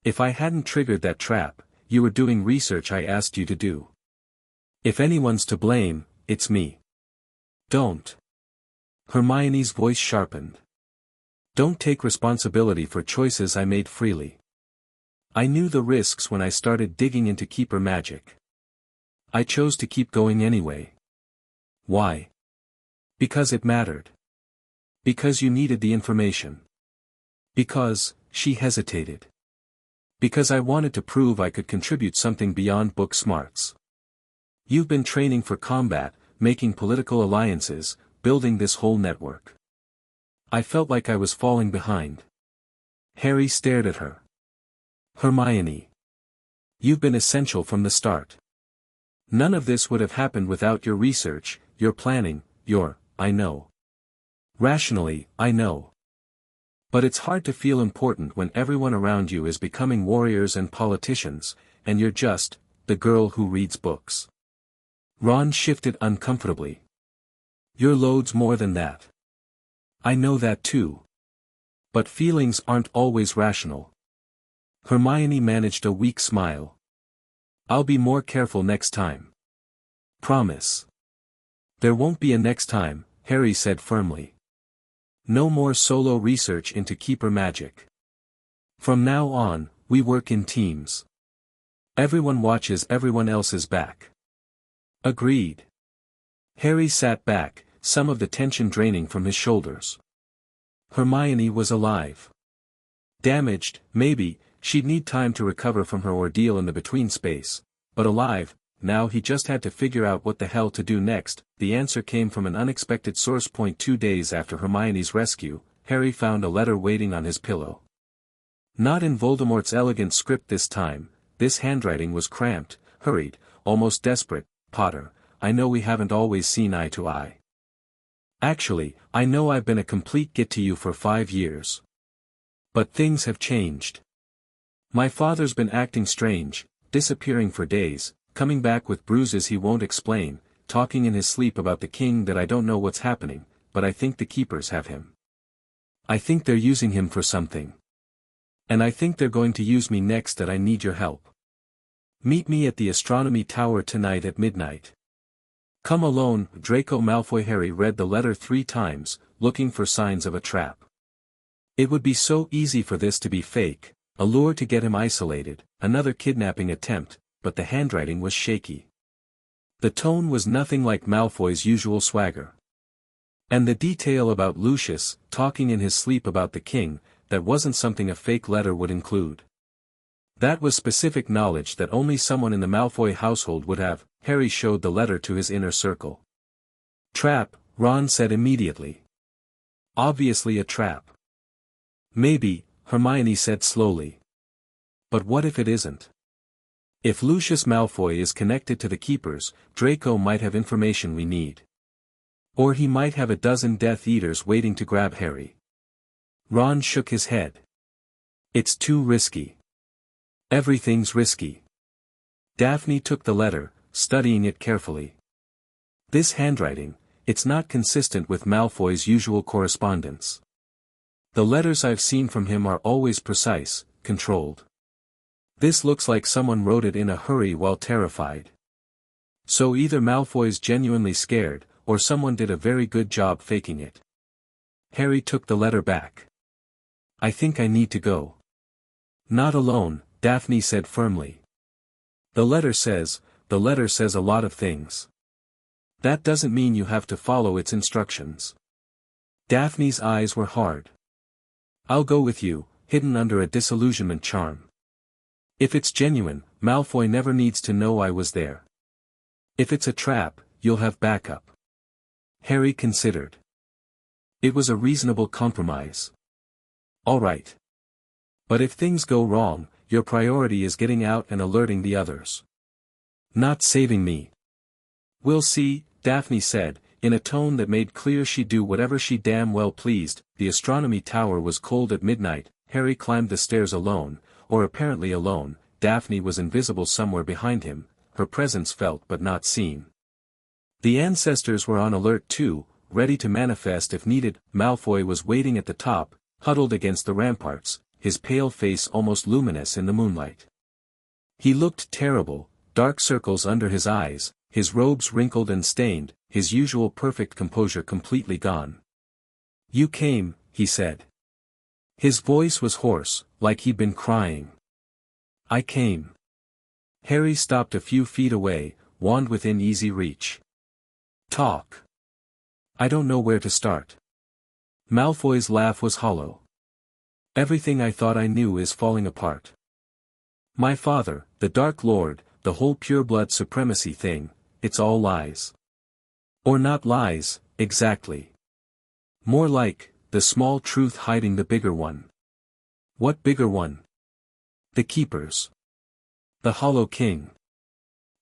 If I hadn't triggered that trap, you were doing research I asked you to do. If anyone's to blame, it's me. Don't. Hermione's voice sharpened. Don't take responsibility for choices I made freely. I knew the risks when I started digging into Keeper magic. I chose to keep going anyway. Why? Because it mattered. Because you needed the information. Because, she hesitated. Because I wanted to prove I could contribute something beyond book smarts. You've been training for combat, making political alliances, building this whole network. I felt like I was falling behind. Harry stared at her. Hermione. You've been essential from the start. None of this would have happened without your research, your planning, I know. Rationally, I know. But it's hard to feel important when everyone around you is becoming warriors and politicians, and you're just, the girl who reads books. Ron shifted uncomfortably. Your load's more than that. I know that too. But feelings aren't always rational. Hermione managed a weak smile. I'll be more careful next time. Promise. There won't be a next time, Harry said firmly. No more solo research into Keeper magic. From now on, we work in teams. Everyone watches everyone else's back. Agreed. Harry sat back, some of the tension draining from his shoulders. Hermione was alive. Damaged, maybe, she'd need time to recover from her ordeal in the between space, but alive, now he just had to figure out what the hell to do next. The answer came from an unexpected source. 2 days after Hermione's rescue, Harry found a letter waiting on his pillow. Not in Voldemort's elegant script this time, this handwriting was cramped, hurried, almost desperate. Potter, I know we haven't always seen eye to eye. Actually, I know I've been a complete git to you for 5 years. But things have changed. My father's been acting strange, disappearing for days, coming back with bruises he won't explain, talking in his sleep about the king that I don't know what's happening, but I think the keepers have him. I think they're using him for something. And I think they're going to use me next. That I need your help. Meet me at the Astronomy Tower tonight at midnight. Come alone. Draco Malfoy. Harry read the letter 3 times, looking for signs of a trap. It would be so easy for this to be fake, a lure to get him isolated, another kidnapping attempt, but the handwriting was shaky. The tone was nothing like Malfoy's usual swagger. And the detail about Lucius, talking in his sleep about the king, that wasn't something a fake letter would include. That was specific knowledge that only someone in the Malfoy household would have. Harry showed the letter to his inner circle. Trap, Ron said immediately. Obviously a trap. Maybe, Hermione said slowly. But what if it isn't? If Lucius Malfoy is connected to the Keepers, Draco might have information we need. Or he might have a dozen Death Eaters waiting to grab Harry. Ron shook his head. It's too risky. Everything's risky. Daphne took the letter, studying it carefully. This handwriting, it's not consistent with Malfoy's usual correspondence. The letters I've seen from him are always precise, controlled. This looks like someone wrote it in a hurry while terrified. So either Malfoy's genuinely scared, or someone did a very good job faking it. Harry took the letter back. I think I need to go. Not alone, Daphne said firmly. The letter says a lot of things. That doesn't mean you have to follow its instructions. Daphne's eyes were hard. I'll go with you, hidden under a disillusionment charm. If it's genuine, Malfoy never needs to know I was there. If it's a trap, you'll have backup. Harry considered. It was a reasonable compromise. All right. But if things go wrong, your priority is getting out and alerting the others. Not saving me. We'll see, Daphne said, in a tone that made clear she'd do whatever she damn well pleased. The Astronomy Tower was cold at midnight. Harry climbed the stairs alone, or apparently alone. Daphne was invisible somewhere behind him, her presence felt but not seen. The ancestors were on alert too, ready to manifest if needed. Malfoy was waiting at the top, huddled against the ramparts, his pale face almost luminous in the moonlight. He looked terrible, dark circles under his eyes, his robes wrinkled and stained, his usual perfect composure completely gone. "You came," he said. His voice was hoarse, like he'd been crying. "I came." Harry stopped a few feet away, wand within easy reach. "Talk." "I don't know where to start." Malfoy's laugh was hollow. "Everything I thought I knew is falling apart. My father, the Dark Lord, the whole pureblood supremacy thing, it's all lies. Or not lies, exactly. More like, the small truth hiding the bigger one." "What bigger one?" "The Keepers. The Hollow King.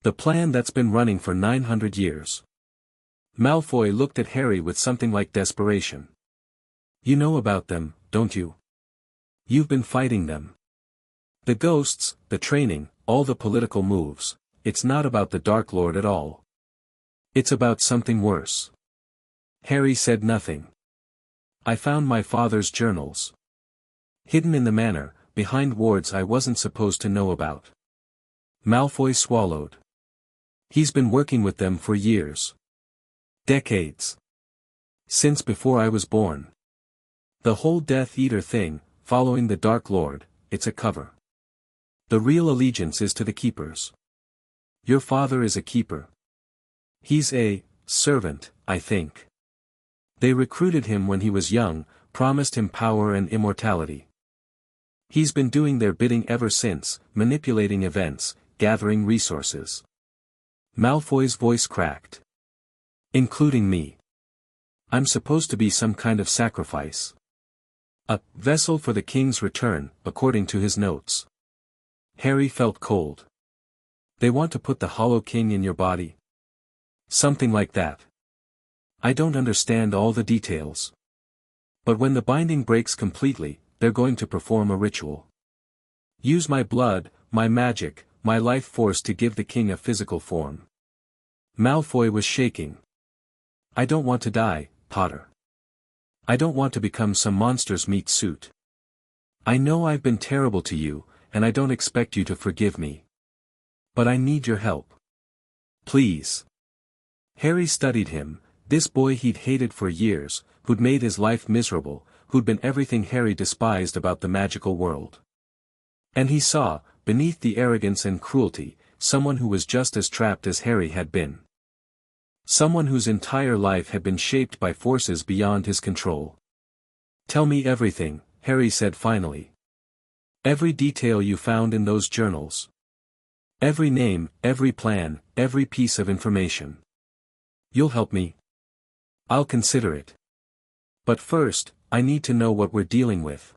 The plan that's been running for 900 years. Malfoy looked at Harry with something like desperation. "You know about them, don't you? You've been fighting them. The ghosts, the training, all the political moves, it's not about the Dark Lord at all. It's about something worse." Harry said nothing. "I found my father's journals. Hidden in the manor, behind wards I wasn't supposed to know about." Malfoy swallowed. "He's been working with them for years. Decades. Since before I was born. The whole Death Eater thing, following the Dark Lord, it's a cover. The real allegiance is to the Keepers. Your father is a Keeper. He's a servant, I think. They recruited him when he was young, promised him power and immortality. He's been doing their bidding ever since, manipulating events, gathering resources." Malfoy's voice cracked. "Including me. I'm supposed to be some kind of sacrifice. A vessel for the king's return, according to his notes." Harry felt cold. "They want to put the Hollow King in your body?" "Something like that. I don't understand all the details. But when the binding breaks completely, they're going to perform a ritual. Use my blood, my magic, my life force to give the king a physical form." Malfoy was shaking. "I don't want to die, Potter. I don't want to become some monster's meat suit. I know I've been terrible to you, and I don't expect you to forgive me. But I need your help. Please." Harry studied him, this boy he'd hated for years, who'd made his life miserable, who'd been everything Harry despised about the magical world. And he saw, beneath the arrogance and cruelty, someone who was just as trapped as Harry had been. Someone whose entire life had been shaped by forces beyond his control. "Tell me everything," Harry said finally. "Every detail you found in those journals. Every name, every plan, every piece of information. You'll help me? I'll consider it. But first, I need to know what we're dealing with."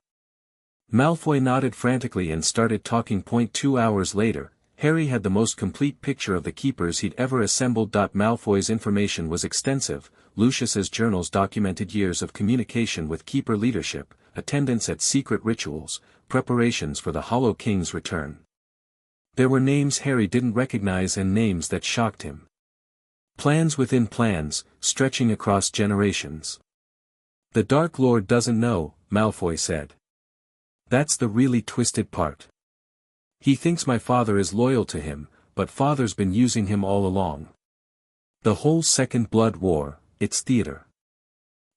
Malfoy nodded frantically and started talking. 2 hours later, Harry had the most complete picture of the Keepers he'd ever assembled. Malfoy's information was extensive. Lucius's journals documented years of communication with Keeper leadership, attendance at secret rituals, preparations for the Hollow King's return. There were names Harry didn't recognize and names that shocked him. Plans within plans, stretching across generations. "The Dark Lord doesn't know," Malfoy said. "That's the really twisted part. He thinks my father is loyal to him, but father's been using him all along. The whole Second Blood War, it's theater.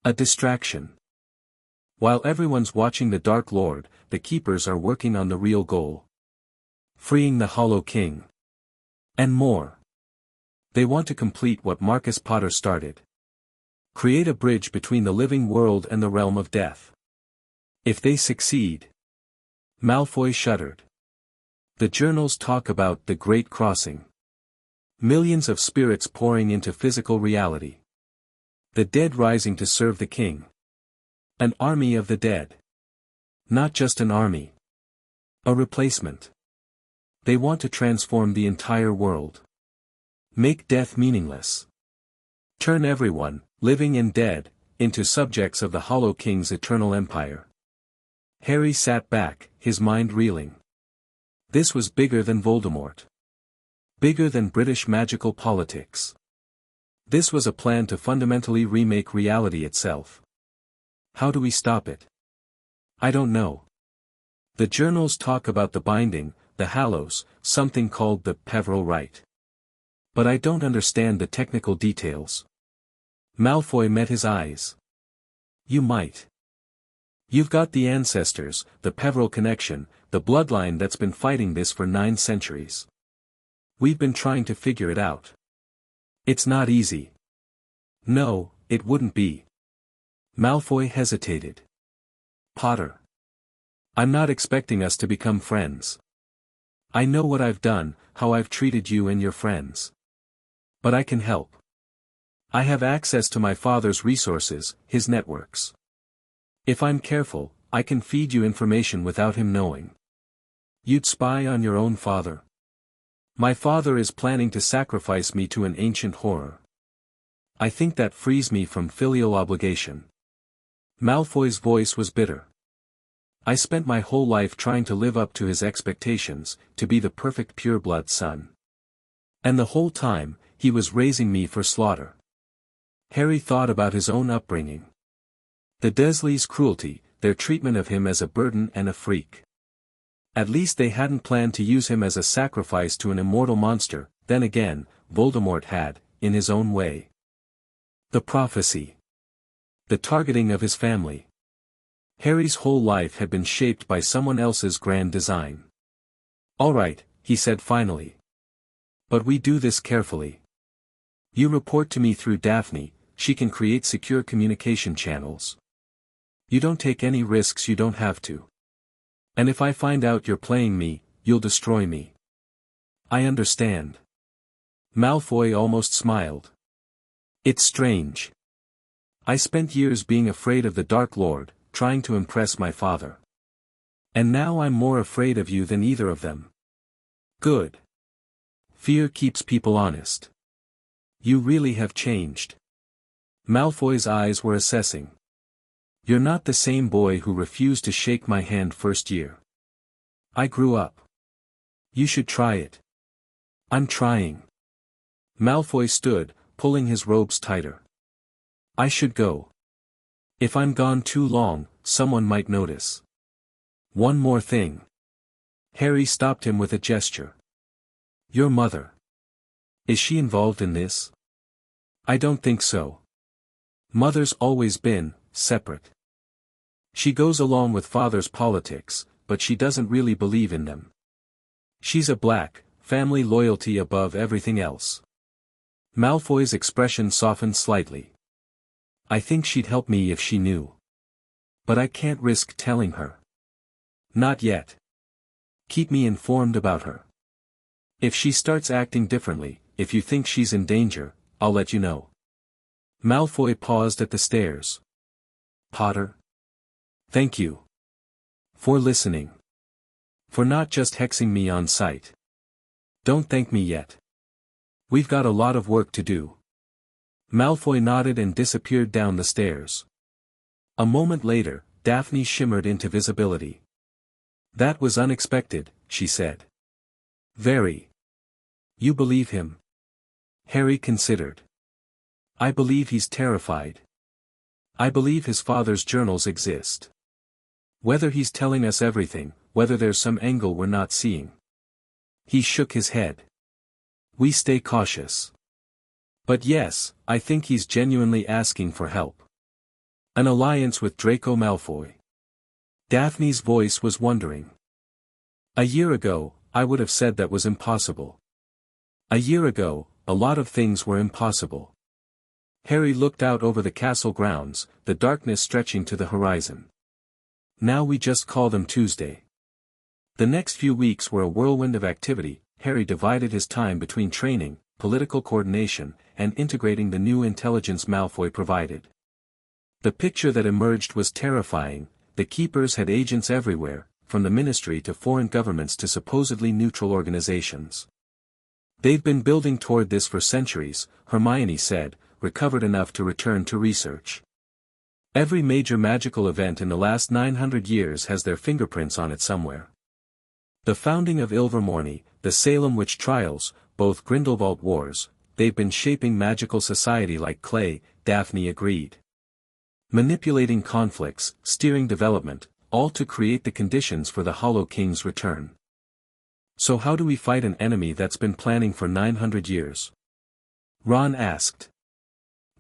A distraction. While everyone's watching the Dark Lord, the Keepers are working on the real goal. Freeing the Hollow King. And more. They want to complete what Marcus Potter started. Create a bridge between the living world and the realm of death. If they succeed." Malfoy shuddered. "The journals talk about the Great Crossing. Millions of spirits pouring into physical reality. The dead rising to serve the king. An army of the dead. Not just an army. A replacement. They want to transform the entire world. Make death meaningless. Turn everyone, living and dead, into subjects of the Hollow King's eternal empire." Harry sat back, his mind reeling. This was bigger than Voldemort. Bigger than British magical politics. This was a plan to fundamentally remake reality itself. How do we stop it? I don't know. The journals talk about the binding, the hallows, something called the Peveril rite. But I don't understand the technical details. Malfoy met his eyes. You might. You've got the ancestors, the Peveril connection, the bloodline that's been fighting this for 9 centuries. We've been trying to figure it out. It's not easy. No, it wouldn't be. Malfoy hesitated. Potter. I'm not expecting us to become friends. I know what I've done, how I've treated you and your friends. But I can help. I have access to my father's resources, his networks. If I'm careful, I can feed you information without him knowing. You'd spy on your own father. My father is planning to sacrifice me to an ancient horror. I think that frees me from filial obligation. Malfoy's voice was bitter. I spent my whole life trying to live up to his expectations, to be the perfect pureblood son. And the whole time, he was raising me for slaughter. Harry thought about his own upbringing. The Dursleys' cruelty, their treatment of him as a burden and a freak. At least they hadn't planned to use him as a sacrifice to an immortal monster, then again, Voldemort had, in his own way. The prophecy. The targeting of his family. Harry's whole life had been shaped by someone else's grand design. All right, he said finally. But we do this carefully. You report to me through Daphne, she can create secure communication channels. You don't take any risks you don't have to. And if I find out you're playing me, you'll destroy me. I understand. Malfoy almost smiled. It's strange. I spent years being afraid of the Dark Lord, trying to impress my father. And now I'm more afraid of you than either of them. Good. Fear keeps people honest. You really have changed. Malfoy's eyes were assessing. You're not the same boy who refused to shake my hand first year. I grew up. You should try it. I'm trying. Malfoy stood, pulling his robes tighter. I should go. If I'm gone too long, someone might notice. One more thing. Harry stopped him with a gesture. Your mother. Is she involved in this? I don't think so. Mother's always been separate. She goes along with father's politics, but she doesn't really believe in them. She's a Black, family loyalty above everything else. Malfoy's expression softened slightly. I think she'd help me if she knew. But I can't risk telling her. Not yet. Keep me informed about her. If she starts acting differently, if you think she's in danger, I'll let you know. Malfoy paused at the stairs. Potter. Thank you. For listening. For not just hexing me on sight. Don't thank me yet. We've got a lot of work to do. Malfoy nodded and disappeared down the stairs. A moment later, Daphne shimmered into visibility. That was unexpected, she said. Very. You believe him? Harry considered. I believe he's terrified. I believe his father's journals exist. Whether he's telling us everything, whether there's some angle we're not seeing. He shook his head. We stay cautious. But yes, I think he's genuinely asking for help. An alliance with Draco Malfoy. Daphne's voice was wondering. A year ago, I would have said that was impossible. A year ago, a lot of things were impossible. Harry looked out over the castle grounds, the darkness stretching to the horizon. Now we just call them Tuesday. The next few weeks were a whirlwind of activity. Harry divided his time between training, political coordination, and integrating the new intelligence Malfoy provided. The picture that emerged was terrifying. The Keepers had agents everywhere, from the Ministry to foreign governments to supposedly neutral organizations. They've been building toward this for centuries, Hermione said, recovered enough to return to research. Every major magical event in the last 900 years has their fingerprints on it somewhere. The founding of Ilvermorny, the Salem witch trials, both Grindelwald wars, they've been shaping magical society like clay, Daphne agreed. Manipulating conflicts, steering development, all to create the conditions for the Hollow King's return. So how do we fight an enemy that's been planning for 900 years? Ron asked.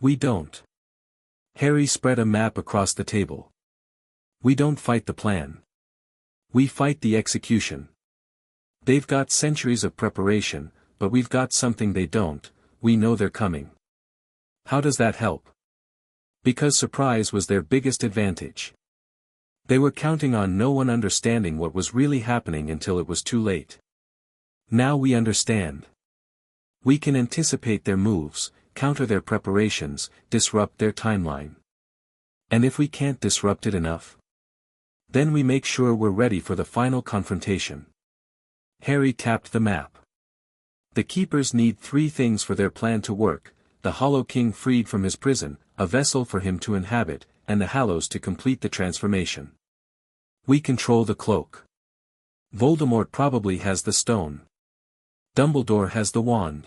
We don't. Harry spread a map across the table. We don't fight the plan. We fight the execution. They've got centuries of preparation, but we've got something they don't: we know they're coming. How does that help? Because surprise was their biggest advantage. They were counting on no one understanding what was really happening until it was too late. Now we understand. We can anticipate their moves, counter their preparations, disrupt their timeline. And if we can't disrupt it enough, then we make sure we're ready for the final confrontation. Harry tapped the map. The Keepers need 3 things for their plan to work: the Hollow King freed from his prison, a vessel for him to inhabit, and the Hallows to complete the transformation. We control the cloak. Voldemort probably has the stone. Dumbledore has the wand.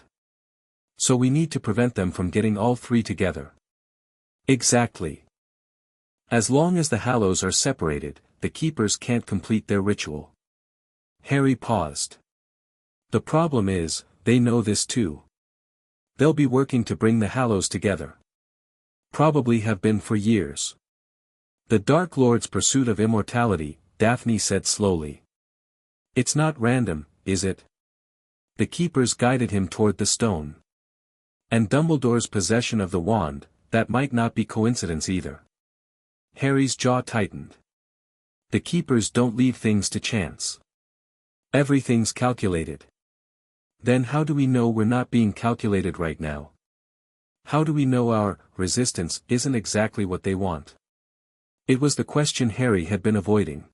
So we need to prevent them from getting all 3 together. Exactly. As long as the Hallows are separated, the Keepers can't complete their ritual. Harry paused. The problem is, they know this too. They'll be working to bring the Hallows together. Probably have been for years. The Dark Lord's pursuit of immortality, Daphne said slowly. It's not random, is it? The Keepers guided him toward the stone. And Dumbledore's possession of the wand, that might not be coincidence either. Harry's jaw tightened. The Keepers don't leave things to chance. Everything's calculated. Then how do we know we're not being calculated right now? How do we know our resistance isn't exactly what they want? It was the question Harry had been avoiding.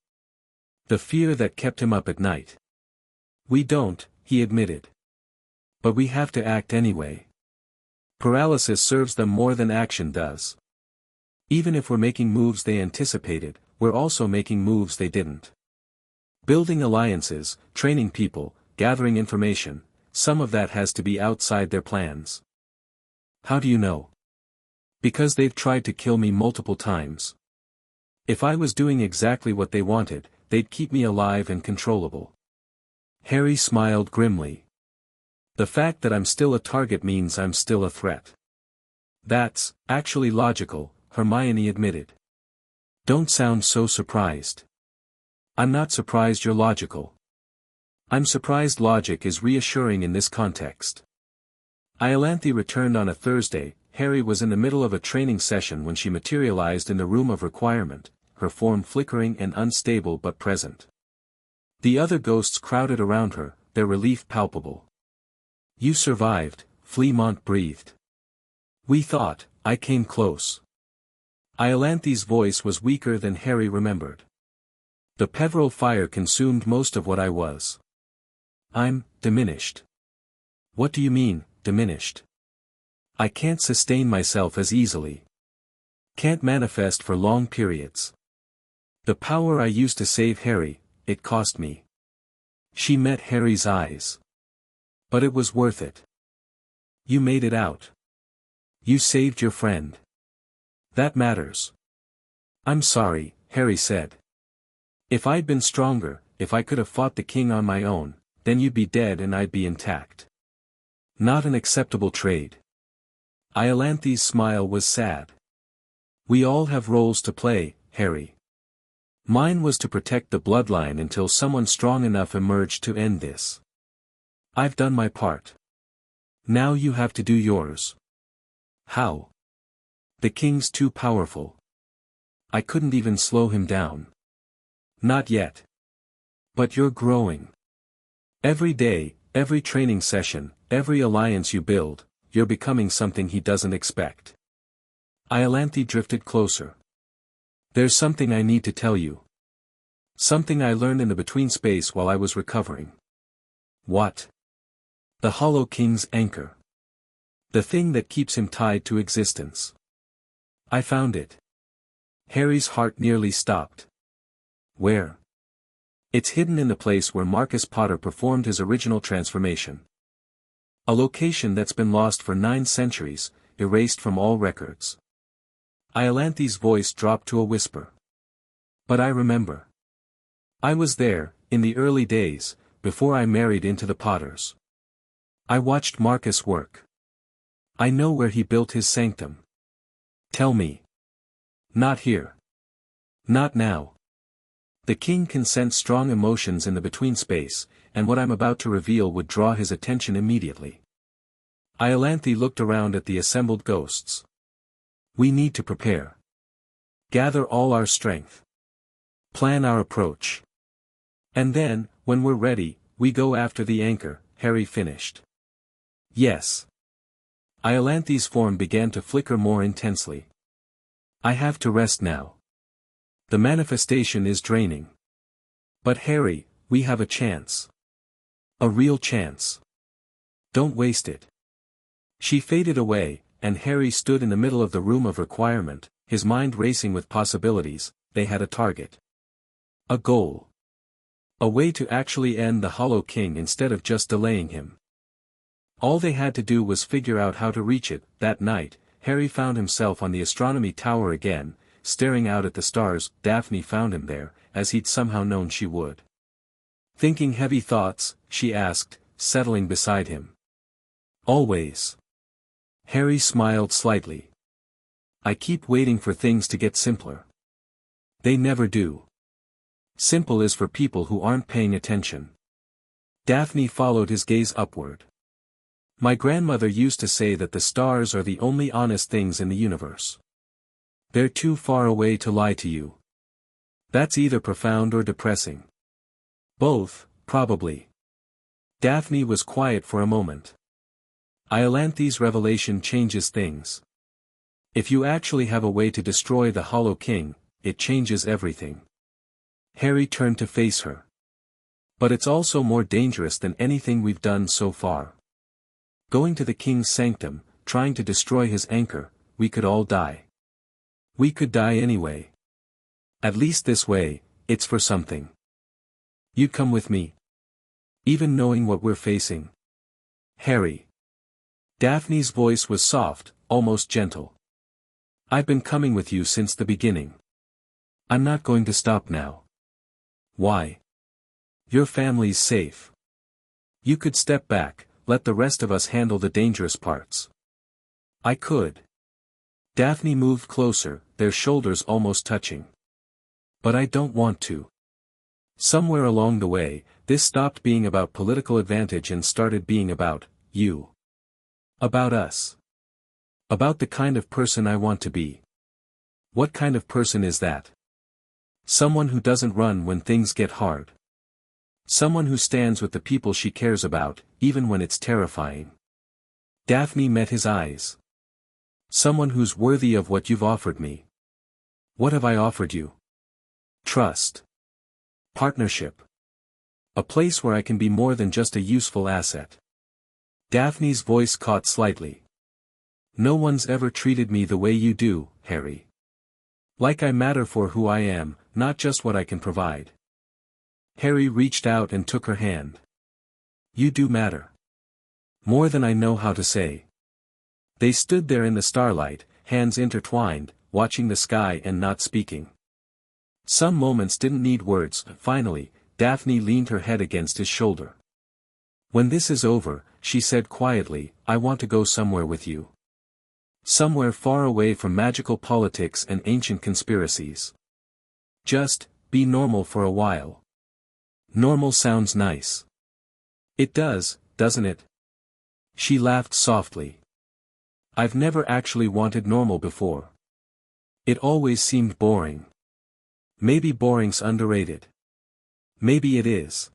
The fear that kept him up at night. We don't, he admitted. But we have to act anyway. Paralysis serves them more than action does. Even if we're making moves they anticipated, we're also making moves they didn't. Building alliances, training people, gathering information, some of that has to be outside their plans. How do you know? Because they've tried to kill me multiple times. If I was doing exactly what they wanted, they'd keep me alive and controllable. Harry smiled grimly. The fact that I'm still a target means I'm still a threat. That's actually logical, Hermione admitted. Don't sound so surprised. I'm not surprised you're logical. I'm surprised logic is reassuring in this context. Iolanthe returned on a Thursday. Harry was in the middle of a training session when she materialized in the room of requirement, her form flickering and unstable but present. The other ghosts crowded around her, their relief palpable. You survived, Fleamont breathed. We thought, I came close. Iolanthe's voice was weaker than Harry remembered. The Peveril fire consumed most of what I was. I'm diminished. What do you mean, diminished? I can't sustain myself as easily. Can't manifest for long periods. The power I used to save Harry, it cost me. She met Harry's eyes. But it was worth it. You made it out. You saved your friend. That matters. I'm sorry, Harry said. If I'd been stronger, if I could have fought the king on my own, then you'd be dead and I'd be intact. Not an acceptable trade. Iolanthe's smile was sad. We all have roles to play, Harry. Mine was to protect the bloodline until someone strong enough emerged to end this. I've done my part. Now you have to do yours. How? The king's too powerful. I couldn't even slow him down. Not yet. But you're growing. Every day, every training session, every alliance you build, you're becoming something he doesn't expect. Iolanthe drifted closer. There's something I need to tell you. Something I learned in the between space while I was recovering. What? The Hollow King's anchor. The thing that keeps him tied to existence. I found it. Harry's heart nearly stopped. Where? It's hidden in the place where Marcus Potter performed his original transformation. A location that's been lost for 9 centuries, erased from all records. Iolanthi's voice dropped to a whisper. But I remember. I was there, in the early days, before I married into the Potters. I watched Marcus work. I know where he built his sanctum. Tell me. Not here. Not now. The king can sense strong emotions in the between space, and what I'm about to reveal would draw his attention immediately. Iolanthi looked around at the assembled ghosts. We need to prepare. Gather all our strength. Plan our approach. And then, when we're ready, we go after the anchor, Harry finished. Yes. Iolanthi's form began to flicker more intensely. I have to rest now. The manifestation is draining. But Harry, we have a chance. A real chance. Don't waste it. She faded away, and Harry stood in the middle of the room of requirement, his mind racing with possibilities. They had a target. A goal. A way to actually end the Hollow King instead of just delaying him. All they had to do was figure out how to reach it. That night, Harry found himself on the astronomy tower again, staring out at the stars. Daphne found him there, as he'd somehow known she would. Thinking heavy thoughts, she asked, settling beside him. Always. Harry smiled slightly. I keep waiting for things to get simpler. They never do. Simple is for people who aren't paying attention. Daphne followed his gaze upward. My grandmother used to say that the stars are the only honest things in the universe. They're too far away to lie to you. That's either profound or depressing. Both, probably. Daphne was quiet for a moment. Iolanthi's revelation changes things. If you actually have a way to destroy the Hollow King, it changes everything. Harry turned to face her. But it's also more dangerous than anything we've done so far. Going to the king's sanctum, trying to destroy his anchor, we could all die. We could die anyway. At least this way, it's for something. You'd come with me? Even knowing what we're facing? Harry. Daphne's voice was soft, almost gentle. I've been coming with you since the beginning. I'm not going to stop now. Why? Your family's safe. You could step back, let the rest of us handle the dangerous parts. I could. Daphne moved closer, their shoulders almost touching. But I don't want to. Somewhere along the way, this stopped being about political advantage and started being about you. About us. About the kind of person I want to be. What kind of person is that? Someone who doesn't run when things get hard. Someone who stands with the people she cares about, even when it's terrifying. Daphne met his eyes. Someone who's worthy of what you've offered me. What have I offered you? Trust. Partnership. A place where I can be more than just a useful asset. Daphne's voice caught slightly. No one's ever treated me the way you do, Harry. Like I matter for who I am, not just what I can provide. Harry reached out and took her hand. You do matter. More than I know how to say. They stood there in the starlight, hands intertwined, watching the sky and not speaking. Some moments didn't need words. Finally, Daphne leaned her head against his shoulder. When this is over, she said quietly, I want to go somewhere with you. Somewhere far away from magical politics and ancient conspiracies. Just, be normal for a while. Normal sounds nice. It does, doesn't it? She laughed softly. I've never actually wanted normal before. It always seemed boring. Maybe boring's underrated. Maybe it is.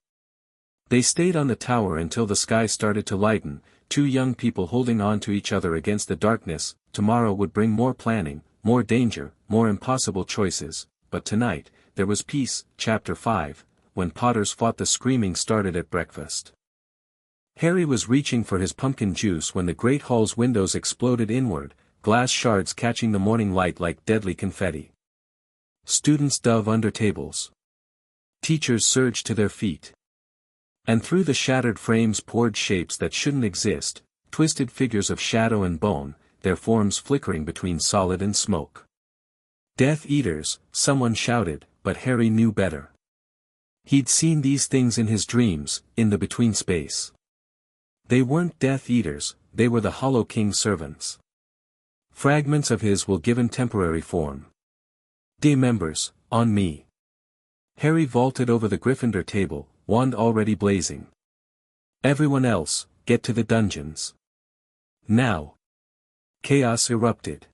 They stayed on the tower until the sky started to lighten, two young people holding on to each other against the darkness. Tomorrow would bring more planning, more danger, more impossible choices, but tonight, there was peace. Chapter 5, When Potters Fought. The screaming started at breakfast. Harry was reaching for his pumpkin juice when the great hall's windows exploded inward, glass shards catching the morning light like deadly confetti. Students dove under tables. Teachers surged to their feet. And through the shattered frames poured shapes that shouldn't exist, twisted figures of shadow and bone, their forms flickering between solid and smoke. Death Eaters, someone shouted, but Harry knew better. He'd seen these things in his dreams, in the between space. They weren't Death Eaters, they were the Hollow King's servants. Fragments of his will given temporary form. DA members, on me. Harry vaulted over the Gryffindor table, wand already blazing. Everyone else, get to the dungeons. Now. Chaos erupted.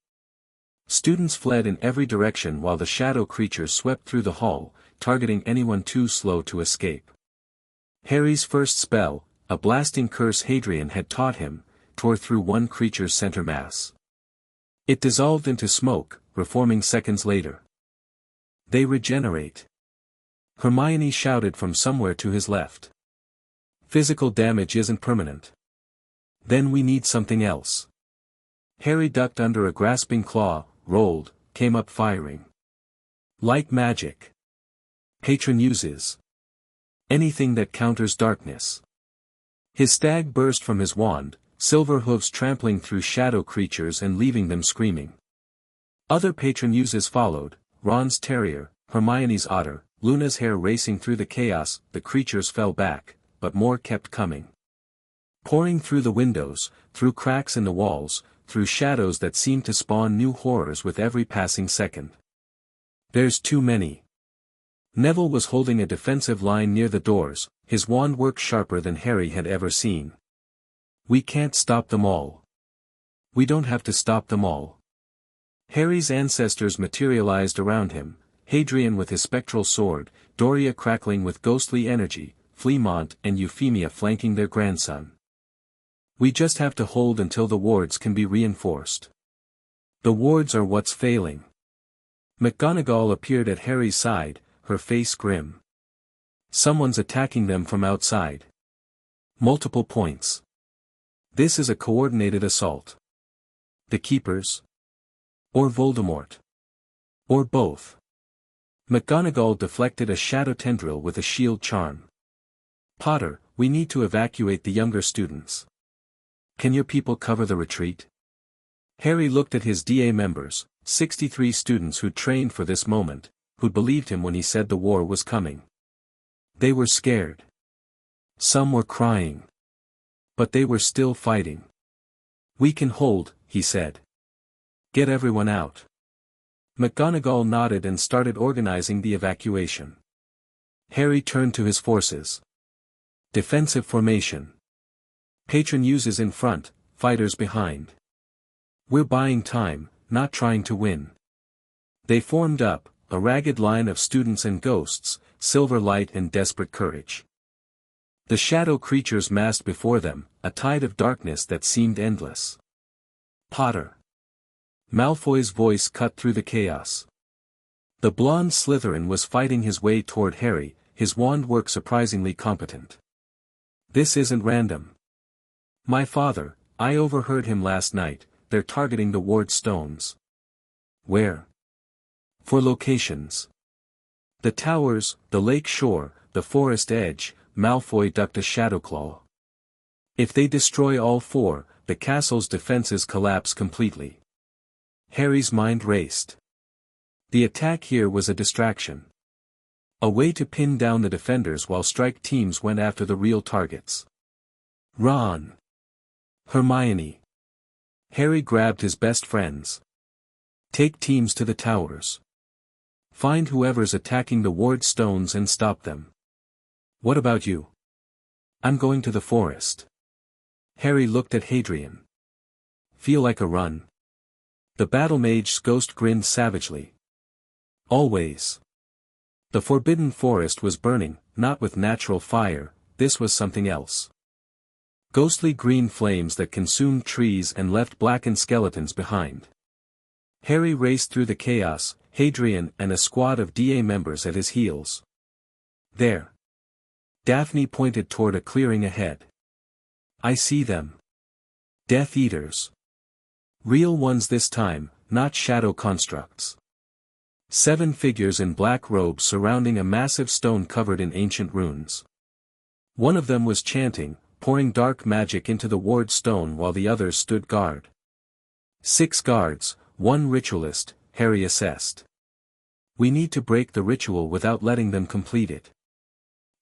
Students fled in every direction while the shadow creatures swept through the hall, targeting anyone too slow to escape. Harry's first spell, a blasting curse Hadrian had taught him, tore through one creature's center mass. It dissolved into smoke, reforming seconds later. They regenerate. Hermione shouted from somewhere to his left. Physical damage isn't permanent. Then we need something else. Harry ducked under a grasping claw, rolled, came up firing. Like magic. Patron uses anything that counters darkness. His stag burst from his wand, silver hooves trampling through shadow creatures and leaving them screaming. Other patron uses followed, Ron's terrier, Hermione's otter, Luna's hare racing through the chaos. The creatures fell back, but more kept coming. Pouring through the windows, through cracks in the walls, through shadows that seemed to spawn new horrors with every passing second. There's too many. Neville was holding a defensive line near the doors, his wand work sharper than Harry had ever seen. We can't stop them all. We don't have to stop them all. Harry's ancestors materialized around him, Hadrian with his spectral sword, Doria crackling with ghostly energy, Fleamont and Euphemia flanking their grandson. We just have to hold until the wards can be reinforced. The wards are what's failing. McGonagall appeared at Harry's side, her face grim. Someone's attacking them from outside. Multiple points. This is a coordinated assault. The Keepers? Or Voldemort? Or both? McGonagall deflected a shadow tendril with a shield charm. Potter, we need to evacuate the younger students. Can your people cover the retreat? Harry looked at his DA members, 63 students who'd trained for this moment, who'd believed him when he said the war was coming. They were scared. Some were crying. But they were still fighting. We can hold, he said. Get everyone out. McGonagall nodded and started organizing the evacuation. Harry turned to his forces. Defensive formation. Patron uses in front, fighters behind. We're buying time, not trying to win. They formed up, a ragged line of students and ghosts, silver light and desperate courage. The shadow creatures massed before them, a tide of darkness that seemed endless. Potter. Malfoy's voice cut through the chaos. The blonde Slytherin was fighting his way toward Harry, his wand work surprisingly competent. This isn't random. My father, I overheard him last night, they're targeting the ward stones. Where? For locations. The towers, the lake shore, the forest edge. Malfoy ducked a shadow claw. If they destroy all four, the castle's defenses collapse completely. Harry's mind raced. The attack here was a distraction. A way to pin down the defenders while strike teams went after the real targets. Ron. Hermione. Harry grabbed his best friends. Take teams to the towers. Find whoever's attacking the ward stones and stop them. What about you? I'm going to the forest. Harry looked at Hadrian. Feel like a run? The battle mage's ghost grinned savagely. Always. The forbidden forest was burning, not with natural fire, this was something else. Ghostly green flames that consumed trees and left blackened skeletons behind. Harry raced through the chaos, Hadrian and a squad of DA members at his heels. There. Daphne pointed toward a clearing ahead. I see them. Death Eaters. Real ones this time, not shadow constructs. 7 figures in black robes surrounding a massive stone covered in ancient runes. One of them was chanting, pouring dark magic into the ward stone while the others stood guard. 6 guards, 1 ritualist, Harry assessed. We need to break the ritual without letting them complete it.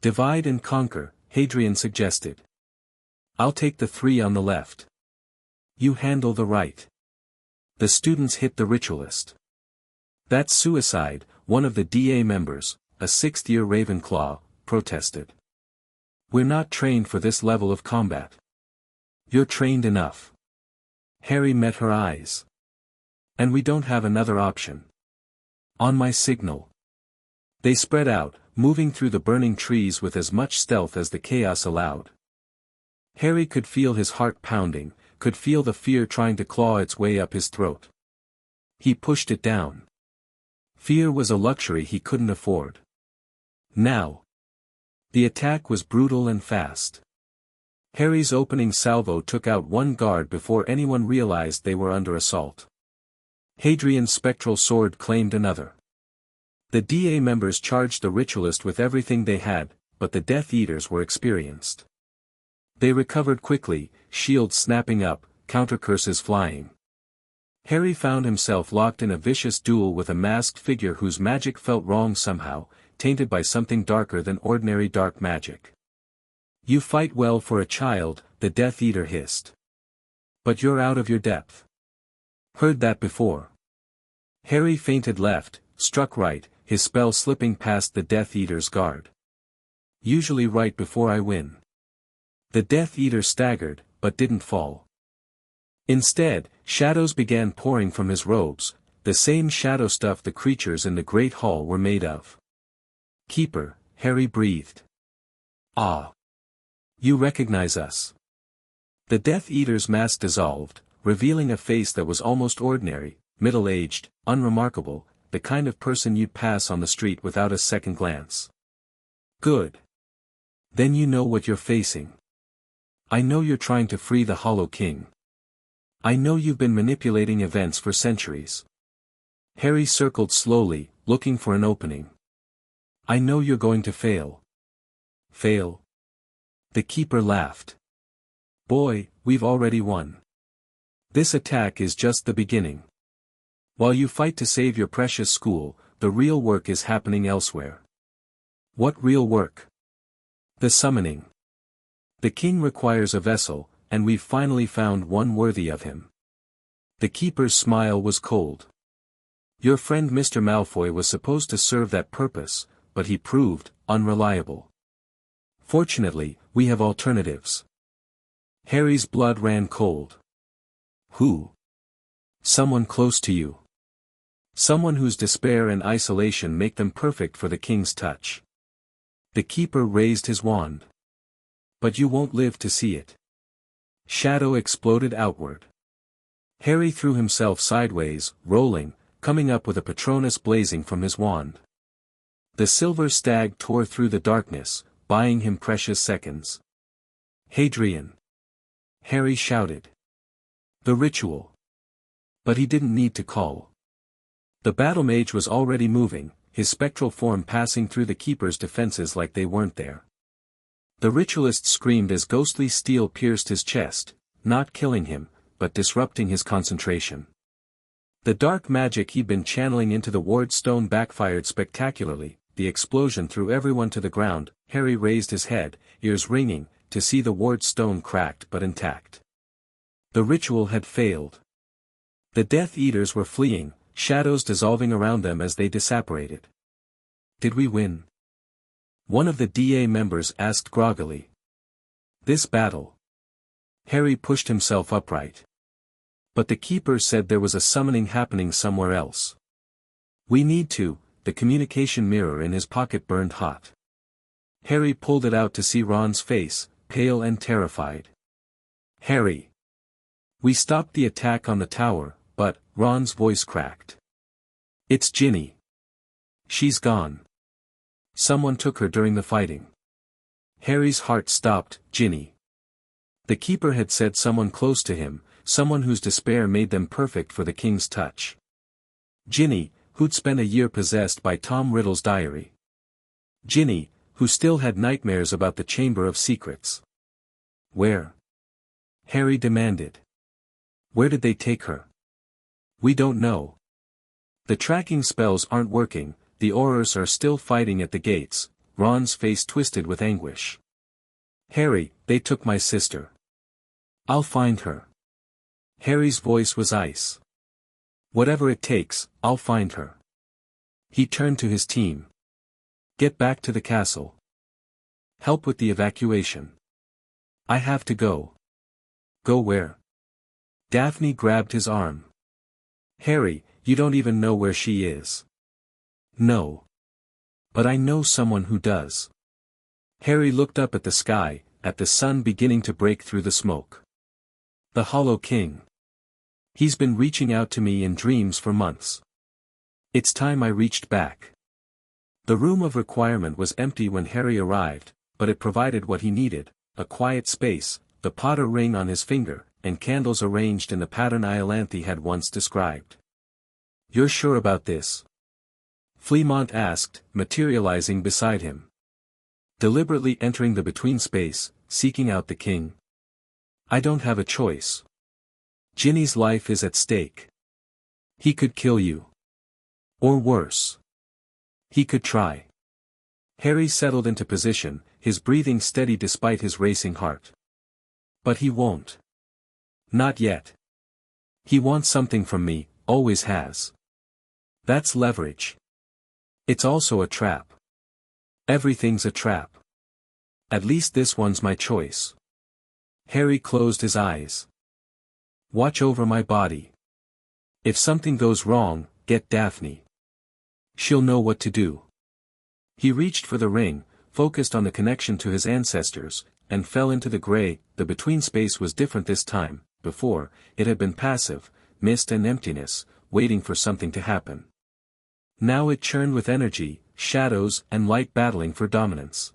Divide and conquer, Hadrian suggested. I'll take the 3 on the left. You handle the right. The students hit the ritualist. That's suicide, one of the DA members, a 6th-year Ravenclaw, protested. We're not trained for this level of combat. You're trained enough. Harry met her eyes. And we don't have another option. On my signal. They spread out, moving through the burning trees with as much stealth as the chaos allowed. Harry could feel his heart pounding, could feel the fear trying to claw its way up his throat. He pushed it down. Fear was a luxury he couldn't afford. Now. The attack was brutal and fast. Harry's opening salvo took out 1 guard before anyone realized they were under assault. Hadrian's spectral sword claimed another. The DA members charged the ritualist with everything they had, but the Death Eaters were experienced. They recovered quickly, shields snapping up, counter-curses flying. Harry found himself locked in a vicious duel with a masked figure whose magic felt wrong somehow, tainted by something darker than ordinary dark magic. You fight well for a child, the Death Eater hissed. But you're out of your depth. Heard that before. Harry feinted left, struck right, his spell slipping past the Death Eater's guard. Usually right before I win. The Death Eater staggered, but didn't fall. Instead, shadows began pouring from his robes, the same shadow stuff the creatures in the Great Hall were made of. Keeper, Harry breathed. Ah. You recognize us. The Death Eater's mask dissolved, revealing a face that was almost ordinary, middle-aged, unremarkable, the kind of person you'd pass on the street without a second glance. Good. Then you know what you're facing. I know you're trying to free the Hollow King. I know you've been manipulating events for centuries. Harry circled slowly, looking for an opening. I know you're going to fail. Fail? The Keeper laughed. Boy, we've already won. This attack is just the beginning. While you fight to save your precious school, the real work is happening elsewhere. What real work? The summoning. The king requires a vessel, and we've finally found one worthy of him. The Keeper's smile was cold. Your friend Mr. Malfoy was supposed to serve that purpose, but he proved unreliable. Fortunately, we have alternatives. Harry's blood ran cold. Who? Someone close to you. Someone whose despair and isolation make them perfect for the king's touch. The Keeper raised his wand. But you won't live to see it. Shadow exploded outward. Harry threw himself sideways, rolling, coming up with a Patronus blazing from his wand. The silver stag tore through the darkness, buying him precious seconds. Hadrian! Harry shouted. The ritual. But he didn't need to call. The battle mage was already moving, his spectral form passing through the Keeper's defenses like they weren't there. The ritualist screamed as ghostly steel pierced his chest, not killing him, but disrupting his concentration. The dark magic he'd been channeling into the ward stone backfired spectacularly, the explosion threw everyone to the ground. Harry raised his head, ears ringing, to see the ward stone cracked but intact. The ritual had failed. The Death Eaters were fleeing, shadows dissolving around them as they disapparated. Did we win? One of the DA members asked groggily. This battle. Harry pushed himself upright. But the Keeper said there was a summoning happening somewhere else. We need to. The communication mirror in his pocket burned hot. Harry pulled it out to see Ron's face, pale and terrified. Harry. We stopped the attack on the tower, but, Ron's voice cracked. It's Ginny. She's gone. Someone took her during the fighting. Harry's heart stopped. Ginny. The Keeper had said someone close to him, someone whose despair made them perfect for the king's touch. Ginny, who'd spent a year possessed by Tom Riddle's diary. Ginny, who still had nightmares about the Chamber of Secrets. Where? Harry demanded. Where did they take her? We don't know. The tracking spells aren't working, the Aurors are still fighting at the gates. Ron's face twisted with anguish. Harry, they took my sister. I'll find her. Harry's voice was ice. Whatever it takes, I'll find her. He turned to his team. Get back to the castle. Help with the evacuation. I have to go. Go where? Daphne grabbed his arm. Harry, you don't even know where she is. No. But I know someone who does. Harry looked up at the sky, at the sun beginning to break through the smoke. The Hollow King. He's been reaching out to me in dreams for months. It's time I reached back. The room of requirement was empty when Harry arrived, but it provided what he needed, a quiet space, the Potter ring on his finger, and candles arranged in the pattern Iolanthe had once described. You're sure about this? Fleamont asked, materializing beside him. Deliberately entering the between space, seeking out the king. I don't have a choice. Ginny's life is at stake. He could kill you. Or worse. He could try. Harry settled into position, his breathing steady despite his racing heart. But he won't. Not yet. He wants something from me, always has. That's leverage. It's also a trap. Everything's a trap. At least this one's my choice. Harry closed his eyes. Watch over my body. If something goes wrong, get Daphne. She'll know what to do. He reached for the ring, focused on the connection to his ancestors, and fell into the gray. The between space was different this time. Before, it had been passive, mist and emptiness, waiting for something to happen. Now it churned with energy, shadows and light battling for dominance.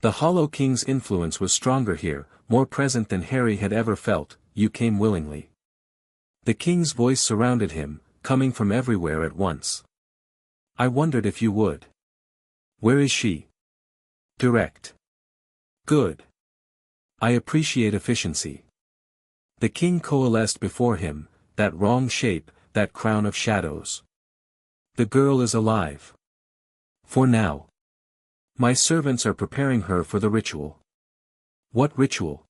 The Hollow King's influence was stronger here, more present than Harry had ever felt. You came willingly. The king's voice surrounded him, coming from everywhere at once. I wondered if you would. Where is she? Direct. Good. I appreciate efficiency. The king coalesced before him, that wrong shape, that crown of shadows. The girl is alive. For now. My servants are preparing her for the ritual. What ritual?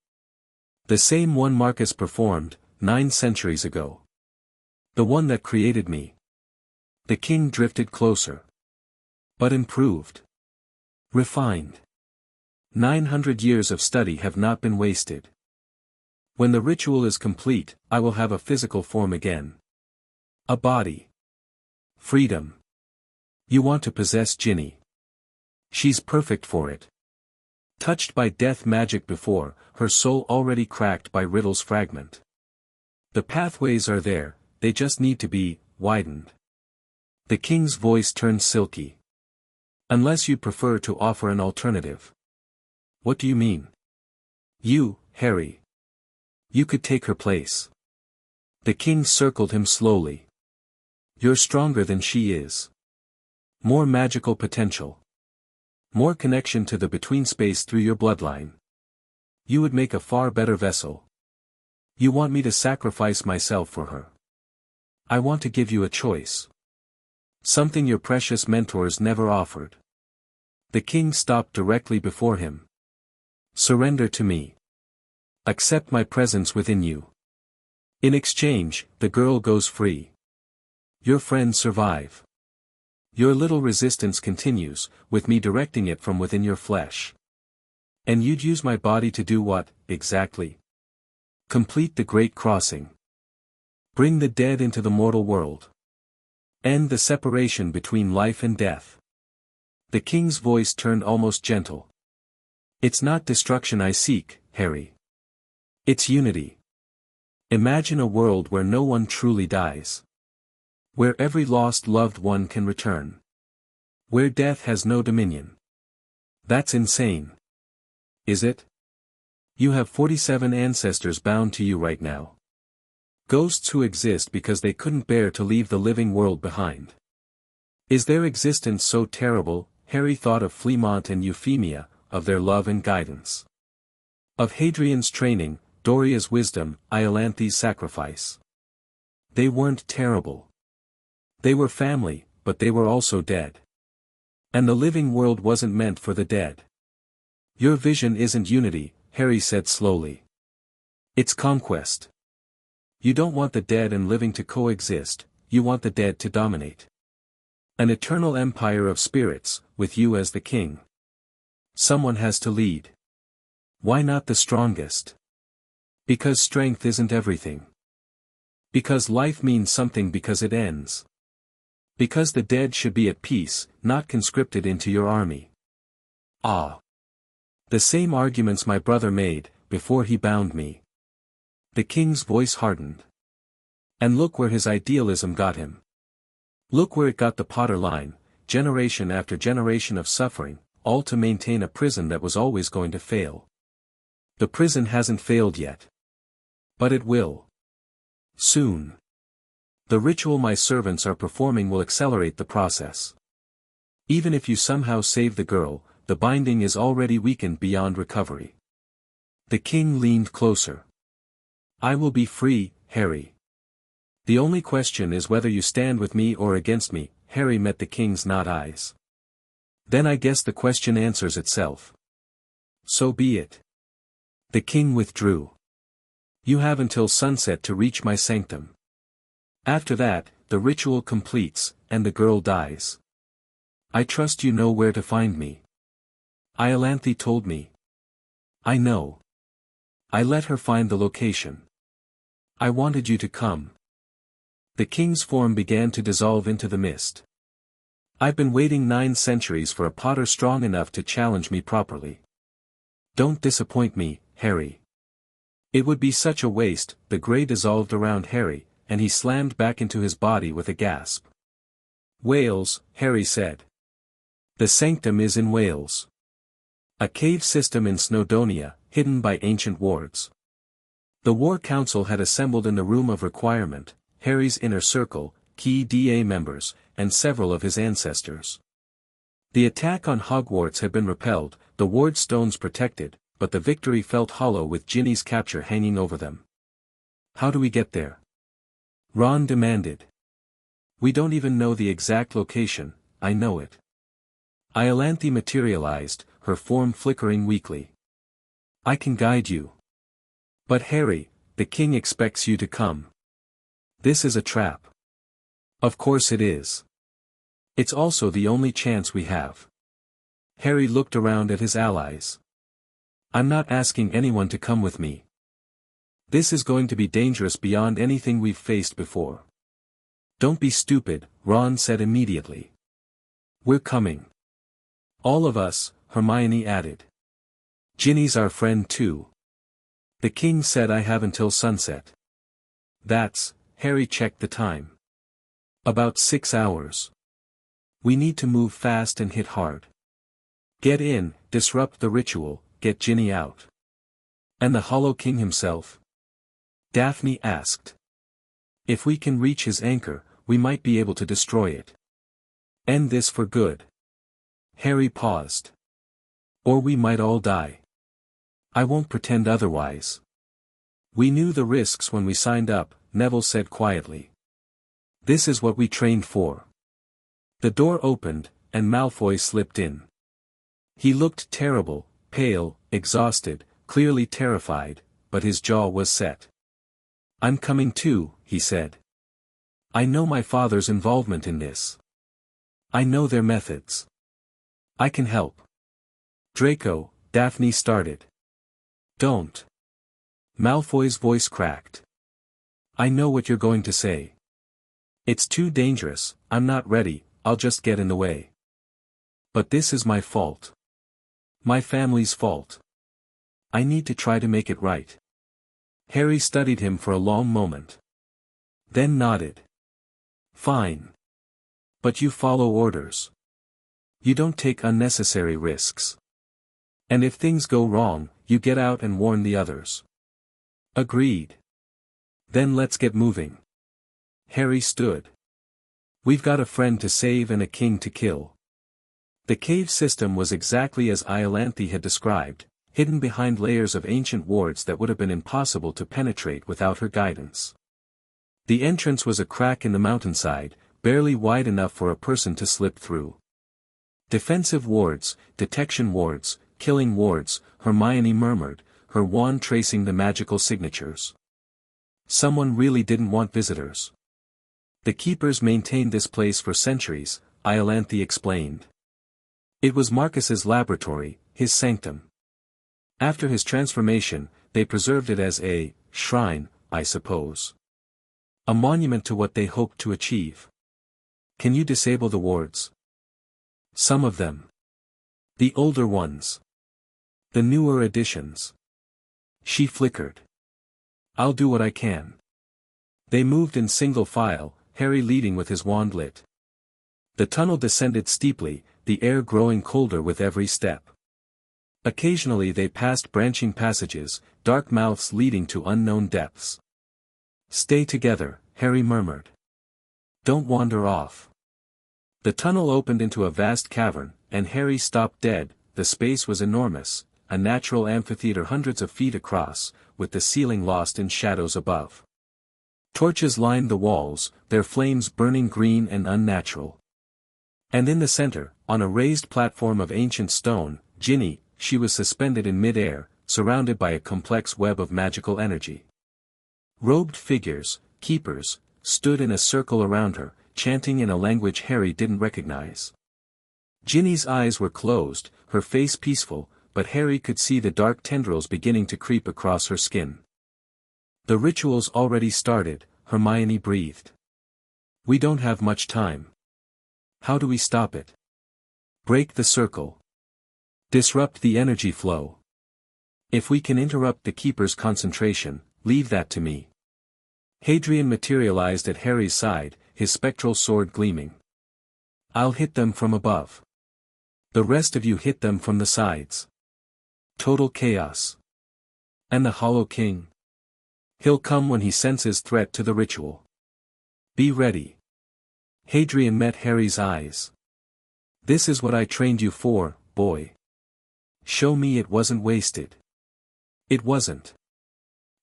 The same one Marcus performed, 9 centuries ago. The one that created me. The king drifted closer. But improved. Refined. 900 years of study have not been wasted. When the ritual is complete, I will have a physical form again. A body. Freedom. You want to possess Ginny. She's perfect for it. Touched by death magic before, her soul already cracked by Riddle's fragment. The pathways are there, they just need to be widened. The king's voice turned silky. Unless you prefer to offer an alternative. What do you mean? You, Harry. You could take her place. The king circled him slowly. You're stronger than she is. More magical potential. More connection to the between space through your bloodline. You would make a far better vessel. You want me to sacrifice myself for her. I want to give you a choice. Something your precious mentors never offered. The king stopped directly before him. Surrender to me. Accept my presence within you. In exchange, the girl goes free. Your friends survive. Your little resistance continues, with me directing it from within your flesh. And you'd use my body to do what, exactly? Complete the Great Crossing. Bring the dead into the mortal world. End the separation between life and death. The king's voice turned almost gentle. It's not destruction I seek, Harry. It's unity. Imagine a world where no one truly dies. Where every lost loved one can return. Where death has no dominion. That's insane. Is it? You have 47 ancestors bound to you right now. Ghosts who exist because they couldn't bear to leave the living world behind. Is their existence so terrible, Harry thought of Fleamont and Euphemia, of their love and guidance. Of Hadrian's training, Doria's wisdom, Iolanthe's sacrifice. They weren't terrible. They were family, but they were also dead. And the living world wasn't meant for the dead. Your vision isn't unity, Harry said slowly. It's conquest. You don't want the dead and living to coexist, you want the dead to dominate. An eternal empire of spirits, with you as the king. Someone has to lead. Why not the strongest? Because strength isn't everything. Because life means something because it ends. Because the dead should be at peace, not conscripted into your army. Ah. The same arguments my brother made, before he bound me. The king's voice hardened. And look where his idealism got him. Look where it got the Potter line, generation after generation of suffering, all to maintain a prison that was always going to fail. The prison hasn't failed yet. But it will. Soon. The ritual my servants are performing will accelerate the process. Even if you somehow save the girl, the binding is already weakened beyond recovery. The king leaned closer. I will be free, Harry. The only question is whether you stand with me or against me. Harry met the king's not eyes. Then I guess the question answers itself. So be it. The king withdrew. You have until sunset to reach my sanctum. After that, the ritual completes, and the girl dies. I trust you know where to find me. Iolanthe told me. I know. I let her find the location. I wanted you to come. The king's form began to dissolve into the mist. I've been waiting 9 centuries for a Potter strong enough to challenge me properly. Don't disappoint me, Harry. It would be such a waste. The grey dissolved around Harry, and he slammed back into his body with a gasp. Wales, Harry said. The sanctum is in Wales. A cave system in Snowdonia, hidden by ancient wards. The War Council had assembled in the Room of Requirement, Harry's inner circle, key DA members, and several of his ancestors. The attack on Hogwarts had been repelled, the ward stones protected, but the victory felt hollow with Ginny's capture hanging over them. How do we get there? Ron demanded. We don't even know the exact location, I know it. Iolanthe materialized, her form flickering weakly. I can guide you. But Harry, the king expects you to come. This is a trap. Of course it is. It's also the only chance we have. Harry looked around at his allies. I'm not asking anyone to come with me. This is going to be dangerous beyond anything we've faced before. Don't be stupid, Ron said immediately. We're coming. All of us, Hermione added. Ginny's our friend too. The king said I have until sunset. That's, Harry checked the time. About 6 hours. We need to move fast and hit hard. Get in, disrupt the ritual, get Ginny out. And the Hollow King himself? Daphne asked. If we can reach his anchor, we might be able to destroy it. End this for good. Harry paused. Or we might all die. I won't pretend otherwise. We knew the risks when we signed up, Neville said quietly. This is what we trained for. The door opened, and Malfoy slipped in. He looked terrible, pale, exhausted, clearly terrified, but his jaw was set. I'm coming too, he said. I know my father's involvement in this. I know their methods. I can help. Draco, Daphne started. Don't. Malfoy's voice cracked. I know what you're going to say. It's too dangerous, I'm not ready, I'll just get in the way. But this is my fault. My family's fault. I need to try to make it right. Harry studied him for a long moment. Then nodded. Fine. But you follow orders. You don't take unnecessary risks. And if things go wrong, you get out and warn the others. Agreed. Then let's get moving. Harry stood. We've got a friend to save and a king to kill. The cave system was exactly as Iolanthe had described, hidden behind layers of ancient wards that would have been impossible to penetrate without her guidance. The entrance was a crack in the mountainside, barely wide enough for a person to slip through. Defensive wards, detection wards, killing wards, Hermione murmured, her wand tracing the magical signatures. Someone really didn't want visitors. The keepers maintained this place for centuries, Iolanthe explained. It was Marcus's laboratory, his sanctum. After his transformation, they preserved it as a shrine, I suppose. A monument to what they hoped to achieve. Can you disable the wards? Some of them. The older ones. The newer additions. She flickered. I'll do what I can. They moved in single file, Harry leading with his wand lit. The tunnel descended steeply, the air growing colder with every step. Occasionally they passed branching passages, dark mouths leading to unknown depths. Stay together, Harry murmured. Don't wander off. The tunnel opened into a vast cavern, and Harry stopped dead. The space was enormous, a natural amphitheater hundreds of feet across, with the ceiling lost in shadows above. Torches lined the walls, their flames burning green and unnatural. And in the center, on a raised platform of ancient stone, Ginny, she was suspended in mid-air, surrounded by a complex web of magical energy. Robed figures, keepers, stood in a circle around her, chanting in a language Harry didn't recognize. Ginny's eyes were closed, her face peaceful, but Harry could see the dark tendrils beginning to creep across her skin. The ritual's already started, Hermione breathed. We don't have much time. How do we stop it? Break the circle. Disrupt the energy flow. If we can interrupt the keeper's concentration, leave that to me. Hadrian materialized at Harry's side, his spectral sword gleaming. I'll hit them from above. The rest of you hit them from the sides. Total chaos. And the Hollow King? He'll come when he senses threat to the ritual. Be ready. Hadrian met Harry's eyes. This is what I trained you for, boy. Show me it wasn't wasted. It wasn't.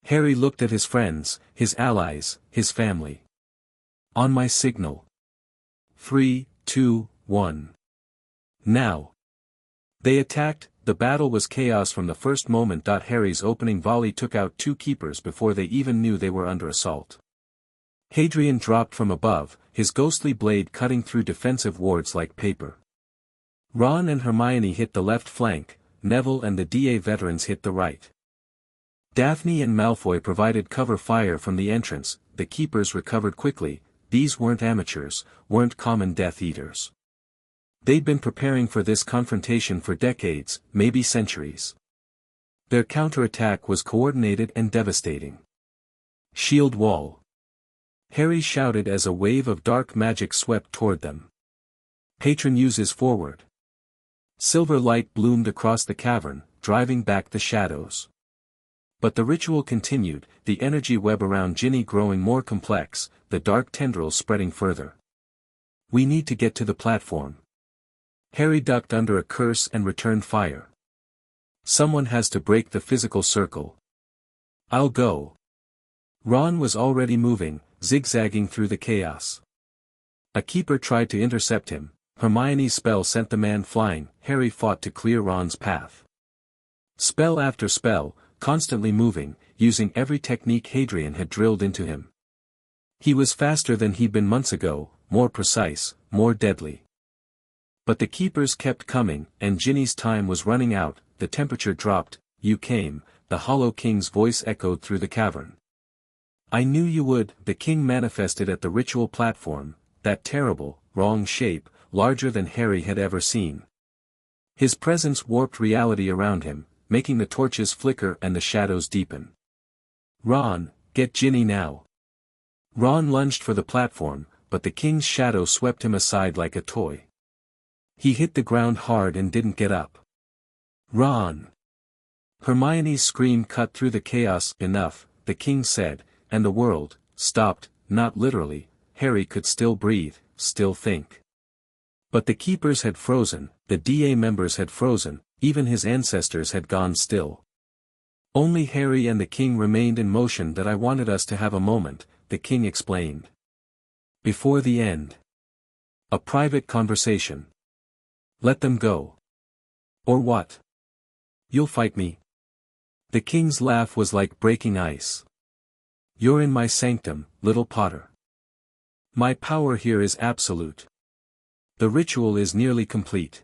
Harry looked at his friends, his allies, his family. On my signal. 3, 2, 1. Now. They attacked. The battle was chaos from the first moment. Harry's opening volley took out 2 keepers before they even knew they were under assault. Hadrian dropped from above, his ghostly blade cutting through defensive wards like paper. Ron and Hermione hit the left flank, Neville and the DA veterans hit the right. Daphne and Malfoy provided cover fire from the entrance. The keepers recovered quickly. These weren't amateurs, weren't common Death Eaters. They'd been preparing for this confrontation for decades, maybe centuries. Their counterattack was coordinated and devastating. Shield wall. Harry shouted as a wave of dark magic swept toward them. Patron uses forward. Silver light bloomed across the cavern, driving back the shadows. But the ritual continued, the energy web around Ginny growing more complex, the dark tendrils spreading further. We need to get to the platform. Harry ducked under a curse and returned fire. Someone has to break the physical circle. I'll go. Ron was already moving, zigzagging through the chaos. A keeper tried to intercept him. Hermione's spell sent the man flying. Harry fought to clear Ron's path. Spell after spell, constantly moving, using every technique Hadrian had drilled into him. He was faster than he'd been months ago, more precise, more deadly. But the keepers kept coming, and Ginny's time was running out. The temperature dropped. You came, the Hollow King's voice echoed through the cavern. I knew you would. The king manifested at the ritual platform, that terrible, wrong shape, larger than Harry had ever seen. His presence warped reality around him, making the torches flicker and the shadows deepen. Ron, get Ginny now. Ron lunged for the platform, but the king's shadow swept him aside like a toy. He hit the ground hard and didn't get up. Ron! Hermione's scream cut through the chaos. Enough, the king said, and the world stopped, not literally. Harry could still breathe, still think. But the keepers had frozen, the DA members had frozen, even his ancestors had gone still. Only Harry and the king remained in motion. That I wanted us to have a moment, the king explained. Before the end. A private conversation. Let them go. Or what? You'll fight me? The king's laugh was like breaking ice. You're in my sanctum, little Potter. My power here is absolute. The ritual is nearly complete.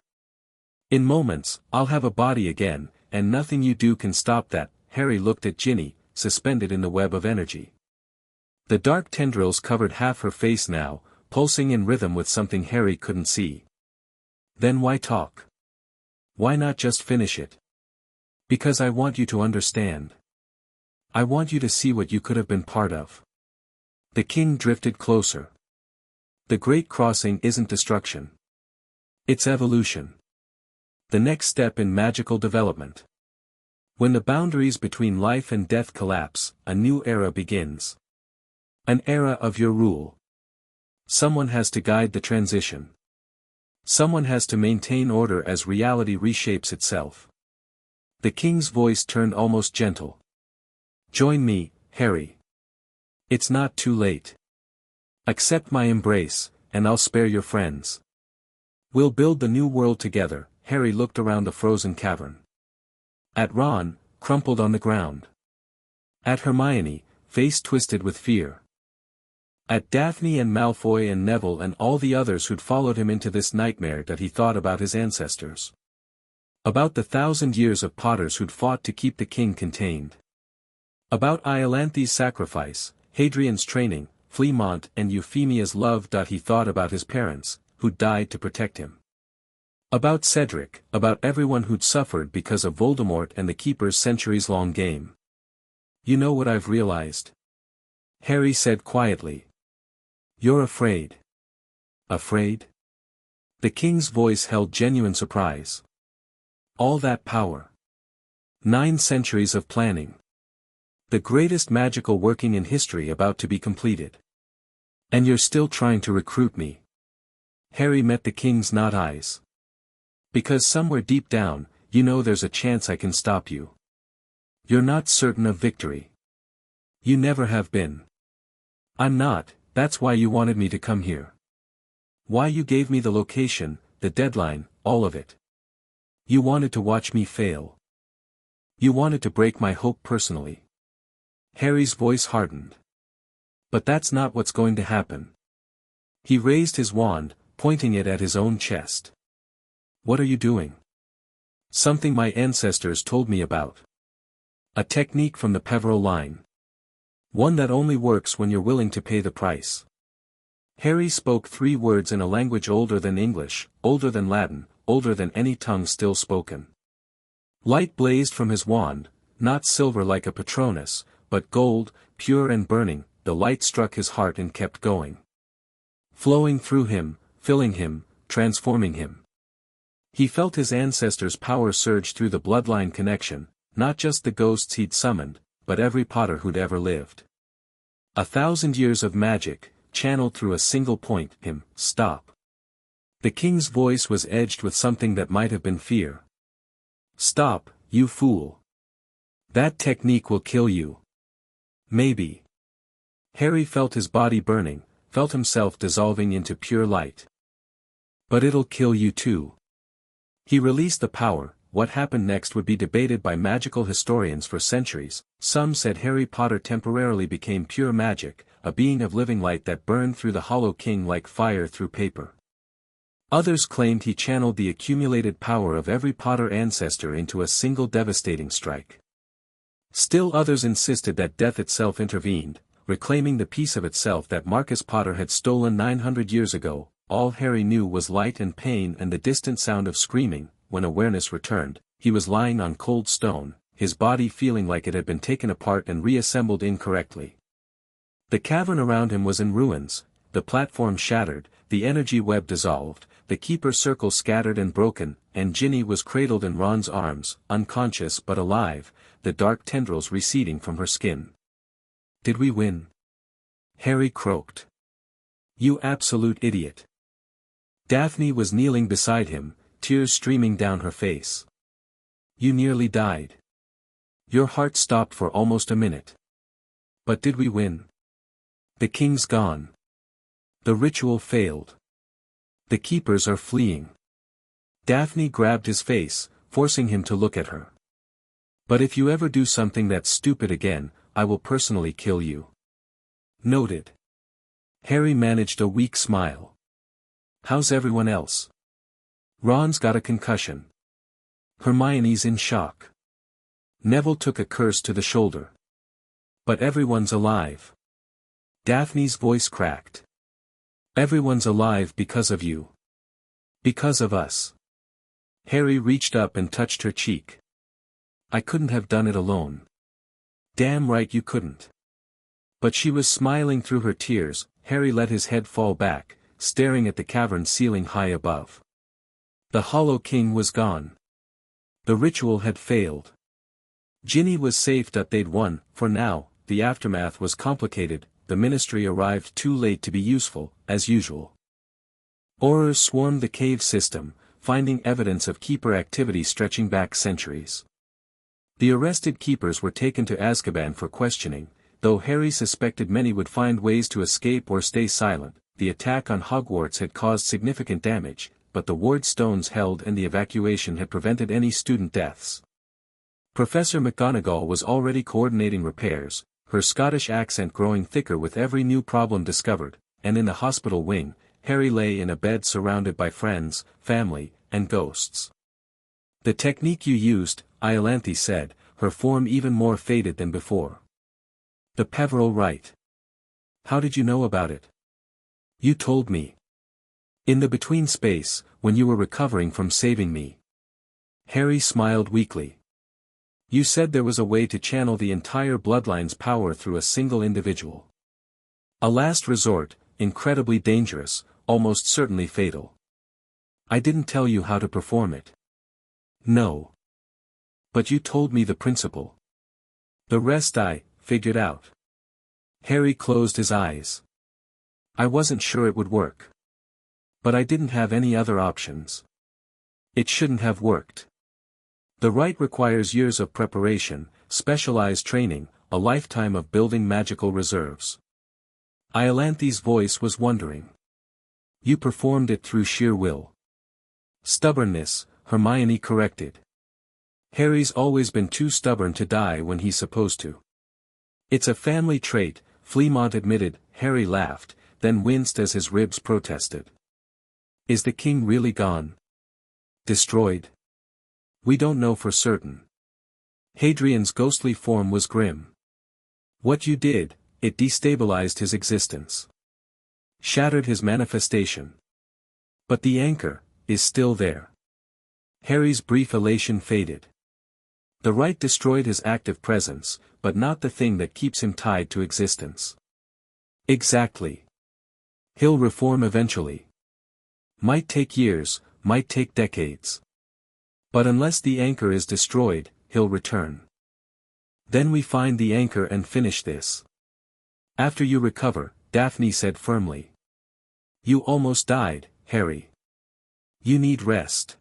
In moments, I'll have a body again, and nothing you do can stop that. Harry looked at Ginny, suspended in the web of energy. The dark tendrils covered half her face now, pulsing in rhythm with something Harry couldn't see. Then why talk? Why not just finish it? Because I want you to understand. I want you to see what you could have been part of. The king drifted closer. The Great Crossing isn't destruction. It's evolution. The next step in magical development. When the boundaries between life and death collapse, a new era begins. An era of your rule. Someone has to guide the transition. Someone has to maintain order as reality reshapes itself. The king's voice turned almost gentle. Join me, Harry. It's not too late. Accept my embrace, and I'll spare your friends. We'll build the new world together. Harry looked around the frozen cavern. At Ron, crumpled on the ground. At Hermione, face twisted with fear. At Daphne and Malfoy and Neville and all the others who'd followed him into this nightmare. That he thought about his ancestors. About the 1,000 years of Potters who'd fought to keep the king contained. About Iolanthe's sacrifice, Hadrian's training, Fleamont and Euphemia's love. He thought about his parents, who'd died to protect him. About Cedric, about everyone who'd suffered because of Voldemort and the Keeper's centuries-long game. You know what I've realized? Harry said quietly. You're afraid. Afraid? The king's voice held genuine surprise. All that power. 9 centuries of planning. The greatest magical working in history about to be completed. And you're still trying to recruit me. Harry met the king's not eyes. Because somewhere deep down, you know there's a chance I can stop you. You're not certain of victory. You never have been. I'm not, that's why you wanted me to come here. Why you gave me the location, the deadline, all of it. You wanted to watch me fail. You wanted to break my hope personally. Harry's voice hardened. But that's not what's going to happen. He raised his wand, pointing it at his own chest. What are you doing? Something my ancestors told me about. A technique from the Peveril line. One that only works when you're willing to pay the price. Harry spoke 3 words in a language older than English, older than Latin, older than any tongue still spoken. Light blazed from his wand, not silver like a Patronus, but gold, pure and burning. The light struck his heart and kept going. Flowing through him, filling him, transforming him. He felt his ancestors' power surge through the bloodline connection, not just the ghosts he'd summoned, but every Potter who'd ever lived. 1,000 years of magic, channeled through a single point. Stop. The king's voice was edged with something that might have been fear. Stop, you fool. That technique will kill you. Maybe. Harry felt his body burning, felt himself dissolving into pure light. But it'll kill you too. He released the power. What happened next would be debated by magical historians for centuries. Some said Harry Potter temporarily became pure magic, a being of living light that burned through the Hollow King like fire through paper. Others claimed he channeled the accumulated power of every Potter ancestor into a single devastating strike. Still others insisted that death itself intervened, reclaiming the piece of itself that Marcus Potter had stolen 900 years ago. All Harry knew was light and pain and the distant sound of screaming. When awareness returned, he was lying on cold stone, his body feeling like it had been taken apart and reassembled incorrectly. The cavern around him was in ruins, the platform shattered, the energy web dissolved, the Keeper circle scattered and broken, and Ginny was cradled in Ron's arms, unconscious but alive, the dark tendrils receding from her skin. Did we win? Harry croaked. You absolute idiot. Daphne was kneeling beside him, tears streaming down her face. You nearly died. Your heart stopped for almost a minute. But did we win? The king's gone. The ritual failed. The keepers are fleeing. Daphne grabbed his face, forcing him to look at her. But if you ever do something that's stupid again, I will personally kill you. Noted. Harry managed a weak smile. How's everyone else? Ron's got a concussion. Hermione's in shock. Neville took a curse to the shoulder. But everyone's alive. Daphne's voice cracked. Everyone's alive because of you. Because of us. Harry reached up and touched her cheek. I couldn't have done it alone. Damn right you couldn't. But she was smiling through her tears. Harry let his head fall back, staring at the cavern ceiling high above. The Hollow King was gone. The ritual had failed. Ginny was safe that they'd won. For now, the aftermath was complicated. The ministry arrived too late to be useful, as usual. Aurors swarmed the cave system, finding evidence of keeper activity stretching back centuries. The arrested keepers were taken to Azkaban for questioning, though Harry suspected many would find ways to escape or stay silent. The attack on Hogwarts had caused significant damage, but the ward stones held and the evacuation had prevented any student deaths. Professor McGonagall was already coordinating repairs, her Scottish accent growing thicker with every new problem discovered, and in the hospital wing, Harry lay in a bed surrounded by friends, family, and ghosts. The technique you used, Iolanthe said, her form even more faded than before. The Peveril Rite. How did you know about it? You told me. In the between space, when you were recovering from saving me. Harry smiled weakly. You said there was a way to channel the entire bloodline's power through a single individual. A last resort, incredibly dangerous, almost certainly fatal. I didn't tell you how to perform it. No. But you told me the principle. The rest I figured out. Harry closed his eyes. I wasn't sure it would work. But I didn't have any other options. It shouldn't have worked. The rite requires years of preparation, specialized training, a lifetime of building magical reserves. Iolanthe's voice was wondering. You performed it through sheer will. Stubbornness, Hermione corrected. Harry's always been too stubborn to die when he's supposed to. It's a family trait, Fleamont admitted. Harry laughed, then winced as his ribs protested. Is the king really gone? Destroyed? We don't know for certain. Hadrian's ghostly form was grim. What you did, it destabilized his existence. Shattered his manifestation. But the anchor is still there. Harry's brief elation faded. The rite destroyed his active presence, but not the thing that keeps him tied to existence. Exactly. He'll reform eventually. Might take years, might take decades. But unless the anchor is destroyed, he'll return. Then we find the anchor and finish this. After you recover, Daphne said firmly. You almost died, Harry. You need rest.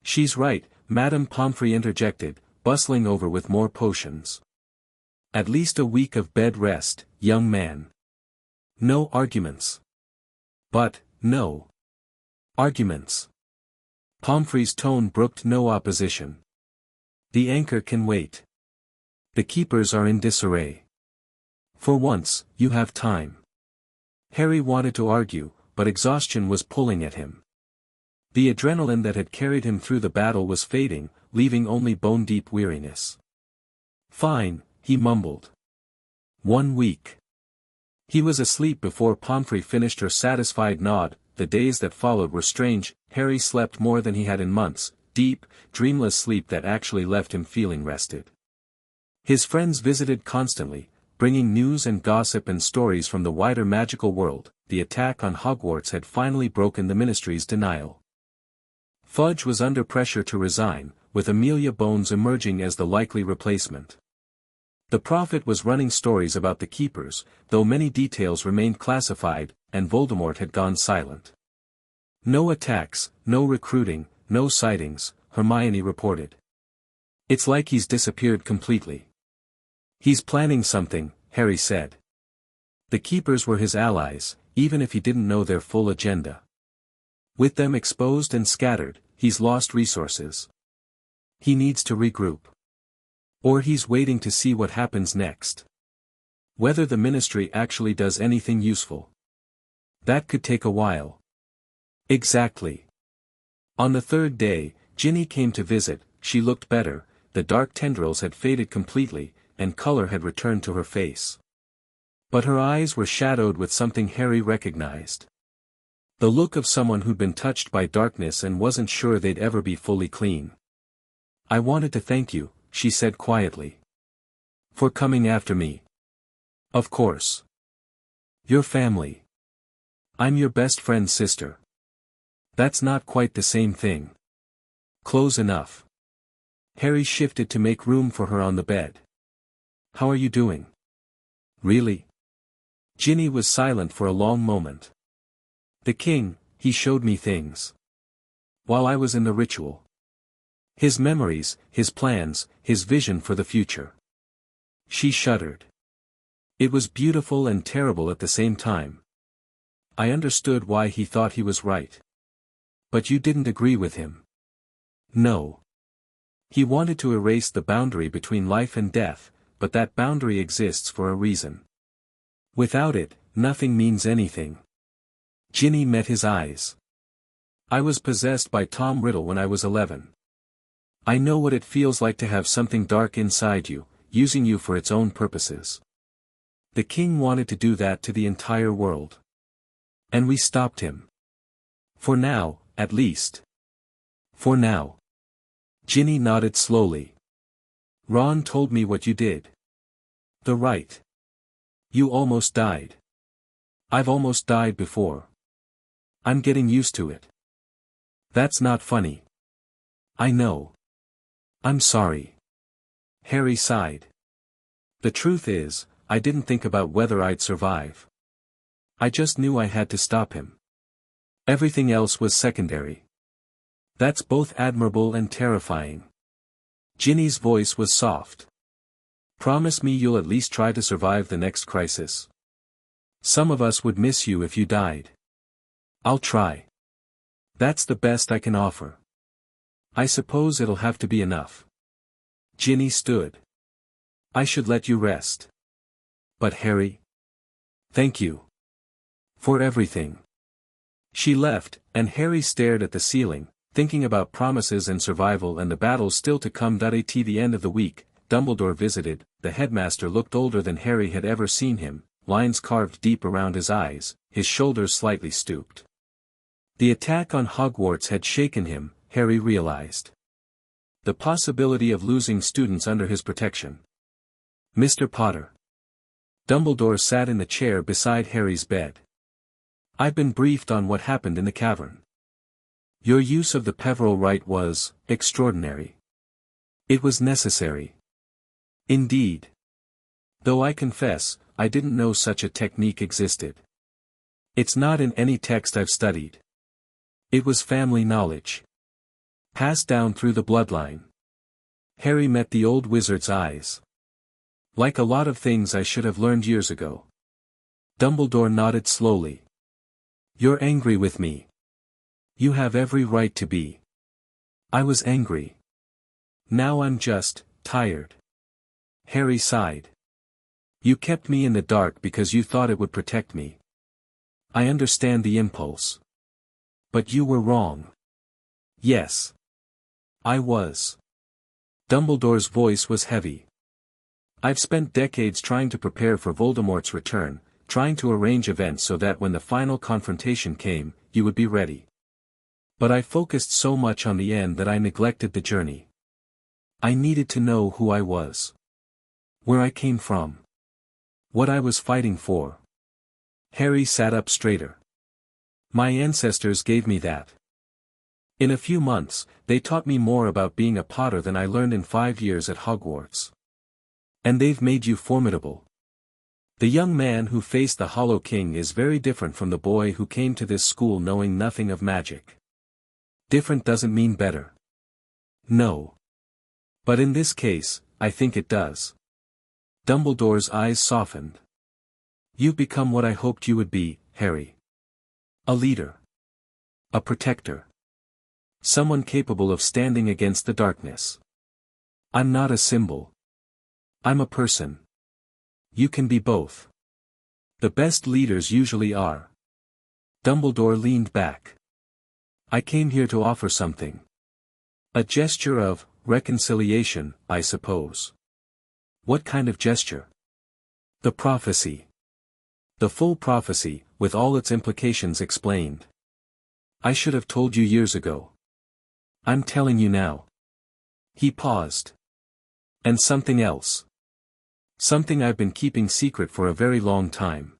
She's right, Madame Pomfrey interjected, bustling over with more potions. At least a week of bed rest, young man. No arguments. But, no. Arguments. Pomfrey's tone brooked no opposition. The anchor can wait. The keepers are in disarray. For once, you have time. Harry wanted to argue, but exhaustion was pulling at him. The adrenaline that had carried him through the battle was fading, leaving only bone-deep weariness. Fine, he mumbled. 1 week. He was asleep before Pomfrey finished her satisfied nod. The days that followed were strange. Harry slept more than he had in months, deep, dreamless sleep that actually left him feeling rested. His friends visited constantly, bringing news and gossip and stories from the wider magical world. The attack on Hogwarts had finally broken the Ministry's denial. Fudge was under pressure to resign, with Amelia Bones emerging as the likely replacement. The Prophet was running stories about the Keepers, though many details remained classified, and Voldemort had gone silent. No attacks, no recruiting, no sightings, Hermione reported. It's like he's disappeared completely. He's planning something, Harry said. The Keepers were his allies, even if he didn't know their full agenda. With them exposed and scattered, he's lost resources. He needs to regroup. Or he's waiting to see what happens next. Whether the Ministry actually does anything useful. That could take a while. Exactly. On the third day, Ginny came to visit. She looked better, the dark tendrils had faded completely, and color had returned to her face. But her eyes were shadowed with something Harry recognized. The look of someone who'd been touched by darkness and wasn't sure they'd ever be fully clean. "I wanted to thank you," she said quietly. "For coming after me." "Of course. Your family. I'm your best friend's sister." "That's not quite the same thing." "Close enough." Harry shifted to make room for her on the bed. "How are you doing?" "Really?" Ginny was silent for a long moment. "The king, he showed me things. While I was in the ritual. His memories, his plans, his vision for the future." She shuddered. "It was beautiful and terrible at the same time. I understood why he thought he was right. But you didn't agree with him." "No. He wanted to erase the boundary between life and death, but that boundary exists for a reason. Without it, nothing means anything." Ginny met his eyes. "I was possessed by Tom Riddle when I was 11. I know what it feels like to have something dark inside you, using you for its own purposes. The king wanted to do that to the entire world. And we stopped him. For now, at least. For now." Ginny nodded slowly. "Ron told me what you did. The right. You almost died. I've almost died before. I'm getting used to it." "That's not funny." "I know. I'm sorry." Harry sighed. "The truth is, I didn't think about whether I'd survive. I just knew I had to stop him. Everything else was secondary." "That's both admirable and terrifying." Ginny's voice was soft. "Promise me you'll at least try to survive the next crisis. Some of us would miss you if you died." "I'll try. That's the best I can offer. I suppose it'll have to be enough." Ginny stood. "I should let you rest. But Harry? Thank you. For everything." She left, and Harry stared at the ceiling, thinking about promises and survival and the battles still to come. At the end of the week, Dumbledore visited. The headmaster looked older than Harry had ever seen him, lines carved deep around his eyes, his shoulders slightly stooped. The attack on Hogwarts had shaken him, Harry realized. The possibility of losing students under his protection. "Mr. Potter." Dumbledore sat in the chair beside Harry's bed. "I've been briefed on what happened in the cavern. Your use of the Peveril rite was extraordinary. It was necessary. Indeed. Though I confess, I didn't know such a technique existed. It's not in any text I've studied. It was family knowledge. Passed down through the bloodline." Harry met the old wizard's eyes. "Like a lot of things I should have learned years ago." Dumbledore nodded slowly. "You're angry with me. You have every right to be." "I was angry. Now I'm just tired." Harry sighed. "You kept me in the dark because you thought it would protect me. I understand the impulse. But you were wrong." "Yes. I was." Dumbledore's voice was heavy. "I've spent decades trying to prepare for Voldemort's return, trying to arrange events so that when the final confrontation came, you would be ready. But I focused so much on the end that I neglected the journey. I needed to know who I was. Where I came from. What I was fighting for." Harry sat up straighter. "My ancestors gave me that. In a few months, they taught me more about being a Potter than I learned in 5 years at Hogwarts. And they've made you formidable. The young man who faced the Hollow King is very different from the boy who came to this school knowing nothing of magic. Different doesn't mean better. No. But in this case, I think it does. Dumbledore's eyes softened. You've become what I hoped you would be, Harry. A leader. A protector. Someone capable of standing against the darkness. I'm not a symbol. I'm a person. You can be both. The best leaders usually are. Dumbledore leaned back. I came here to offer something. A gesture of reconciliation, I suppose. What kind of gesture? The prophecy. The full prophecy, with all its implications explained. I should have told you years ago. I'm telling you now. He paused. And something else. Something I've been keeping secret for a very long time.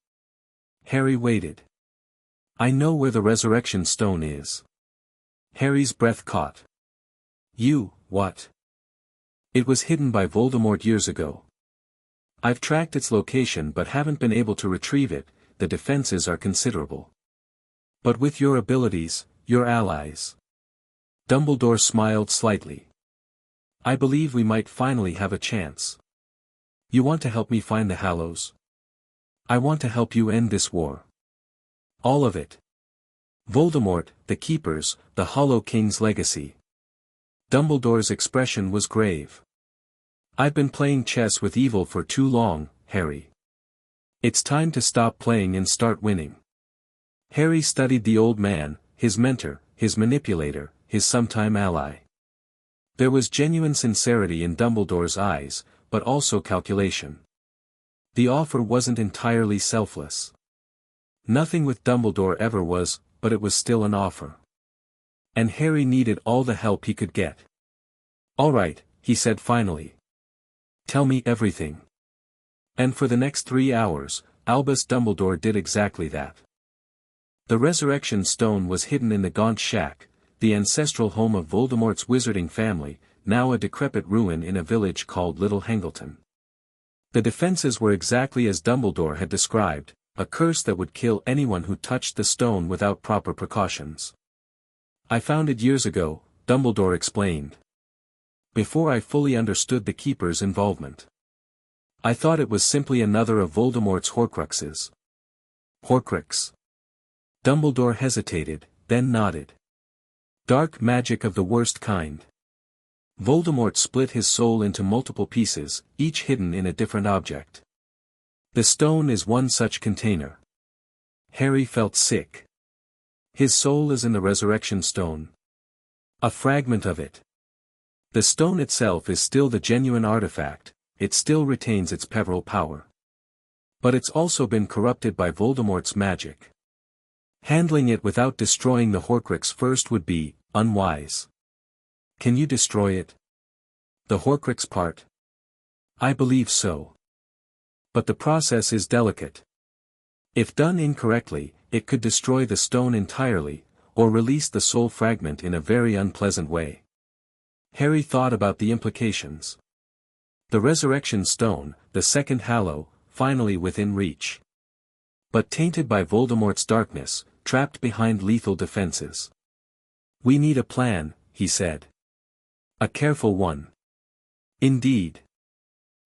Harry waited. I know where the resurrection stone is. Harry's breath caught. You, what? It was hidden by Voldemort years ago. I've tracked its location but haven't been able to retrieve it. The defenses are considerable. But with your abilities, your allies. Dumbledore smiled slightly. I believe we might finally have a chance. You want to help me find the Hallows? I want to help you end this war. All of it. Voldemort, the Keepers, the Hollow King's legacy. Dumbledore's expression was grave. I've been playing chess with evil for too long, Harry. It's time to stop playing and start winning. Harry studied the old man, his mentor, his manipulator, his sometime ally. There was genuine sincerity in Dumbledore's eyes, but also calculation. The offer wasn't entirely selfless. Nothing with Dumbledore ever was, but it was still an offer. And Harry needed all the help he could get. All right, he said finally. Tell me everything. And for the next 3 hours, Albus Dumbledore did exactly that. The resurrection stone was hidden in the Gaunt Shack, the ancestral home of Voldemort's wizarding family, now a decrepit ruin in a village called Little Hangleton. The defenses were exactly as Dumbledore had described, a curse that would kill anyone who touched the stone without proper precautions. I found it years ago, Dumbledore explained. Before I fully understood the Keeper's involvement. I thought it was simply another of Voldemort's Horcruxes. Horcrux. Dumbledore hesitated, then nodded. Dark magic of the worst kind. Voldemort split his soul into multiple pieces, each hidden in a different object. The stone is one such container. Harry felt sick. His soul is in the resurrection stone. A fragment of it. The stone itself is still the genuine artifact, it still retains its peveril power. But it's also been corrupted by Voldemort's magic. Handling it without destroying the Horcrux first would be unwise. Can you destroy it? The Horcrux part? I believe so. But the process is delicate. If done incorrectly, it could destroy the stone entirely, or release the soul fragment in a very unpleasant way. Harry thought about the implications. The resurrection stone, the second Hallow, finally within reach. But tainted by Voldemort's darkness, trapped behind lethal defenses. We need a plan, he said. A careful one. Indeed.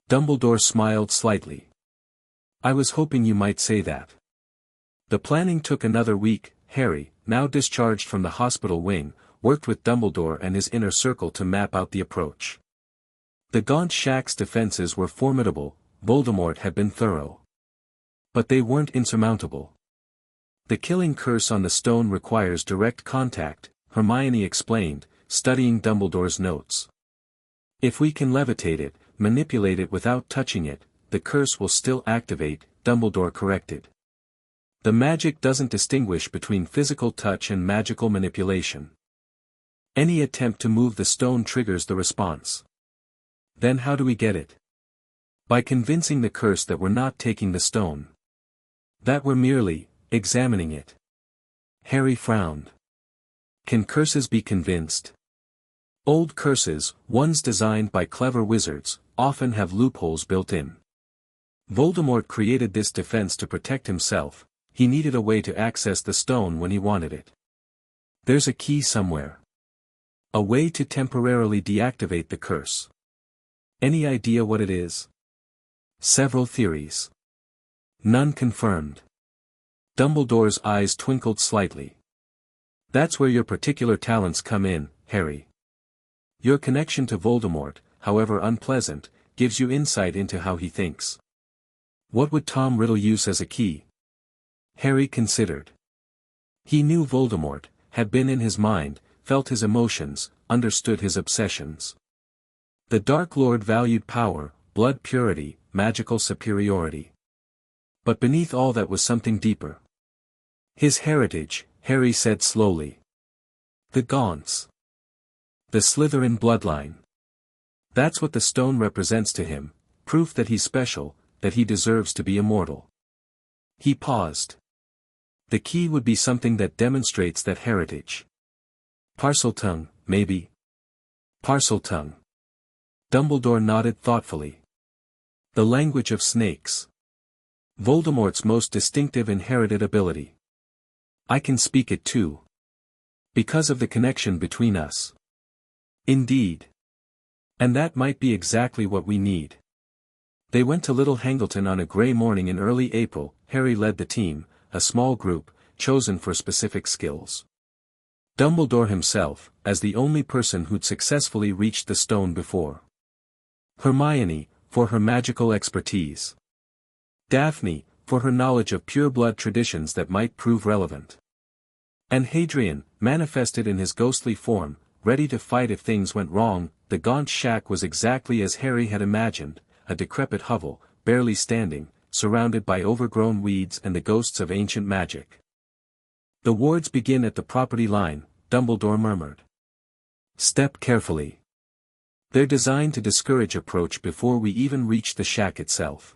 Dumbledore smiled slightly. I was hoping you might say that. The planning took another week. Harry, now discharged from the hospital wing, worked with Dumbledore and his inner circle to map out the approach. The Gaunt Shack's defenses were formidable, Voldemort had been thorough. But they weren't insurmountable. The killing curse on the stone requires direct contact, Hermione explained, studying Dumbledore's notes. If we can levitate it, manipulate it without touching it, the curse will still activate, Dumbledore corrected. The magic doesn't distinguish between physical touch and magical manipulation. Any attempt to move the stone triggers the response. Then how do we get it? By convincing the curse that we're not taking the stone. That we're merely examining it. Harry frowned. Can curses be convinced? Old curses, ones designed by clever wizards, often have loopholes built in. Voldemort created this defense to protect himself, he needed a way to access the stone when he wanted it. There's a key somewhere. A way to temporarily deactivate the curse. Any idea what it is? Several theories. None confirmed. Dumbledore's eyes twinkled slightly. That's where your particular talents come in, Harry. Your connection to Voldemort, however unpleasant, gives you insight into how he thinks. What would Tom Riddle use as a key? Harry considered. He knew Voldemort, had been in his mind, felt his emotions, understood his obsessions. The Dark Lord valued power, blood purity, magical superiority. But beneath all that was something deeper. His heritage, Harry said slowly. The Gaunts. The Slytherin bloodline. That's what the stone represents to him, proof that he's special, that he deserves to be immortal. He paused. The key would be something that demonstrates that heritage. Parseltongue, maybe. Parseltongue. Dumbledore nodded thoughtfully. The language of snakes. Voldemort's most distinctive inherited ability. I can speak it too. Because of the connection between us. Indeed. And that might be exactly what we need. They went to Little Hangleton on a grey morning in early April. Harry led the team, a small group, chosen for specific skills. Dumbledore himself, as the only person who'd successfully reached the stone before. Hermione, for her magical expertise. Daphne, for her knowledge of pure-blood traditions that might prove relevant. And Hadrian, manifested in his ghostly form, ready to fight if things went wrong. The Gaunt shack was exactly as Harry had imagined, a decrepit hovel, barely standing, surrounded by overgrown weeds and the ghosts of ancient magic. The wards begin at the property line, Dumbledore murmured. Step carefully. They're designed to discourage approach before we even reach the shack itself.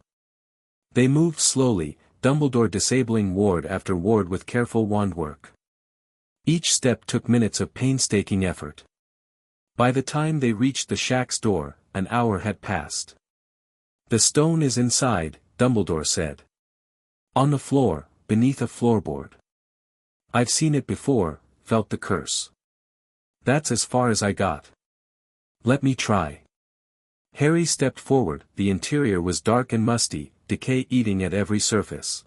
They moved slowly, Dumbledore disabling ward after ward with careful wand work. Each step took minutes of painstaking effort. By the time they reached the shack's door, an hour had passed. The stone is inside, Dumbledore said. On the floor, beneath a floorboard. I've seen it before, felt the curse. That's as far as I got. Let me try. Harry stepped forward. The interior was dark and musty, decay eating at every surface.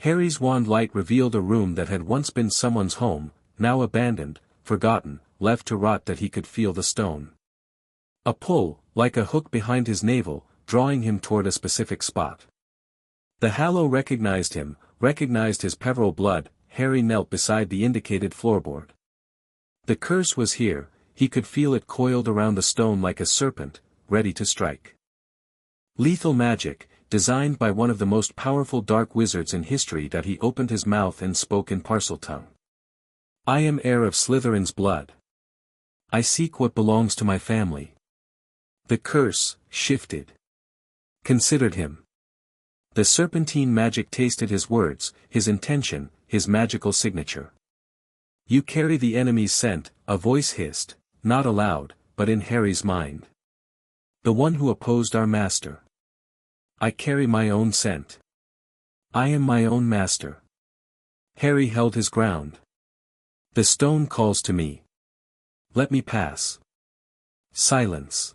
Harry's wand light revealed a room that had once been someone's home, now abandoned, forgotten, left to rot. That he could feel the stone. A pull, like a hook behind his navel, drawing him toward a specific spot. The Hallow recognized him, recognized his Peverell blood. Harry knelt beside the indicated floorboard. The curse was here, he could feel it coiled around the stone like a serpent, ready to strike. Lethal magic, designed by one of the most powerful dark wizards in history. That he opened his mouth and spoke in Parseltongue. I am heir of Slytherin's blood. I seek what belongs to my family. The curse shifted. Considered him. The serpentine magic tasted his words, his intention, his magical signature. You carry the enemy's scent, a voice hissed, not aloud, but in Harry's mind. The one who opposed our master. I carry my own scent. I am my own master. Harry held his ground. The stone calls to me. Let me pass. Silence.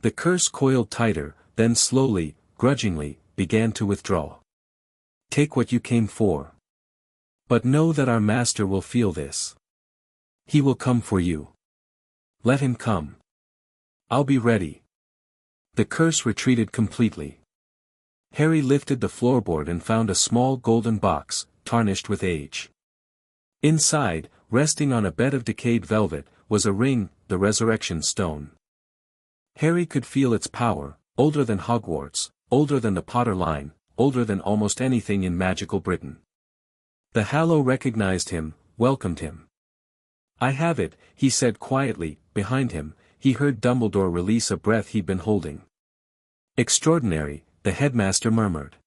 The curse coiled tighter, then slowly, grudgingly, began to withdraw. Take what you came for. But know that our master will feel this. He will come for you. Let him come. I'll be ready. The curse retreated completely. Harry lifted the floorboard and found a small golden box, tarnished with age. Inside, resting on a bed of decayed velvet, was a ring, the Resurrection Stone. Harry could feel its power, older than Hogwarts, older than the Potter line, older than almost anything in magical Britain. The Hallow recognized him, welcomed him. I have it, he said quietly. Behind him, he heard Dumbledore release a breath he'd been holding. Extraordinary, the headmaster murmured.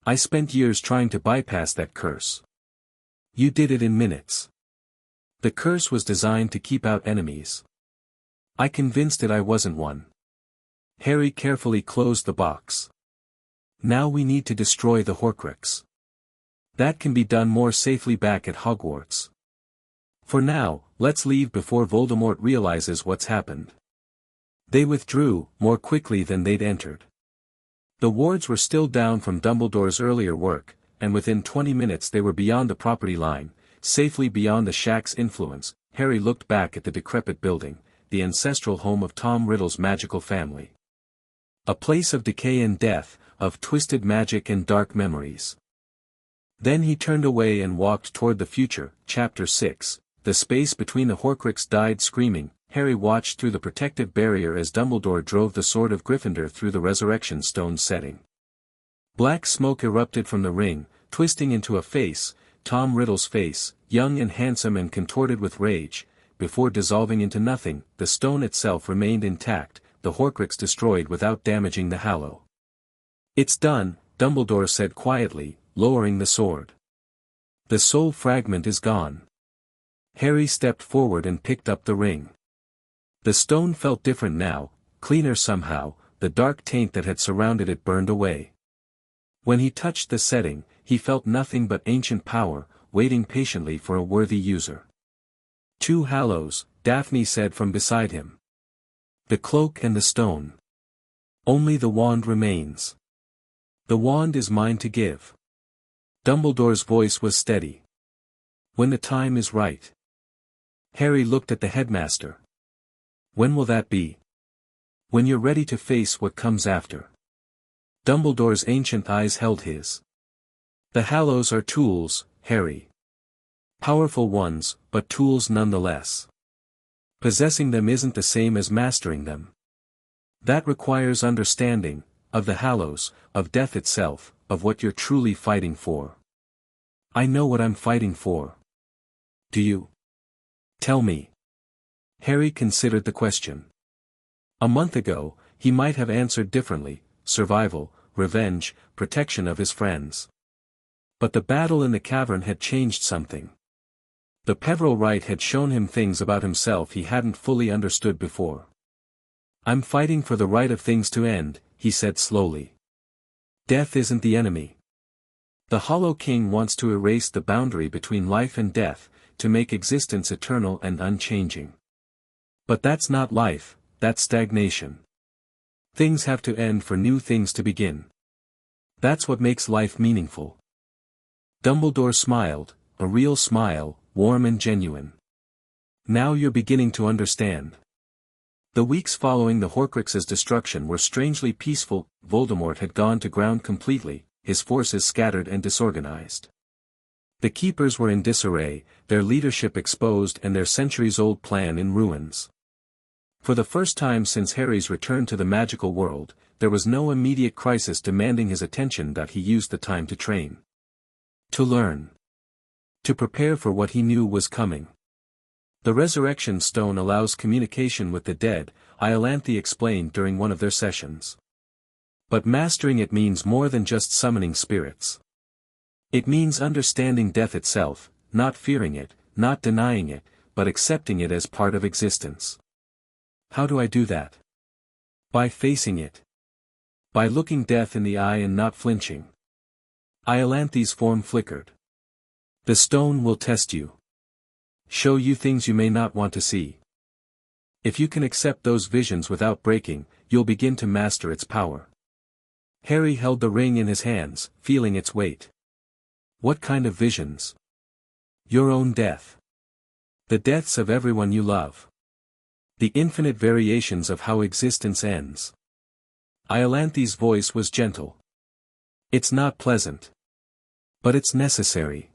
I spent years trying to bypass that curse. You did it in minutes. The curse was designed to keep out enemies. I convinced it I wasn't one. Harry carefully closed the box. Now we need to destroy the Horcrux. That can be done more safely back at Hogwarts. For now, let's leave before Voldemort realizes what's happened. They withdrew, more quickly than they'd entered. The wards were still down from Dumbledore's earlier work, and within 20 minutes they were beyond the property line, safely beyond the shack's influence. Harry looked back at the decrepit building, the ancestral home of Tom Riddle's magical family. A place of decay and death, of twisted magic and dark memories. Then he turned away and walked toward the future. Chapter 6. The space between the Horcrux died screaming. Harry watched through the protective barrier as Dumbledore drove the Sword of Gryffindor through the Resurrection Stone's setting. Black smoke erupted from the ring, twisting into a face, Tom Riddle's face, young and handsome and contorted with rage. Before dissolving into nothing, the stone itself remained intact, the Horcrux destroyed without damaging the Hallow. "It's done," Dumbledore said quietly, lowering the sword. "The soul fragment is gone." Harry stepped forward and picked up the ring. The stone felt different now, cleaner somehow, the dark taint that had surrounded it burned away. When he touched the setting, he felt nothing but ancient power, waiting patiently for a worthy user. "Two Hallows," Daphne said from beside him. "The cloak and the stone. Only the wand remains. The wand is mine to give." Dumbledore's voice was steady. "When the time is right." Harry looked at the headmaster. "When will that be?" "When you're ready to face what comes after." Dumbledore's ancient eyes held his. "The Hallows are tools, Harry. Powerful ones, but tools nonetheless. Possessing them isn't the same as mastering them. That requires understanding, of the Hallows, of death itself, of what you're truly fighting for." "I know what I'm fighting for." "Do you? Tell me." Harry considered the question. A month ago, he might have answered differently: survival, revenge, protection of his friends. But the battle in the cavern had changed something. The Peveril Rite had shown him things about himself he hadn't fully understood before. "I'm fighting for the right of things to end," he said slowly. "Death isn't the enemy. The Hollow King wants to erase the boundary between life and death, to make existence eternal and unchanging. But that's not life, that's stagnation. Things have to end for new things to begin. That's what makes life meaningful." Dumbledore smiled, a real smile, warm and genuine. "Now you're beginning to understand." The weeks following the Horcrux's destruction were strangely peaceful. Voldemort had gone to ground completely, his forces scattered and disorganized. The Keepers were in disarray, their leadership exposed and their centuries-old plan in ruins. For the first time since Harry's return to the magical world, there was no immediate crisis demanding his attention that he used the time to train. To learn. To prepare for what he knew was coming. The Resurrection Stone allows communication with the dead, Iolanthe explained during one of their sessions. But mastering it means more than just summoning spirits. It means understanding death itself, not fearing it, not denying it, but accepting it as part of existence. How do I do that? By facing it. By looking death in the eye and not flinching. Iolanthe's form flickered. The stone will test you. Show you things you may not want to see. If you can accept those visions without breaking, you'll begin to master its power. Harry held the ring in his hands, feeling its weight. What kind of visions? Your own death. The deaths of everyone you love. The infinite variations of how existence ends. Iolanthe's voice was gentle. It's not pleasant. But it's necessary.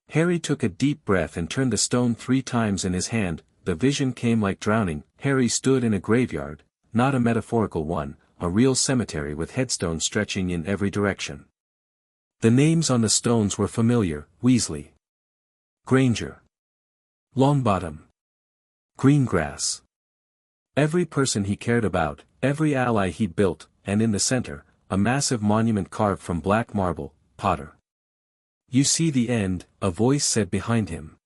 Harry took a deep breath and turned the stone 3 times in his hand. The vision came like drowning. Harry stood in a graveyard, not a metaphorical one, a real cemetery with headstones stretching in every direction. The names on the stones were familiar: Weasley, Granger, Longbottom, Greengrass. Every person he cared about, every ally he'd built, and in the center, a massive monument carved from black marble: Potter. You see the end, a voice said behind him.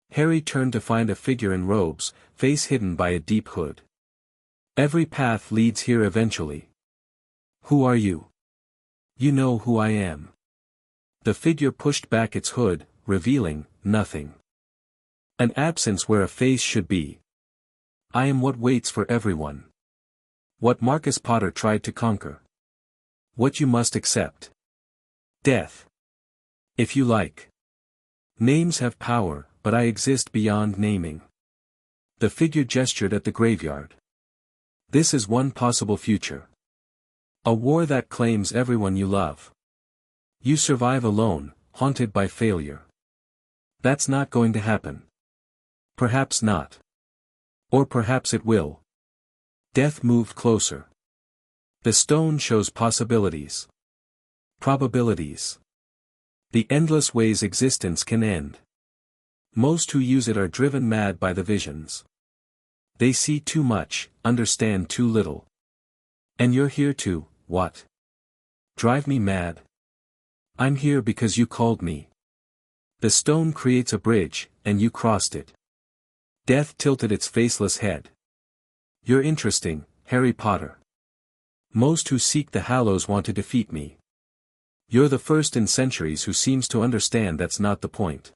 Harry turned to find a figure in robes, face hidden by a deep hood. Every path leads here eventually. Who are you? You know who I am. The figure pushed back its hood, revealing nothing. An absence where a face should be. I am what waits for everyone. What Marcus Potter tried to conquer. What you must accept. Death. If you like. Names have power, but I exist beyond naming. The figure gestured at the graveyard. This is one possible future. A war that claims everyone you love. You survive alone, haunted by failure. That's not going to happen. Perhaps not. Or perhaps it will. Death moved closer. The stone shows possibilities. Probabilities. The endless ways existence can end. Most who use it are driven mad by the visions. They see too much, understand too little. And you're here to, what? Drive me mad? I'm here because you called me. The stone creates a bridge, and you crossed it. Death tilted its faceless head. You're interesting, Harry Potter. Most who seek the Hallows want to defeat me. You're the first in centuries who seems to understand that's not the point.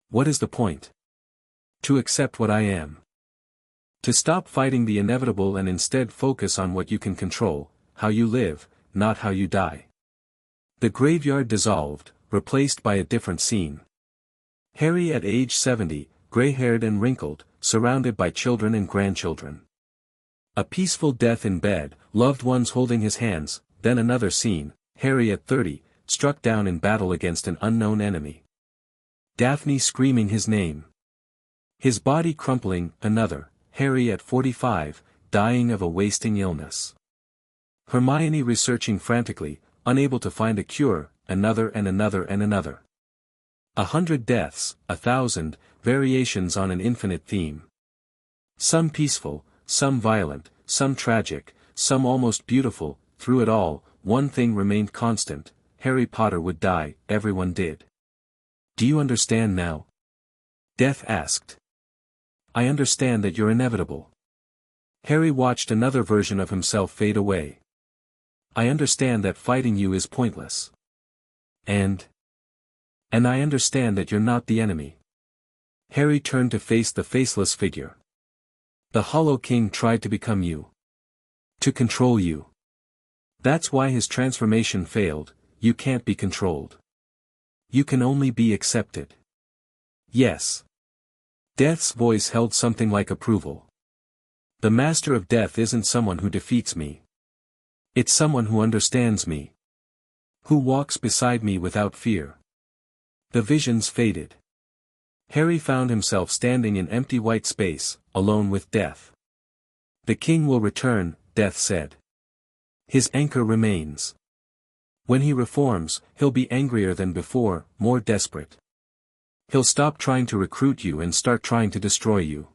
What is the point? To accept what I am. To stop fighting the inevitable and instead focus on what you can control, how you live, not how you die. The graveyard dissolved, replaced by a different scene. Harry at age 70, gray-haired and wrinkled, surrounded by children and grandchildren. A peaceful death in bed, loved ones holding his hands, then another scene, Harry at 30, struck down in battle against an unknown enemy. Daphne screaming his name. His body crumpling, another, Harry at 45, dying of a wasting illness. Hermione researching frantically, unable to find a cure, another and another and another. 100 deaths, 1,000, variations on an infinite theme. Some peaceful, some violent, some tragic, some almost beautiful. Through it all, one thing remained constant: Harry Potter would die, everyone did. Do you understand now? Death asked. I understand that you're inevitable. Harry watched another version of himself fade away. I understand that fighting you is pointless. And I understand that you're not the enemy. Harry turned to face the faceless figure. The Hollow King tried to become you. To control you. That's why his transformation failed. You can't be controlled. You can only be accepted. Yes. Death's voice held something like approval. The Master of Death isn't someone who defeats me. It's someone who understands me. Who walks beside me without fear. The visions faded. Harry found himself standing in empty white space, alone with Death. The king will return, Death said. His anchor remains. When he reforms, he'll be angrier than before, more desperate. He'll stop trying to recruit you and start trying to destroy you.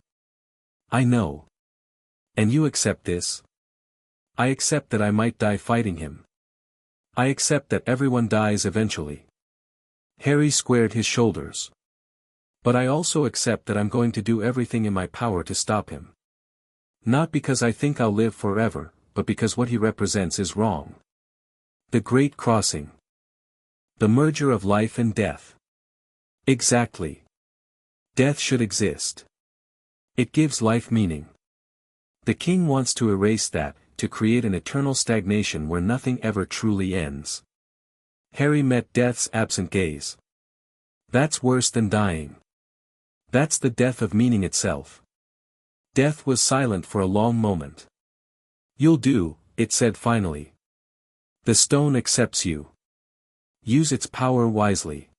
I know. And you accept this? I accept that I might die fighting him. I accept that everyone dies eventually. Harry squared his shoulders. But I also accept that I'm going to do everything in my power to stop him. Not because I think I'll live forever, but because what he represents is wrong. The Great Crossing. The merger of life and death. Exactly. Death should exist. It gives life meaning. The king wants to erase that, to create an eternal stagnation where nothing ever truly ends. Harry met Death's absent gaze. That's worse than dying. That's the death of meaning itself. Death was silent for a long moment. You'll do, it said finally. The stone accepts you. Use its power wisely.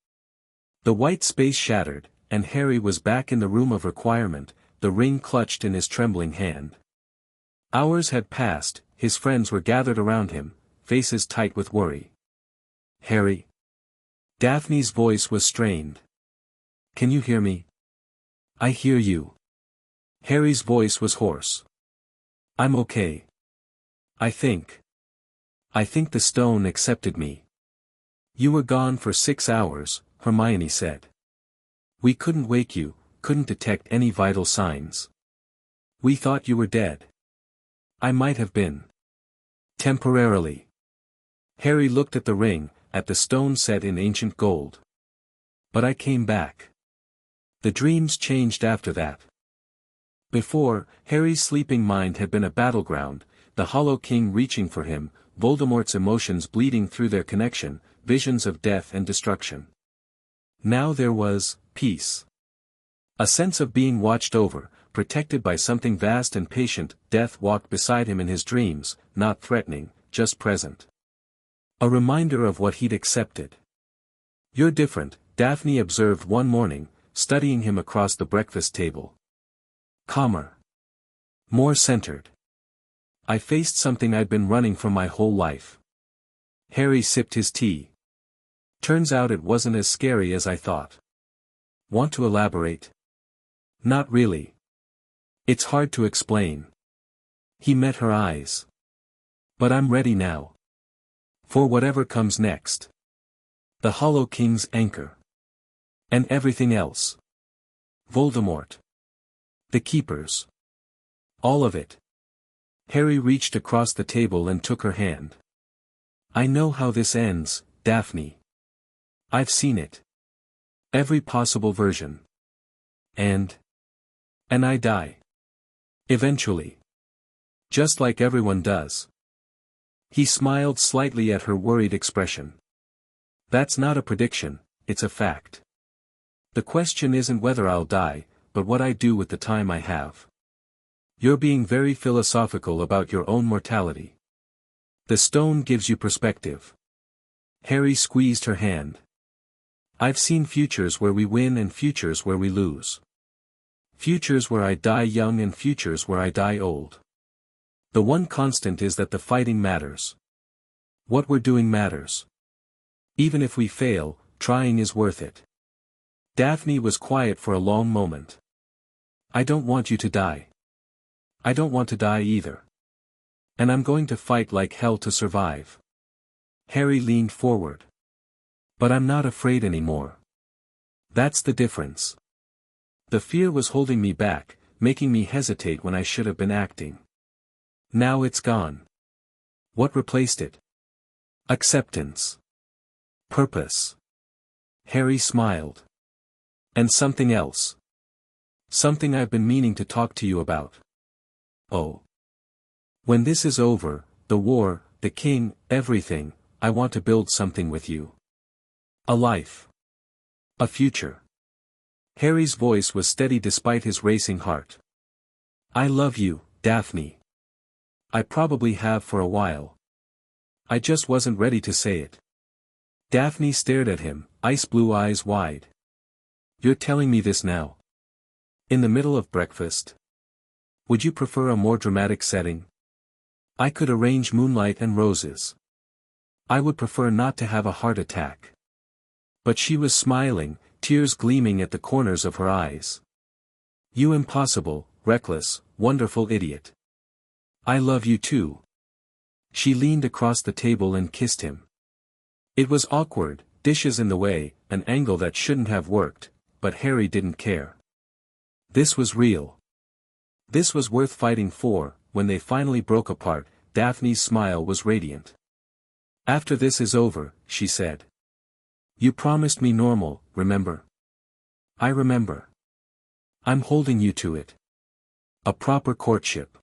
The white space shattered, and Harry was back in the room of requirement, the ring clutched in his trembling hand. Hours had passed, his friends were gathered around him, faces tight with worry. Harry? Daphne's voice was strained. Can you hear me? I hear you. Harry's voice was hoarse. I'm okay. I think the stone accepted me. You were gone for 6 hours, Hermione said. We couldn't wake you, couldn't detect any vital signs. We thought you were dead. I might have been. Temporarily. Harry looked at the ring, at the stone set in ancient gold. But I came back. The dreams changed after that. Before, Harry's sleeping mind had been a battleground, the Hollow King reaching for him, Voldemort's emotions bleeding through their connection, visions of death and destruction. Now there was peace. A sense of being watched over, protected by something vast and patient. Death walked beside him in his dreams, not threatening, just present. A reminder of what he'd accepted. "You're different," Daphne observed one morning, studying him across the breakfast table. "Calmer. More centered. I faced something I'd been running from my whole life." Harry sipped his tea. "Turns out it wasn't as scary as I thought." "Want to elaborate?" "Not really. It's hard to explain." He met her eyes. "But I'm ready now. For whatever comes next. The Hollow King's anchor. And everything else. Voldemort. The Keepers. All of it." Harry reached across the table and took her hand. "I know how this ends, Daphne. I've seen it. Every possible version. And I die. Eventually. Just like everyone does." He smiled slightly at her worried expression. "That's not a prediction, it's a fact. The question isn't whether I'll die, but what I do with the time I have. You're being very philosophical about your own mortality. The stone gives you perspective." Harry squeezed her hand. "I've seen futures where we win and futures where we lose. Futures where I die young and futures where I die old. The one constant is that the fighting matters. What we're doing matters. Even if we fail, trying is worth it." Daphne was quiet for a long moment. "I don't want you to die. I don't want to die either. And I'm going to fight like hell to survive." Harry leaned forward. "But I'm not afraid anymore. That's the difference. The fear was holding me back, making me hesitate when I should have been acting. Now it's gone. What replaced it? Acceptance. Purpose." Harry smiled. "And something else. Something I've been meaning to talk to you about. Oh. When this is over, the war, the king, everything, I want to build something with you. A life. A future." Harry's voice was steady despite his racing heart. "I love you, Daphne. I probably have for a while. I just wasn't ready to say it." Daphne stared at him, ice blue eyes wide. "You're telling me this now? In the middle of breakfast? Would you prefer a more dramatic setting? I could arrange moonlight and roses. I would prefer not to have a heart attack." But she was smiling, tears gleaming at the corners of her eyes. "You impossible, reckless, wonderful idiot. I love you too." She leaned across the table and kissed him. It was awkward, dishes in the way, an angle that shouldn't have worked, but Harry didn't care. This was real. This was worth fighting for. When they finally broke apart, Daphne's smile was radiant. "After this is over," she said. "You promised me normal, remember?" "I remember. I'm holding you to it. A proper courtship.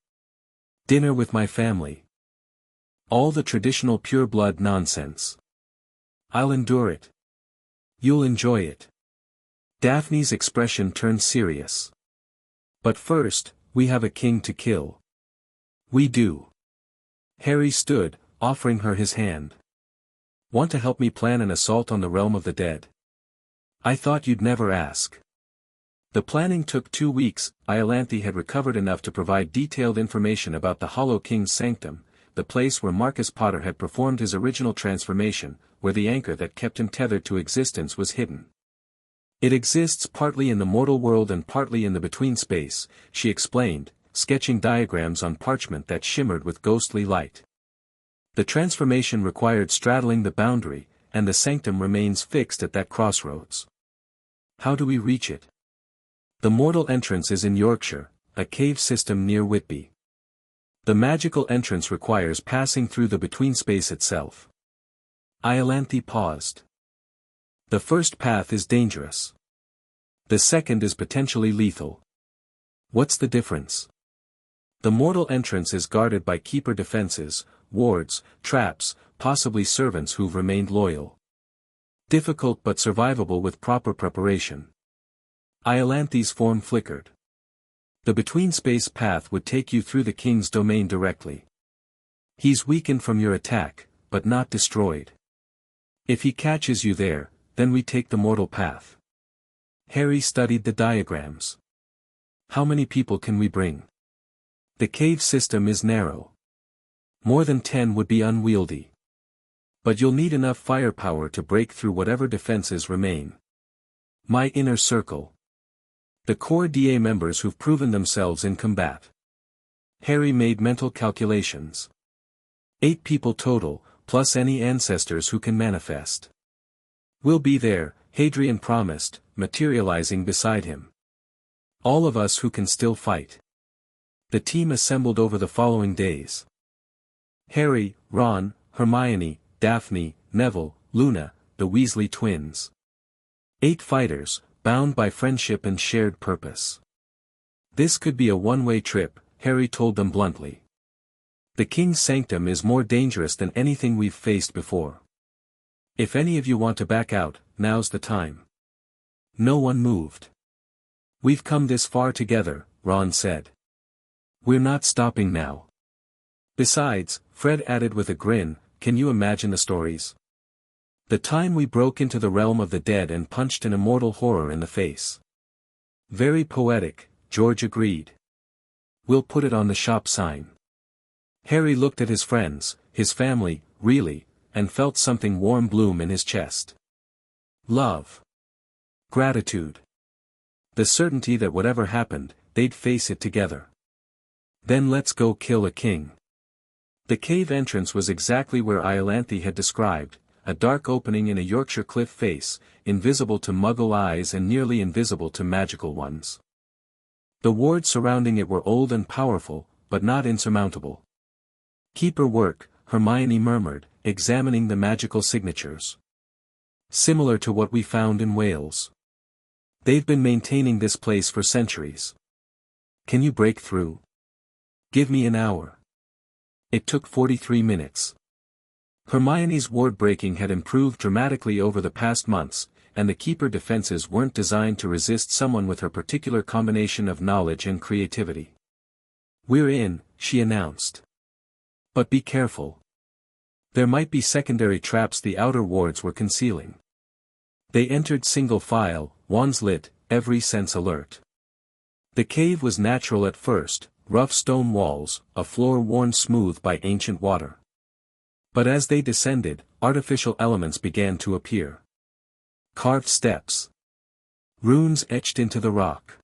Dinner with my family. All the traditional pure-blood nonsense. I'll endure it. You'll enjoy it." Daphne's expression turned serious. "But first, we have a king to kill." "We do." Harry stood, offering her his hand. "Want to help me plan an assault on the realm of the dead?" "I thought you'd never ask." The planning took 2 weeks. Iolanthe had recovered enough to provide detailed information about the Hollow King's sanctum, the place where Marcus Potter had performed his original transformation, where the anchor that kept him tethered to existence was hidden. "It exists partly in the mortal world and partly in the between space," she explained, sketching diagrams on parchment that shimmered with ghostly light. "The transformation required straddling the boundary, and the sanctum remains fixed at that crossroads. How do we reach it? The mortal entrance is in Yorkshire, a cave system near Whitby. The magical entrance requires passing through the between space itself." Iolanthe paused. "The first path is dangerous. The second is potentially lethal. What's the difference? The mortal entrance is guarded by keeper defenses, wards, traps, possibly servants who've remained loyal. Difficult but survivable with proper preparation. Iolanthi's form flickered. The between-space path would take you through the king's domain directly. He's weakened from your attack, but not destroyed. If he catches you there, then we take the mortal path. Harry studied the diagrams. How many people can we bring? The cave system is narrow. More than 10 would be unwieldy. But you'll need enough firepower to break through whatever defenses remain. My inner circle. The core DA members who've proven themselves in combat. Harry made mental calculations. 8 people total, plus any ancestors who can manifest. We'll be there, Hadrian promised, materializing beside him. All of us who can still fight. The team assembled over the following days. Harry, Ron, Hermione, Daphne, Neville, Luna, the Weasley twins. 8 fighters, bound by friendship and shared purpose. This could be a one-way trip, Harry told them bluntly. The King's Sanctum is more dangerous than anything we've faced before. If any of you want to back out, now's the time. No one moved. We've come this far together, Ron said. We're not stopping now. Besides, Fred added with a grin, can you imagine the stories? The time we broke into the realm of the dead and punched an immortal horror in the face. Very poetic, George agreed. We'll put it on the shop sign. Harry looked at his friends, his family, really, and felt something warm bloom in his chest. Love. Gratitude. The certainty that whatever happened, they'd face it together. Then let's go kill a king. The cave entrance was exactly where Iolanthe had described, a dark opening in a Yorkshire cliff face, invisible to Muggle eyes and nearly invisible to magical ones. The wards surrounding it were old and powerful, but not insurmountable. Keeper work, Hermione murmured, examining the magical signatures. Similar to what we found in Wales. They've been maintaining this place for centuries. Can you break through? Give me an hour. It took 43 minutes. Hermione's ward breaking had improved dramatically over the past months, and the keeper defenses weren't designed to resist someone with her particular combination of knowledge and creativity. We're in, she announced. But be careful. There might be secondary traps the outer wards were concealing. They entered single file, wands lit, every sense alert. The cave was natural at first, rough stone walls, a floor worn smooth by ancient water. But as they descended, artificial elements began to appear. Carved steps. Runes etched into the rock.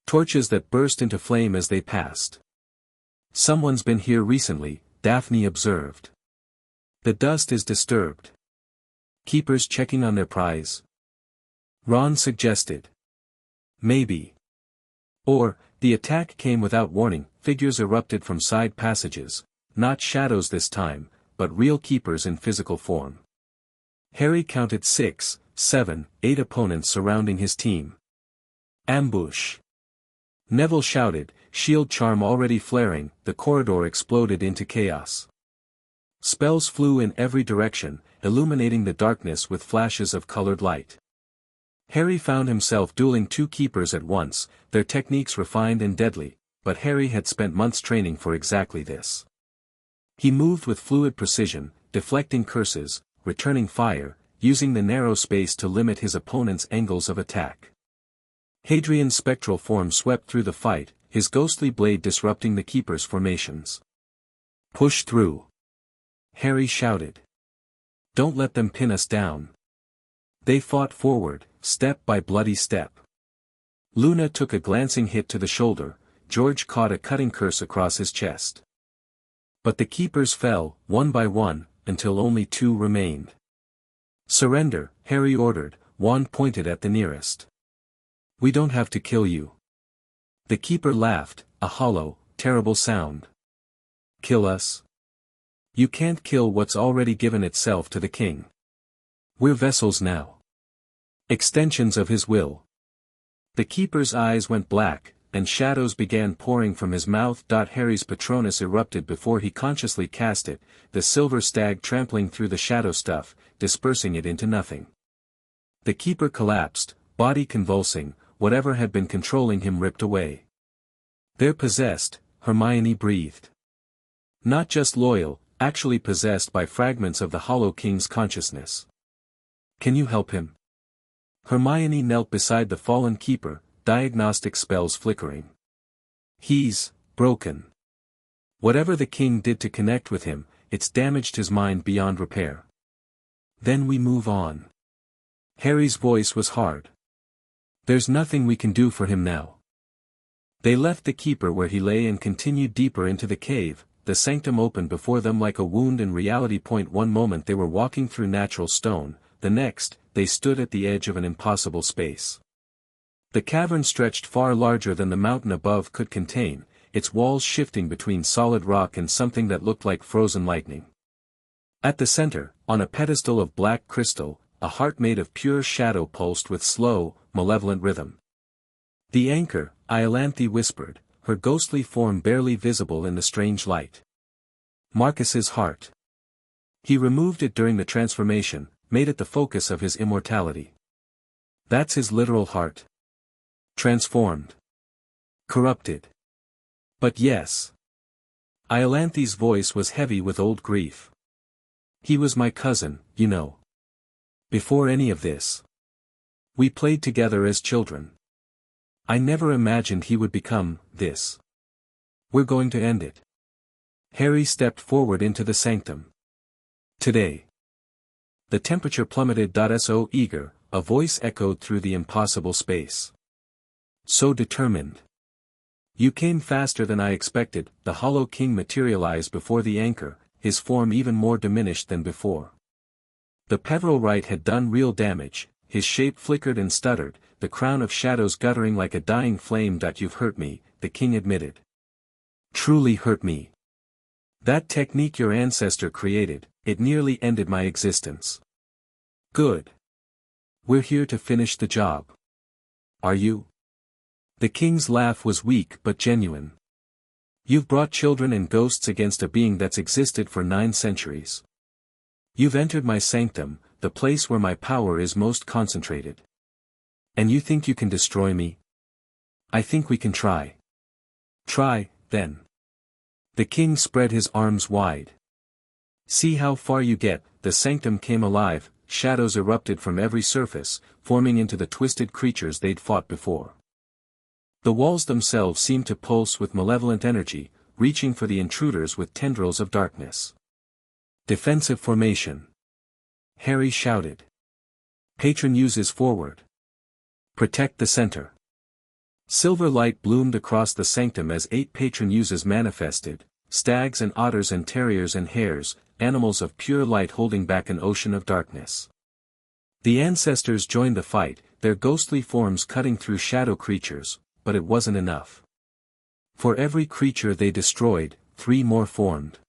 Torches that burst into flame as they passed. Someone's been here recently, Daphne observed. The dust is disturbed. Keepers checking on their prize? Ron suggested. Maybe. Or, the attack came without warning, figures erupted from side passages, not shadows this time, but real keepers in physical form. Harry counted 6, 7, 8 opponents surrounding his team. Ambush. Neville shouted, shield charm already flaring, the corridor exploded into chaos. Spells flew in every direction, illuminating the darkness with flashes of colored light. Harry found himself dueling 2 keepers at once, their techniques refined and deadly, but Harry had spent months training for exactly this. He moved with fluid precision, deflecting curses, returning fire, using the narrow space to limit his opponent's angles of attack. Hadrian's spectral form swept through the fight, his ghostly blade disrupting the keeper's formations. Push through. Harry shouted. Don't let them pin us down. They fought forward, step by bloody step. Luna took a glancing hit to the shoulder, George caught a cutting curse across his chest. But the keepers fell, one by one, until only 2 remained. Surrender, Harry ordered, wand pointed at the nearest. We don't have to kill you. The keeper laughed, a hollow, terrible sound. Kill us? You can't kill what's already given itself to the king. We're vessels now. Extensions of his will. The keeper's eyes went black, and shadows began pouring from his mouth. Harry's Patronus erupted before he consciously cast it, the silver stag trampling through the shadow stuff, dispersing it into nothing. The keeper collapsed, body convulsing, whatever had been controlling him ripped away. "They're possessed," Hermione breathed. Not just loyal, actually possessed by fragments of the Hollow King's consciousness. "Can you help him?" Hermione knelt beside the fallen keeper, diagnostic spells flickering. "He's broken. Whatever the king did to connect with him, it's damaged his mind beyond repair. Then we move on." Harry's voice was hard. "There's nothing we can do for him now." They left the keeper where he lay and continued deeper into the cave. The sanctum opened before them like a wound in reality. One moment they were walking through natural stone, the next, they stood at the edge of an impossible space. The cavern stretched far larger than the mountain above could contain, its walls shifting between solid rock and something that looked like frozen lightning. At the center, on a pedestal of black crystal, a heart made of pure shadow pulsed with slow, malevolent rhythm. "The anchor," Iolanthe whispered, her ghostly form barely visible in the strange light. "Marcus's heart. He removed it during the transformation, made it the focus of his immortality. That's his literal heart. Transformed. Corrupted. But yes." Iolanthe's voice was heavy with old grief. "He was my cousin, you know. Before any of this. We played together as children. I never imagined he would become this. We're going to end it." Harry stepped forward into the sanctum. "Today." The temperature plummeted. So eager, a voice echoed through the impossible space. "So determined. You came faster than I expected." The Hollow King materialized before the anchor, his form even more diminished than before. The Peveril Rite had done real damage, his shape flickered and stuttered, the crown of shadows guttering like a dying flame. "You've hurt me," the king admitted. "Truly hurt me. That technique your ancestor created, it nearly ended my existence." "Good. We're here to finish the job. Are you?" The king's laugh was weak but genuine. "You've brought children and ghosts against a being that's existed for 9 centuries. You've entered my sanctum, the place where my power is most concentrated. And you think you can destroy me? I think we can try." "Try, then." The king spread his arms wide. "See how far you get." The sanctum came alive, shadows erupted from every surface, forming into the twisted creatures they'd fought before. The walls themselves seemed to pulse with malevolent energy, reaching for the intruders with tendrils of darkness. "Defensive formation." Harry shouted. "Patron uses forward. Protect the center." Silver light bloomed across the sanctum as 8 patron uses manifested, stags and otters and terriers and hares, animals of pure light holding back an ocean of darkness. The ancestors joined the fight, their ghostly forms cutting through shadow creatures, but it wasn't enough. For every creature they destroyed, 3 more formed.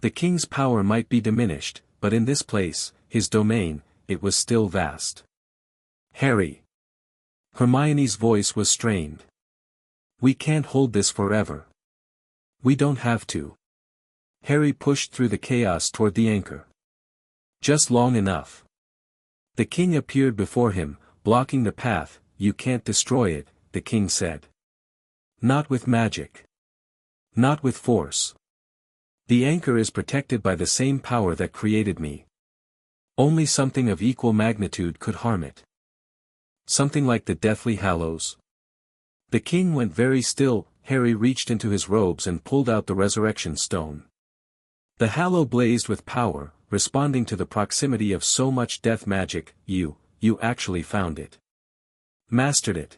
The king's power might be diminished, but in this place, his domain, it was still vast. "Harry." Hermione's voice was strained. "We can't hold this forever. We don't have to." Harry pushed through the chaos toward the anchor. "Just long enough." The king appeared before him, blocking the path. "You can't destroy it," the king said. "Not with magic. Not with force. The anchor is protected by the same power that created me. Only something of equal magnitude could harm it. Something like the Deathly Hallows." The king went very still. Harry reached into his robes and pulled out the resurrection stone. The hallow blazed with power, responding to the proximity of so much death magic. You actually found it. Mastered it."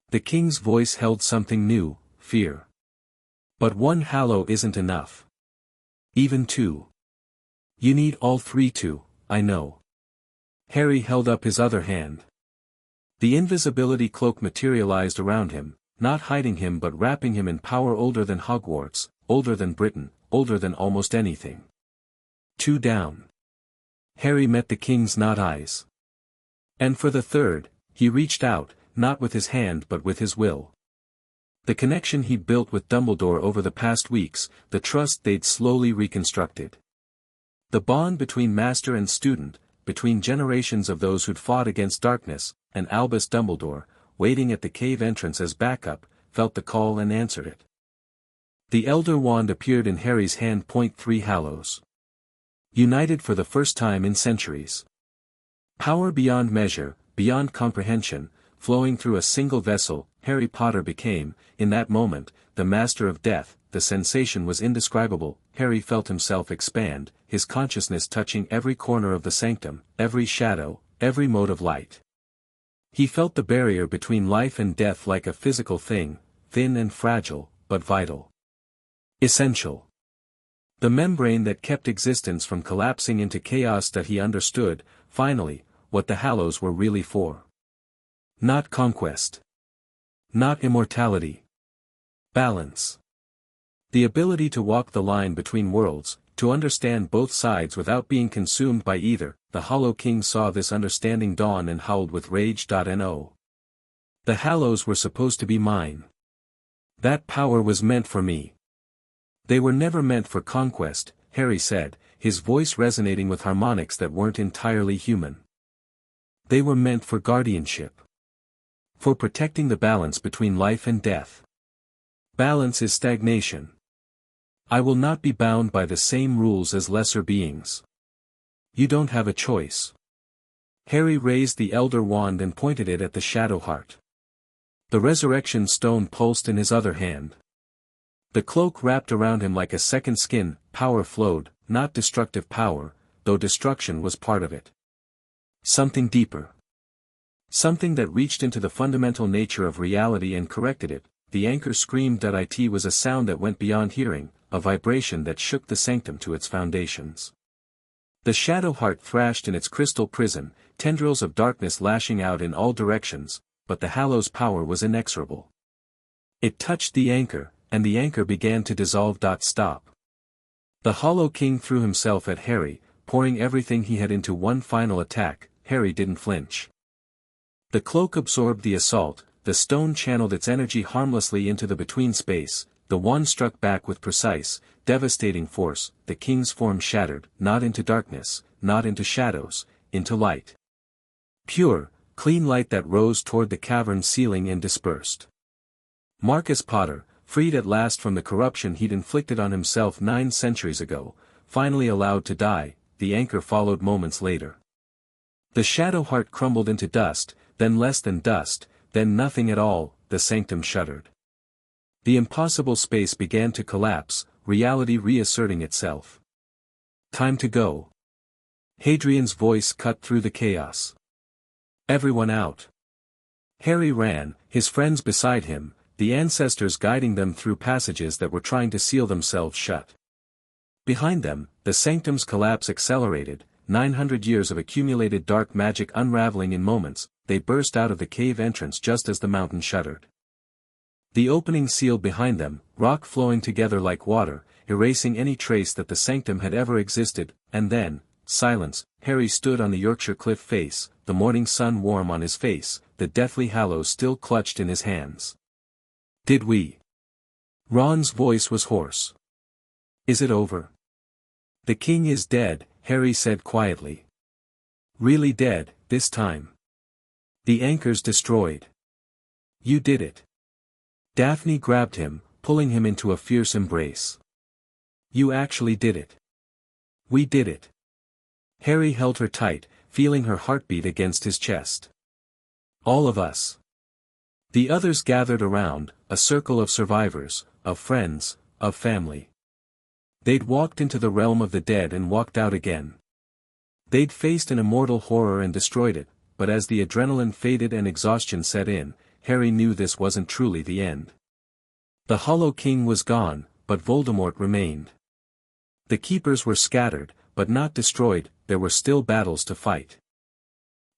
The king's voice held something new, fear. "But 1 hallow isn't enough. Even 2. You need all 3 to, I know." Harry held up his other hand. The invisibility cloak materialized around him, not hiding him but wrapping him in power older than Hogwarts, older than Britain, older than almost anything. 2 down. Harry met the king's not eyes. "And for the 3rd, he reached out, not with his hand but with his will. The connection he'd built with Dumbledore over the past weeks, the trust they'd slowly reconstructed. The bond between master and student, between generations of those who'd fought against darkness, and Albus Dumbledore, waiting at the cave entrance as backup, felt the call and answered it. The Elder Wand appeared in Harry's hand. 3 Hallows. United for the first time in centuries. Power beyond measure, beyond comprehension, flowing through a single vessel, Harry Potter became, in that moment, the master of death. The sensation was indescribable. Harry felt himself expand, his consciousness touching every corner of the sanctum, every shadow, every mode of light. He felt the barrier between life and death like a physical thing, thin and fragile, but vital. Essential. The membrane that kept existence from collapsing into chaos. That he understood, finally, what the Hallows were really for. Not conquest. Not immortality. Balance. The ability to walk the line between worlds, to understand both sides without being consumed by either. The Hollow King saw this understanding dawn and howled with rage. No. The Hallows were supposed to be mine. That power was meant for me. They were never meant for conquest, Harry said, his voice resonating with harmonics that weren't entirely human. They were meant for guardianship. For protecting the balance between life and death. Balance is stagnation. I will not be bound by the same rules as lesser beings. You don't have a choice. Harry raised the Elder Wand and pointed it at the Shadow Heart. The resurrection stone pulsed in his other hand. The cloak wrapped around him like a second skin. Power flowed, not destructive power, though destruction was part of it. Something deeper. Something that reached into the fundamental nature of reality and corrected it. The anchor screamed. It was a sound that went beyond hearing, a vibration that shook the sanctum to its foundations. The Shadow Heart thrashed in its crystal prison, tendrils of darkness lashing out in all directions, but the Hallows' power was inexorable. It touched the anchor, and the anchor began to dissolve. Stop. The Hollow King threw himself at Harry, pouring everything he had into one final attack. Harry didn't flinch. The cloak absorbed the assault, the stone channeled its energy harmlessly into the between space, the wand struck back with precise, devastating force. The king's form shattered, not into darkness, not into shadows, into light. Pure, clean light that rose toward the cavern ceiling and dispersed. Marcus Potter, freed at last from the corruption he'd inflicted on himself 9 centuries ago, finally allowed to die. The anchor followed moments later. The Shadow Heart crumbled into dust, then less than dust, then nothing at all. The sanctum shuddered. The impossible space began to collapse, reality reasserting itself. Time to go. Hadrian's voice cut through the chaos. Everyone out. Harry ran, his friends beside him, the ancestors guiding them through passages that were trying to seal themselves shut. Behind them, the sanctum's collapse accelerated, 900 years of accumulated dark magic unraveling in moments. They burst out of the cave entrance just as the mountain shuddered. The opening sealed behind them, rock flowing together like water, erasing any trace that the sanctum had ever existed, and then, silence. Harry stood on the Yorkshire cliff face, the morning sun warm on his face, the deathly Hallows still clutched in his hands. Did we? Ron's voice was hoarse. Is it over? The king is dead, Harry said quietly. Really dead, this time. The anchor's destroyed. You did it. Daphne grabbed him, pulling him into a fierce embrace. You actually did it. We did it. Harry held her tight, feeling her heartbeat against his chest. All of us. The others gathered around, a circle of survivors, of friends, of family. They'd walked into the realm of the dead and walked out again. They'd faced an immortal horror and destroyed it, but as the adrenaline faded and exhaustion set in, Harry knew this wasn't truly the end. The Hollow King was gone, but Voldemort remained. The Keepers were scattered, but not destroyed. There were still battles to fight.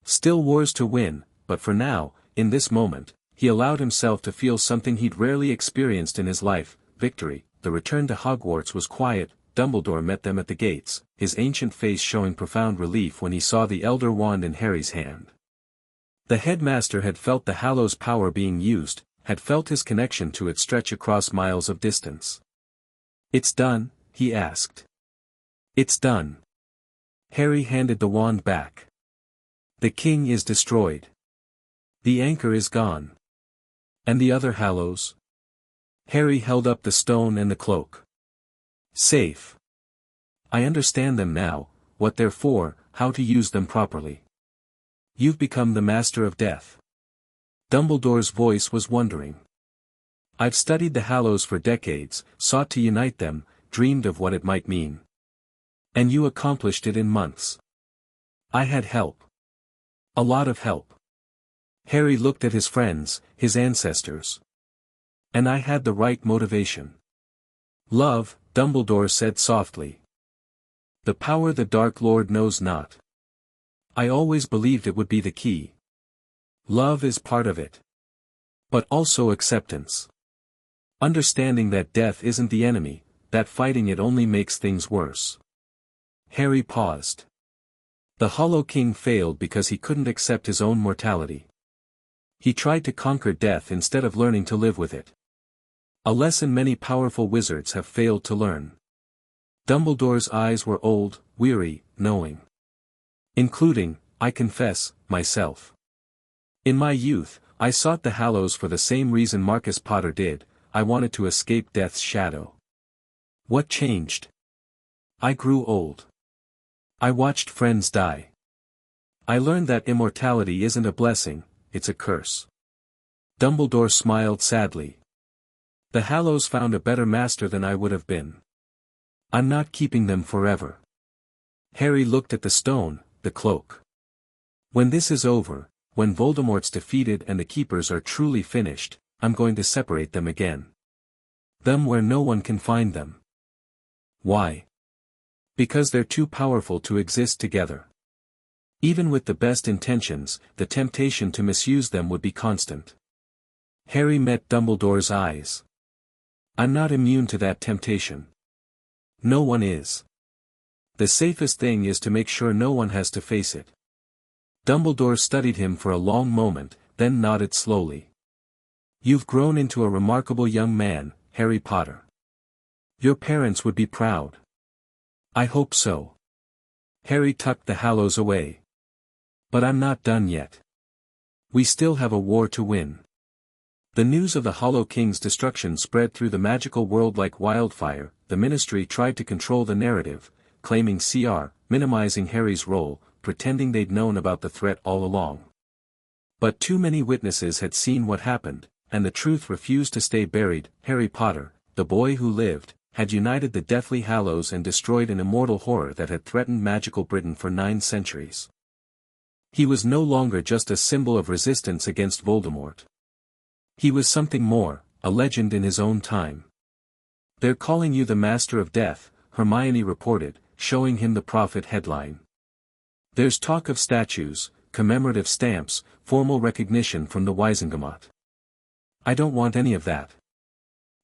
Still wars to win, but for now, in this moment, he allowed himself to feel something he'd rarely experienced in his life, victory. The return to Hogwarts was quiet. Dumbledore met them at the gates, his ancient face showing profound relief when he saw the Elder Wand in Harry's hand. The headmaster had felt the Hallow's power being used, had felt his connection to it stretch across miles of distance. "It's done?" he asked. "It's done." Harry handed the wand back. "The king is destroyed. The anchor is gone. And the other Hallows?" Harry held up the stone and the cloak. "Safe. I understand them now, what they're for, how to use them properly. You've become the Master of Death." Dumbledore's voice was wondering. "I've studied the Hallows for decades, sought to unite them, dreamed of what it might mean. And you accomplished it in months." "I had help. A lot of help." Harry looked at his friends, his ancestors. "And I had the right motivation. Love," Dumbledore said softly. "The power the Dark Lord knows not. I always believed it would be the key. Love is part of it. But also acceptance. Understanding that death isn't the enemy, that fighting it only makes things worse." Harry paused. The Hollow King failed because he couldn't accept his own mortality. He tried to conquer death instead of learning to live with it. A lesson many powerful wizards have failed to learn. Dumbledore's eyes were old, weary, knowing. "Including, I confess, myself. In my youth, I sought the Hallows for the same reason Marcus Potter did, I wanted to escape death's shadow. What changed? I grew old. I watched friends die. I learned that immortality isn't a blessing, it's a curse." Dumbledore smiled sadly. "The Hallows found a better master than I would have been. I'm not keeping them forever." Harry looked at the stone, the cloak. "When this is over, when Voldemort's defeated and the Keepers are truly finished, I'm going to separate them again. Them where no one can find them." "Why?" "Because they're too powerful to exist together. Even with the best intentions, the temptation to misuse them would be constant." Harry met Dumbledore's eyes. "I'm not immune to that temptation. No one is. The safest thing is to make sure no one has to face it." Dumbledore studied him for a long moment, then nodded slowly. "You've grown into a remarkable young man, Harry Potter. Your parents would be proud." "I hope so." Harry tucked the Hallows away. "But I'm not done yet. We still have a war to win." The news of the Hollow King's destruction spread through the magical world like wildfire. The Ministry tried to control the narrative, claiming CR, minimizing Harry's role, pretending they'd known about the threat all along. But too many witnesses had seen what happened, and the truth refused to stay buried. Harry Potter, the boy who lived, had united the Deathly Hallows and destroyed an immortal horror that had threatened magical Britain for 9 centuries. He was no longer just a symbol of resistance against Voldemort. He was something more, a legend in his own time. "They're calling you the Master of Death," Hermione reported, showing him the Prophet headline. "There's talk of statues, commemorative stamps, formal recognition from the Wizengamot. I don't want any of that."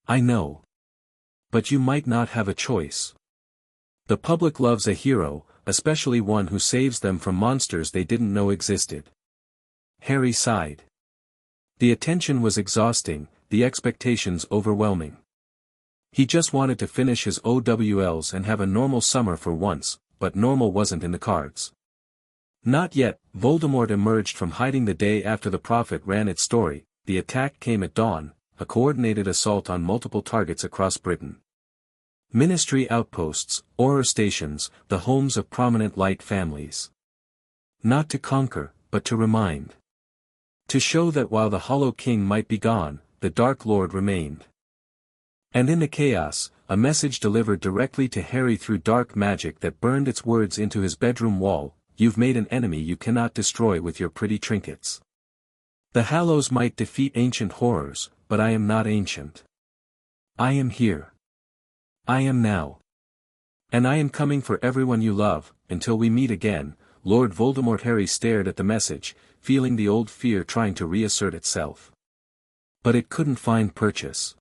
"I know. But you might not have a choice. The public loves a hero, especially one who saves them from monsters they didn't know existed." Harry sighed. The attention was exhausting, the expectations overwhelming. He just wanted to finish his OWLs and have a normal summer for once, but normal wasn't in the cards. Not yet. Voldemort emerged from hiding the day after the Prophet ran its story. The attack came at dawn, a coordinated assault on multiple targets across Britain. Ministry outposts, Auror stations, the homes of prominent light families. Not to conquer, but to remind. To show that while the Hollow King might be gone, the Dark Lord remained. And in the chaos, a message delivered directly to Harry through dark magic that burned its words into his bedroom wall: "You've made an enemy you cannot destroy with your pretty trinkets. The Hallows might defeat ancient horrors, but I am not ancient. I am here. I am now. And I am coming for everyone you love, until we meet again, Lord Voldemort." Harry stared at the message, feeling the old fear trying to reassert itself. But it couldn't find purchase.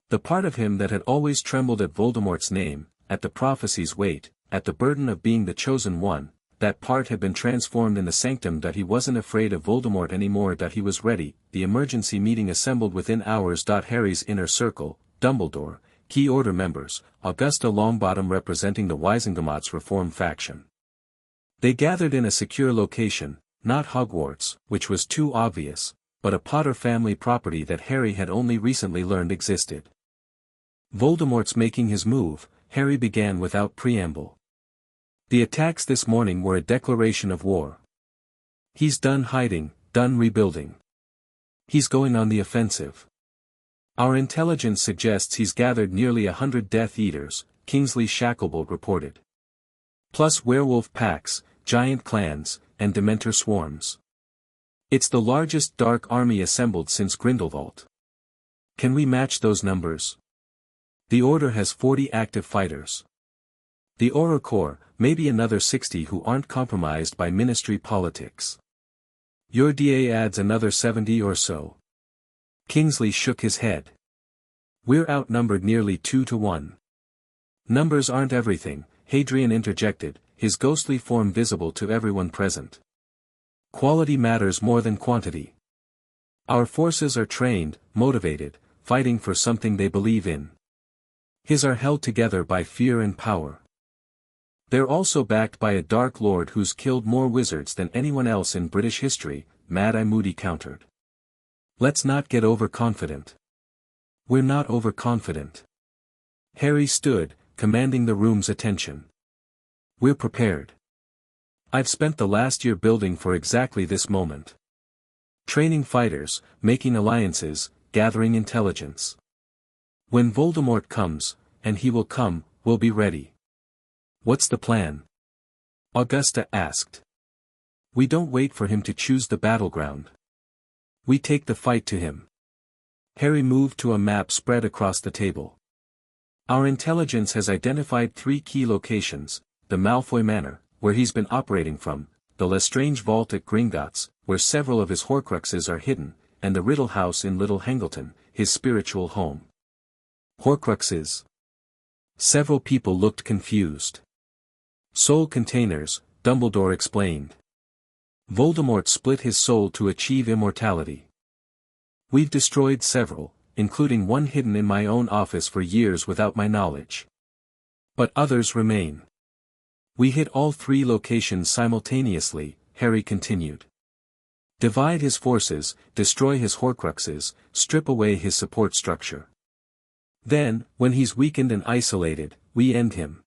The part of him that had always trembled at Voldemort's name, at the prophecy's weight, at the burden of being the chosen one, that part had been transformed in the sanctum, that he wasn't afraid of Voldemort anymore, that he was ready. The emergency meeting assembled within hours. Harry's inner circle, Dumbledore, key order members, Augusta Longbottom representing the Wisengamot's reform faction. They gathered in a secure location, not Hogwarts, which was too obvious, but a Potter family property that Harry had only recently learned existed. Voldemort's making his move, Harry began without preamble. The attacks this morning were a declaration of war. He's done hiding, done rebuilding. He's going on the offensive. Our intelligence suggests he's gathered nearly 100 Death Eaters, Kingsley Shacklebolt reported. Plus werewolf packs, giant clans, and Dementor swarms. It's the largest dark army assembled since Grindelwald. Can we match those numbers? The Order has 40 active fighters. The Auror Corps, maybe another 60 who aren't compromised by Ministry politics. Your DA adds another 70 or so. Kingsley shook his head. We're outnumbered nearly 2 to 1. Numbers aren't everything, Hadrian interjected, his ghostly form visible to everyone present. Quality matters more than quantity. Our forces are trained, motivated, fighting for something they believe in. His are held together by fear and power. They're also backed by a Dark Lord who's killed more wizards than anyone else in British history, Mad-Eye Moody countered. Let's not get overconfident. We're not overconfident. Harry stood, commanding the room's attention. We're prepared. I've spent the last year building for exactly this moment. Training fighters, making alliances, gathering intelligence. When Voldemort comes, and he will come, we'll be ready. What's the plan? Augusta asked. We don't wait for him to choose the battleground. We take the fight to him. Harry moved to a map spread across the table. Our intelligence has identified 3 key locations: the Malfoy Manor, where he's been operating from, the Lestrange Vault at Gringotts, where several of his Horcruxes are hidden, and the Riddle House in Little Hangleton, his spiritual home. Horcruxes. Several people looked confused. Soul containers, Dumbledore explained. Voldemort split his soul to achieve immortality. We've destroyed several, including one hidden in my own office for years without my knowledge. But others remain. We hit all 3 locations simultaneously, Harry continued. Divide his forces, destroy his Horcruxes, strip away his support structure. Then, when he's weakened and isolated, we end him.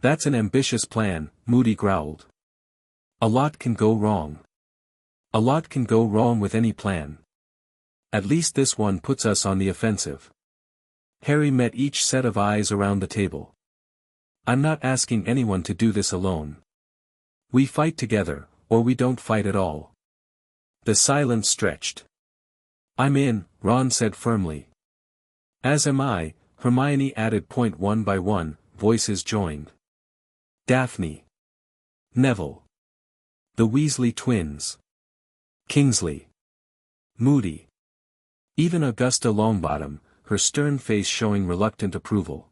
That's an ambitious plan, Moody growled. A lot can go wrong. A lot can go wrong with any plan. At least this one puts us on the offensive. Harry met each set of eyes around the table. I'm not asking anyone to do this alone. We fight together, or we don't fight at all. The silence stretched. I'm in, Ron said firmly. As am I, Hermione added. One by one, voices joined. Daphne. Neville. The Weasley twins. Kingsley. Moody. Even Augusta Longbottom, her stern face showing reluctant approval.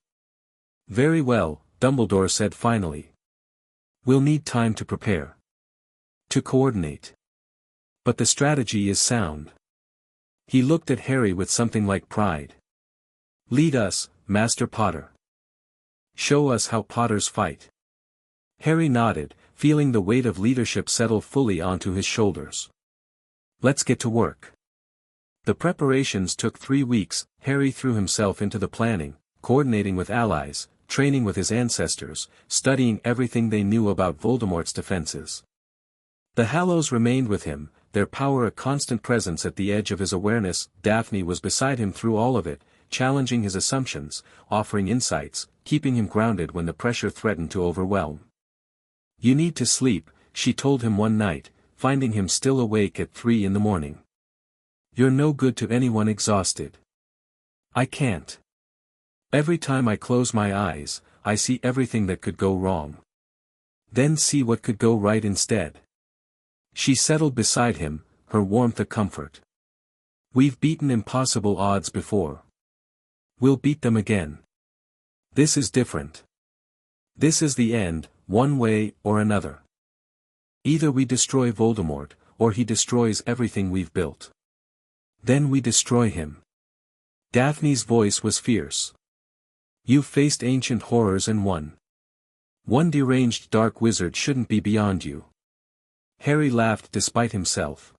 Very well, Dumbledore said finally. We'll need time to prepare. To coordinate. But the strategy is sound. He looked at Harry with something like pride. Lead us, Master Potter. Show us how Potters fight. Harry nodded, feeling the weight of leadership settle fully onto his shoulders. Let's get to work. The preparations took 3 weeks. Harry threw himself into the planning, coordinating with allies, training with his ancestors, studying everything they knew about Voldemort's defenses. The Hallows remained with him, their power a constant presence at the edge of his awareness. Daphne was beside him through all of it, challenging his assumptions, offering insights, keeping him grounded when the pressure threatened to overwhelm. You need to sleep, she told him one night, finding him still awake at 3 a.m. You're no good to anyone exhausted. I can't. Every time I close my eyes, I see everything that could go wrong. Then see what could go right instead. She settled beside him, her warmth a comfort. We've beaten impossible odds before. We'll beat them again. This is different. This is the end, one way or another. Either we destroy Voldemort, or he destroys everything we've built. Then we destroy him. Daphne's voice was fierce. You've faced ancient horrors and won. One deranged dark wizard shouldn't be beyond you. Harry laughed despite himself.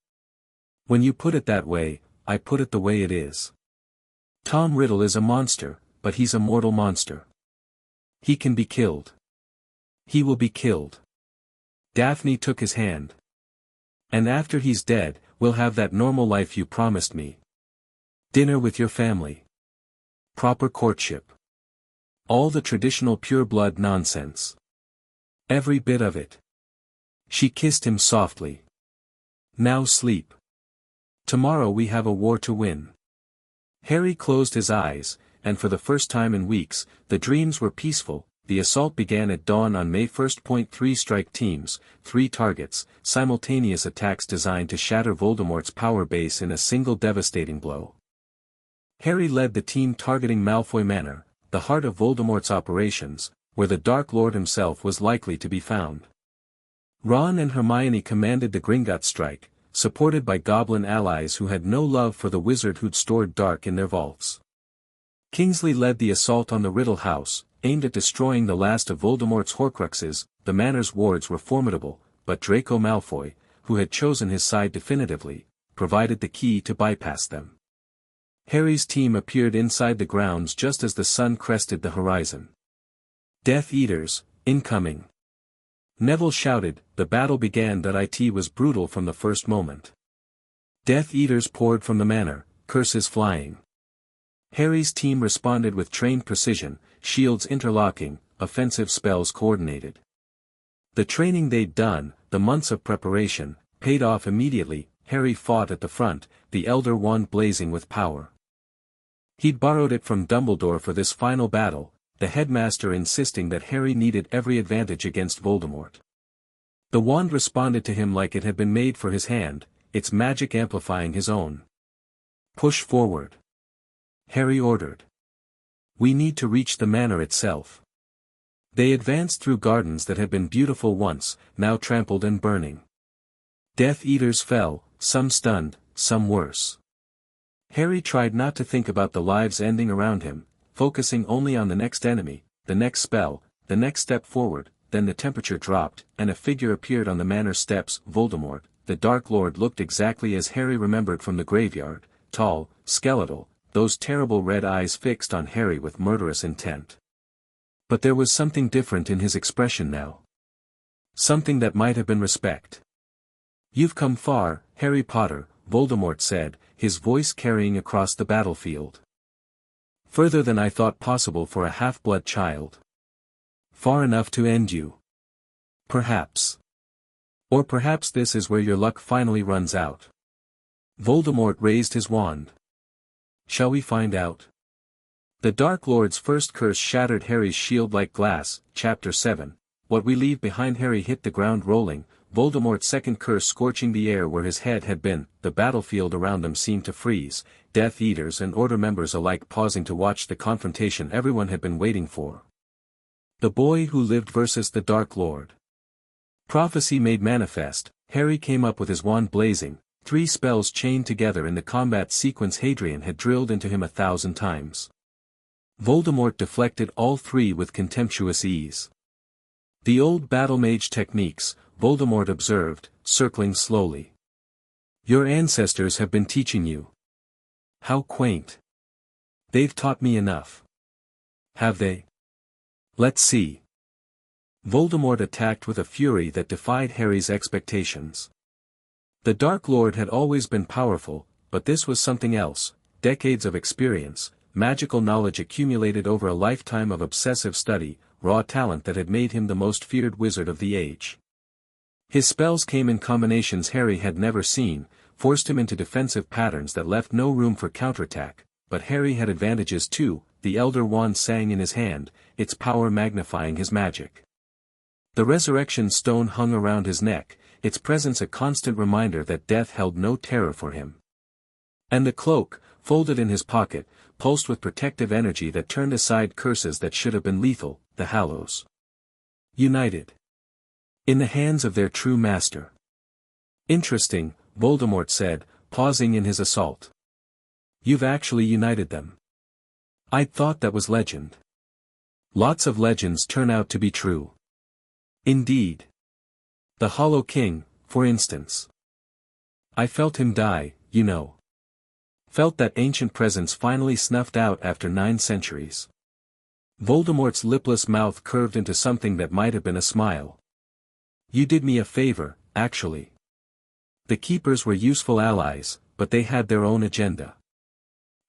When you put it that way, I put it the way it is. Tom Riddle is a monster, but he's a mortal monster. He can be killed. He will be killed. Daphne took his hand. And after he's dead, we'll have that normal life you promised me. Dinner with your family. Proper courtship. All the traditional pure-blood nonsense. Every bit of it. She kissed him softly. Now sleep. Tomorrow we have a war to win. Harry closed his eyes, and for the first time in weeks, the dreams were peaceful. The assault began at dawn on May 1. 3 strike teams, 3 targets, simultaneous attacks designed to shatter Voldemort's power base in a single devastating blow. Harry led the team targeting Malfoy Manor, the heart of Voldemort's operations, where the Dark Lord himself was likely to be found. Ron and Hermione commanded the Gringotts strike, supported by goblin allies who had no love for the wizard who'd stored dark in their vaults. Kingsley led the assault on the Riddle House, aimed at destroying the last of Voldemort's Horcruxes. The manor's wards were formidable, but Draco Malfoy, who had chosen his side definitively, provided the key to bypass them. Harry's team appeared inside the grounds just as the sun crested the horizon. Death Eaters, incoming! Neville shouted. The battle began. It was brutal from the first moment. Death Eaters poured from the manor, curses flying. Harry's team responded with trained precision, shields interlocking, offensive spells coordinated. The training they'd done, the months of preparation, paid off immediately. Harry fought at the front, the Elder Wand blazing with power. He'd borrowed it from Dumbledore for this final battle, the headmaster insisting that Harry needed every advantage against Voldemort. The wand responded to him like it had been made for his hand, its magic amplifying his own. Push forward. Harry ordered. We need to reach the manor itself. They advanced through gardens that had been beautiful once, now trampled and burning. Death Eaters fell, some stunned, some worse. Harry tried not to think about the lives ending around him, focusing only on the next enemy, the next spell, the next step forward. Then the temperature dropped, and a figure appeared on the manor steps. Voldemort, the Dark Lord, looked exactly as Harry remembered from the graveyard, tall, skeletal, those terrible red eyes fixed on Harry with murderous intent. But there was something different in his expression now. Something that might have been respect. You've come far, Harry Potter, Voldemort said, his voice carrying across the battlefield. Further than I thought possible for a half-blood child. Far enough to end you. Perhaps. Or perhaps this is where your luck finally runs out. Voldemort raised his wand. Shall we find out? The Dark Lord's first curse shattered Harry's shield like glass. Chapter 7. What we leave behind. Harry hit the ground rolling, Voldemort's second curse scorching the air where his head had been. The battlefield around them seemed to freeze, Death Eaters and Order members alike pausing to watch the confrontation everyone had been waiting for. The boy who lived versus the Dark Lord. Prophecy made manifest. Harry came up with his wand blazing, 3 spells chained together in the combat sequence Hadrian had drilled into him 1,000 times. Voldemort deflected all 3 with contemptuous ease. The old battle mage techniques, Voldemort observed, circling slowly. Your ancestors have been teaching you. How quaint. They've taught me enough. Have they? Let's see. Voldemort attacked with a fury that defied Harry's expectations. The Dark Lord had always been powerful, but this was something else, decades of experience, magical knowledge accumulated over a lifetime of obsessive study, raw talent that had made him the most feared wizard of the age. His spells came in combinations Harry had never seen, forced him into defensive patterns that left no room for counterattack, but Harry had advantages too. The Elder Wand sang in his hand, its power magnifying his magic. The Resurrection Stone hung around his neck, its presence a constant reminder that death held no terror for him. And the cloak, folded in his pocket, pulsed with protective energy that turned aside curses that should have been lethal. The Hallows. United. In the hands of their true master. Interesting, Voldemort said, pausing in his assault. You've actually united them. I'd thought that was legend. Lots of legends turn out to be true. Indeed. The Hollow King, for instance. I felt him die, you know. Felt that ancient presence finally snuffed out after 9 centuries. Voldemort's lipless mouth curved into something that might have been a smile. You did me a favor, actually. The Keepers were useful allies, but they had their own agenda.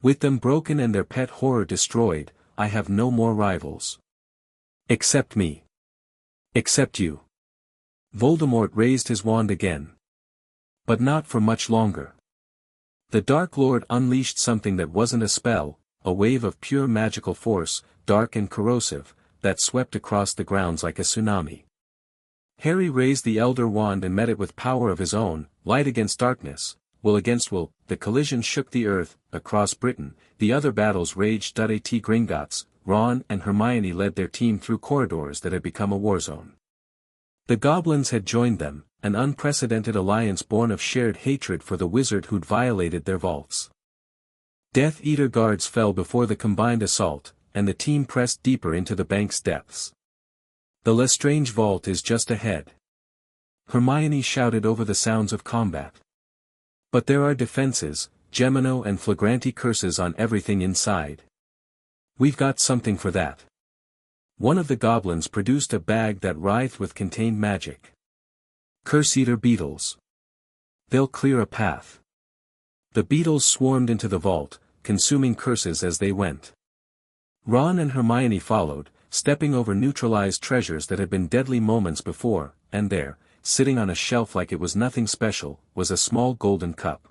With them broken and their pet horror destroyed, I have no more rivals. Except me. Except you. Voldemort raised his wand again. But not for much longer. The Dark Lord unleashed something that wasn't a spell, a wave of pure magical force, dark and corrosive, that swept across the grounds like a tsunami. Harry raised the Elder Wand and met it with power of his own, light against darkness, will against will. The collision shook the earth. Across Britain, the other battles raged. At Gringotts, Ron and Hermione led their team through corridors that had become a war zone. The goblins had joined them, an unprecedented alliance born of shared hatred for the wizard who'd violated their vaults. Death Eater guards fell before the combined assault, and the team pressed deeper into the bank's depths. The Lestrange vault is just ahead. Hermione shouted over the sounds of combat. But there are defenses, Gemino and Flagranti curses on everything inside. We've got something for that. One of the goblins produced a bag that writhed with contained magic. Curse-eater beetles. They'll clear a path. The beetles swarmed into the vault, consuming curses as they went. Ron and Hermione followed, stepping over neutralized treasures that had been deadly moments before, and there, sitting on a shelf like it was nothing special, was a small golden cup.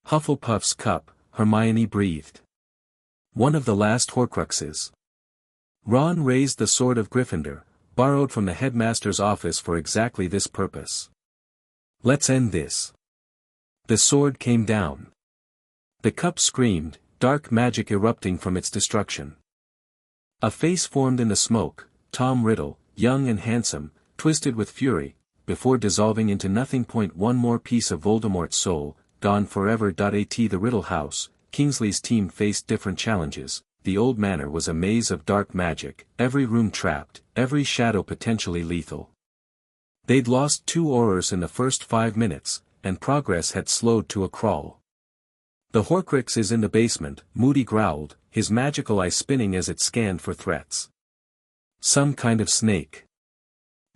Hufflepuff's cup, Hermione breathed. One of the last Horcruxes. Ron raised the sword of Gryffindor, borrowed from the headmaster's office for exactly this purpose. Let's end this. The sword came down. The cup screamed, dark magic erupting from its destruction. A face formed in the smoke, Tom Riddle, young and handsome, twisted with fury, before dissolving into nothing. One more piece of Voldemort's soul, gone forever. At the Riddle house, Kingsley's team faced different challenges. The old manor was a maze of dark magic, every room trapped, every shadow potentially lethal. They'd lost 2 Aurors in the first 5 minutes, and progress had slowed to a crawl. The Horcrux is in the basement, Moody growled, his magical eye spinning as it scanned for threats. Some kind of snake.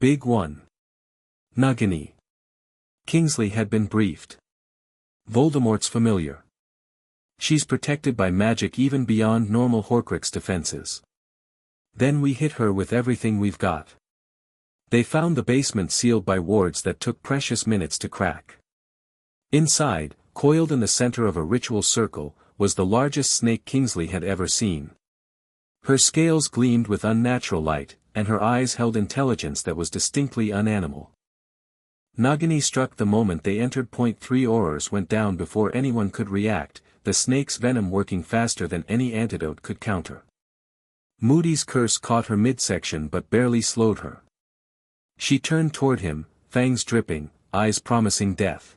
Big one. Nagini. Kingsley had been briefed. Voldemort's familiar. She's protected by magic even beyond normal Horcrux defenses. Then we hit her with everything we've got. They found the basement sealed by wards that took precious minutes to crack. Inside, coiled in the center of a ritual circle, was the largest snake Kingsley had ever seen. Her scales gleamed with unnatural light, and her eyes held intelligence that was distinctly unanimal. Nagini struck the moment they entered. 3 Aurors went down before anyone could react, the snake's venom working faster than any antidote could counter. Moody's curse caught her midsection but barely slowed her. She turned toward him, fangs dripping, eyes promising death.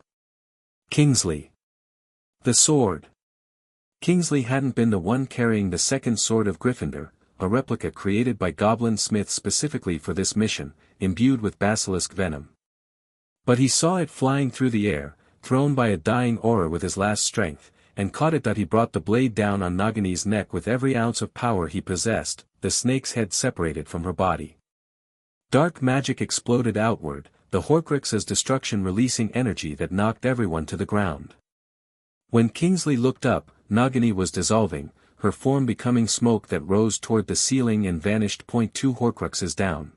Kingsley. The sword. Kingsley hadn't been the one carrying the second sword of Gryffindor, a replica created by Goblin Smith specifically for this mission, imbued with basilisk venom. But he saw it flying through the air, thrown by a dying Auror with his last strength, and caught it. He brought the blade down on Nagini's neck with every ounce of power he possessed, the snake's head separated from her body. Dark magic exploded outward, the Horcrux's destruction releasing energy that knocked everyone to the ground. When Kingsley looked up, Nagini was dissolving, her form becoming smoke that rose toward the ceiling and vanished. 2 Horcruxes down.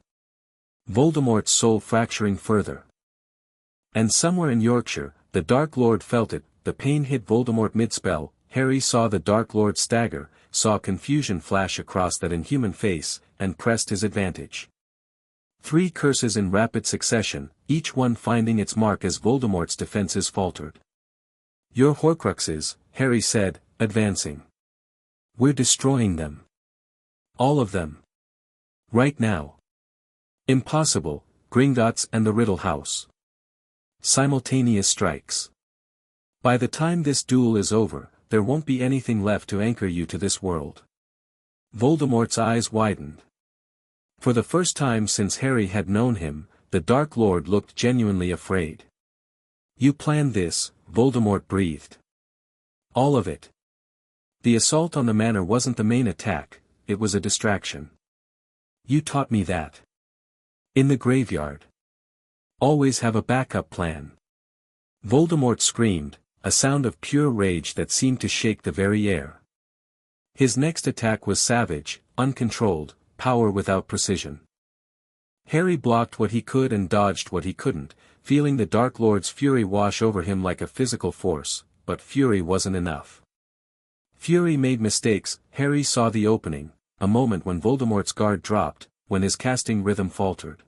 Voldemort's soul fracturing further. And somewhere in Yorkshire, the Dark Lord felt it. The pain hit Voldemort mid-spell. Harry saw the Dark Lord stagger, saw confusion flash across that inhuman face, and pressed his advantage. 3 curses in rapid succession, each one finding its mark as Voldemort's defenses faltered. Your Horcruxes, Harry said, advancing. We're destroying them. All of them. Right now. Impossible, Gringotts and the Riddle House. Simultaneous strikes. By the time this duel is over, there won't be anything left to anchor you to this world. Voldemort's eyes widened. For the first time since Harry had known him, the Dark Lord looked genuinely afraid. You planned this, Voldemort breathed. All of it. The assault on the manor wasn't the main attack, it was a distraction. You taught me that. In the graveyard. Always have a backup plan. Voldemort screamed, a sound of pure rage that seemed to shake the very air. His next attack was savage, uncontrolled, power without precision. Harry blocked what he could and dodged what he couldn't, feeling the Dark Lord's fury wash over him like a physical force, but fury wasn't enough. Fury made mistakes. Harry saw the opening, a moment when Voldemort's guard dropped, when his casting rhythm faltered.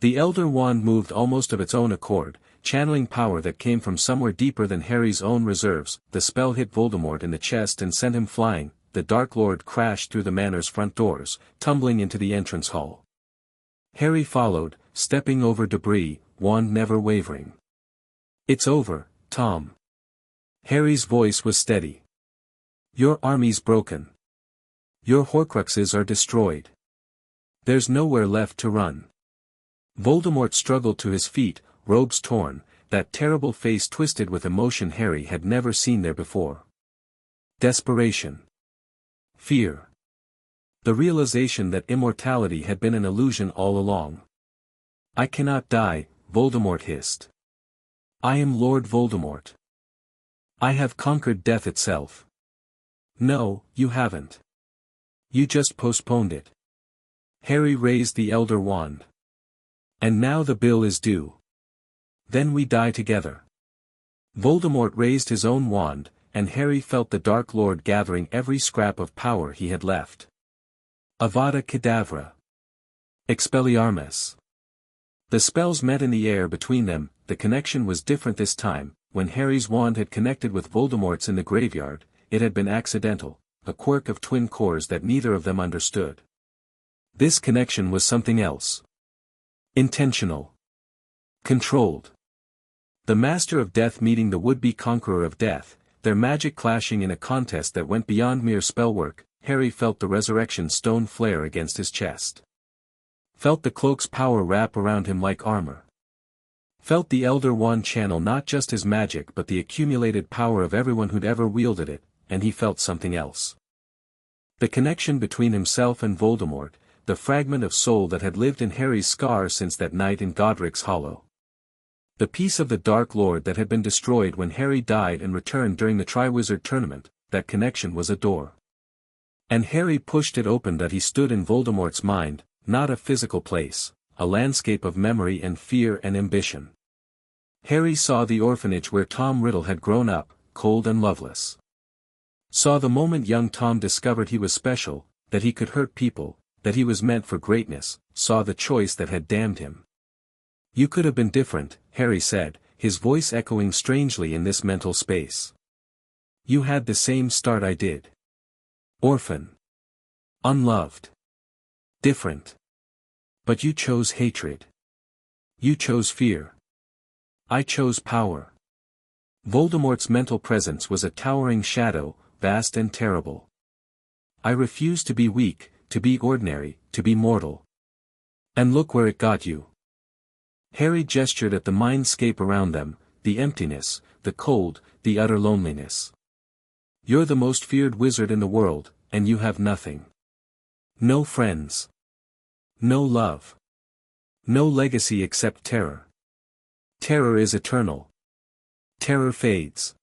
The Elder Wand moved almost of its own accord, channeling power that came from somewhere deeper than Harry's own reserves. The spell hit Voldemort in the chest and sent him flying. The Dark Lord crashed through the manor's front doors, tumbling into the entrance hall. Harry followed, stepping over debris, wand never wavering. It's over, Tom. Harry's voice was steady. Your army's broken. Your Horcruxes are destroyed. There's nowhere left to run. Voldemort struggled to his feet, robes torn, that terrible face twisted with emotion Harry had never seen there before. Desperation. Fear. The realization that immortality had been an illusion all along. I cannot die, Voldemort hissed. I am Lord Voldemort. I have conquered death itself. No, you haven't. You just postponed it. Harry raised the Elder Wand. And now the bill is due. Then we die together. Voldemort raised his own wand, and Harry felt the Dark Lord gathering every scrap of power he had left. Avada Kedavra. Expelliarmus. The spells met in the air between them. The connection was different this time. When Harry's wand had connected with Voldemort's in the graveyard, it had been accidental, a quirk of twin cores that neither of them understood. This connection was something else. Intentional. Controlled. The Master of Death meeting the would-be Conqueror of Death, their magic clashing in a contest that went beyond mere spellwork. Harry felt the resurrection stone flare against his chest. Felt the cloak's power wrap around him like armor. Felt the Elder Wand channel not just his magic but the accumulated power of everyone who'd ever wielded it, and he felt something else. The connection between himself and Voldemort, the fragment of soul that had lived in Harry's scar since that night in Godric's Hollow. The piece of the Dark Lord that had been destroyed when Harry died and returned during the Triwizard Tournament, that connection was a door. And Harry pushed it open that he stood in Voldemort's mind, not a physical place, a landscape of memory and fear and ambition. Harry saw the orphanage where Tom Riddle had grown up, cold and loveless. Saw the moment young Tom discovered he was special, that he could hurt people, that he was meant for greatness, saw the choice that had damned him. You could have been different, Harry said, his voice echoing strangely in this mental space. You had the same start I did. Orphan. Unloved. Different. But you chose hatred. You chose fear. I chose power. Voldemort's mental presence was a towering shadow, vast and terrible. I refused to be weak, to be ordinary, to be mortal. And look where it got you. Harry gestured at the mindscape around them, the emptiness, the cold, the utter loneliness. You're the most feared wizard in the world, and you have nothing. No friends. No love. No legacy except terror. Terror is eternal. Terror fades.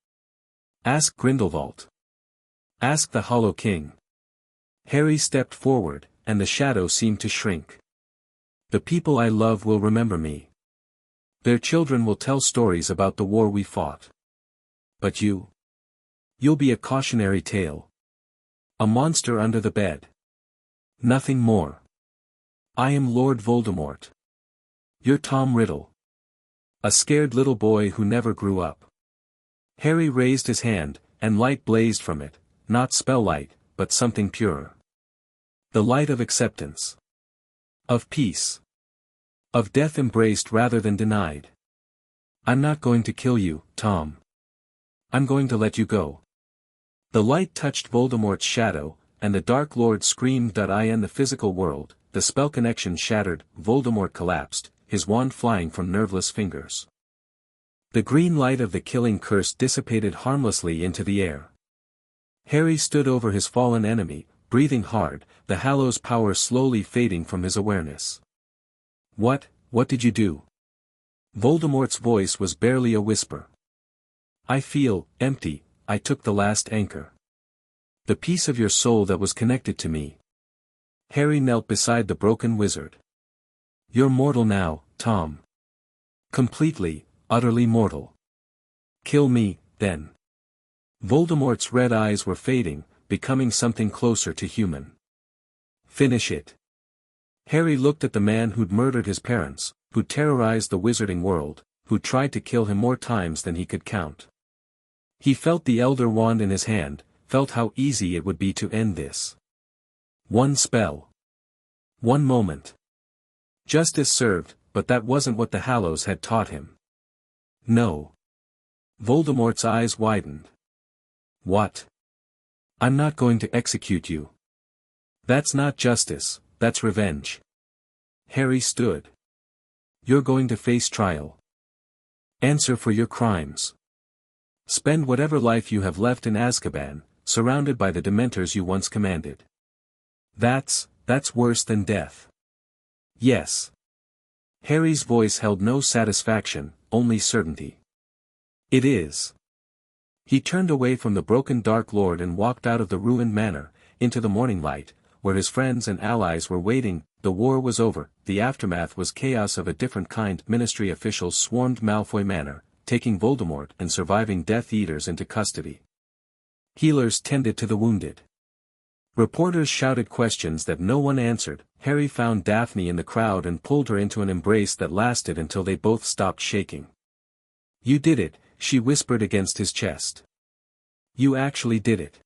Ask Grindelwald. Ask the Hollow King. Harry stepped forward, and the shadow seemed to shrink. The people I love will remember me. Their children will tell stories about the war we fought. But you? You'll be a cautionary tale. A monster under the bed. Nothing more. I am Lord Voldemort. You're Tom Riddle. A scared little boy who never grew up. Harry raised his hand, and light blazed from it, not spell light, but something purer. The light of acceptance. Of peace. Of death embraced rather than denied. I'm not going to kill you, Tom. I'm going to let you go. The light touched Voldemort's shadow, and the Dark Lord screamed that I end the physical world. The spell connection shattered, Voldemort collapsed, his wand flying from nerveless fingers. The green light of the killing curse dissipated harmlessly into the air. Harry stood over his fallen enemy, breathing hard, the Hallows' power slowly fading from his awareness. What did you do? Voldemort's voice was barely a whisper. I feel empty. I took the last anchor. The piece of your soul that was connected to me. Harry knelt beside the broken wizard. You're mortal now, Tom. Completely, utterly mortal. Kill me, then. Voldemort's red eyes were fading, becoming something closer to human. Finish it. Harry looked at the man who'd murdered his parents, who'd terrorized the wizarding world, who'd tried to kill him more times than he could count. He felt the Elder Wand in his hand, felt how easy it would be to end this. One spell. One moment. Justice served, but that wasn't what the Hallows had taught him. No. Voldemort's eyes widened. What? I'm not going to execute you. That's not justice, that's revenge. Harry stood. You're going to face trial. Answer for your crimes. Spend whatever life you have left in Azkaban, surrounded by the Dementors you once commanded. That's worse than death. Yes. Harry's voice held no satisfaction, only certainty. It is. He turned away from the broken Dark Lord and walked out of the ruined manor, into the morning light, where his friends and allies were waiting. The war was over, the aftermath was chaos of a different kind. Ministry officials swarmed Malfoy Manor, taking Voldemort and surviving Death Eaters into custody. Healers tended to the wounded. Reporters shouted questions that no one answered. Harry found Daphne in the crowd and pulled her into an embrace that lasted until they both stopped shaking. You did it, she whispered against his chest. You actually did it.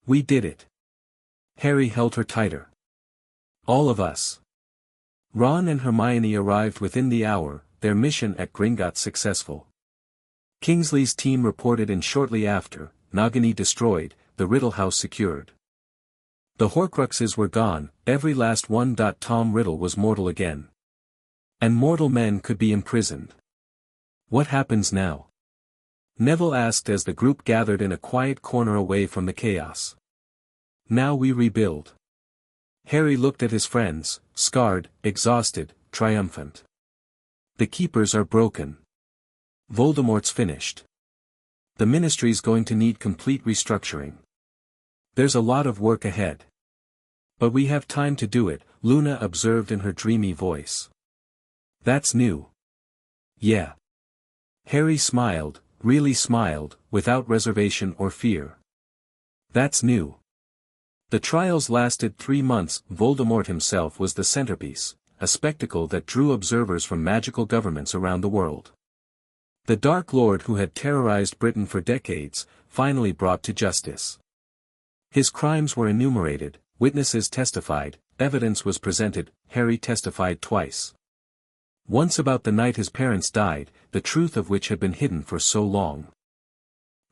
We did it. Harry held her tighter. All of us. Ron and Hermione arrived within the hour, their mission at Gringotts successful. Kingsley's team reported in shortly after, Nagini destroyed, the Riddle House secured. The Horcruxes were gone, every last one. Tom Riddle was mortal again. And mortal men could be imprisoned. What happens now? Neville asked as the group gathered in a quiet corner away from the chaos. Now we rebuild. Harry looked at his friends, scarred, exhausted, triumphant. The Keepers are broken. Voldemort's finished. The Ministry's going to need complete restructuring. There's a lot of work ahead. But we have time to do it, Luna observed in her dreamy voice. That's new. Yeah. Harry smiled, really smiled, without reservation or fear. That's new. The trials lasted 3 months. Voldemort himself was the centerpiece, a spectacle that drew observers from magical governments around the world. The Dark Lord who had terrorized Britain for decades, finally brought to justice. His crimes were enumerated, witnesses testified, evidence was presented. Harry testified twice. Once about the night his parents died, the truth of which had been hidden for so long.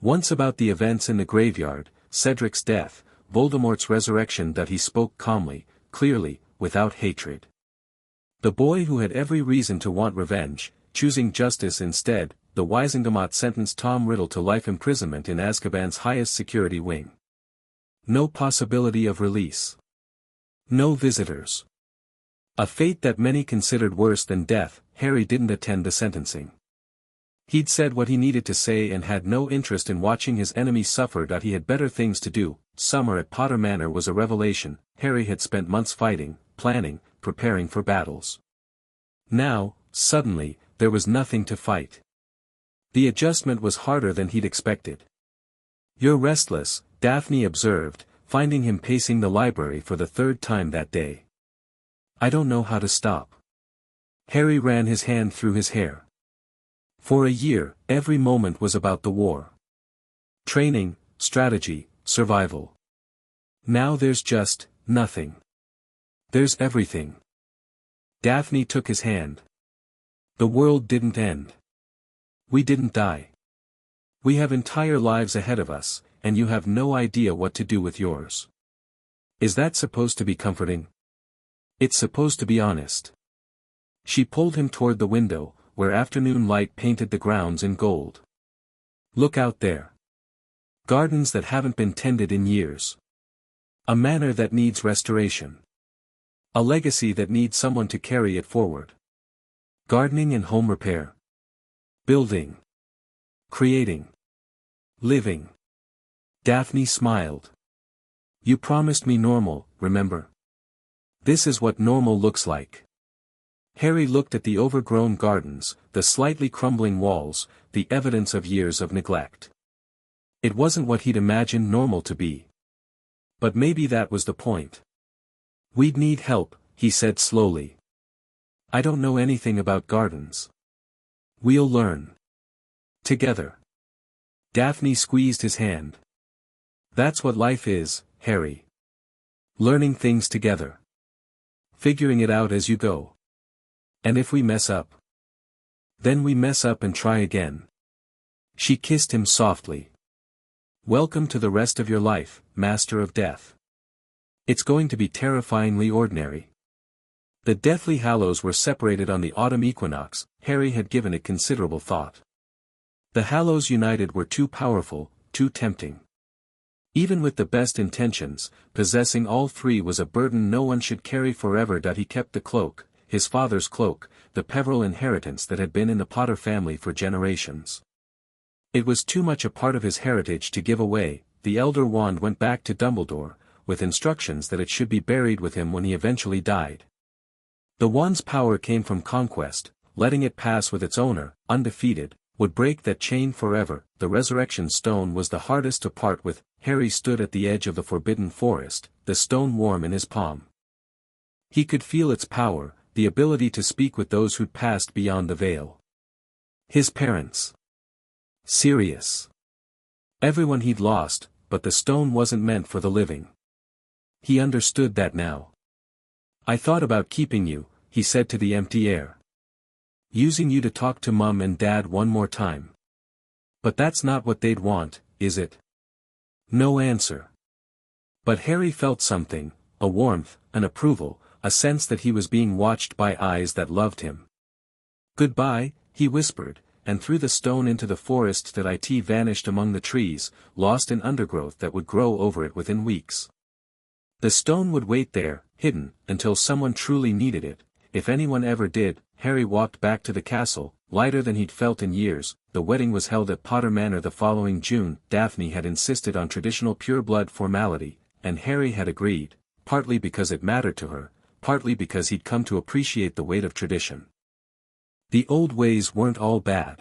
Once about the events in the graveyard, Cedric's death, Voldemort's resurrection. That he spoke calmly, clearly, without hatred. The boy who had every reason to want revenge, choosing justice instead. The Wizengamot sentenced Tom Riddle to life imprisonment in Azkaban's highest security wing. No possibility of release. No visitors. A fate that many considered worse than death. Harry didn't attend the sentencing. He'd said what he needed to say and had no interest in watching his enemies suffer. He had better things to do. Summer at Potter Manor was a revelation. Harry had spent months fighting, planning, preparing for battles. Now, suddenly, there was nothing to fight. The adjustment was harder than he'd expected. You're restless, Daphne observed, finding him pacing the library for the 3rd time that day. I don't know how to stop. Harry ran his hand through his hair. For a year, every moment was about the war. Training, strategy, survival. Now there's just nothing. There's everything. Daphne took his hand. The world didn't end. We didn't die. We have entire lives ahead of us, and you have no idea what to do with yours. Is that supposed to be comforting? It's supposed to be honest. She pulled him toward the window, where afternoon light painted the grounds in gold. Look out there. Gardens that haven't been tended in years. A manor that needs restoration. A legacy that needs someone to carry it forward. Gardening and home repair. Building. Creating. Living. Daphne smiled. You promised me normal, remember? This is what normal looks like. Harry looked at the overgrown gardens, the slightly crumbling walls, the evidence of years of neglect. It wasn't what he'd imagined normal to be. But maybe that was the point. We'd need help, he said slowly. I don't know anything about gardens. We'll learn. Together. Daphne squeezed his hand. That's what life is, Harry. Learning things together. Figuring it out as you go. And if we mess up? Then we mess up and try again. She kissed him softly. Welcome to the rest of your life, Master of Death. It's going to be terrifyingly ordinary. The Deathly Hallows were separated on the autumn equinox. Harry had given it considerable thought. The Hallows united were too powerful, too tempting. Even with the best intentions, possessing all three was a burden no one should carry forever. He kept the cloak, his father's cloak, the Peveril inheritance that had been in the Potter family for generations. It was too much a part of his heritage to give away. The Elder Wand went back to Dumbledore, with instructions that it should be buried with him when he eventually died. The wand's power came from conquest. Letting it pass with its owner, undefeated, would break that chain forever. The Resurrection Stone was the hardest to part with. Harry stood at the edge of the Forbidden Forest, the stone warm in his palm. He could feel its power, the ability to speak with those who'd passed beyond the veil. His parents. Sirius. Everyone he'd lost, but the stone wasn't meant for the living. He understood that now. I thought about keeping you, he said to the empty air. Using you to talk to Mum and Dad one more time. But that's not what they'd want, is it? No answer. But Harry felt something, a warmth, an approval, a sense that he was being watched by eyes that loved him. Goodbye, he whispered, and threw the stone into the forest. That it vanished among the trees, lost in undergrowth that would grow over it within weeks. The stone would wait there, hidden, until someone truly needed it, if anyone ever did. Harry walked back to the castle, lighter than he'd felt in years. The wedding was held at Potter Manor the following June. Daphne had insisted on traditional pure-blood formality, and Harry had agreed, partly because it mattered to her, partly because he'd come to appreciate the weight of tradition. The old ways weren't all bad.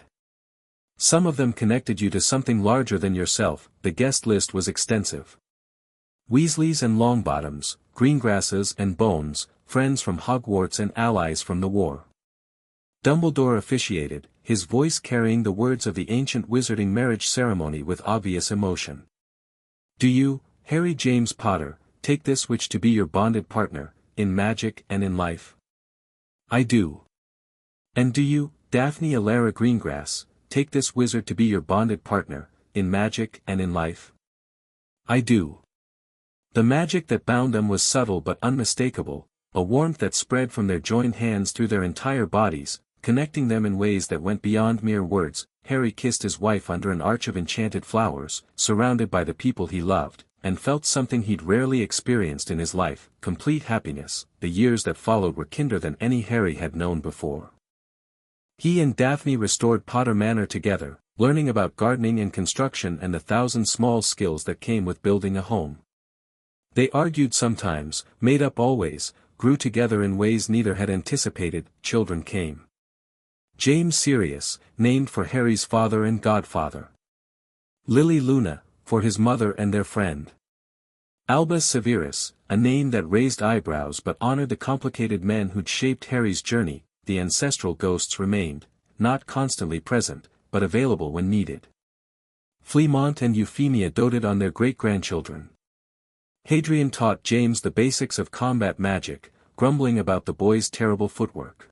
Some of them connected you to something larger than yourself. The guest list was extensive. Weasleys and Longbottoms, Greengrasses and Bones, friends from Hogwarts and allies from the war. Dumbledore officiated, his voice carrying the words of the ancient wizarding marriage ceremony with obvious emotion. Do you, Harry James Potter, take this witch to be your bonded partner, in magic and in life? I do. And do you, Daphne Alara Greengrass, take this wizard to be your bonded partner, in magic and in life? I do. The magic that bound them was subtle but unmistakable, a warmth that spread from their joined hands through their entire bodies, connecting them in ways that went beyond mere words. Harry kissed his wife under an arch of enchanted flowers, surrounded by the people he loved, and felt something he'd rarely experienced in his life, complete happiness. The years that followed were kinder than any Harry had known before. He and Daphne restored Potter Manor together, learning about gardening and construction and the 1,000 small skills that came with building a home. They argued sometimes, made up always, grew together in ways neither had anticipated. Children came. James Sirius, named for Harry's father and godfather. Lily Luna, for his mother and their friend. Albus Severus, a name that raised eyebrows but honored the complicated men who'd shaped Harry's journey. The ancestral ghosts remained, not constantly present, but available when needed. Fleamont and Euphemia doted on their great-grandchildren. Hadrian taught James the basics of combat magic, grumbling about the boy's terrible footwork.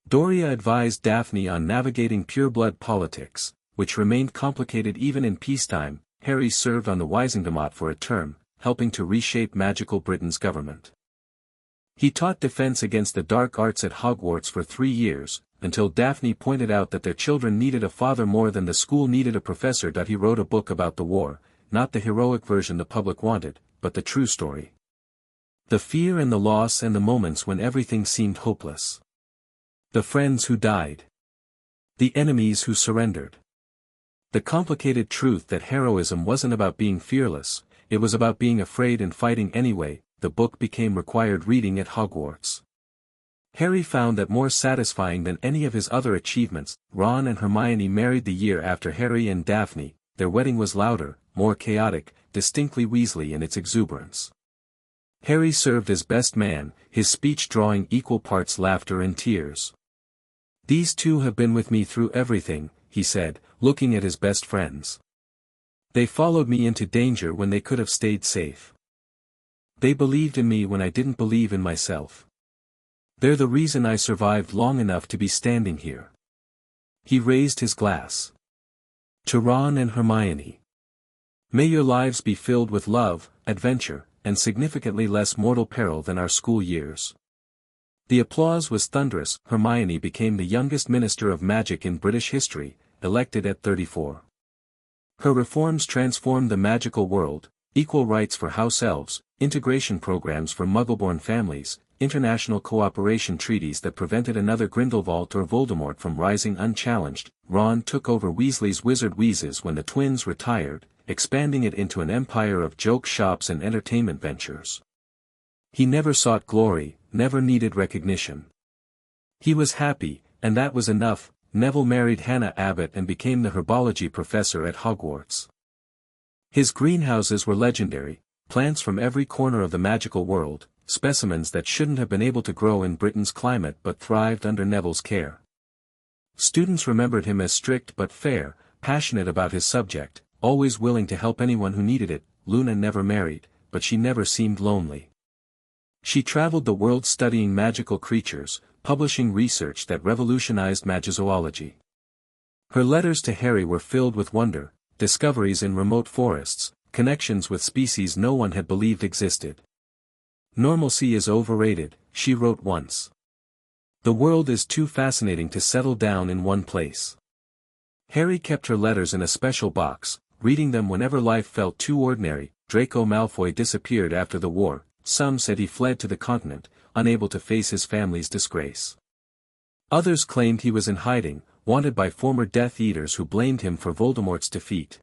Doria advised Daphne on navigating pureblood politics, which remained complicated even in peacetime. Harry served on the Wisingamote for a term, helping to reshape magical Britain's government. He taught defense against the dark arts at Hogwarts for 3 years, until Daphne pointed out that their children needed a father more than the school needed a professor. He wrote a book about the war, not the heroic version the public wanted, but the true story. The fear and the loss and the moments when everything seemed hopeless. The friends who died. The enemies who surrendered. The complicated truth that heroism wasn't about being fearless, it was about being afraid and fighting anyway. The book became required reading at Hogwarts. Harry found that more satisfying than any of his other achievements. Ron and Hermione married the year after Harry and Daphne. Their wedding was louder, more chaotic, distinctly Weasley in its exuberance. Harry served as best man, his speech drawing equal parts laughter and tears. "These two have been with me through everything," he said, looking at his best friends. "They followed me into danger when they could have stayed safe. They believed in me when I didn't believe in myself. They're the reason I survived long enough to be standing here." He raised his glass. "To Ron and Hermione. May your lives be filled with love, adventure, and significantly less mortal peril than our school years." The applause was thunderous. Hermione became the youngest Minister of Magic in British history, elected at 34. Her reforms transformed the magical world: equal rights for house elves, integration programs for Muggleborn families, international cooperation treaties that prevented another Grindelwald or Voldemort from rising unchallenged. Ron took over Weasley's Wizard Wheezes when the twins retired, expanding it into an empire of joke shops and entertainment ventures. He never sought glory, never needed recognition. He was happy, and that was enough. Neville married Hannah Abbott and became the herbology professor at Hogwarts. His greenhouses were legendary, plants from every corner of the magical world, specimens that shouldn't have been able to grow in Britain's climate but thrived under Neville's care. Students remembered him as strict but fair, passionate about his subject, always willing to help anyone who needed it. Luna never married, but she never seemed lonely. She traveled the world studying magical creatures, publishing research that revolutionized magizoology. Her letters to Harry were filled with wonder, discoveries in remote forests, connections with species no one had believed existed. "Normalcy is overrated," she wrote once. "The world is too fascinating to settle down in one place." Harry kept her letters in a special box, reading them whenever life felt too ordinary. Draco Malfoy disappeared after the war. Some said he fled to the continent, unable to face his family's disgrace. Others claimed he was in hiding, wanted by former Death Eaters who blamed him for Voldemort's defeat.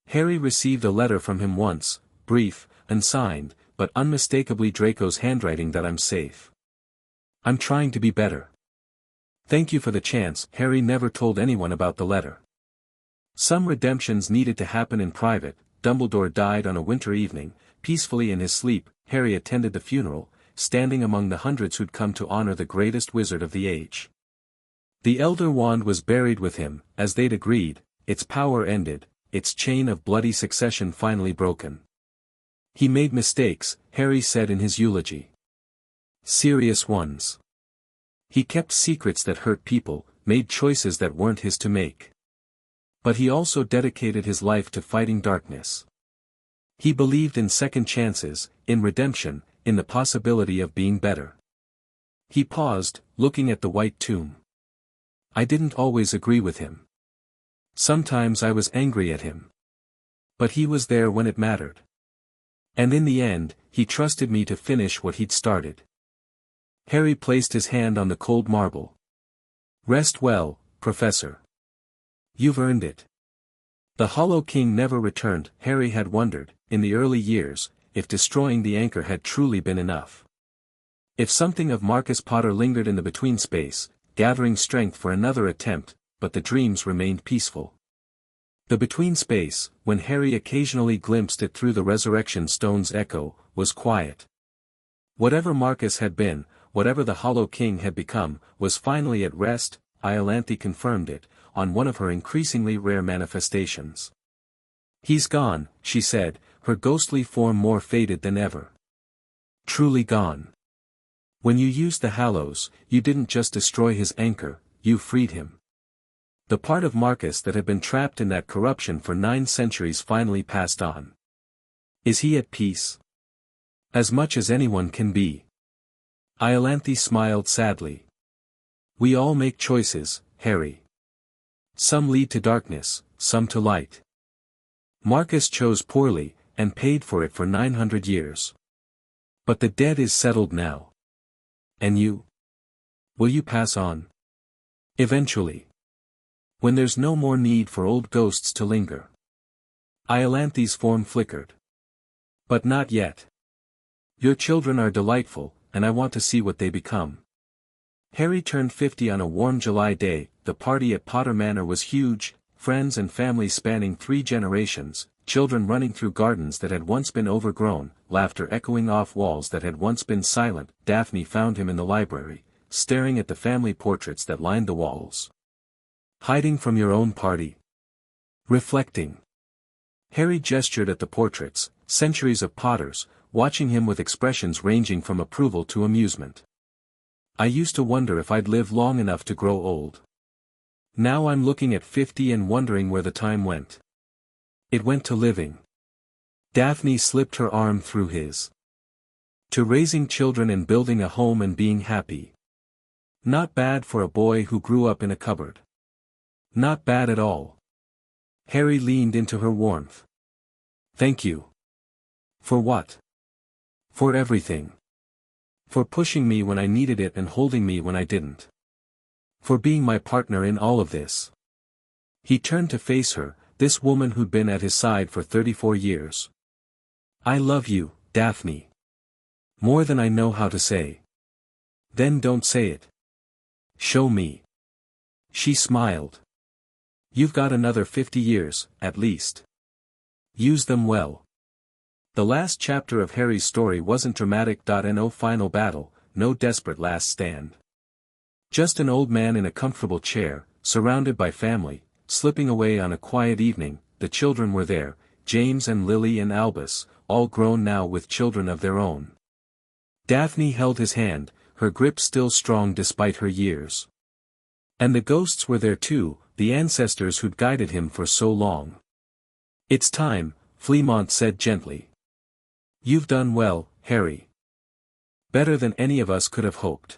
Harry received a letter from him once, brief, unsigned, but unmistakably Draco's handwriting: "That I'm safe. I'm trying to be better. Thank you for the chance." Harry never told anyone about the letter. Some redemptions needed to happen in private. Dumbledore died on a winter evening, peacefully in his sleep. Harry attended the funeral, standing among the hundreds who'd come to honor the greatest wizard of the age. The Elder Wand was buried with him, as they'd agreed. Its power ended, its chain of bloody succession finally broken. "He made mistakes," Harry said in his eulogy. "Serious ones. He kept secrets that hurt people, made choices that weren't his to make. But he also dedicated his life to fighting darkness. He believed in second chances, in redemption, in the possibility of being better." He paused, looking at the white tomb. "I didn't always agree with him. Sometimes I was angry at him. But he was there when it mattered. And in the end, he trusted me to finish what he'd started." Harry placed his hand on the cold marble. "Rest well, Professor. You've earned it." The Hollow King never returned. Harry had wondered, in the early years, if destroying the anchor had truly been enough. If something of Marcus Potter lingered in the between space, gathering strength for another attempt, but the dreams remained peaceful. The between space, when Harry occasionally glimpsed it through the Resurrection Stone's echo, was quiet. Whatever Marcus had been, whatever the Hollow King had become, was finally at rest. Iolanthe confirmed it, on one of her increasingly rare manifestations. "He's gone," she said, her ghostly form more faded than ever. "Truly gone. When you used the Hallows, you didn't just destroy his anchor, you freed him. The part of Marcus that had been trapped in that corruption for 9 centuries finally passed on. Is he at peace? As much as anyone can be. Iolanthe smiled sadly. We all make choices, Harry. Some lead to darkness, some to light. Marcus chose poorly, and paid for it for 900 years. But the dead is settled now. And you? Will you pass on? Eventually. When there's no more need for old ghosts to linger. Iolanthe's form flickered. But not yet. Your children are delightful, and I want to see what they become. Harry turned 50 on a warm July day. The party at Potter Manor was huge, friends and family spanning 3 generations, children running through gardens that had once been overgrown, laughter echoing off walls that had once been silent. Daphne found him in the library, staring at the family portraits that lined the walls. Hiding from your own party? Reflecting. Harry gestured at the portraits, centuries of Potters, watching him with expressions ranging from approval to amusement. I used to wonder if I'd live long enough to grow old. Now I'm looking at 50 and wondering where the time went. It went to living. Daphne slipped her arm through his. To raising children and building a home and being happy. Not bad for a boy who grew up in a cupboard. Not bad at all. Harry leaned into her warmth. Thank you. For what? For everything. For pushing me when I needed it and holding me when I didn't. For being my partner in all of this. He turned to face her, this woman who'd been at his side for 34 years. I love you, Daphne. More than I know how to say. Then don't say it. Show me. She smiled. You've got another 50 years, at least. Use them well. The last chapter of Harry's story wasn't dramatic. No final battle, no desperate last stand. Just an old man in a comfortable chair, surrounded by family, slipping away on a quiet evening. The children were there, James and Lily and Albus, all grown now with children of their own. Daphne held his hand, her grip still strong despite her years. And the ghosts were there too, the ancestors who'd guided him for so long. It's time, Fleamont said gently. You've done well, Harry. Better than any of us could have hoped.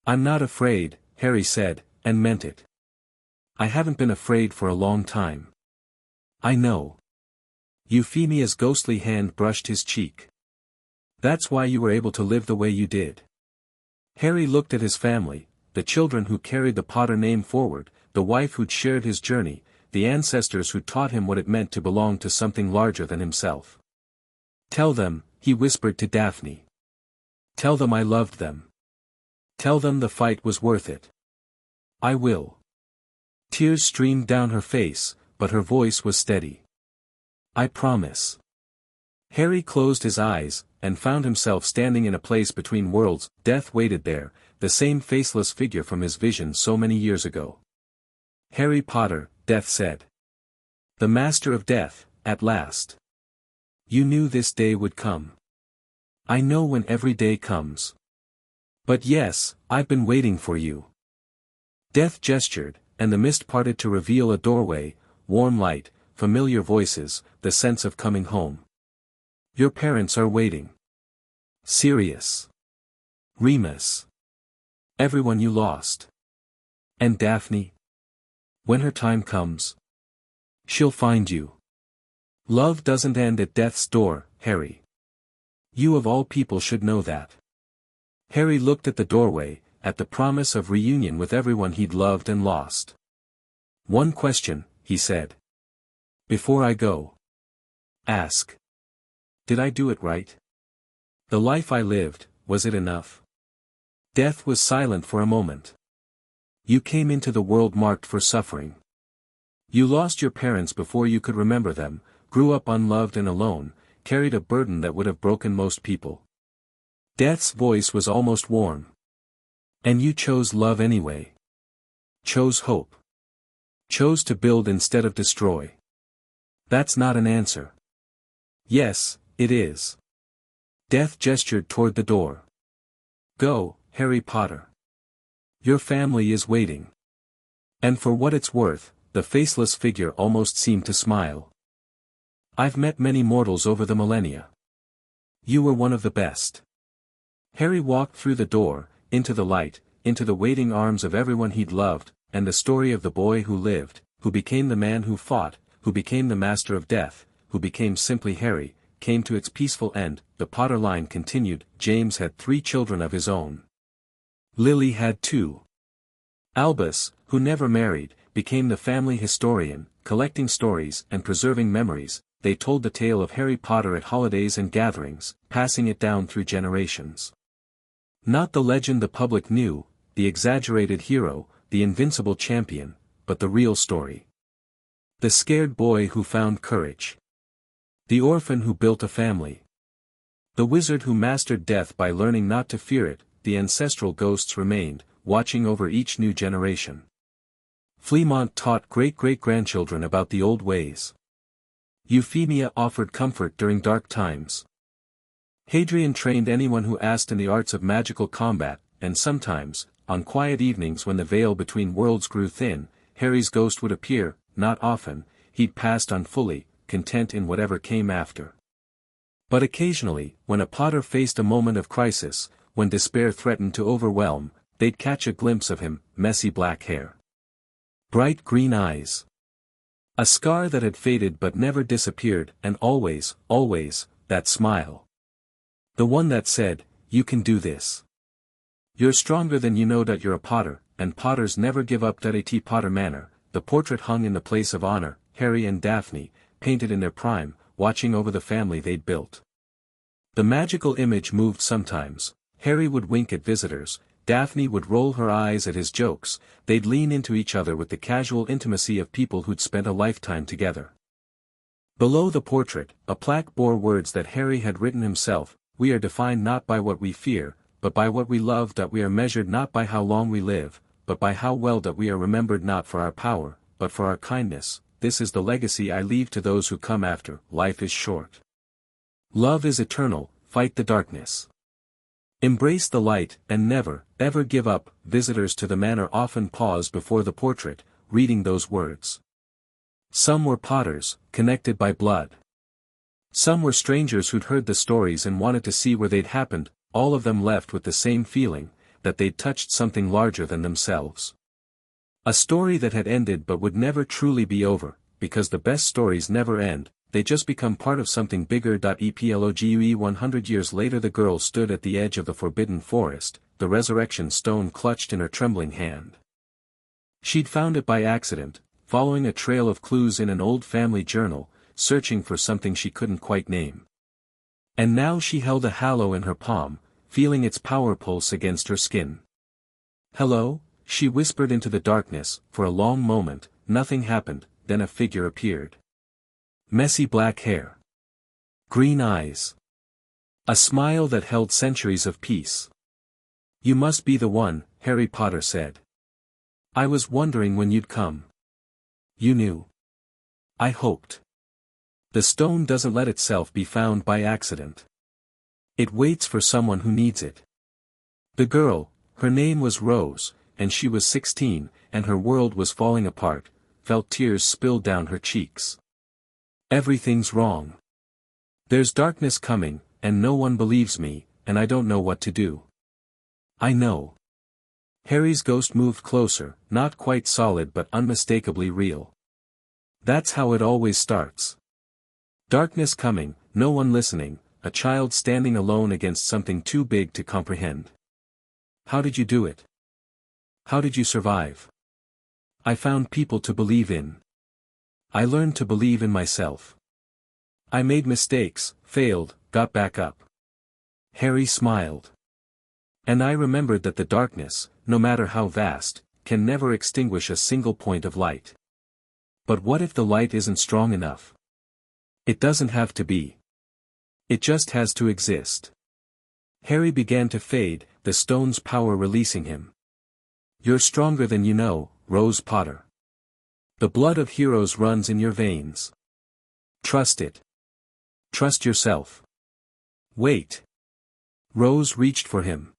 I'm not afraid, Harry said, and meant it. I haven't been afraid for a long time. I know. Euphemia's ghostly hand brushed his cheek. That's why you were able to live the way you did. Harry looked at his family, the children who carried the Potter name forward, the wife who'd shared his journey, the ancestors who taught him what it meant to belong to something larger than himself. Tell them, he whispered to Daphne. Tell them I loved them. Tell them the fight was worth it. I will. Tears streamed down her face, but her voice was steady. I promise. Harry closed his eyes, and found himself standing in a place between worlds. Death waited there, the same faceless figure from his vision so many years ago. Harry Potter, Death said. The Master of Death, at last. You knew this day would come. I know when every day comes. But yes, I've been waiting for you. Death gestured, and the mist parted to reveal a doorway, warm light, familiar voices, the sense of coming home. Your parents are waiting. Sirius. Remus. Everyone you lost. And Daphne? When her time comes. She'll find you. Love doesn't end at death's door, Harry. You of all people should know that. Harry looked at the doorway, at the promise of reunion with everyone he'd loved and lost. One question, he said. Before I go. Ask. Did I do it right? The life I lived, was it enough? Death was silent for a moment. You came into the world marked for suffering. You lost your parents before you could remember them, grew up unloved and alone, carried a burden that would have broken most people. Death's voice was almost warm. And you chose love anyway. Chose hope. Chose to build instead of destroy. That's not an answer. Yes, it is. Death gestured toward the door. Go, Harry Potter. Your family is waiting. And for what it's worth, the faceless figure almost seemed to smile. I've met many mortals over the millennia. You were one of the best. Harry walked through the door, into the light, into the waiting arms of everyone he'd loved, and the story of the boy who lived, who became the man who fought, who became the master of death, who became simply Harry, came to its peaceful end. The Potter line continued. James had 3 children of his own. Lily had 2. Albus, who never married, became the family historian, collecting stories and preserving memories. They told the tale of Harry Potter at holidays and gatherings, passing it down through generations. Not the legend the public knew, the exaggerated hero, the invincible champion, but the real story. The scared boy who found courage. The orphan who built a family. The wizard who mastered death by learning not to fear it. The ancestral ghosts remained, watching over each new generation. Fleamont taught great-great-grandchildren about the old ways. Euphemia offered comfort during dark times. Hadrian trained anyone who asked in the arts of magical combat, and sometimes, on quiet evenings when the veil between worlds grew thin, Harry's ghost would appear. Not often, he'd passed on fully, content in whatever came after. But occasionally, when a Potter faced a moment of crisis, when despair threatened to overwhelm, they'd catch a glimpse of him, messy black hair. Bright green eyes. A scar that had faded but never disappeared, and always, that smile. The one that said, "You can do this. You're stronger than you know that you're a Potter," and Potters never give up. At Potter Manor, the portrait hung in the place of honor, Harry and Daphne, painted in their prime, watching over the family they'd built. The magical image moved sometimes. Harry would wink at visitors, Daphne would roll her eyes at his jokes. They'd lean into each other with the casual intimacy of people who'd spent a lifetime together. Below the portrait, a plaque bore words that Harry had written himself: "We are defined not by what we fear, but by what we love. That we are measured not by how long we live, but by how well. That we are remembered not for our power, but for our kindness. This is the legacy I leave to those who come after. Life is short. Love is eternal. Fight the darkness. Embrace the light, and never, ever give up." Visitors to the manor often paused before the portrait, reading those words. Some were Potters, connected by blood. Some were strangers who'd heard the stories and wanted to see where they'd happened. All of them left with the same feeling, that they'd touched something larger than themselves. A story that had ended but would never truly be over, because the best stories never end. They just become part of something bigger. Epilogue 100 years later, the girl stood at the edge of the forbidden forest, the resurrection stone clutched in her trembling hand. She'd found it by accident, following a trail of clues in an old family journal, searching for something she couldn't quite name. And now she held a hallow in her palm, feeling its power pulse against her skin. "Hello?" she whispered into the darkness. For a long moment, nothing happened, then a figure appeared. Messy black hair. Green eyes. A smile that held centuries of peace. "You must be the one," Harry Potter said. "I was wondering when you'd come." "You knew." "I hoped." The stone doesn't let itself be found by accident. It waits for someone who needs it. The girl, her name was Rose, and she was 16, and her world was falling apart, felt tears spill down her cheeks. "Everything's wrong. There's darkness coming, and no one believes me, and I don't know what to do." "I know." Harry's ghost moved closer, not quite solid but unmistakably real. "That's how it always starts. Darkness coming, no one listening, a child standing alone against something too big to comprehend." "How did you do it? How did you survive?" "I found people to believe in. I learned to believe in myself. I made mistakes, failed, got back up." Harry smiled. "And I remembered that the darkness, no matter how vast, can never extinguish a single point of light. But what if the light isn't strong enough? It doesn't have to be. It just has to exist." Harry began to fade, the stone's power releasing him. "You're stronger than you know, Rose Potter. The blood of heroes runs in your veins. Trust it. Trust yourself." "Wait." Rose reached for him.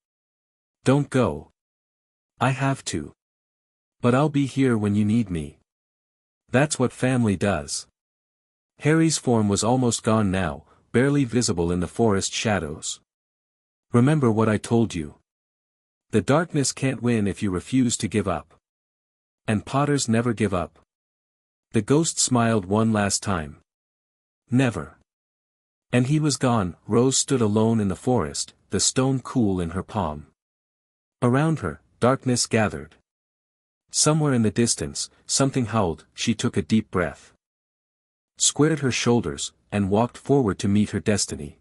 Don't go. I have to. But I'll be here when you need me. That's what family does. Harry's form was almost gone now, barely visible in the forest shadows. Remember what I told you. The darkness can't win if you refuse to give up. And Potters never give up. The ghost smiled one last time. Never. And he was gone. Rose stood alone in the forest, the stone cool in her palm. Around her, darkness gathered. Somewhere in the distance, something howled. She took a deep breath, squared her shoulders, and walked forward to meet her destiny.